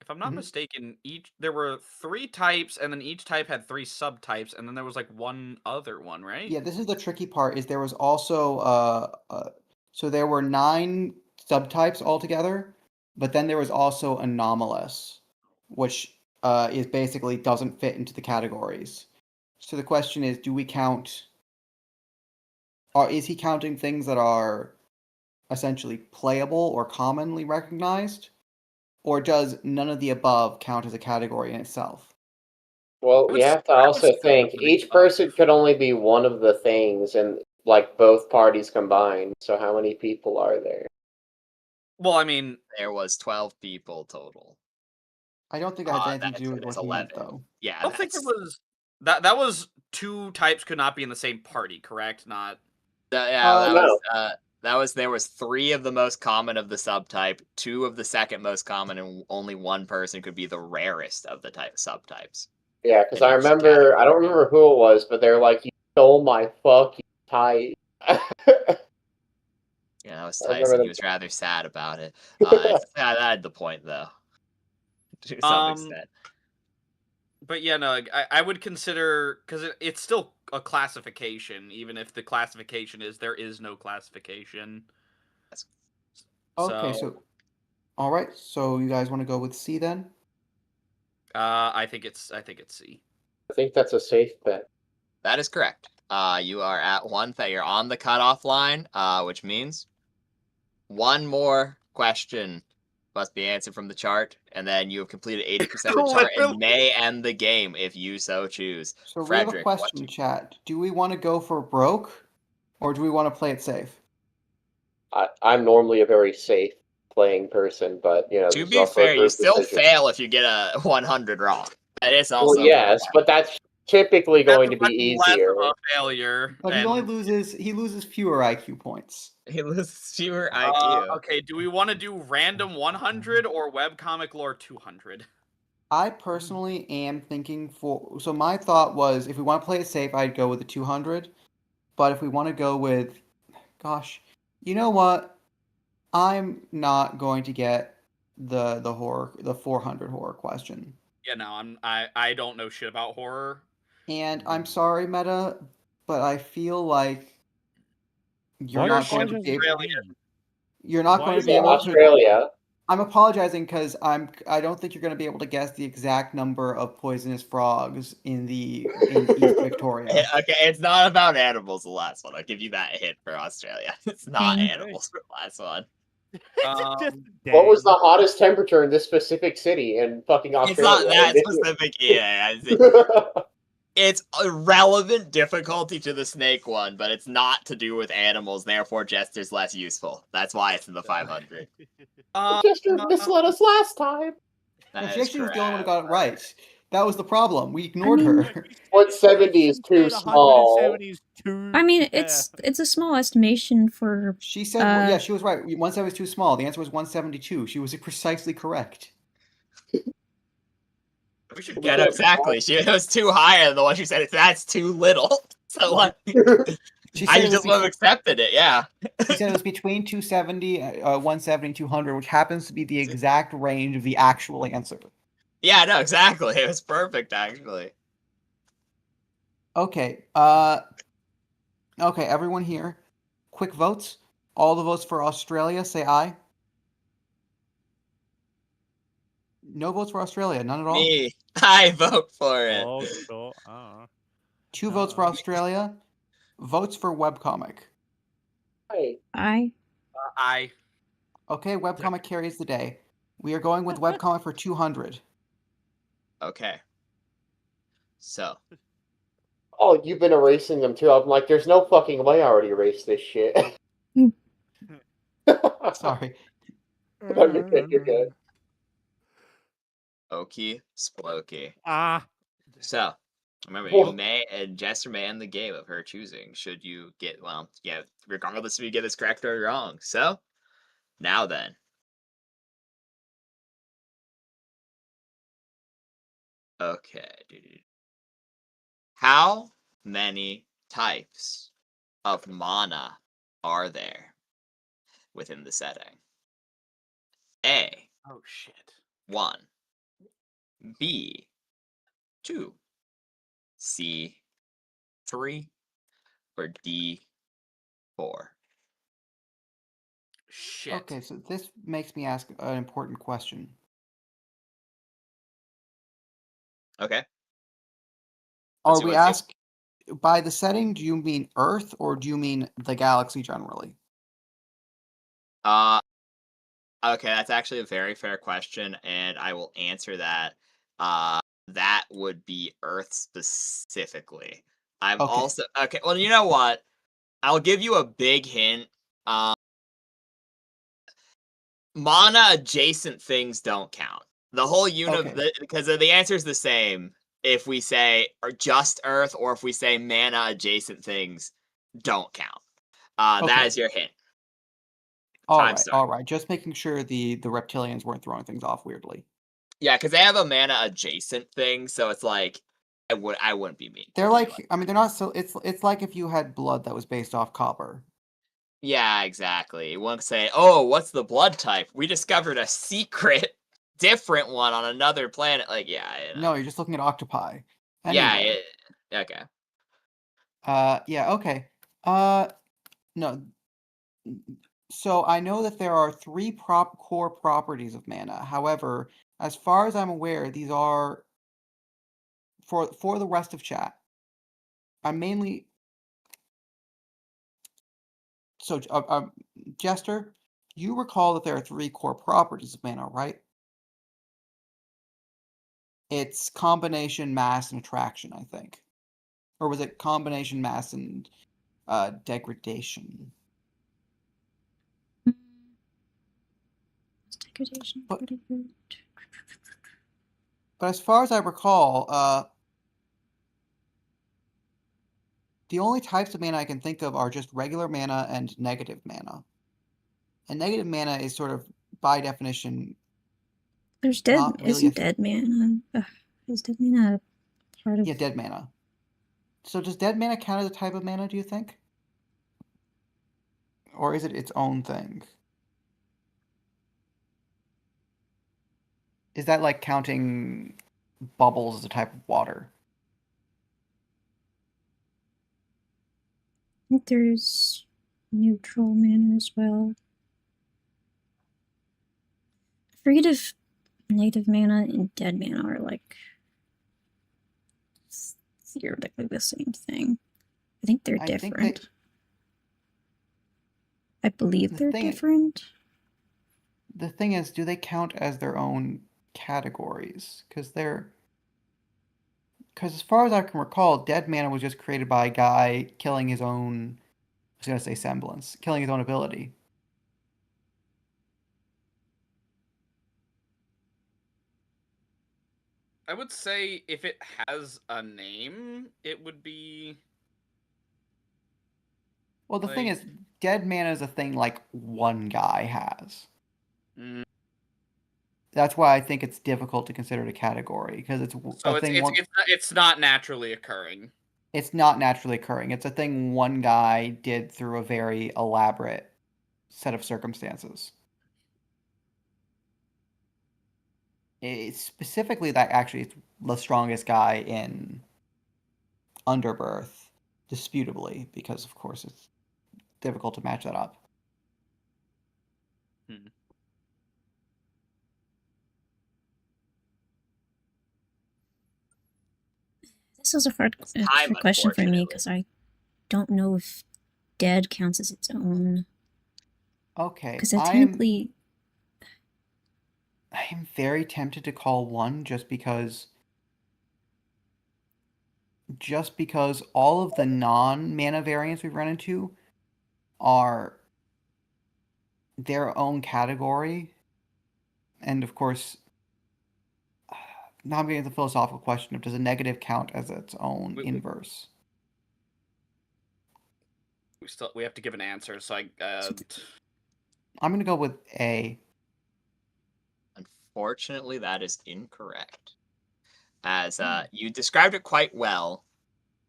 If I'm not mistaken, there were 3 types, and then each type had 3 subtypes, and then there was like one other one, right? Yeah, this is the tricky part. Is there was also so there were 9 subtypes altogether, but then there was also anomalous, which is basically doesn't fit into the categories. So the question is, do we count? Or is he counting things that are essentially playable or commonly recognized, or does none of the above count as a category in itself? Well, you have to also think each person could only be one of the things, and like both parties combined. So how many people are there? Well, I mean, there was 12 people total. I don't think it has anything to do with what he meant, though. Yeah, I don't think it was that was 2 types could not be in the same party, correct? Not. There was 3 of the most common of the subtype, 2 of the second most common, and only 1 person could be the rarest of the subtypes. Yeah, because I remember, I don't remember who it was, but they're like, you stole my fucking type. Yeah, that was Tyson. He was rather sad about it. I had the point, though. To some extent. But yeah, no, I would consider, because it's still a classification, even if the classification is there is no classification. Okay, so all right. So you guys want to go with C then? I think it's C. I think that's a safe bet. That is correct. You are at one that you're on the cutoff line, which means one more question must be answered from the chart, and then you have completed 80% of the chart and may end the game if you so choose. So we have a Frederick, question, chat. Do we want to go for broke, or do we want to play it safe? I'm normally a very safe playing person, but to this is be also a fair, you group still decision. fail if you get a 100 wrong. That is also Well, yes, but that's typically going to be That's much easier. less of a failure. But he loses fewer IQ points. he loses fewer IQ. Okay, do we want to do random 100 or webcomic lore 200? I personally am thinking for. So my thought was, if we want to play it safe, I'd go with the 200. But if we want to go with, gosh, you know what? I'm not going to get the 400 horror question. Yeah, no, I don't know shit about horror. And I'm sorry, Meta, but I feel like you're Why not are you going to be apologizing able. to me? You're not Why going is to be it able to. Australia. I'm apologizing because I don't think you're going to be able to guess the exact number of poisonous frogs in East Victoria. Okay, it's not about animals, the last one. I'll give you that hint for Australia. It's not Dang. animals for the last one. Just What was the dang. hottest temperature in this specific city in fucking It's Australia? not that This year? specific. Yeah, it's a relevant difficulty to the snake one, but it's not to do with animals. Therefore, Jester's less useful. That's why it's in the 500. Jester misled us last time. No, That she is actually was the only one who correct. got it right. That was the problem. We ignored mean- her. 170 is too small. 170 is too. I mean, yeah. it's a small estimation for. She said, well, yeah, she was right. 170 was too small. The answer was 172. She was precisely correct. We should get it exactly. It was too high, and the one she said that's too little. So like, She I said, just would have accepted it. Yeah. she said it was between 270, 170, and 200, which happens to be the exact range of the actual answer. Yeah. No. Exactly. It was perfect, actually. Okay. Okay, everyone here. Quick votes. All the votes for Australia, say aye. No votes for Australia, none at all. Me, I vote for it. Oh, sure. 2 votes for Australia. Votes for webcomic. Hey, I I Okay, webcomic carries the day. We are going with webcomic for 200. Okay. So oh, you've been erasing them too. I'm like, there's no fucking way I already erased this shit. Sorry. No, you're good. You're good. Okie Splokey. So, So remember, Whoa. you may and Jester may end the game of her choosing. Should you get regardless if you get this correct or wrong. So now then. Okay. How many types of mana are there within the setting? A, oh shit. 1. B, 2. C, 3. Or D, 4. Shit. Okay, so this makes me ask an important question. Okay. Are Let's see we what it ask by the setting, do you mean Earth or do you mean the galaxy generally? Okay, that's actually a very fair question, and I will answer that. That would be Earth specifically. I'm Okay. also okay. Well, you know what? I'll give you a big hint. Mana adjacent things don't count. The whole unit Okay. because the answer is the same if we say or just Earth or if we say mana adjacent things don't count. That Okay. is your hint. All Time right, start. all right. Just making sure the reptilians weren't throwing things off weirdly. Yeah, because they have a mana adjacent thing, so it's like I wouldn't be mean. They're like, I mean, they're not so. It's like if you had blood that was based off copper. Yeah, exactly. You won't say, "Oh, what's the blood type? We discovered a secret, different one on another planet." Like, yeah, you know. No, you're just looking at octopi. Yeah. Anyway. Okay. Yeah. Okay. No. So I know that there are 3 core properties of mana. However, as far as I'm aware, these are for the rest of chat. I'm mainly so Jester, you recall that there are 3 core properties of mana, right? It's combination, mass, and attraction, I think. Or was it combination, mass, and degradation? Degradation. But as far as I recall, the only types of mana I can think of are just regular mana and negative mana. And negative mana is sort of, by definition, There's dead. not really Isn't dead mana? Is dead mana part of? Yeah, dead mana. So does dead mana count as a type of mana, do you think? Or is it its own thing? Is that like counting bubbles as a type of water? I think there's neutral mana as well. I forget if native mana and dead mana are like theoretically the same thing. I think they're different. I believe they're different. The thing is, do they count as their own categories? Because as far as I can recall, dead mana was just created by a guy killing his own, I was going to say semblance, killing his own ability. I would say if it has a name, it would be... Well, the thing is, dead mana is a thing like one guy has. That's why I think it's difficult to consider it a category, because it's So a thing. It's not naturally occurring. It's not naturally occurring. It's a thing one guy did through a very elaborate set of circumstances. It's specifically that actually it's the strongest guy in Underbirth, disputably, because of course it's difficult to match that up. This was a hard question for me because I don't know if dead counts as its own. Okay. Because technically, I am very tempted to call one just because all of the non-mana variants we've run into are their own category. And of course, now I'm getting to the philosophical question of does a negative count as its own inverse? We have to give an answer, so I'm going to go with A. Unfortunately, that is incorrect. As you described it quite well,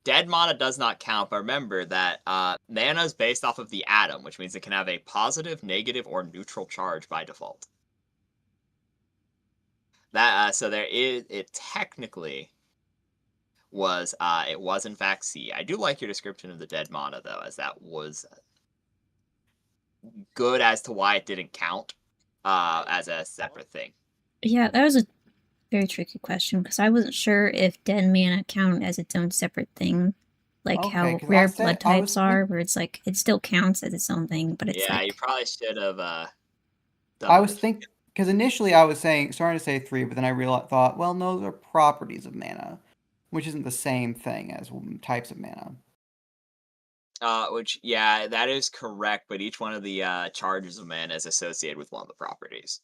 dead mana does not count, but remember that mana is based off of the atom, which means it can have a positive, negative, or neutral charge by default. That so it technically was it was in fact C. I do like your description of the dead mana though, as that was good as to why it didn't count as a separate thing. Yeah, that was a very tricky question because I wasn't sure if dead mana counted as its own separate thing, like how rare blood types are, where it's like it still counts as its own thing, but it's you probably should have. I was thinking because initially I was starting to say 3, but then I thought, well, no, those are properties of mana, which isn't the same thing as types of mana. That is correct, but each one of the charges of mana is associated with one of the properties.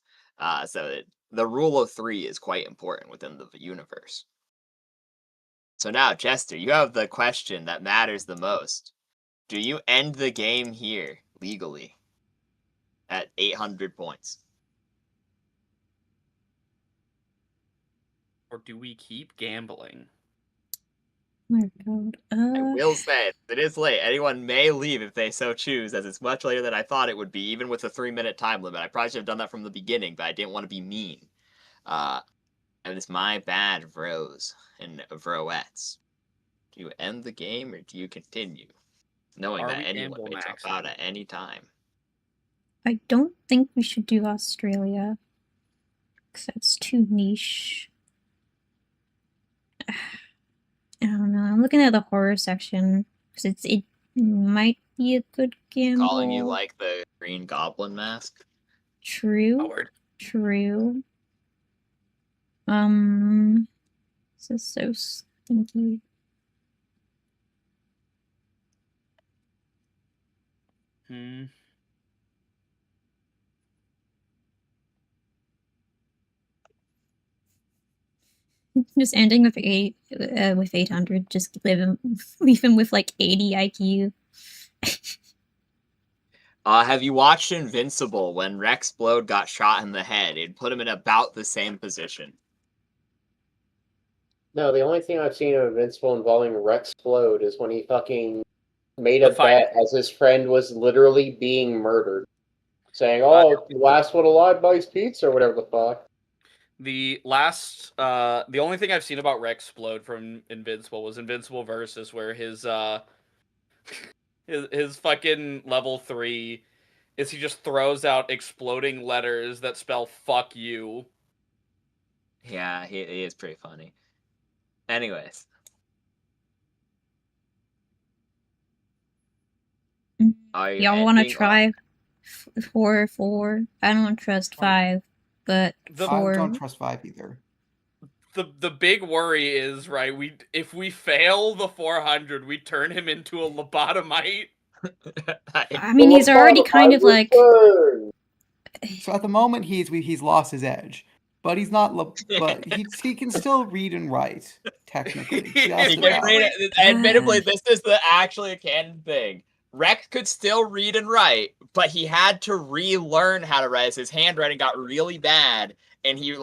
So the rule of 3 is quite important within the universe. So now, Jester, you have the question that matters the most. Do you end the game here, legally, at 800 points? Or do we keep gambling? My God. I will say, it is late. Anyone may leave if they so choose, as it's much later than I thought it would be, even with a 3-minute time limit. I probably should have done that from the beginning, but I didn't want to be mean. And it's my bad, Vros and Vroettes. Do you end the game or do you continue? Knowing that anyone may drop out at any time. I don't think we should do Australia. Because that's too niche. I don't know. I'm looking at the horror section. Because it might be a good gamble. Calling you like the Green Goblin mask. True. Howard. True. This is so stinky. Just ending with 800. Just leave him with like 80 IQ. Have you watched Invincible? When Rex Blode got shot in the head, it put him in about the same position. No, the only thing I've seen of Invincible involving Rex Blode is when he fucking made The a fight. bet as his friend was literally being murdered. Saying, oh, the last one alive buys pizza or whatever the fuck. The only thing I've seen about Rex Blode from Invincible was Invincible Versus, where his fucking level 3 is he just throws out exploding letters that spell "fuck you." Yeah, he is pretty funny. Anyways. Y'all want to try 4 or 4? I don't trust 5, but The- 4. I don't trust 5 either. The big worry is, right, if we fail the 400, we turn him into a lobotomite. I mean, he's already kind of like... So at the moment, he's lost his edge, but he's not. But he can still read and write technically. He Just can about. read it. Admittedly, this is actually a canon thing. Rex could still read and write, but he had to relearn how to write. His handwriting got really bad, and he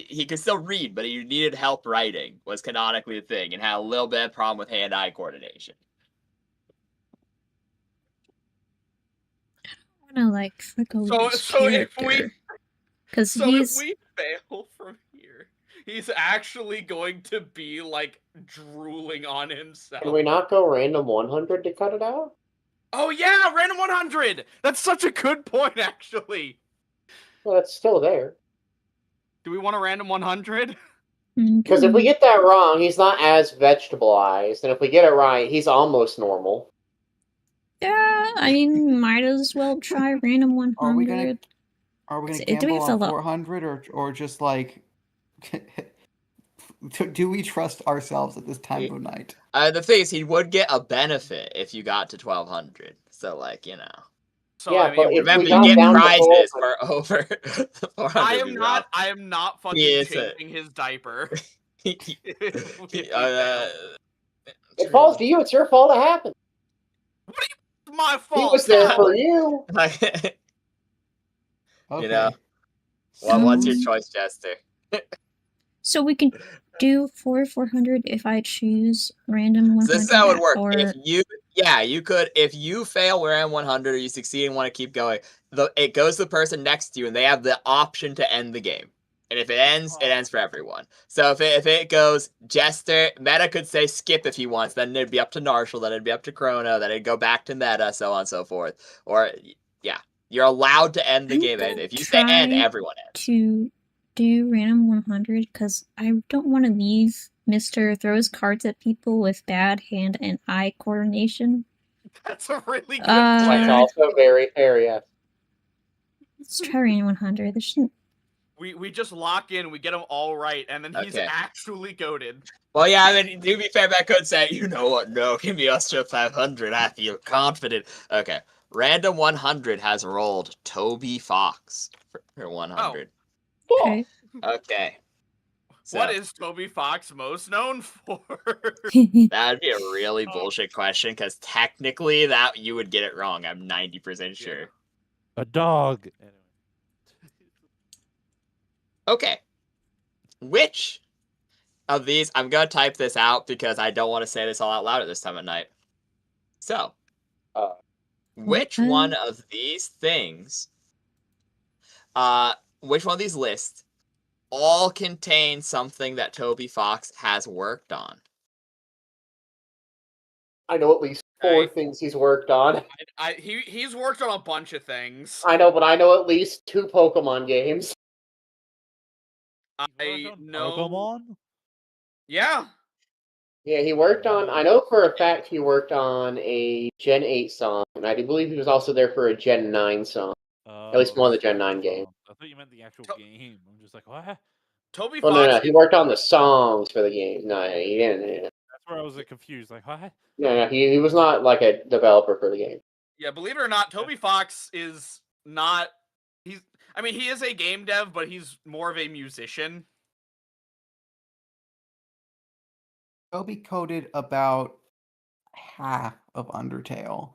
he could still read, but he needed help writing. Was canonically the thing, and had a little bit of problem with hand-eye coordination. I want to like flick over his character. If we fail from here, he's actually going to be like drooling on himself. Can we not go random 100 to cut it out? Oh yeah, random 100. That's such a good point, actually. Well, it's still there. Do we want a random 100? Because if we get that wrong, he's not as vegetableized, and if we get it right, he's almost normal. Yeah, I mean, might as well try random 100. Are we gonna gamble on 400 400 or just like? Do we trust ourselves at this time of night? The thing is, he would get a benefit if you got to 1200. So, like, you know. So, yeah, I mean, but if remember, we you get down prizes for over 400. I am not fucking changing his diaper. It falls to you. It's your fault it happened. What are you? My fault. He was there for you. Okay. You know. Well, what's your choice, Jester? So we can do 400 if I choose random 100. So this is how it would work. Or... you could. If you fail random 100 or you succeed and want to keep going, it goes to the person next to you, and they have the option to end the game. And if it ends, it ends for everyone. So if it goes Jester, Meta could say skip if he wants. Then it'd be up to Narshal. Then it'd be up to Chrono. Then it'd go back to Meta, so on and so forth. Or yeah, you're allowed to end the game. And if you say end, everyone ends. To do random 100 because I don't want to leave Mr. Throws cards at people with bad hand and eye coordination. That's a really good point. That's also very fair, yeah. Let's try random 100. There shouldn't... We just lock in, we get them all right, and then he's actually goated. Well, yeah, I mean, to be fair, I could say, you know what, no, give me us to 500, I feel confident. Okay, random 100 has rolled Toby Fox for 100. Okay. Okay. So, what is Toby Fox most known for? That would be a really bullshit question, because technically that you would get it wrong, I'm 90% sure. A dog. Okay. Which of these, I'm going to type this out because I don't want to say this all out loud at this time of night. So, which one of these things, which one of these lists all contain something that Toby Fox has worked on? I know at least 4 Okay. things he's worked on. He's worked on a bunch of things. I know, but I know at least 2 Pokemon games. I Worked on know. Pokemon? Yeah. Yeah, he worked on. I know for a fact he worked on a Gen 8 song, and I do believe he was also there for a Gen 9 song. At least one of the Gen 9 games. I thought you meant the actual To- game. I'm just like, what? Toby Oh Fox. no, he worked on the songs for the game. No, he didn't. That's where I was like, confused. Like, what? No, he was not like a developer for the game. Yeah, believe it or not, Toby Fox is not. I mean, he is a game dev, but he's more of a musician. Toby coded about half of Undertale,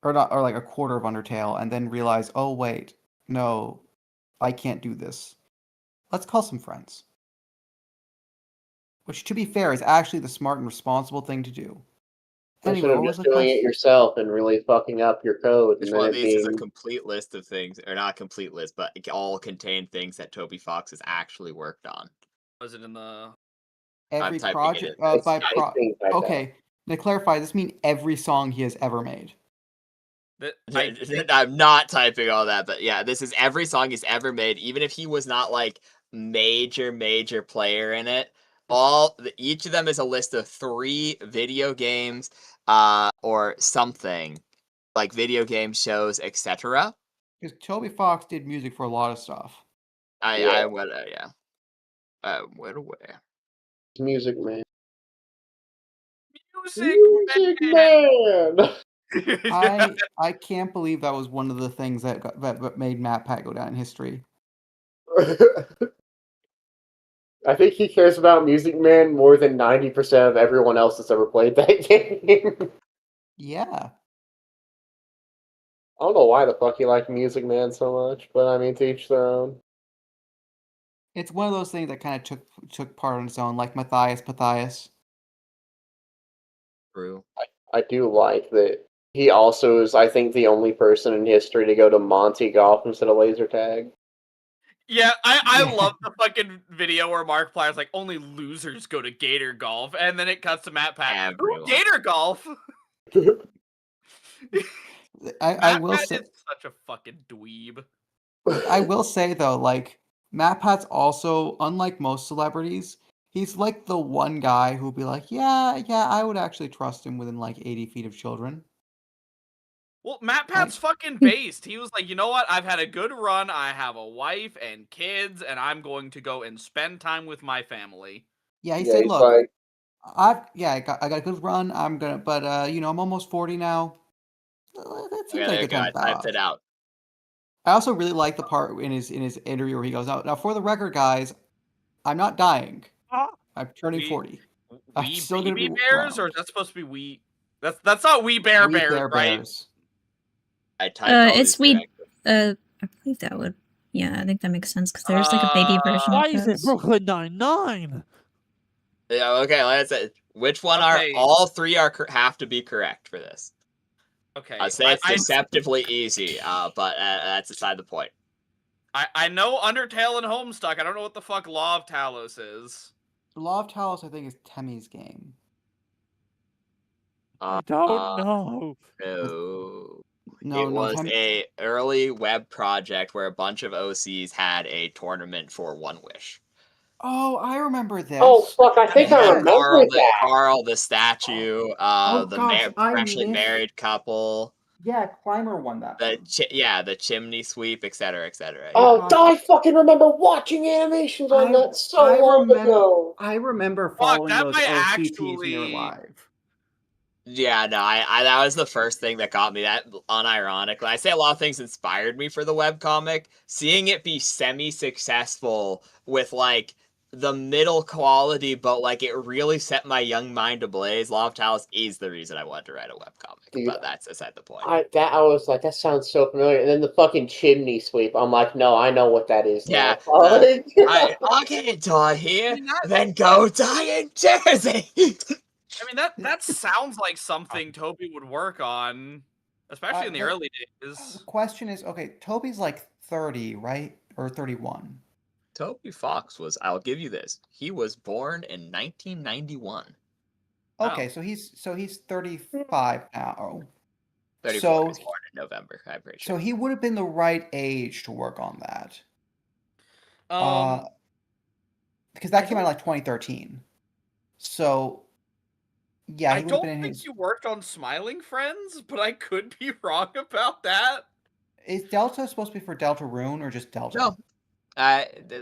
or not, or like a quarter of Undertale, and then realized, oh wait, no, I can't do this. Let's call some friends. Which, to be fair, is actually the smart and responsible thing to do. Instead Anyway, of what was just the doing it question? yourself and really fucking up your code, Which and then one it of these is a being complete list of things, or not a complete list, but it all contain things that Toby Fox has actually worked on? Was it in the? Every typing it project in. by I think like okay. To clarify, this means every song he has ever made. I'm not typing all that, but yeah, this is every song he's ever made, even if he was not like major player in it. Each of them is a list of 3 video games, or something like video game shows, etc. Because Toby Fox did music for a lot of stuff. I went, yeah, I went away. Music Man. Music Man. I can't believe that was one of the things that made MatPat go down in history. I think he cares about Music Man more than 90% of everyone else that's ever played that game. Yeah. I don't know why the fuck you like Music Man so much, but I mean, to each their own. It's one of those things that kind of took part on its own, like Matthias. True. I do like that he also is, I think, the only person in history to go to Monty Golf instead of laser tag. Yeah, I Yeah. love the fucking video where Markiplier's like, only losers go to Gator Golf, and then it cuts to MatPat. Ooh, Everyone. Gator Golf! I will MatPat say is such a fucking dweeb. I will say though, like MatPat's also, unlike most celebrities, he's like the one guy who'll be like, yeah, I would actually trust him within like 80 feet of children. Well, MatPat's fucking based. He was like, you know what? I've had a good run. I have a wife and kids, and I'm going to go and spend time with my family. Yeah, he Yeah, said, he's look, like, I got a good run. I'm gonna, but I'm almost 40 now. That seems Okay, like there a you good go. time I to bow typed out. it out. I also really like the part in his interview where he goes, now for the record, guys, I'm not dying. Ah! I'm turning We- 40. I'm We still gonna baby be bears, or around. is that supposed to be we? That's not we bear We bears, Bear right? Bears. I typed all It's these we. correctly. I believe that would. Yeah, I think that makes sense because there's like a baby version Why of is it those. Brooklyn Nine-Nine? Yeah, okay, like I said, which one are Okay. all 3 have to be correct for this? Okay. I'd say it's I deceptively easy, but that's beside the point. I know Undertale and Homestuck. I don't know what the fuck Law of Talos is. Law of Talos, I think, is Temmie's game. I don't know. No. No, It was Temmie. a early web project where a bunch of OCs had a tournament for One Wish. Oh, I remember this. oh fuck, I think I Yes. remember that. Carl the statue, Oh, the gosh, I freshly missed- married couple, Yeah, Climber won that. the the chimney sweep, etc., etc. Oh, gosh. I fucking remember watching animations on that so long ago. I remember Fuck, following that those might OCTs when they were actually- live. Yeah, no, I that was the first thing that got me. That unironically, I say a lot of things inspired me for the webcomic. Seeing it be semi-successful with like the middle quality, but like it really set my young mind ablaze. Law of Talos is the reason I wanted to write a webcomic, Dude, but that's beside the point. I was like, that sounds so familiar. And then the fucking chimney sweep. I'm like, no, I know what that is Yeah, now. I can't die here, I mean, that- then go die in Jersey. I mean, that sounds like something Toby would work on, especially in the early days. The question is, okay, Toby's like 30, right? Or 31. Toby Fox was, I'll give you this, he was born in 1991. Okay, so he's 35 now. 34 So is born in November, I'm pretty so sure. he would have been the right age to work on that. Um, Because that I came out in don't- like 2013. So yeah, I he would have don't been in think his. you worked on Smiling Friends, but I could be wrong about that. Is Delta supposed to be for Deltarune or just Delta? No.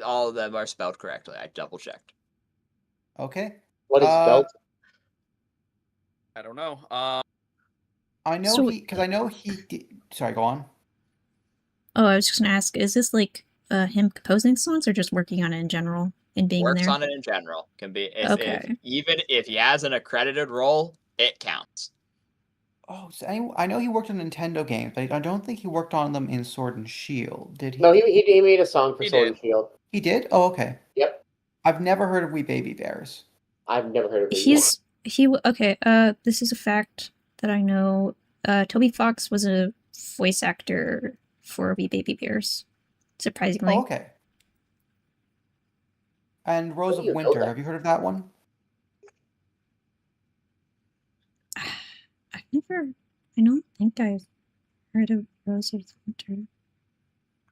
All of them are spelled correctly. I double checked. Okay. What is Delta? I don't know. I know So- because I know he did. Sorry, go on. Oh, I was just gonna ask, is this like him composing songs or just working on it in general and being Works there? on it in general. Can be Okay. even if he has an accredited role, it counts. Oh, so I know he worked on Nintendo games, but I don't think he worked on them in Sword and Shield. Did he? No, he made a song for He Sword did. and Shield. He did? Oh, okay. Yep. I've never heard of We Baby Bears. I've never heard of it. Okay, this is a fact that I know. Toby Fox was a voice actor for We Baby Bears. Surprisingly. Oh, okay. And Rose do of you know Winter, that? have you heard of that one? I don't think I've heard of Rose of Winter.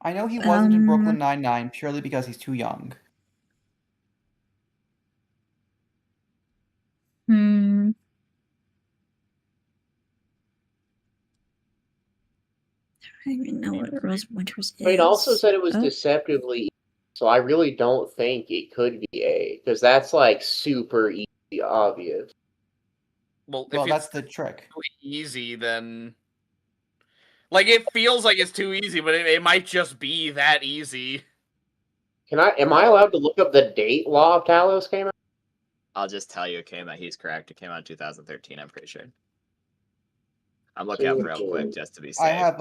I know he wasn't in Brooklyn Um, Nine-Nine purely because he's too young. Hmm. I don't even know what Rose of Winters is. But it also said it was Oh, deceptively easy, so I really don't think it could be A, because that's like super easy, obvious. Well, Well, if that's it's the trick. really easy, then like it feels like it's too easy, but it might just be that easy. Am I allowed to look up the date Law of Talos came out? I'll just tell you it came out. He's correct. It came out in 2013, I'm pretty sure. I'm looking up real quick just to be safe. I have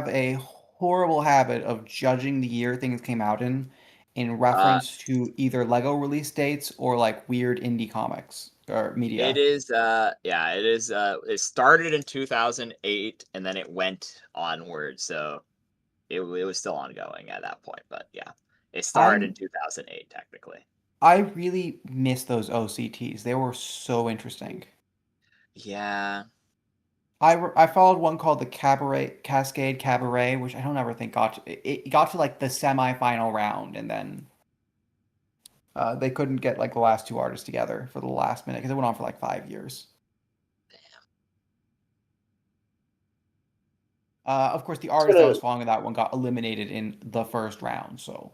a horrible habit of judging the year things came out in reference to either Lego release dates or like weird indie comics or media. It is it started in 2008 and then it went onward, so it was still ongoing at that point, but yeah. It started in 2008 technically. I really miss those OCTs. They were so interesting. Yeah. I followed one called the Cascade Cabaret, which I don't ever think it got to like the semi-final round, and then they couldn't get like the last two artists together for the last minute because it went on for like 5 years. Of course, the artist that was following that one got eliminated in the first round. So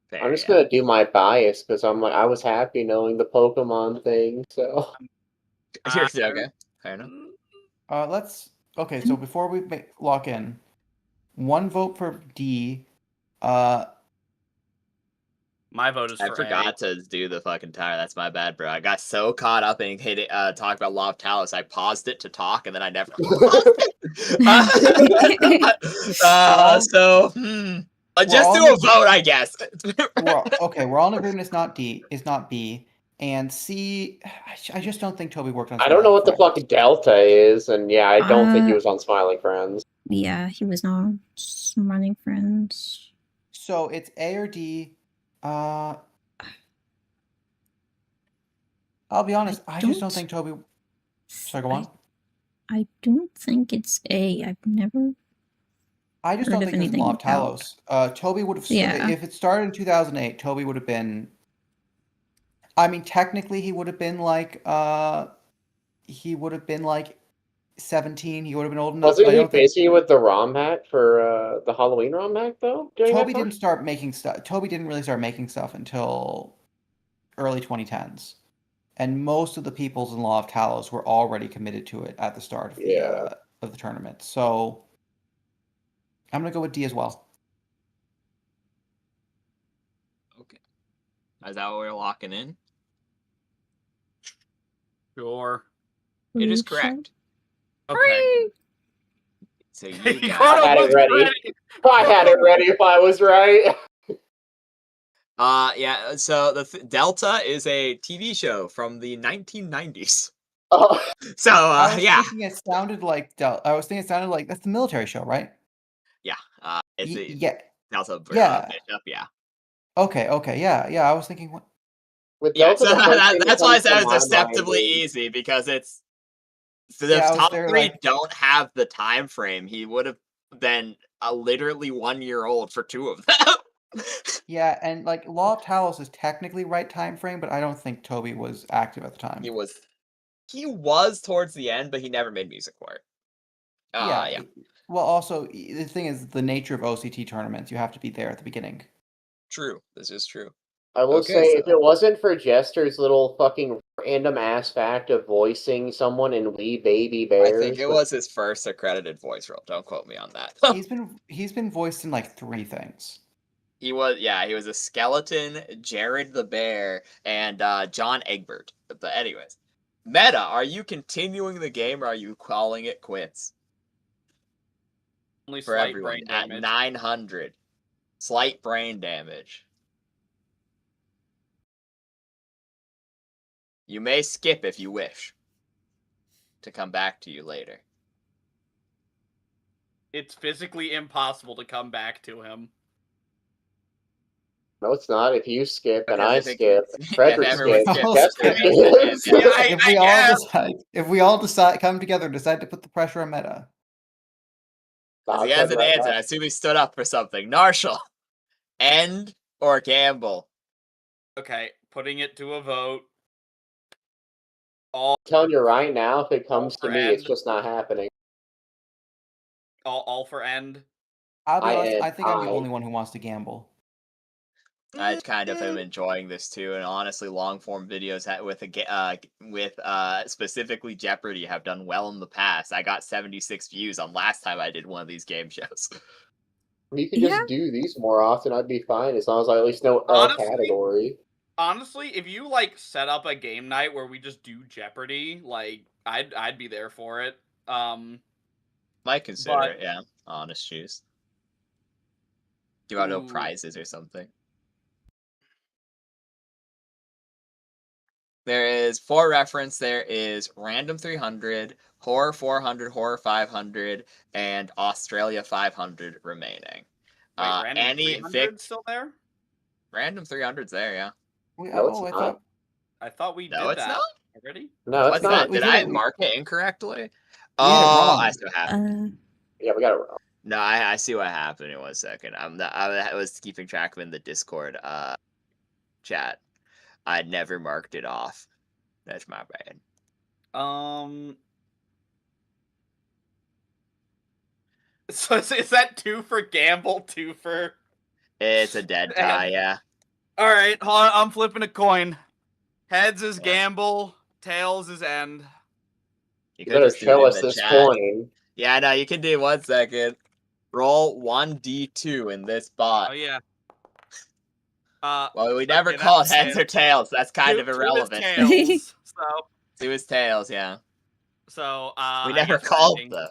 Fair, I'm just gonna do my bias because I was happy knowing the Pokemon thing. So okay. Fair enough. okay. So before we lock in, one vote for D. My vote is for I forgot to do the fucking timer. That's my bad, bro. I got so caught up in talking about Law of Talos, I paused it to talk, and then I never paused it. Just do a vote, I guess. We're all in agreement. It's not D. It's not B. And C. I just don't think Toby worked on. I don't know what the fuck Delta is, and yeah, I don't think he was on Smiling Friends. Yeah, he was not on Smiling Friends. So it's A or D. I'll be honest. I just don't think Toby. Sorry, go on. I don't think it's A. I've never. I just don't think it's Law of Talos. Toby would have. Yeah. If it started in 2008, Toby would have been. I mean, technically, he would have been like. He would have been like 17. He would have been old enough. Wasn't he busy with the ROM hack for the Halloween ROM hack though? Toby didn't start making stuff. Toby didn't really start making stuff until early 2010s, and most of the peoples in Law of Talos were already committed to it at the start of the tournament. So I'm gonna go with D as well. Okay. Is that what we're locking in? Sure. It is correct. Okay. So you I had it ready. I had it ready if I was right. Yeah. So the Delta is a TV show from the 1990s. Oh. So yeah. Thinking it sounded like I was thinking it sounded like that's the military show, right? Yeah. It's yeah. Delta Yeah. Bishop. Yeah. Okay. Yeah. I was thinking what. With Yeah, Delta, so the first thing that that's why I comes said to it was my deceptively mind is- easy because it's the Yeah, I was top there, three like- don't have the time frame. He would have been literally 1 year old for 2 of them. Yeah, and like Law of Talos is technically right time frame, but I don't think Toby was active at the time. He was towards the end, but he never made music for it. Yeah. Well, also the thing is the nature of OCT tournaments. You have to be there at the beginning. True. This is true. I will Okay, say, if so- it wasn't for Jester's little fucking random ass fact of voicing someone in We Baby Bears, I think it was his first accredited voice role. Don't quote me on that. he's been voiced in like 3 things. He was a skeleton, Jared the Bear, and John Egbert. But anyways, Meta, are you continuing the game or are you calling it quits? Only For slight everyone brain at damage. 900. Slight brain damage. You may skip if you wish to come back to you later. It's physically impossible to come back to him. no, it's not. If you skip and Because I if it- skip, if Frederick everyone skips, skips, Jester everyone skips. skips. Yeah, If we all decide come together and decide to put the pressure on Meta. Because he hasn't answered. I assume he stood up for something. Narshall, end or gamble? Okay, putting it to a vote. I'm telling you right now, if it comes to for me, it's end. just not happening. All for end. I'll be I honest, am- I think I'm the I- only one who wants to gamble. I kind of am enjoying this too, and honestly, long form videos with specifically Jeopardy have done well in the past. I got 76 views on last time I did one of these game shows. You could Yeah. just do these more often. I'd be fine as long as I at least know a Honestly- category. Honestly, if you like set up a game night where we just do Jeopardy, like I'd be there for it. Might consider But- it, yeah. Honest choose. Give out no Ooh. prizes or something. There is, for reference, there is Random 300, Horror 400, Horror 500, and Australia 500 remaining. Wait, random any 300 still there? Random 300's there, yeah. No, it's I not. thought I thought we No, did it's that not? already. No, it's What's not. that? We Did did I it- we- mark it incorrectly? We had it Oh, wrong. I see what happened. Yeah, we got it wrong. No, I see what happened in 1 second. I was keeping track of in the Discord chat. I'd never marked it off. That's my bad. So is that 2 for gamble, 2 for? It's a dead tie, yeah. All right, hold on, I'm flipping a coin. Heads is Yeah. gamble, tails is end. You You could better just do it show in us the this chat. coin. Yeah, no, you can do 1 second. Roll 1d2 in this bot. Oh yeah. Well, we never okay, call it that's heads or tails. That's kind of Two is irrelevant. tails. Two is tails, yeah. So We I never guess called ending. them.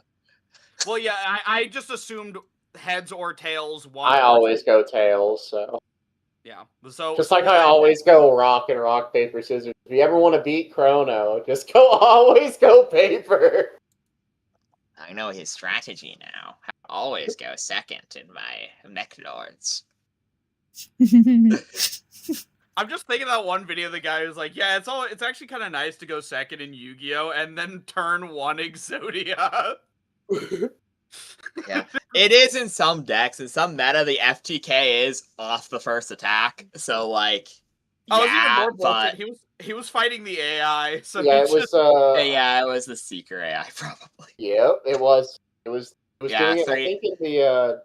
Well, yeah, I just assumed heads or tails. One. I or always go tails, so. Yeah. So Just so like we'll I end always go rock and rock, paper, scissors. If you ever want to beat Chrono, just always go paper. I know his strategy now. I always go second in my mech lords. I'm just thinking of that one video. The guy was like, "Yeah, it's actually kind of nice to go second in Yu-Gi-Oh, and then turn 1 Exodia." Yeah. It is in some decks. In some meta, the FTK is off the first attack. So, like, Oh, it was even yeah, more but... bullshit. He was fighting the AI, so Yeah, he it was. just, yeah, it was the Seeker AI, probably. Yep, it was. It was Yeah, doing it. I 3 think in the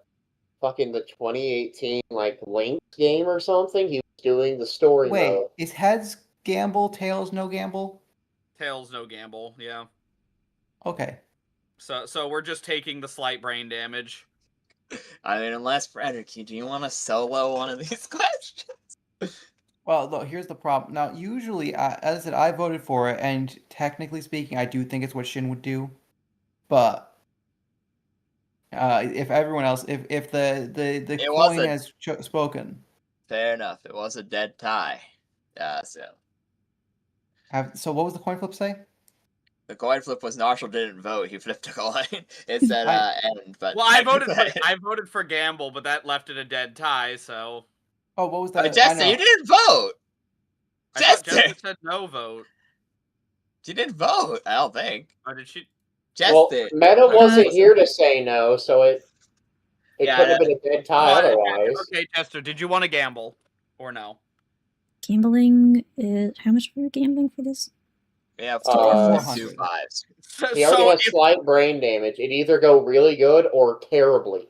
fucking the 2018 like Link game or something. He was doing the story Wait, mode. is heads gamble, tails no gamble? tails no gamble. Yeah. Okay. So we're just taking the slight brain damage. I mean, unless, Frederick, do you want to solo one of these questions? Well, look, here's the problem. Now, usually, as I said, I voted for it, and technically speaking, I do think it's what Shin would do. But if everyone else, if the It coin wasn't. has spoken, Fair enough. It was a dead tie. So so what was the coin flip say? the coin flip was Marshall didn't vote. He flipped a coin. It said end, but Well, I voted for gamble, but that left it a dead tie. So Oh, what was Oh, that? I Jesse, know. you didn't vote. I thought Jester! Jester said no vote. She didn't vote, I don't think. Or did she? Well, Jester. Meta wasn't Uh, here to say no, so it Yeah, could have been a dead tie otherwise. Okay, Jester, did you want to gamble or no? Gambling is how much were we gambling for this? we have Uh, 2 5s. He already has if, slight brain damage. It either go really good or terribly.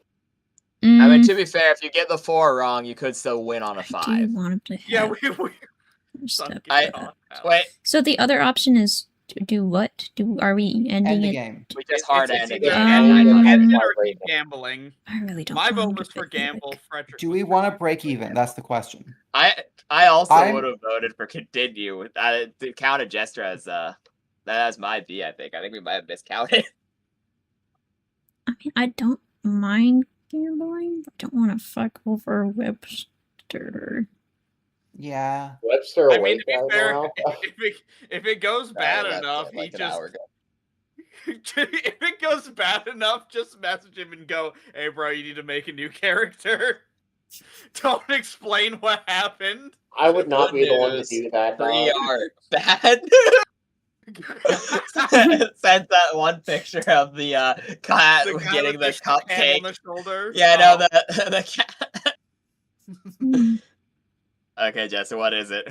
I mean, Mm, to be fair, if you get the 4 wrong, you could still win on a I 5. do want him to have yeah, we more sunk stuff. it I- on. Wait, So the other option is to do what? Are we ending End the it? game. we just hard It's ended either it. end it Um, or keep gambling. I really don't. My want vote him was to for pick gamble. Vic. Frederick. Do we want to break even? That's the question. I also I'm- would have voted for continue. I counted Jester as that's my B. I think we might have miscounted. I mean, I don't mind gambling. But I don't want to fuck over Webster. Yeah. Webster I mean, awake to be right fair, now. if it goes bad enough, he like an just hour ago. if it goes bad enough, just message him and go, "Hey, bro, you need to make a new character." Don't explain what happened. I would not Good be the one to news. do that. 3 dog. are bad. Sent that one picture of the cat The guy getting with the hand on cupcake. the shoulder. Yeah, no, Oh. the cat. Hmm. Okay, Jesse, what is it?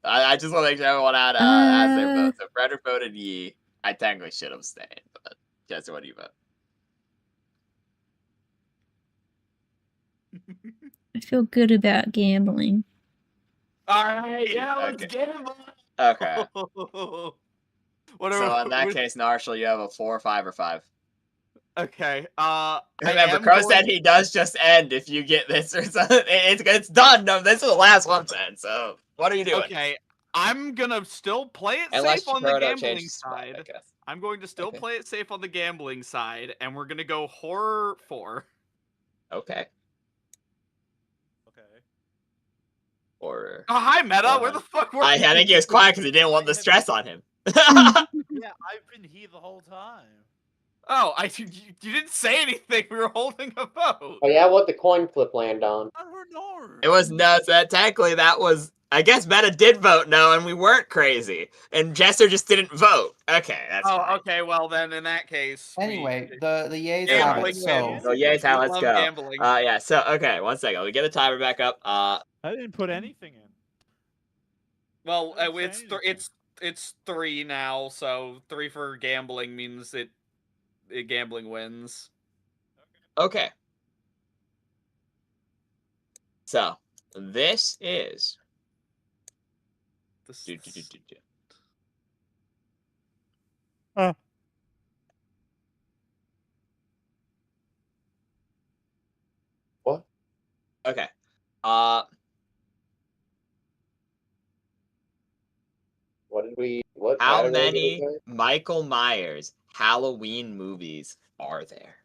I just want to make sure everyone had has their vote. So Frederick voted ye. I technically should have stayed, but Jesse, what do you vote? I feel good about gambling. All right, yeah, let's Okay. gamble. Okay. Whatever. So in that case, Marshall, you have a 4, 5, or 5. Okay. Remember, Crow said he does just end if you get this or something. It's done. No, this is the last one then. So what are you doing? Okay, I'm gonna still play it Unless safe on the Churro gambling changes his mind, side. I guess. I'm going to still Okay. play it safe on the gambling side, and we're gonna go horror 4. Okay. Okay. Or Oh, hi, Meta. Or- Where the fuck were I you? think he was quiet because he didn't want the stress on him. Yeah, I've been here the whole time. Oh, you didn't say anything. We were holding a vote. Oh yeah, what the coin flip land on? I don't know. It was no. So technically, that was. I guess Meta did vote no, and we weren't crazy. And Jester just didn't vote. Okay, that's Oh, fine. okay. Well, then in that case. Anyway, the yays Anyway. have it. So Gambling So yes, We let's love go. gambling. Yeah. So okay, one second. We get the timer back up. I didn't put anything in. Well, I didn't it's say anything. it's 3 now, so 3 for gambling means it gambling wins. Okay. So this is. This, do, do, do, do, do. What? Okay. What did we? What? How category did many we say? Michael Myers Halloween movies are there?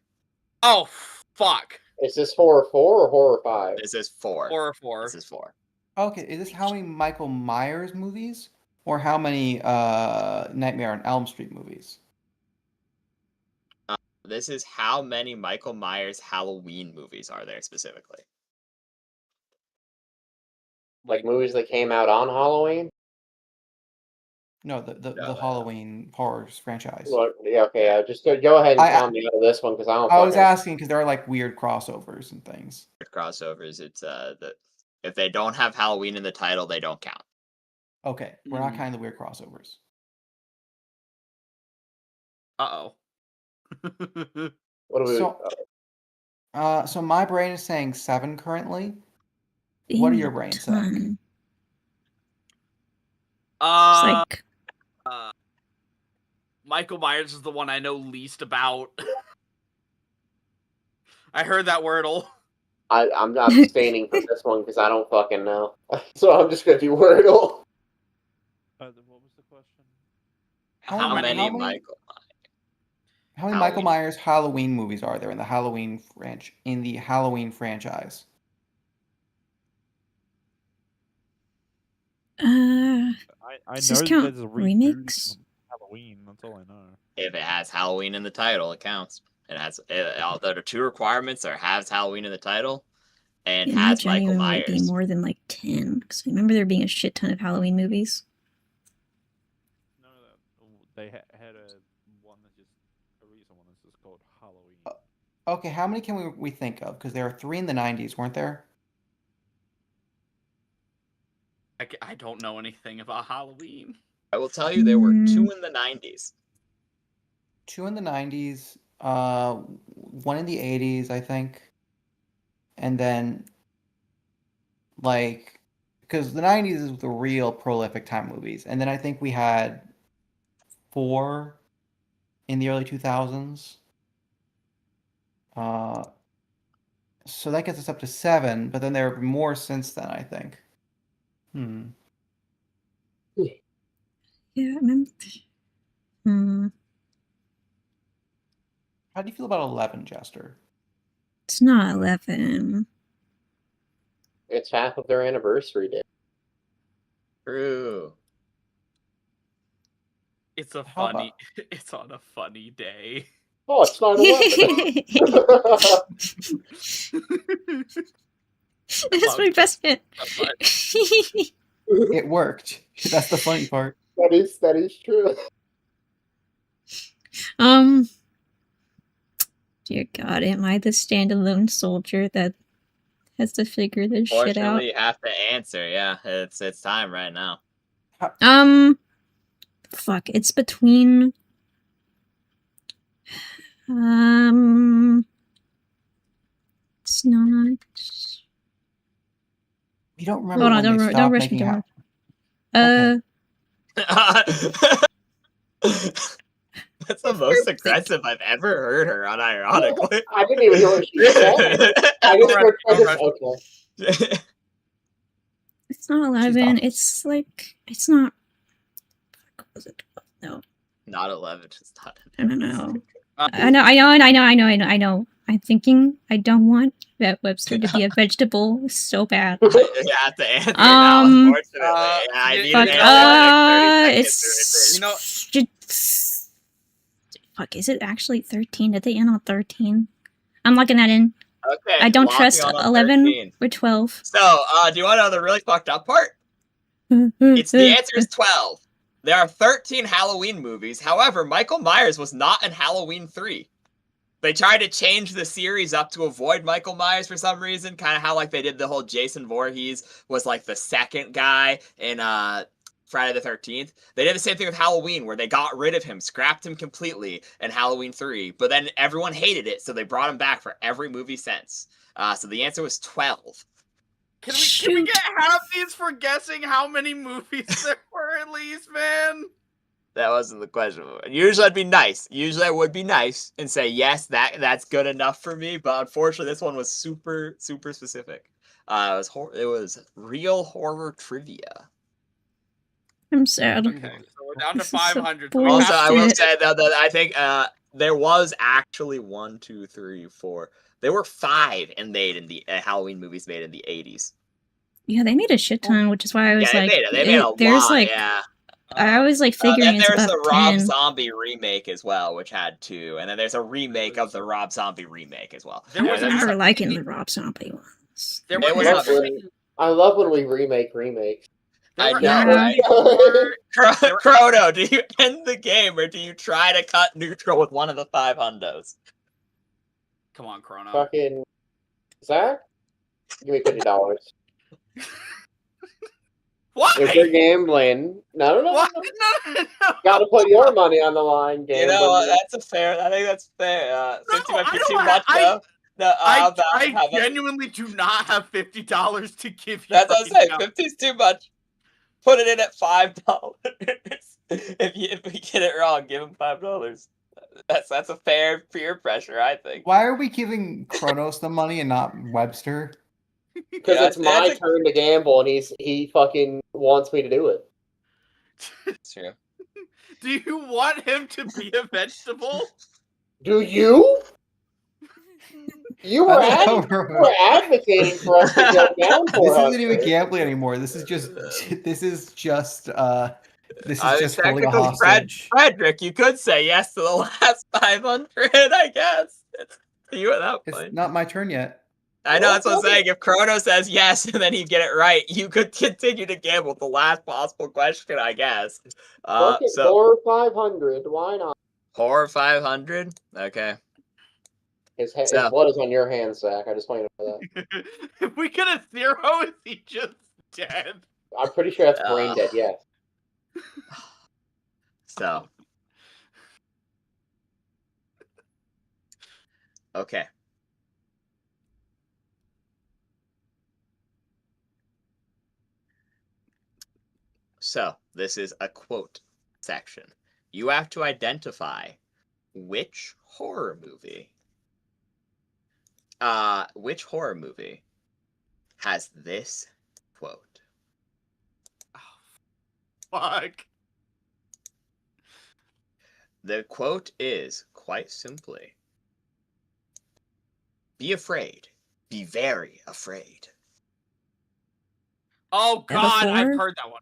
Oh fuck! Is this horror 4 or horror 5? This is 4. Horror 4. This is 4. okay, is this how many Michael Myers movies or how many Nightmare on Elm Street movies? This is how many Michael Myers Halloween movies are there specifically? Like movies that came out on Halloween? No, the No. Halloween horrors franchise. Look, yeah, okay, just go ahead and count me out of this one because I don't. I was fucking- asking because there are like weird crossovers and things. Crossovers. It's if they don't have Halloween in the title, they don't count. Okay, we're not counting the weird crossovers. Uh-oh. What do we? So my brain is saying 7 currently. What are your brains saying? It's like Michael Myers is the one I know least about. I heard that Wordle. I'm not abstaining from this one because I don't fucking know. So I'm just gonna do Wordle. What was the question? How many How Michael? many Michael Halloween. Myers Halloween movies are there in the Halloween franchise? I Does know this that count there's a remakes? reboot of Halloween. That's all I know. If it has Halloween in the title, it counts. It has there are 2 requirements: or has Halloween in the title, and It might has Michael genuinely be Myers. more than like 10, because I remember there being a shit ton of Halloween movies. No, they had a one that's just a recent one that's just called Halloween. Okay, how many can we think of? Because there are 3 in the 90s, weren't there? I don't know anything about Halloween. I will tell you there were 2 in the 90s. 2 in the 90s, 1 in the 80s, I think. And then, like, because the 90s is the real prolific time movies. And then I think we had 4 in the early 2000s. So that gets us up to 7, but then there are more since then, I think. Yeah, I remember. How do you feel about 11, Jester? It's not 11. It's half of their anniversary day. True. It's a How funny. It's on a funny day. Oh, it's not 11. That's my best hit. It worked. That's the funny part. That is true. Dear God, am I the standalone soldier that has to figure this shit out? Fortunately, you have to answer. Yeah, it's time right now. Fuck, it's between. It's not. You don't remember Hold on, when don't they rush stopped me, making don't Okay. That's the most aggressive I've ever heard her, unironically. I didn't even hear what she said. I just heard okay. It's not 11. It's like. It's not. Fuck, was it 12? No. Not 11, just not. I don't know. I know. I'm thinking I don't want that Webster to be a vegetable so bad. You have to answer now, unfortunately. I need an answer. It's fuck. Is it actually 13? Did they end on 13? I'm locking that in. Okay. I don't trust 11 13. or 12. So, do you want to know the really fucked up part? The answer is 12. There are 13 Halloween movies. However, Michael Myers was not in Halloween 3. They tried to change the series up to avoid Michael Myers for some reason. Kind of how like they did the whole Jason Voorhees was like the second guy in Friday the 13th. They did the same thing with Halloween where they got rid of him, scrapped him completely in Halloween 3. But then everyone hated it, so they brought him back for every movie since. So the answer was 12. Can we get half these for guessing how many movies there were at least, man? That wasn't the question. Usually I'd be nice. Usually I would be nice and say, yes, that's good enough for me. But unfortunately, this one was super, super specific. It was real horror trivia. I'm sad. Okay, so we're down to This is so 500. Also, I will bullshit. say, though, that I think there was actually 1, 2, 3, 4. There were 5 made in the Halloween movies made in the 80s. Yeah, they made a shit ton, which is why I was Yeah, like, they made a there's lot, like, yeah. I was like figuring Then it's there's about the Rob 10. Zombie remake as well, which had 2, and then there's a remake of the Rob Zombie remake as well. There I was remember liking the Rob Zombie ones. There It was were not very- I love when we remake remakes. I were know, actually right? Chrono, do you end the game or do you try to cut neutral with one of the 5 hundos? Come on, Chrono. Fucking Zach, give me $50. What? If you're gambling, no. No. Gotta put your money on the line, You gambling. know, that's a fair. I think that's fair. 50 might be I too don't much, though. No, how about I genuinely do not have $50 to give you. That's what I'm right saying. now. 50's too much. Put it in at $5. if we get it wrong, give him $5. That's a fair peer pressure, I think. Why are we giving Kronos the money and not Webster? Because Yeah, it's my turn to gamble, and he fucking wants me to do it. That's true. Do you want him to be a vegetable? Do you? You were advocating for us to go down for This us. isn't even gambling anymore. This is just holding a hostage. Frederick, you could say yes to the last 500, I guess. It's you at that point. It's not my turn yet. I know, that's what I'm saying. If Chrono says yes and then he'd get it right, you could continue to gamble with the last possible question, I guess. Fuck it, So horror 500. Why not? horror 500. Okay. His So blood is on your hands, Zach. I just want you to know that. If we get a 0, is he just dead? I'm pretty sure that's brain dead. Yes. so okay. So this is a quote section. You have to identify which horror movie has this quote. Fuck. The quote is quite simply, be afraid, be very afraid. Oh god, I've Metaphor? heard that one.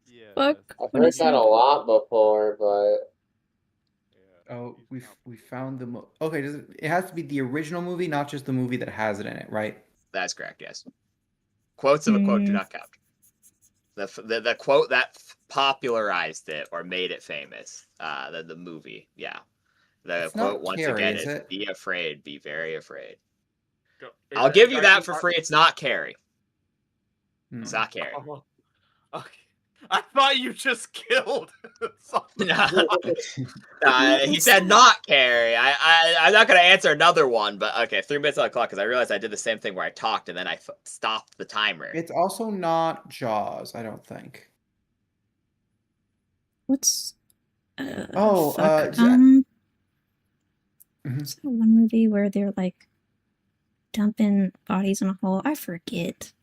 Yeah. Fuck. I've What heard is that it? a lot before, but Oh, we found the okay. It has to be the original movie, not just the movie that has it in it, right? That's correct, yes. Quotes of a quote do not count. The quote that popularized it or made it famous, the movie, yeah. The It's quote not once Carrie, again is is it? be afraid, be very afraid. Go- I'll is give it you that Jurassic for Park? free. It's not Carrie. Hmm. It's not Carrie. Oh, okay. I thought you just killed something. He said not Carrie. I'm not going to answer another one, but okay, 3 minutes on the clock because I realized I did the same thing where I talked and then I stopped the timer. It's also not Jaws, I don't think. What's Oh, fuck. Mhm. What's that one movie where they're like dumping bodies in a hole? I forget.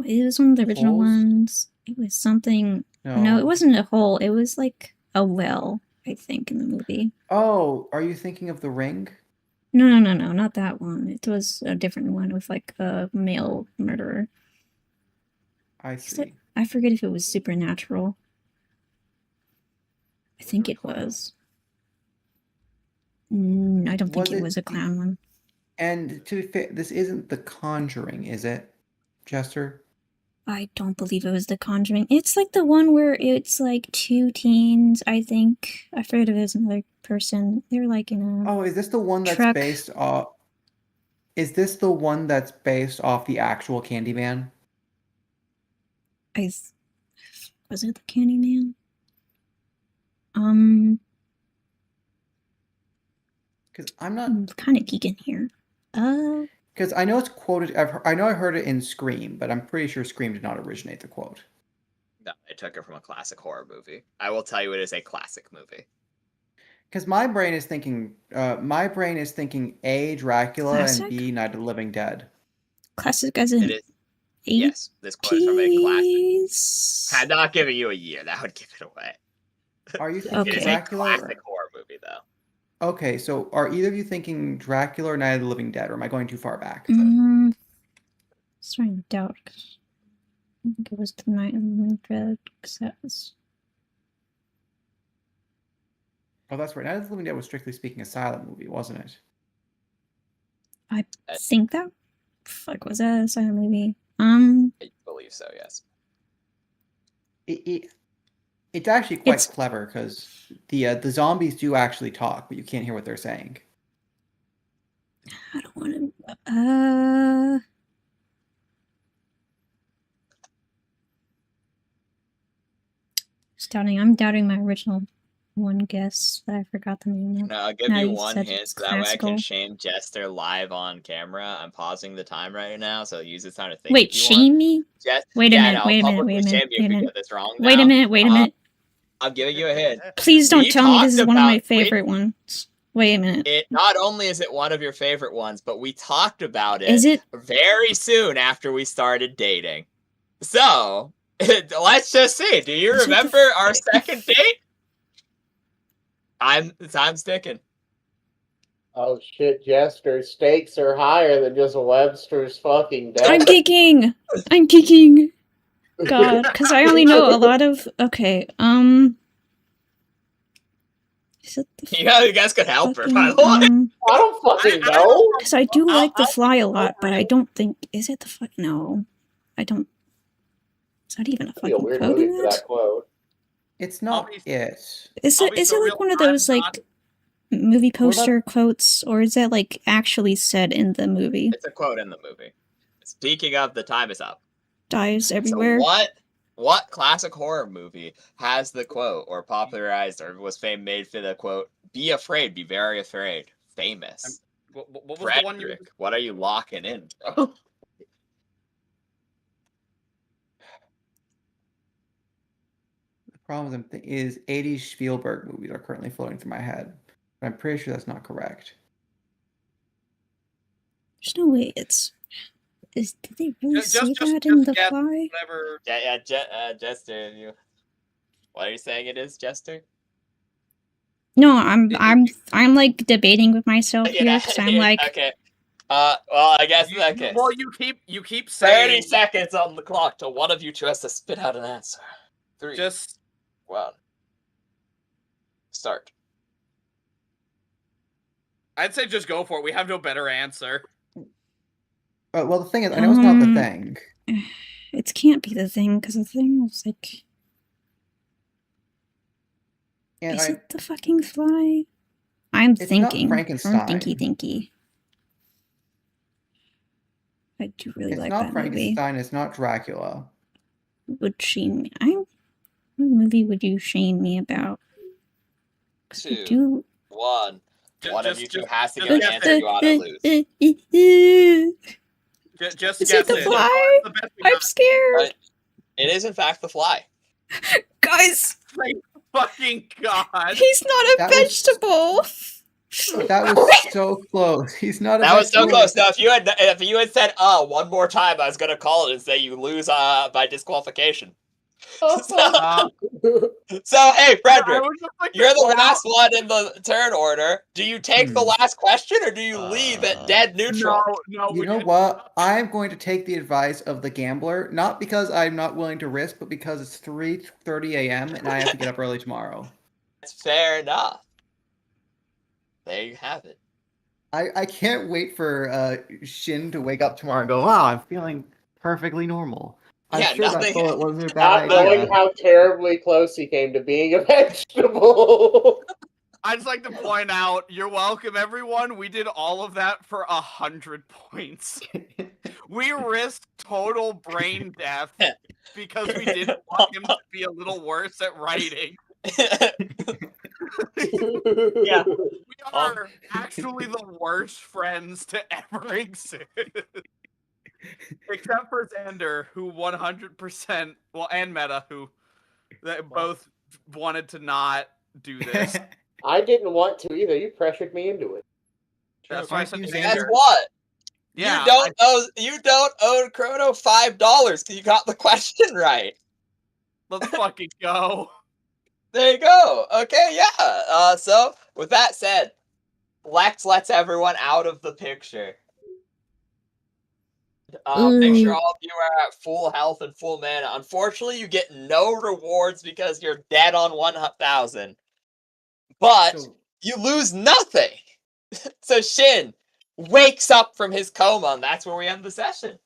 It was one of the original Holes? ones. It was something. No, it wasn't a hole. It was like a well, I think, in the movie. Oh, are you thinking of The Ring? No, not that one. It was a different one with like a male murderer. I see. I forget if it was supernatural. I think it was. I don't think it was a clown one. And to be fair, this isn't The Conjuring, is it, Jester? I don't believe it was The Conjuring. It's like the one where it's like two teens, I think. I forget if it was another person. They're like in a Oh, is this the one that's truck. based off? Is this the one that's based off the actual Candyman? Was it the Candyman? Because I'm not. I'm kind of geeking here. Because I know it's quoted. I know I heard it in Scream, but I'm pretty sure Scream did not originate the quote. No, I took it from a classic horror movie. I will tell you it is a classic movie. Because my brain is thinking. A, Dracula, Classic? and B, Night of the Living Dead. Classic as in It is. Yes, this quote is from a classic. Had not given you a year, that would give it away. Are you thinking It is Dracula? a classic horror movie, though. Okay, so are either of you thinking Dracula or Night of the Living Dead, or am I going too far back? Starting to doubt. I think it was the Night of the Living Dead. Because that was. Oh, that's right. Night of the Living Dead was strictly speaking a silent movie, wasn't it? I think that. Fuck, was that a silent movie? I believe so, yes. It's actually quite clever because the zombies do actually talk, but you can't hear what they're saying. I don't want to. I'm doubting my original one guess that I forgot the name of. No, I'll give you one hint so that way I can shame Jester live on camera. I'm pausing the time right now, so use this time to think. Wait, shame me? Wait a minute, No, wait a minute, publicly wait a minute, shame you if you get this wrong wait a now. minute. I'm giving you a hint. Please don't We tell me this is talked one of my about- favorite ones. Wait a minute. It not only is it one of your favorite ones, but we talked about it, Is it? very soon after we started dating. So let's just see. Do you remember our second date? Time's ticking. Oh shit, Jester, stakes are higher than just Webster's fucking death. I'm geeking. God, because I only know a lot of. Okay, Is it the Yeah, you guys could help her, fucking, by the way. I don't fucking I know. don't- Because I do I'll- like the I'll fly a take lot, but I over. don't think... Is it the fuck? No. I don't... Is that even a That'd be a fucking weird quote movie in for that? that quote. It's not be- it. Is I'll it be is so it like real, one of I'm those not- like movie What about- poster quotes, or is that like actually said in the movie? It's a quote in the movie. Speaking of, the time is up. Dies So everywhere. what classic horror movie has the quote, or popularized, or was made for the quote, "Be afraid, be very afraid"? Famous. What was the one you? Frederick, what are you locking in, bro? The problem is 80s Spielberg movies are currently floating through my head. But I'm pretty sure that's not correct. There's no way it's. Did they really Just- say just- that just in the guess. fly? Whatever. Jester, what are you saying it is, Jester? No, I'm like debating with myself Get here out because of I'm here. like, Okay. Well, I guess You- okay. Well, you keep 30 saying seconds on the clock till one of you tries to spit out an answer. 3, just 1. Start. Uh, I'd say just go for it. We have no better answer. well, the thing is, I know it's not the Um, thing. it can't be the thing because the thing was like, And is I, it the fucking fly? I'm It's not thinking. Frankenstein. I'm thinky. I do really it's like not that movie. Frankenstein, it's not Dracula. Would shame me? What movie would you shame me about? 'Cause I 2, do. 1. One of you two has to just get an guess answer. it. You ought to lose. Just Is guess it the it. fly? The best we I'm got. scared, It is in fact the fly. guys. Fucking god. He's not a That was- vegetable. That was so close. He's not a That was so vegetable. close. Now, if you had said one more time, I was gonna call it and say you lose by disqualification. Uh, So hey, Frederick, I was just like, you're the wow. last one in the turn order. Do you take the last question or do you leave it dead neutral? No, You know what? I'm going to take the advice of the gambler, not because I'm not willing to risk, but because it's 3:30 a.m. and I have to get up early tomorrow. That's fair enough. There you have it. I can't wait for Shin to wake up tomorrow and go, wow, I'm feeling perfectly normal. I'm Yeah, sure nothing- that bullet wasn't a Not bad knowing idea. how terribly close he came to being a vegetable. I'd just like to point out, you're welcome, everyone. We did all of that for 100 points. We risked total brain death because we didn't want him to be a little worse at writing. Yeah. We are actually the worst friends to ever exist. Except for Xander, who 100%, well, and Meta, who both wanted to not do this. I didn't want to either. You pressured me into it. That's why I Aren't said you to Guess Xander. what? Yeah, You don't owe Chrono $5 because you got the question right. let's fucking go. There you go. Okay, yeah. So with that said, Lex lets everyone out of the picture. Make sure all of you are at full health and full mana. Unfortunately, you get no rewards because you're dead on 1,000. But So- you lose nothing. So Shin wakes up from his coma, and that's where we end the session.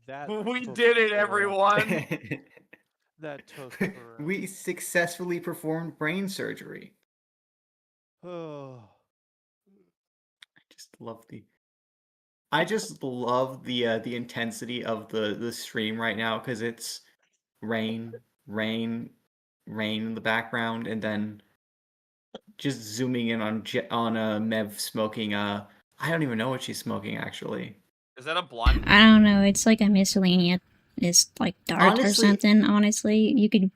That We took did it, forever. everyone. That took forever. We successfully performed brain surgery. Oh. I just love the intensity of the stream right now because it's rain in the background, and then just zooming in on Mev smoking I don't even know what she's smoking actually. Is that a blunt? I don't know. It's like a miscellaneous, like dart or Honestly- something. Honestly, you could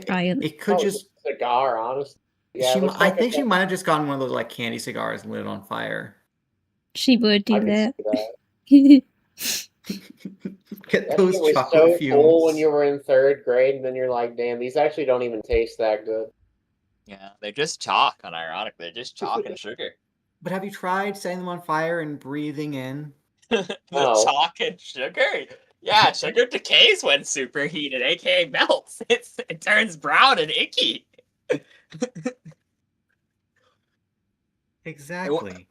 try it. It could Oh, just cigar, honestly. Yeah, she, it looks I like think a- she might have just gotten one of those like candy cigars and lit it on fire. She would do I can that. see that. Get That those shit was chocolate so fumes. cool when you were in 3rd grade, and then you're like, damn, these actually don't even taste that good. Yeah, they're just chalk, unironically. They're just chalk and sugar. But have you tried setting them on fire and breathing in? The No. chalk and sugar? Yeah, sugar decays when superheated, aka melts. It turns brown and icky. Exactly.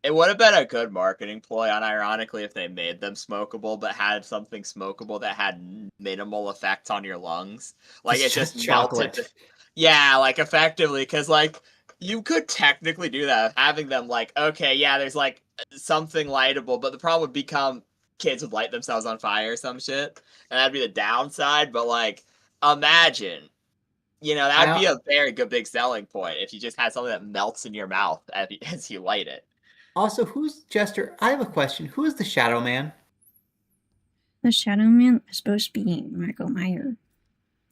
It would have been a good marketing ploy, unironically, if they made them smokable, but had something smokable that had minimal effects on your lungs. Like It's it just just melted. chocolate. Yeah, like effectively, because like you could technically do that, having them like, okay, yeah, there's like something lightable, but the problem would become kids would light themselves on fire or some shit, and that'd be the downside. But like, imagine. That'd be a very good big selling point if you just had something that melts in your mouth as you light it. Also, who's Jester? I have a question. Who is the Shadow Man? The Shadow Man is supposed to be Michael Meyer.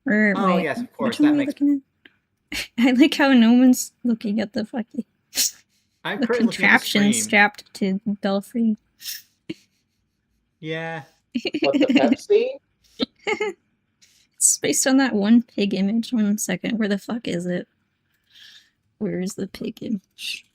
Or, Oh, wait, yes, of which course. one That are we makes. looking at? I like how no one's looking at the fucking I'm the currently looking at the contraption stream. strapped to Belfry. Yeah. What, the Pepsi? It's based on that one pig image. 1 second. Where the fuck is it? Where is the pig image?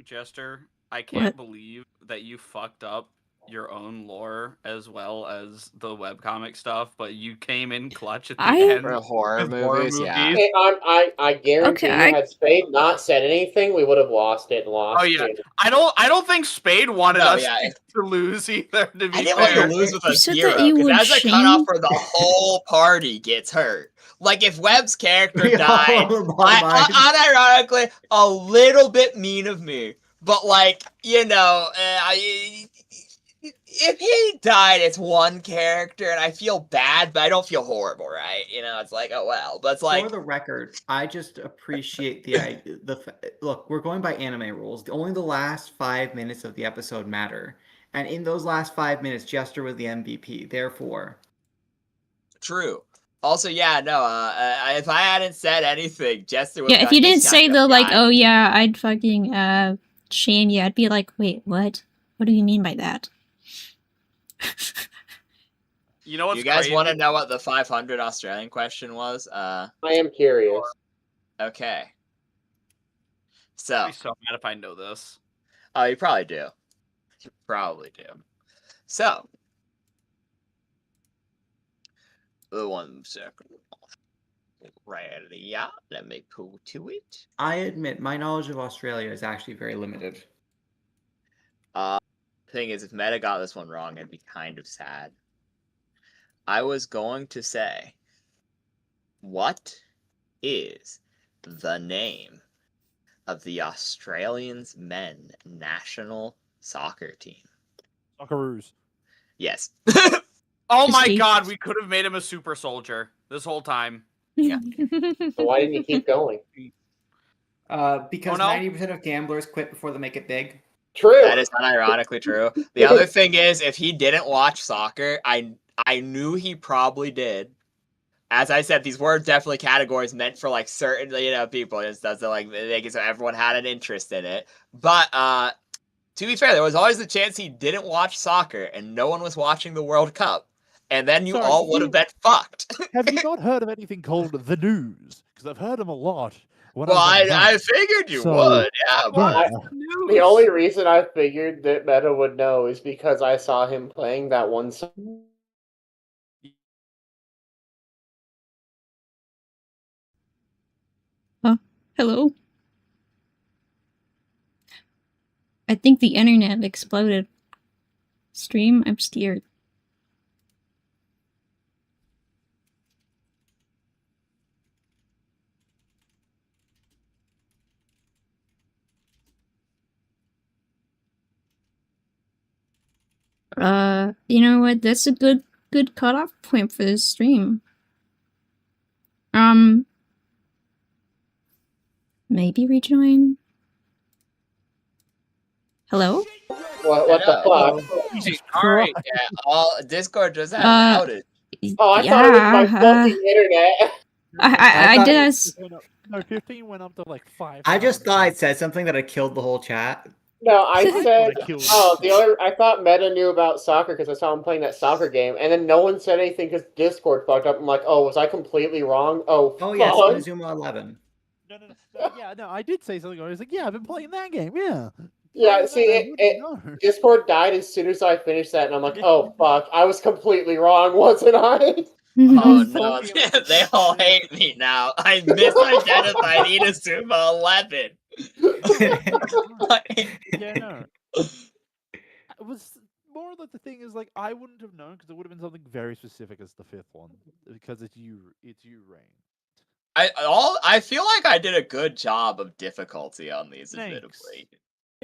Jester, I can't What? believe that you fucked up your own lore as well as the webcomic stuff, but you came in clutch at the end. For horror with horror movies, yeah. movies. Hey, I guarantee Okay, you, had Spade not said anything, we would have lost it and lost Oh yeah, it. I don't think Spade wanted No, us yeah. to lose either. To be I didn't want fair, to lose with You a said zero, that you because would that's a shame- cutoff for the whole party gets hurt. Like, if Webb's character We all died, on the bottom line. unironically, a little bit mean of me, but, like, if he died, it's one character, and I feel bad, but I don't feel horrible, right? It's like, oh, well. But it's like, For the record, I just appreciate look. We're going by anime rules. Only the last 5 minutes of the episode matter, and in those last 5 minutes, Jester was the MVP. Therefore, true. Also, yeah, no, if I hadn't said anything, Jester would Yeah, if you didn't say the, like, oh yeah, I'd fucking, shame you, I'd be like, wait, what? What do you mean by that? you know what's You guys crazy? want to know what the 500 Australian question was? I am curious. Okay. I'd So, be so mad if I know this. oh, you probably do. You probably do. So, the 1 second. Ready, yeah. Let me pull to it. I admit my knowledge of Australia is actually very limited. Thing is, if Meta got this one wrong, I'd be kind of sad. I was going to say, what is the name of the Australians men national soccer team? Socceroos. Yes. Oh my Steve. god, we could have made him a super soldier this whole time. Yeah. So why didn't you keep going? Because no? 90% of gamblers quit before they make it big. True. That is unironically true. The other thing is, if he didn't watch soccer, I knew he probably did. As I said, these were definitely categories meant for like certain people and stuff. So like so everyone had an interest in it. But to be fair, there was always the chance he didn't watch soccer and no one was watching the World Cup, and then you Sorry, all would have been fucked. Have you not heard of anything called the news? Because I've heard them a lot. When Well, I was at I home. figured you So, would, yeah. But yeah. The only reason I figured that Meta would know is because I saw him playing that one song. Hello? I think the internet exploded. Stream, I'm scared. You know what? That's a good cutoff point for this stream. Maybe rejoin? Hello? What the fuck? Alright, yeah, all Discord just had an outage. Oh, I thought it was my fucking internet. I thought- did as... No, 15 went up to like 5. I just thought I said something that I killed the whole chat. No, I said, I killed I thought Meta knew about soccer because I saw him playing that soccer game, and then no one said anything because Discord fucked up. I'm like, oh, was I completely wrong? Oh, Oh yes, fuck. Inazuma 11. No, yeah, no, I did say something. I was like, yeah, I've been playing that game, yeah. Yeah, I see, wouldn't know. Discord died as soon as I finished that, and I'm like, oh, fuck, I was completely wrong, wasn't I? Oh Thought no, the answer they was all snake. hate me now. I misidentified Inazuma 11. Yeah, no. It was more like the thing is like I wouldn't have known because it would have been something very specific as the fifth one because it's you Rain. I feel like I did a good job of difficulty on these, Snakes. admittedly.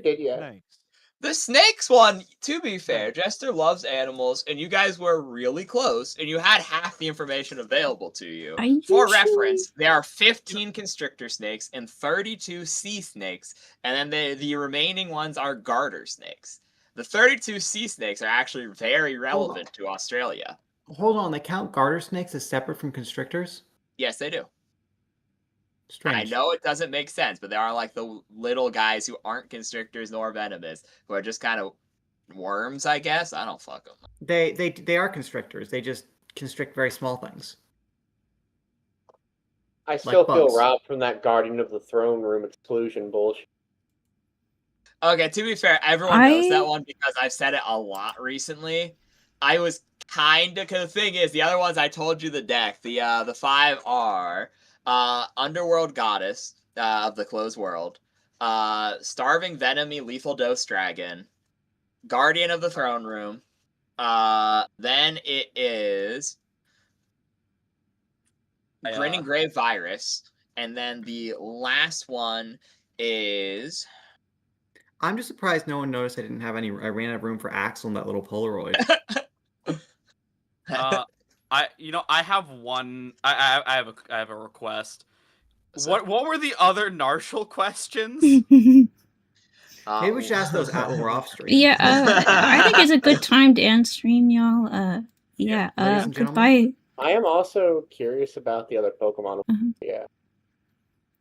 Did you? Snakes. The snakes one, to be fair, Snakes. Jester loves animals, and you guys were really close, and you had half the information available to you. I For usually- reference, there are 15 constrictor snakes and 32 sea snakes, and then the remaining ones are garter snakes. The 32 sea snakes are actually very relevant to Australia. Hold on, they count garter snakes as separate from constrictors? Yes, they do. Strange. I know it doesn't make sense, but there are like the little guys who aren't constrictors nor venomous, who are just kind of worms, I guess. I don't fuck them. They are constrictors. They just constrict very small things. I still feel bugs. robbed from that Guardian of the Throne Room exclusion bullshit. Okay, to be fair, everyone knows that one because I've said it a lot recently. I was kind of, because the thing is, the other ones I told you the deck. The 5 are Underworld Goddess of the Closed World, Starving Venomy Lethal Dose Dragon, Guardian of the Throne Room. Then it is Grinning Grave Virus, and then the last one is. I'm just surprised no one noticed I didn't have any. I ran out of room for Axel in that little Polaroid. I have one. I have a request. What were the other Narshal questions? Maybe we should ask those while we're off stream. Yeah, I think it's a good time to end stream, y'all. ladies and Goodbye. I am also curious about the other Pokemon. Yeah.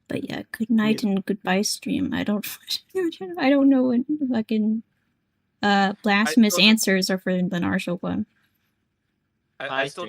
But yeah, good night and goodbye stream. I don't know what fucking blasphemous answers are for the Narshal one. I still